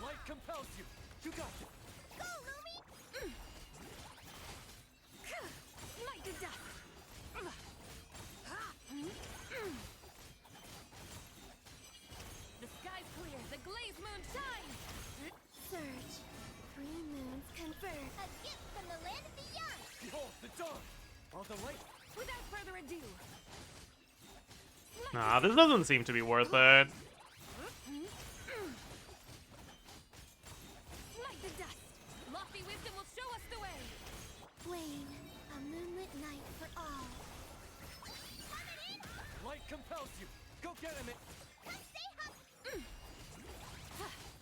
Light compels you. You got it. Go, Lumi. Smite the dust. The sky's clear. The glazed moon shines. Surge, three moons converge. A gift from the land of the young. Behold the dawn. While the light. Without further ado. Nah, this doesn't seem to be worth it. Smite the dust. Lofty wisdom will show us the way. Wayne, a moonlit night for all. Light compels you. Go get him.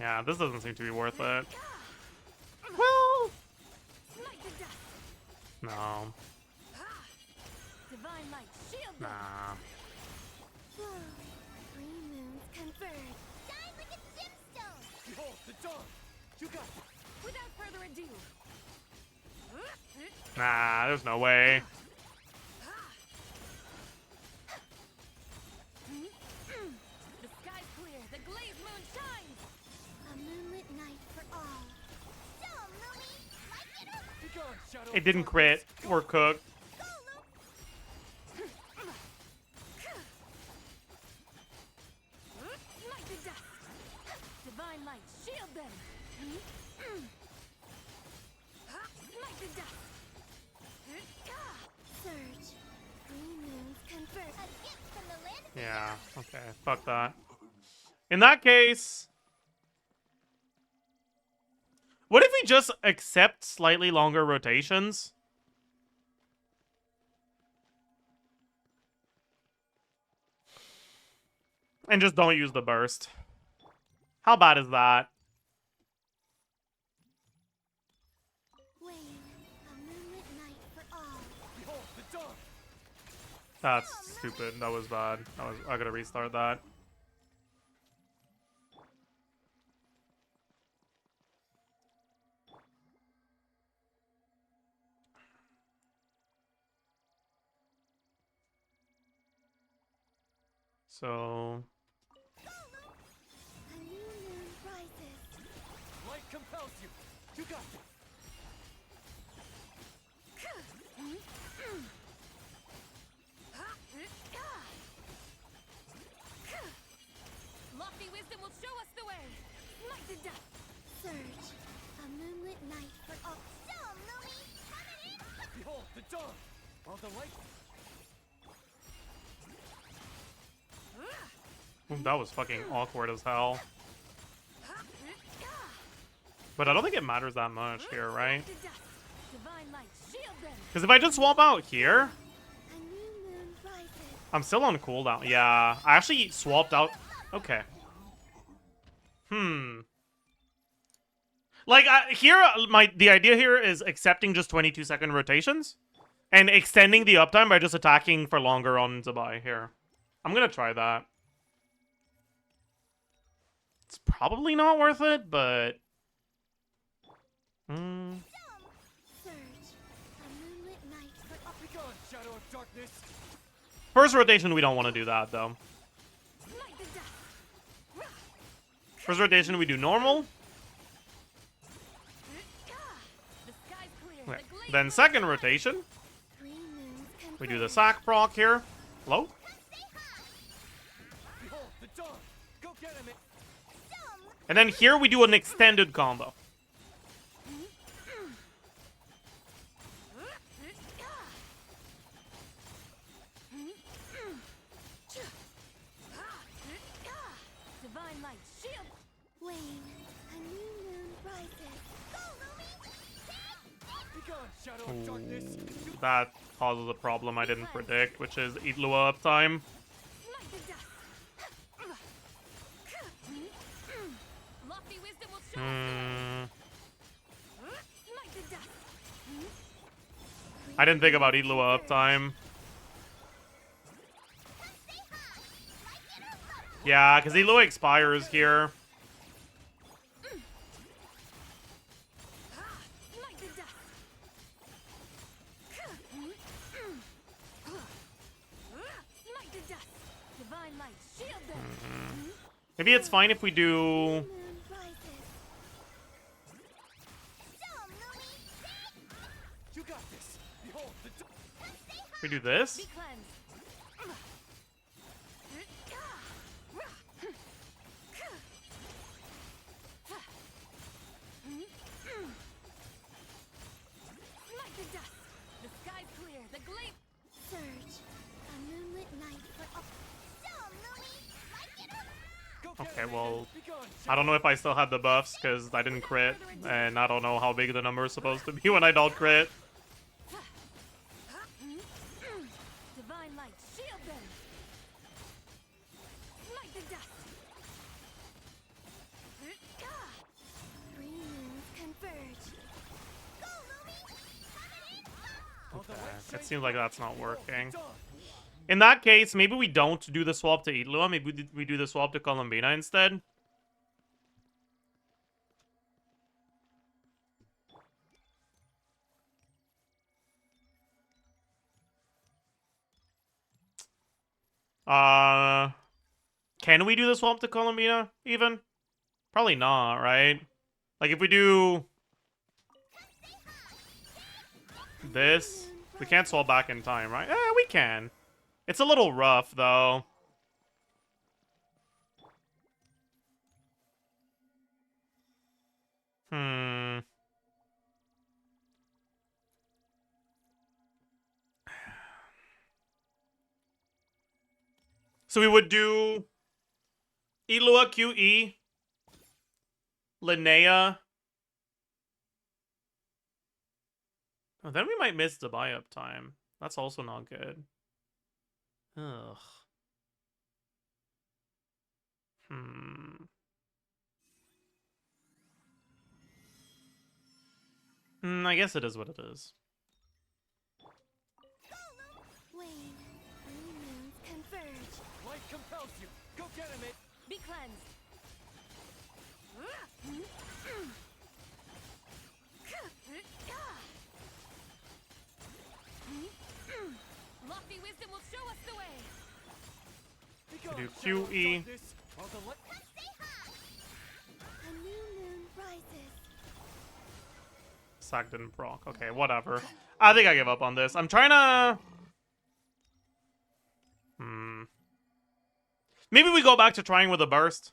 Yeah, this doesn't seem to be worth it. Well, Smite the dust. no. Divine light, shield them. Nah. Whoa, three moons converge. Shine like a gemstone. Behold the dawn. You got it. Without further ado. Nah, there's no way. The sky's clear. The glazed moon shines. A moonlit night for all. Show 'em, Lumi. Like it up. Begone, shadow. It of didn't darkness. crit. We're cooked. Go, Lumi. Smite the dust. Divine light, shield them. Smite the dust. Surge, three moons converge. A gift from the land of the Yeah, Yeah, okay. Fuck that. In that case... What if we just accept slightly longer rotations? And just don't use the burst. How bad is that? That's stupid. That was bad. I gotta restart that. So Light compels you. You got it. Lofty wisdom will show us the way. Light the dust. Surge, a moonlit night for all. Still, Lumi, coming in. Behold the dawn. While the light. ooh, that was fucking awkward as hell. But I don't think it matters that much here, right? The dust. Divine light, shield them. Because if I just swap out here, A new moon rises. I'm still on cooldown. Yeah, I actually swapped out. Okay. Like here, the idea here is accepting just 22-second rotations and extending the uptime by just attacking for longer on Zabai here. I'm gonna try that. It's probably not worth it, but Surge, a moonlit night for all. Begone, shadow of darkness. first rotation we don't want to do that though. Light the dust. First rotation we do normal. The sky's clear. Okay. The glade Then second rotation Green moons can we do the sack proc here. Hello. Behold the dawn. Go get him. And then here we do an extended combo. divine light, shield. wane. A new moon rises. Go, Lumi. Begone, shadow of darkness. You That causes a problem I didn't predict, which is Itlua uptime. Light the dust. Lofty wisdom will show us the way. Light the dust. I didn't think about Itlua uptime. Yeah, because Itlua expires here. Light the dust. Light the dust. Divine light, shield them. Maybe it's fine if we do... Moon rises. Still, Lumi. You got this. Behold the dawn. We do this? Be cleansed. Light the dust. The sky's clear. The glade. Surge, a moonlit night for all. Still, Lumi. Light it up. Go get Okay, him, well, Aiden. Begone, I don't know if I still had the buffs, because I didn't crit, and I don't know how big the number is supposed to be when I don't crit. Divine light, shield them. Light the dust. Three moons converge. Go, Lumi. Coming in. While the light It shines seems like forth, that's not behold the working. dawn. In that case, maybe we don't do the swap to Itlua, maybe we do the swap to Columbina instead. Can we do the swap to Columbina, even? Probably not, right? Like, if we do... this, we can't swap back in time, right? We can. It's a little rough, though. So we would do Ilua QE, Linnea. Oh, then we might miss the buy-up time. That's also not good. Ugh. I guess it is what it is. Wane, three moons converge. Light compels you. Go get him, it. Be cleansed. Lofty wisdom will show us the way. Begone, do shadow of QE. darkness, while the light. A new moon rises. Sack didn't proc. Okay, whatever. I think I give up on this. I'm trying to... Maybe we go back to trying with a burst.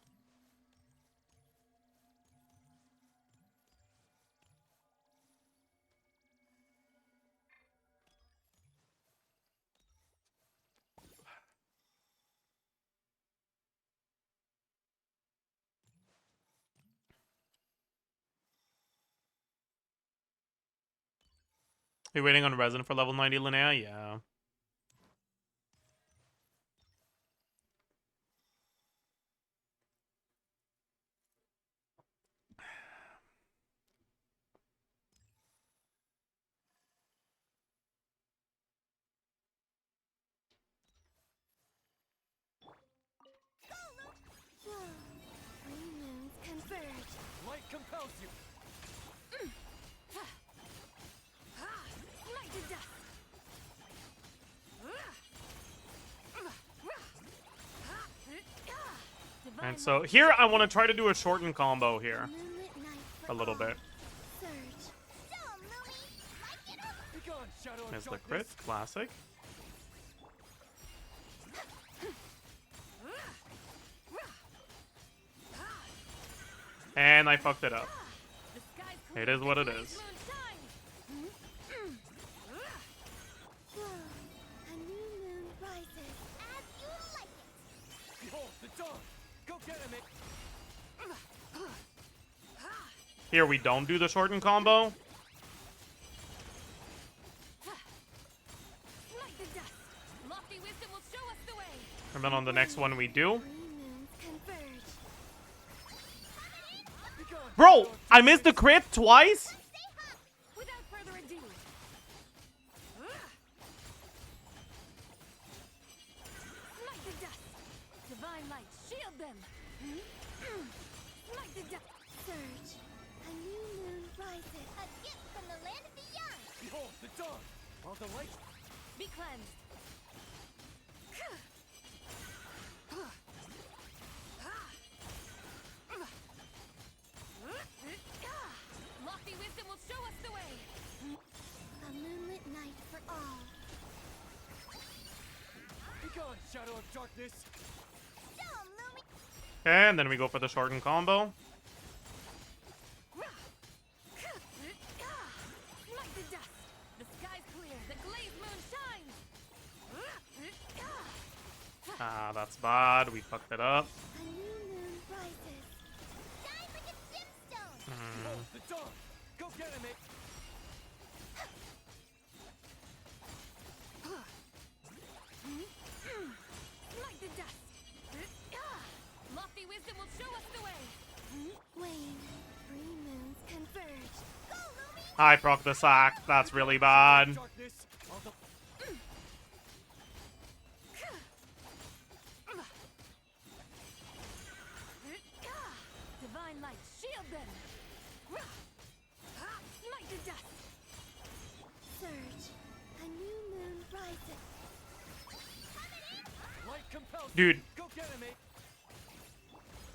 Are you waiting on resin for level 90, Linnea? Yeah. Three moons converge. Light compels you. Light to dust. And so here I want to try to do a shortened combo here. Moonlit night for A little all. bit. Surge. Show 'em, Lumi. Light it up. Begone, shadow of There's the darkness. crit. Classic. And I fucked it up. The sky's It clear, is what the it blaze is. moon shines. Whoa. A new moon rises. As you like it. Behold the dawn. Go get him, it. Here we don't do the shortened combo. Light to dust. Lofty wisdom will show us the way. And then on the next one we do. Three moons converge. Begone, Bro, shadow of I missed the crit twice? Without further ado. Light to dust. Divine light, shield them. Light to dust. Surge. A new moon rises. A gift from the land of the young. Behold the dawn. While the light. Be cleansed. Lofty wisdom will show us the way. A moonlit night for all. Begone, shadow of darkness. Show 'em, Lumi. And then we go for the shortened combo. Light the dust. The sky's clear. The glazed moon shines. Ah, that's bad. We fucked it up. A new moon rises. Shine like a gemstone. Behold the dawn. Go get him, it. Light the dust. Lofty wisdom will show us the way. Wane, three moons converge. Go, Lumi! I proc the sack. That's really bad. Darkness. While the Divine light, shield them. Light the dust. Surge. A new moon rises. light compels you. Dude, Go get him, it.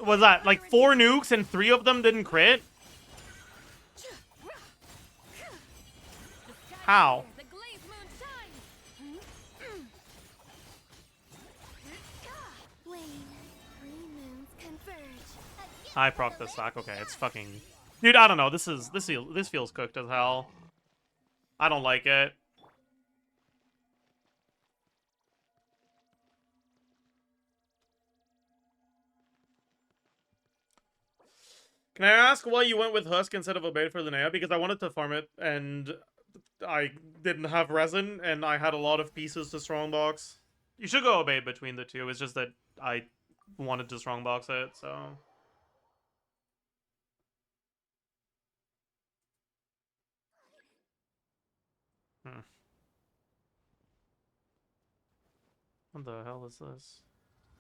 was that like 4 nukes and 3 of them didn't crit? How? The glazed moon shines. Wane, three moons converge. A gift I from proc the the land sack. of Okay, the it's young. fucking... Dude, I don't know. This feels cooked as hell. I don't like it. Can I ask why you went with Husk instead of Obey for Linnea? Because I wanted to farm it, and I didn't have resin, and I had a lot of pieces to strongbox. You should go Obey between the two. It's just that I wanted to strongbox it, so... What the hell is this?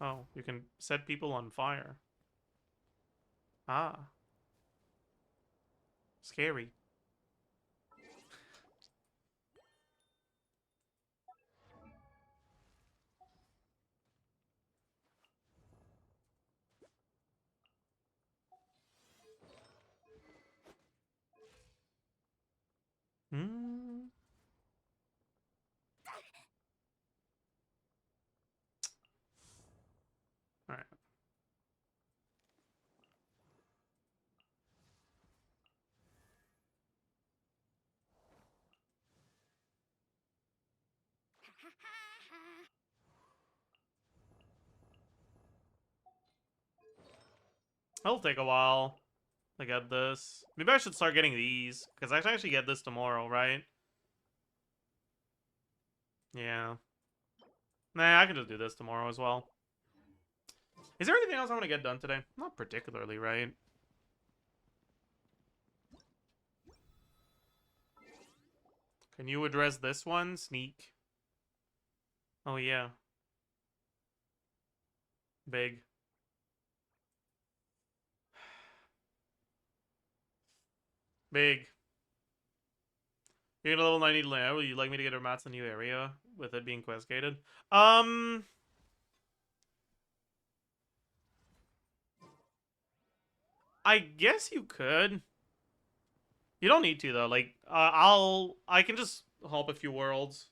Oh, you can set people on fire. Ah. Scary. Hmm. Alright. It'll take a while to get this. Maybe I should start getting these, because I should actually get this tomorrow, right? Yeah. Nah, I can just do this tomorrow as well. Is there anything else I want to get done today? Not particularly, right? Can you address this one? Sneak. Oh, yeah. Big. Big. You're gonna level 90 land. Would you like me to get our mats in a new area with it being quest gated? I guess you could. You don't need to though. Like, I can just help a few worlds.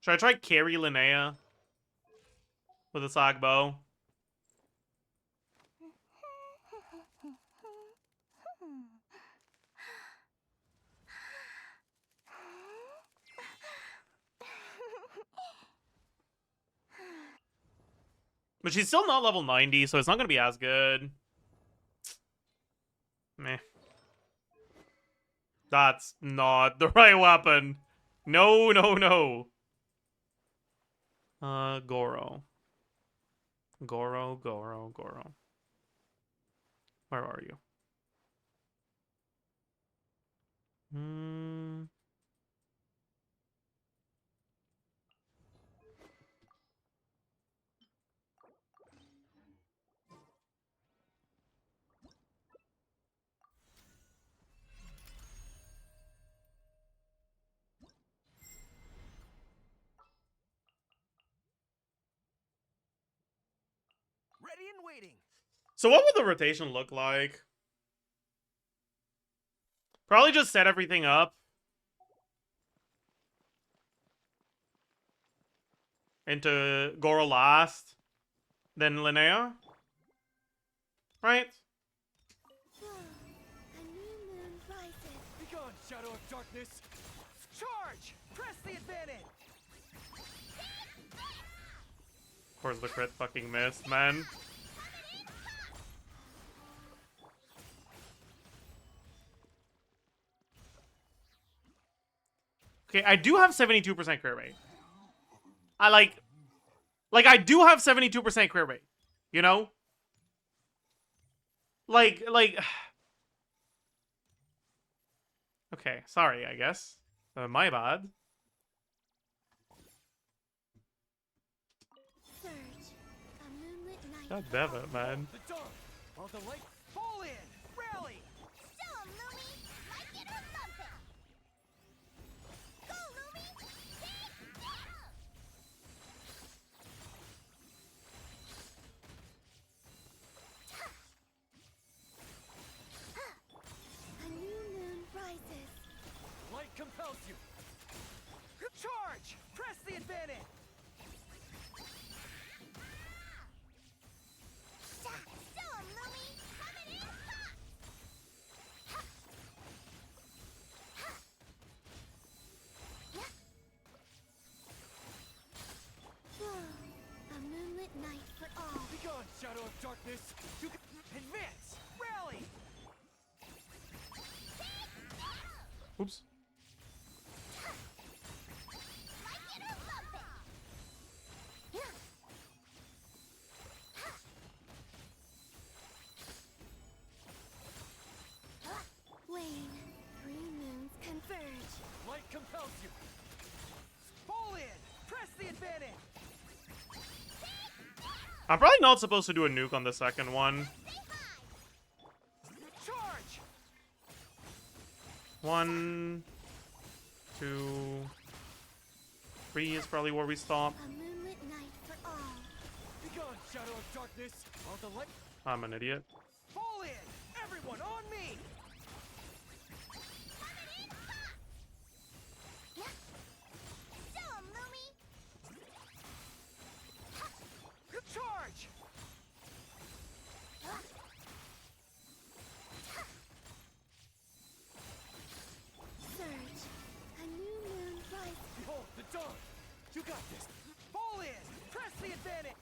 Should I try carry Linnea with a sag bow? But she's still not level 90, so it's not gonna be as good. Meh. That's not the right weapon. No, no, no. Goro. Goro. Where are you? Ready and waiting. So what would the rotation look like? Probably just set everything up. Into Goro last. Then Linnea. Right? A new moon rises. Be gone, shadow of darkness. Charge! Press the advantage. Of course the crit fucking missed, man. Okay, I do have 72% crit rate. I like I do have 72% crit rate. You know? Like okay, sorry, I guess. My bad. Surge. A moonlit night. God damn it, man. The dark, while the light fall in. Rally! Show 'em, Lumi. Like it or lump it. Go, Lumi. Dig down. A new moon rises. Light compels you. Charge! Press the advantage. darkness. You can advance. Rally. Oops. Wayne, 3 moons converge. Light compels you. Fall in. Press the advantage. I'm probably not supposed to do a nuke on the second one. Charge. 1, 2, 3 is probably where we stop. A moonlit night for all. Begone, shadow of darkness. While the light. I'm an idiot. Fall in. Everyone on me. Charge. Surge. A new moon rises. Behold the dawn. You got this. Fall in. Press the advantage.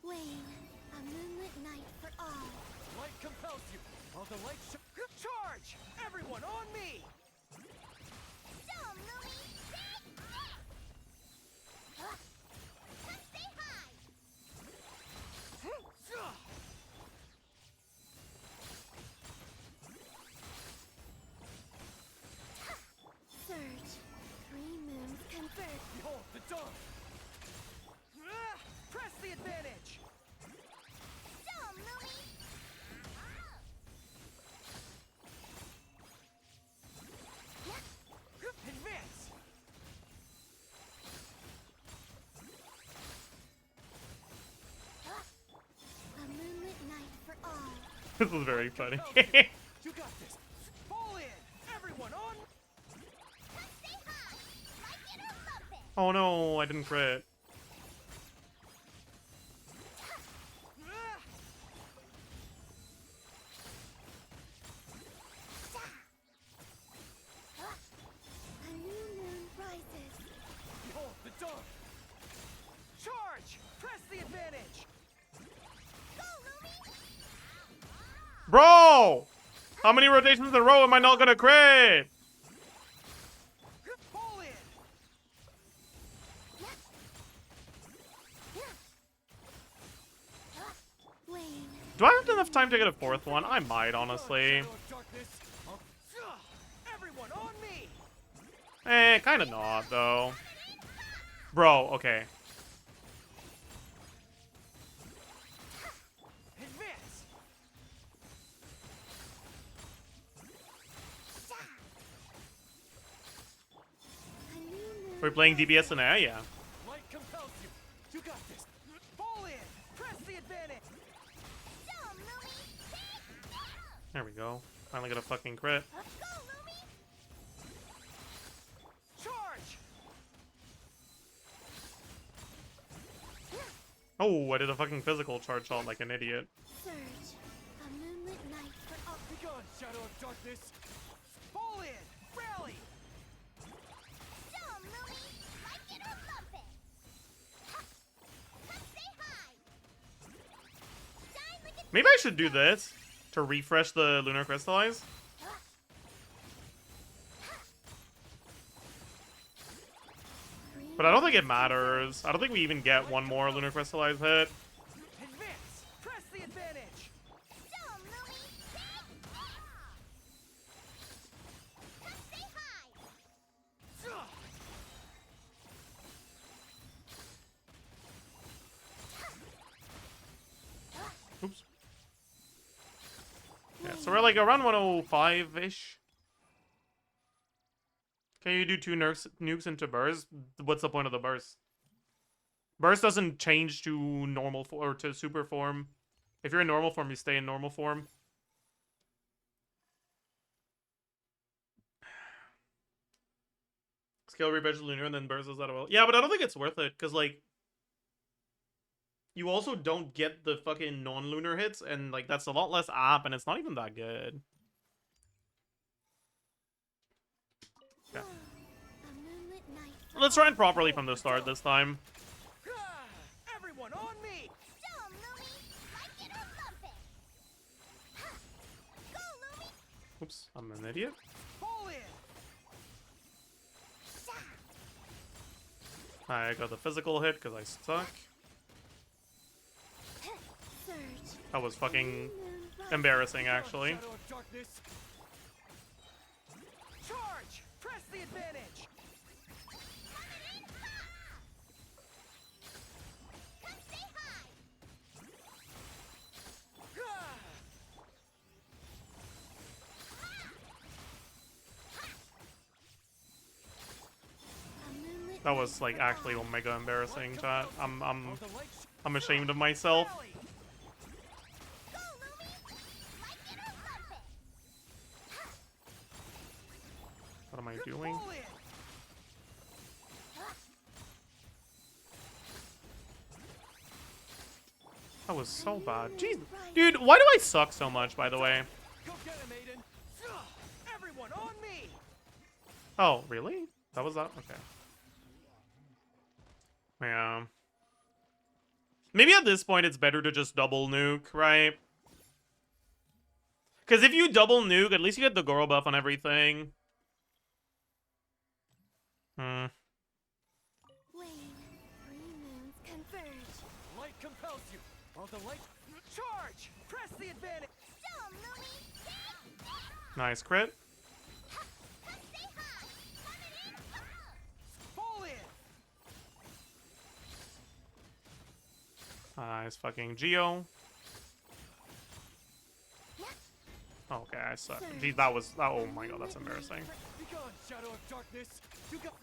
Wayne, a moonlit night for all. Light compels you. While the light charge. Everyone on me. Surge. 3 moons converge. Behold the dawn. Press the advantage. Advance. A moonlit night for all. This is very funny. You got this. Fall in. Everyone on. Oh no, I didn't crit. A new moon rises. Behold the dawn. Charge. Press the advantage. Bro! How many rotations in a row am I not gonna crit? Fall in. Wayne, Do I have enough time to get a 4th one? I might, honestly. Shadow of darkness. Everyone on me. Kinda not, though. Bro, okay. Advance. a new moon. We're playing DBS and AI? Yeah. Light compels you. You got this. Fall in. Press the advantage. There we go. Finally got a fucking crit. Charge. Oh, I did a fucking physical charge shot like an idiot. Surge. A moonlit night for all. Begone, shadow of darkness. Fall in. Rally. Maybe I should do this to refresh the Lunar Crystallize. But I don't think it matters. I don't think we even get one more Lunar Crystallize hit. Advance. Press the advantage. Oops. Yeah, so we're like around 105-ish. Can you do 2 nukes into burst? What's the point of the burst? Burst doesn't change to normal or to super form. If you're in normal form, you stay in normal form. Scale rebadge lunar and then burst is out of well. Yeah, but I don't think it's worth it because like you also don't get the fucking non-lunar hits, and like that's a lot less app, and it's not even that good. Okay. A moonlit night for Let's try it properly from the start this time. Everyone on me! Show 'em, Lumi. Like it or lump it. Ha! Go, Lumi. Oops, I'm an idiot. Fall in! Sha! I got the physical hit because I suck. Surge. That was fucking Moon rising. embarrassing, actually. Shadow of darkness! Charge! Press the advantage! Come say hi. A moonlit That was night like for actually all. omega embarrassing, chat. Are the lights I'm ashamed of myself. rally? Go, Lumi. Like it or lump it. What am I doing? Fall in! That was so bad. Jeez. Dude, why do I suck so much, by the way? Go get him, Aiden! Everyone on me! Oh, really? That was that? Okay. Yeah. Maybe at this point it's better to just double nuke, right? Because if you double nuke, at least you get the Goro buff on everything. Hmm. Wane, 3 moons converge. Light compels you! Are the lights... Charge! Press the advantage! Show 'em, Lumi. Nice crit. Come say hi. Coming in. Fall in! Nice fucking Geo. Okay, I suck. Geez, that was... Oh my god, that's embarrassing. Be gone, Shadow of Darkness! You got...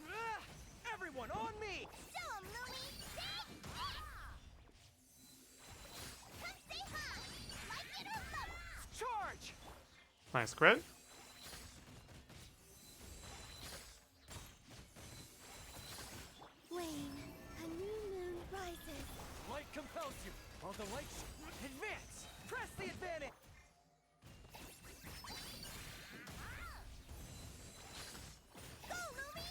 Everyone on me! Show 'em, Lumi. Come say hi. Like it or lump it. Charge! Nice crit. Wane, a new moon rises. Light compels you! Are the lights... Advance! Press the advantage! Go, Lumi.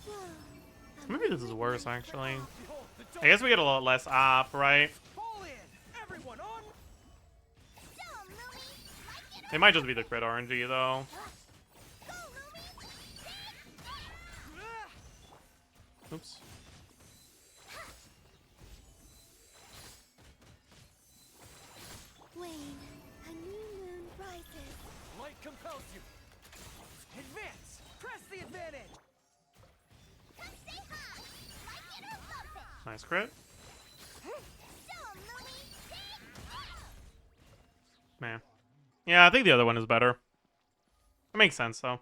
Whoa, a Maybe this is moonlit worse, night for actually. all. Behold, the I guess we get a lot less app, right? Fall in! Everyone on... Show 'em, Lumi. Like it It might just be the crit RNG, though. Go, Lumi. Oops. Wane, a new moon rises. Light compels you! Advance! Press the advantage! Come say hi. Like it or lump it. Nice crit. Show 'em, Lumi. Man. Yeah, I think the other one is better. It makes sense, though.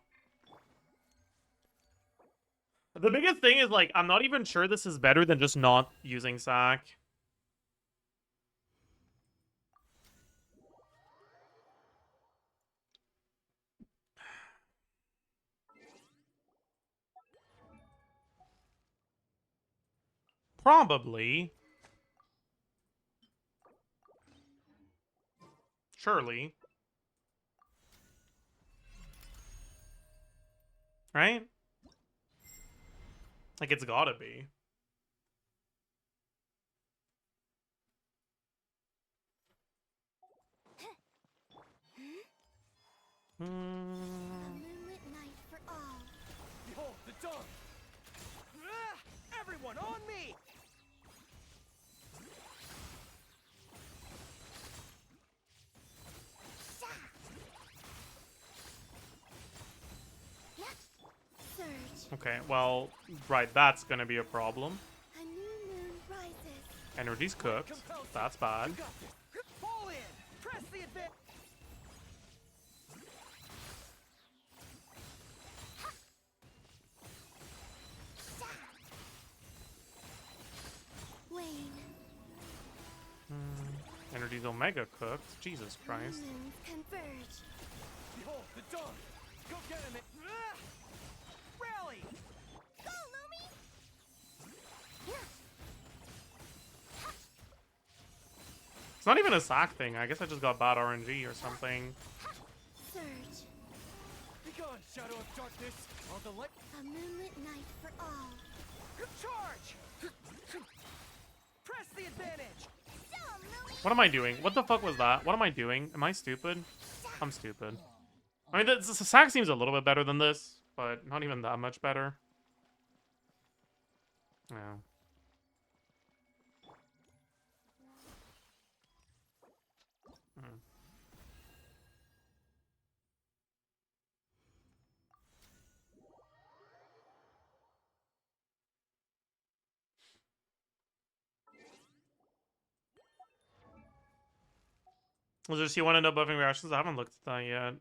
The biggest thing is, like, I'm not even sure this is better than just not using Sack. Probably. Surely. Right? Like, it's gotta be. A moonlit night for all. Behold, the dawn! Everyone on me! Sha! Surge. Okay, well, right, that's gonna be a problem. A new moon rises. Energy's cooked. That's bad. You got this! Fall in! Press the advantage! Sha! Wane. Energy's Omega cooked. Jesus New Christ. moons converge. Behold, the dog! Go get him! Rally! Go, Lumi! It's not even a sack thing. I guess I just got bad RNG or something. Surge. Be gone, shadow of darkness! All the light... A moonlit night for all. Charge! Press the advantage! What am I doing? What the fuck was that? What am I doing? Am I stupid? I'm stupid. I mean, the sack seems a little bit better than this, but not even that much better. Yeah. Was there you want to know buffing reactions? I haven't looked at that yet.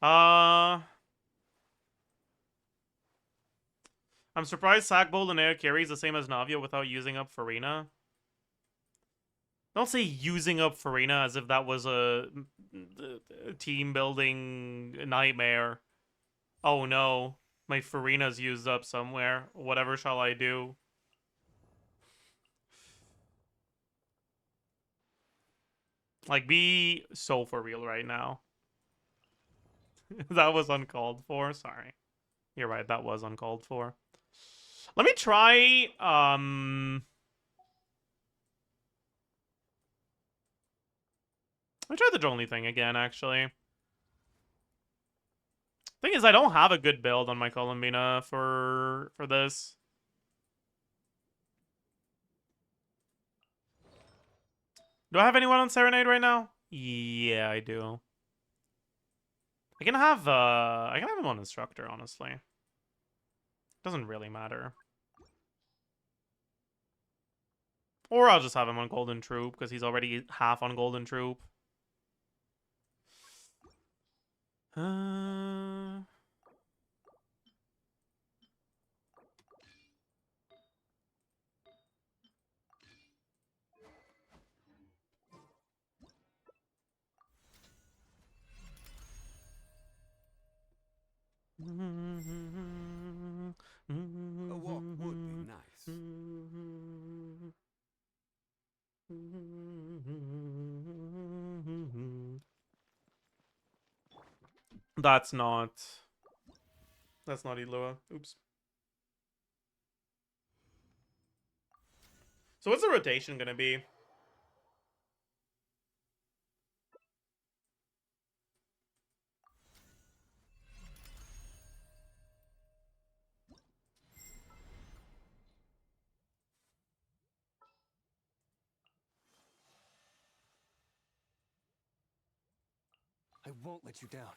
I'm surprised Sackbolt LINNEA carries the same as Navia without using up Farina. Don't say using up Farina as if that was a team building nightmare. Oh no, my Farina's used up somewhere. Whatever shall I do? Like, be so for real right now. That was uncalled for. Sorry. You're right, that was uncalled for. Let me try, Let me try the Jolly thing again, actually. Thing is, I don't have a good build on my Columbina for this. Do I have anyone on Serenade right now? Yeah, I do. I can have him on Instructor, honestly. Doesn't really matter. Or I'll just have him on Golden Troop, because he's already half on Golden Troop. A walk would be nice. That's not Ilua. Oops. So what's the rotation gonna be? I won't let you down.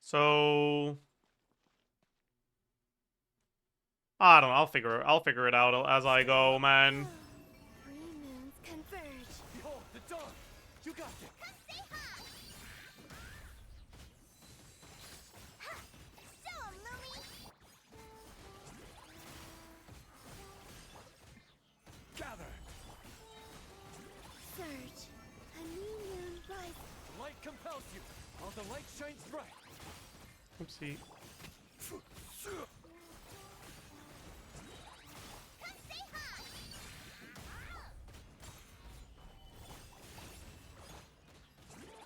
So I don't know. I'll figure it out as I go, man. Three moons converge. Behold, the dog! You got it! Show 'em, Lumi! Gather! Surge. A new moon rises. Light compels you. All the light shines bright. Oopsie.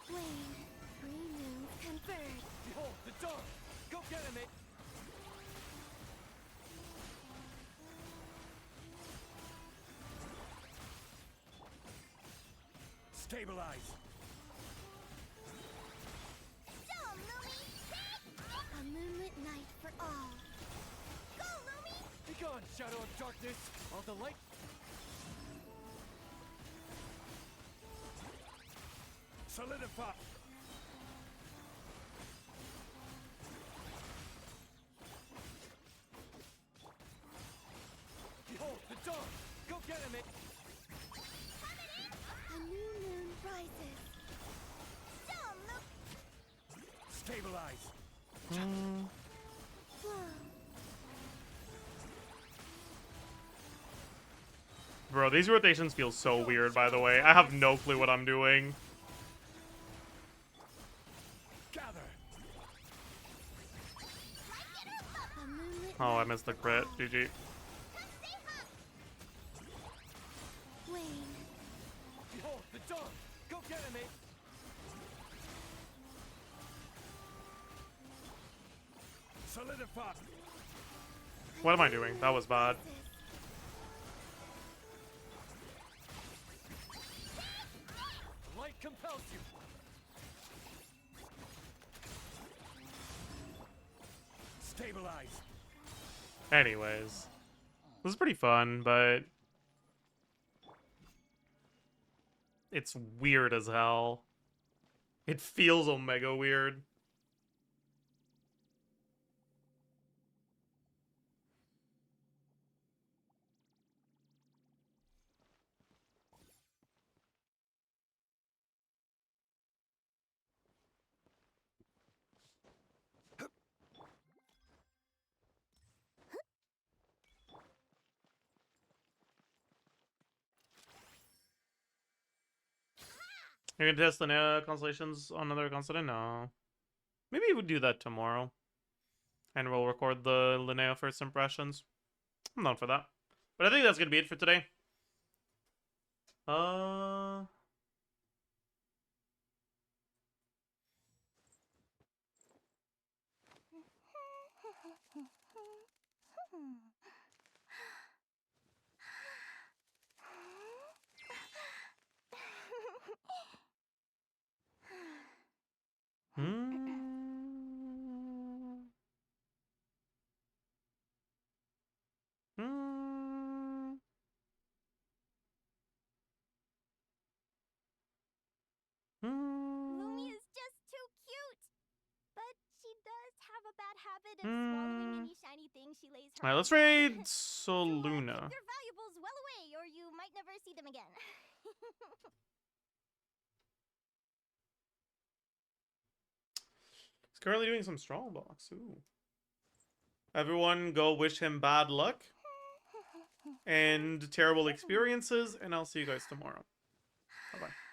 Wane. Three moons converge. Behold, the dog! Go get him, mate! Stabilize! Show 'em, Lumi! A moonlit night for all. Go, Lumi! Be gone, shadow of darkness! All the light... Solidify! Behold, the dog! Go get him, mate! A new moon rises. Show 'em, Lumi! Stabilize! Flow. Bro, these rotations feel so weird, by the way. I have no clue what I'm doing. Gather. Oh, I missed the crit. GG. Behold the dawn. Go get him, mate. Solidify. What am I doing? That was bad. The light compels you. Stabilize. Anyways. This is pretty fun, but... it's weird as hell. It feels omega weird. You're gonna test the constellations on another constellation? No. Maybe we'll do that tomorrow. And we'll record the LINNEA first impressions. I'm down for that. But I think that's gonna be it for today. Lumi is just too cute. But she does have a bad habit of swallowing any shiny thing she lays her Alright, let's eyes on. raid So, Soluna. keep your valuables well away, or you might never see them again. He's currently doing some strong box. Ooh. Everyone go wish him bad luck and terrible experiences, and I'll see you guys tomorrow. Bye-bye.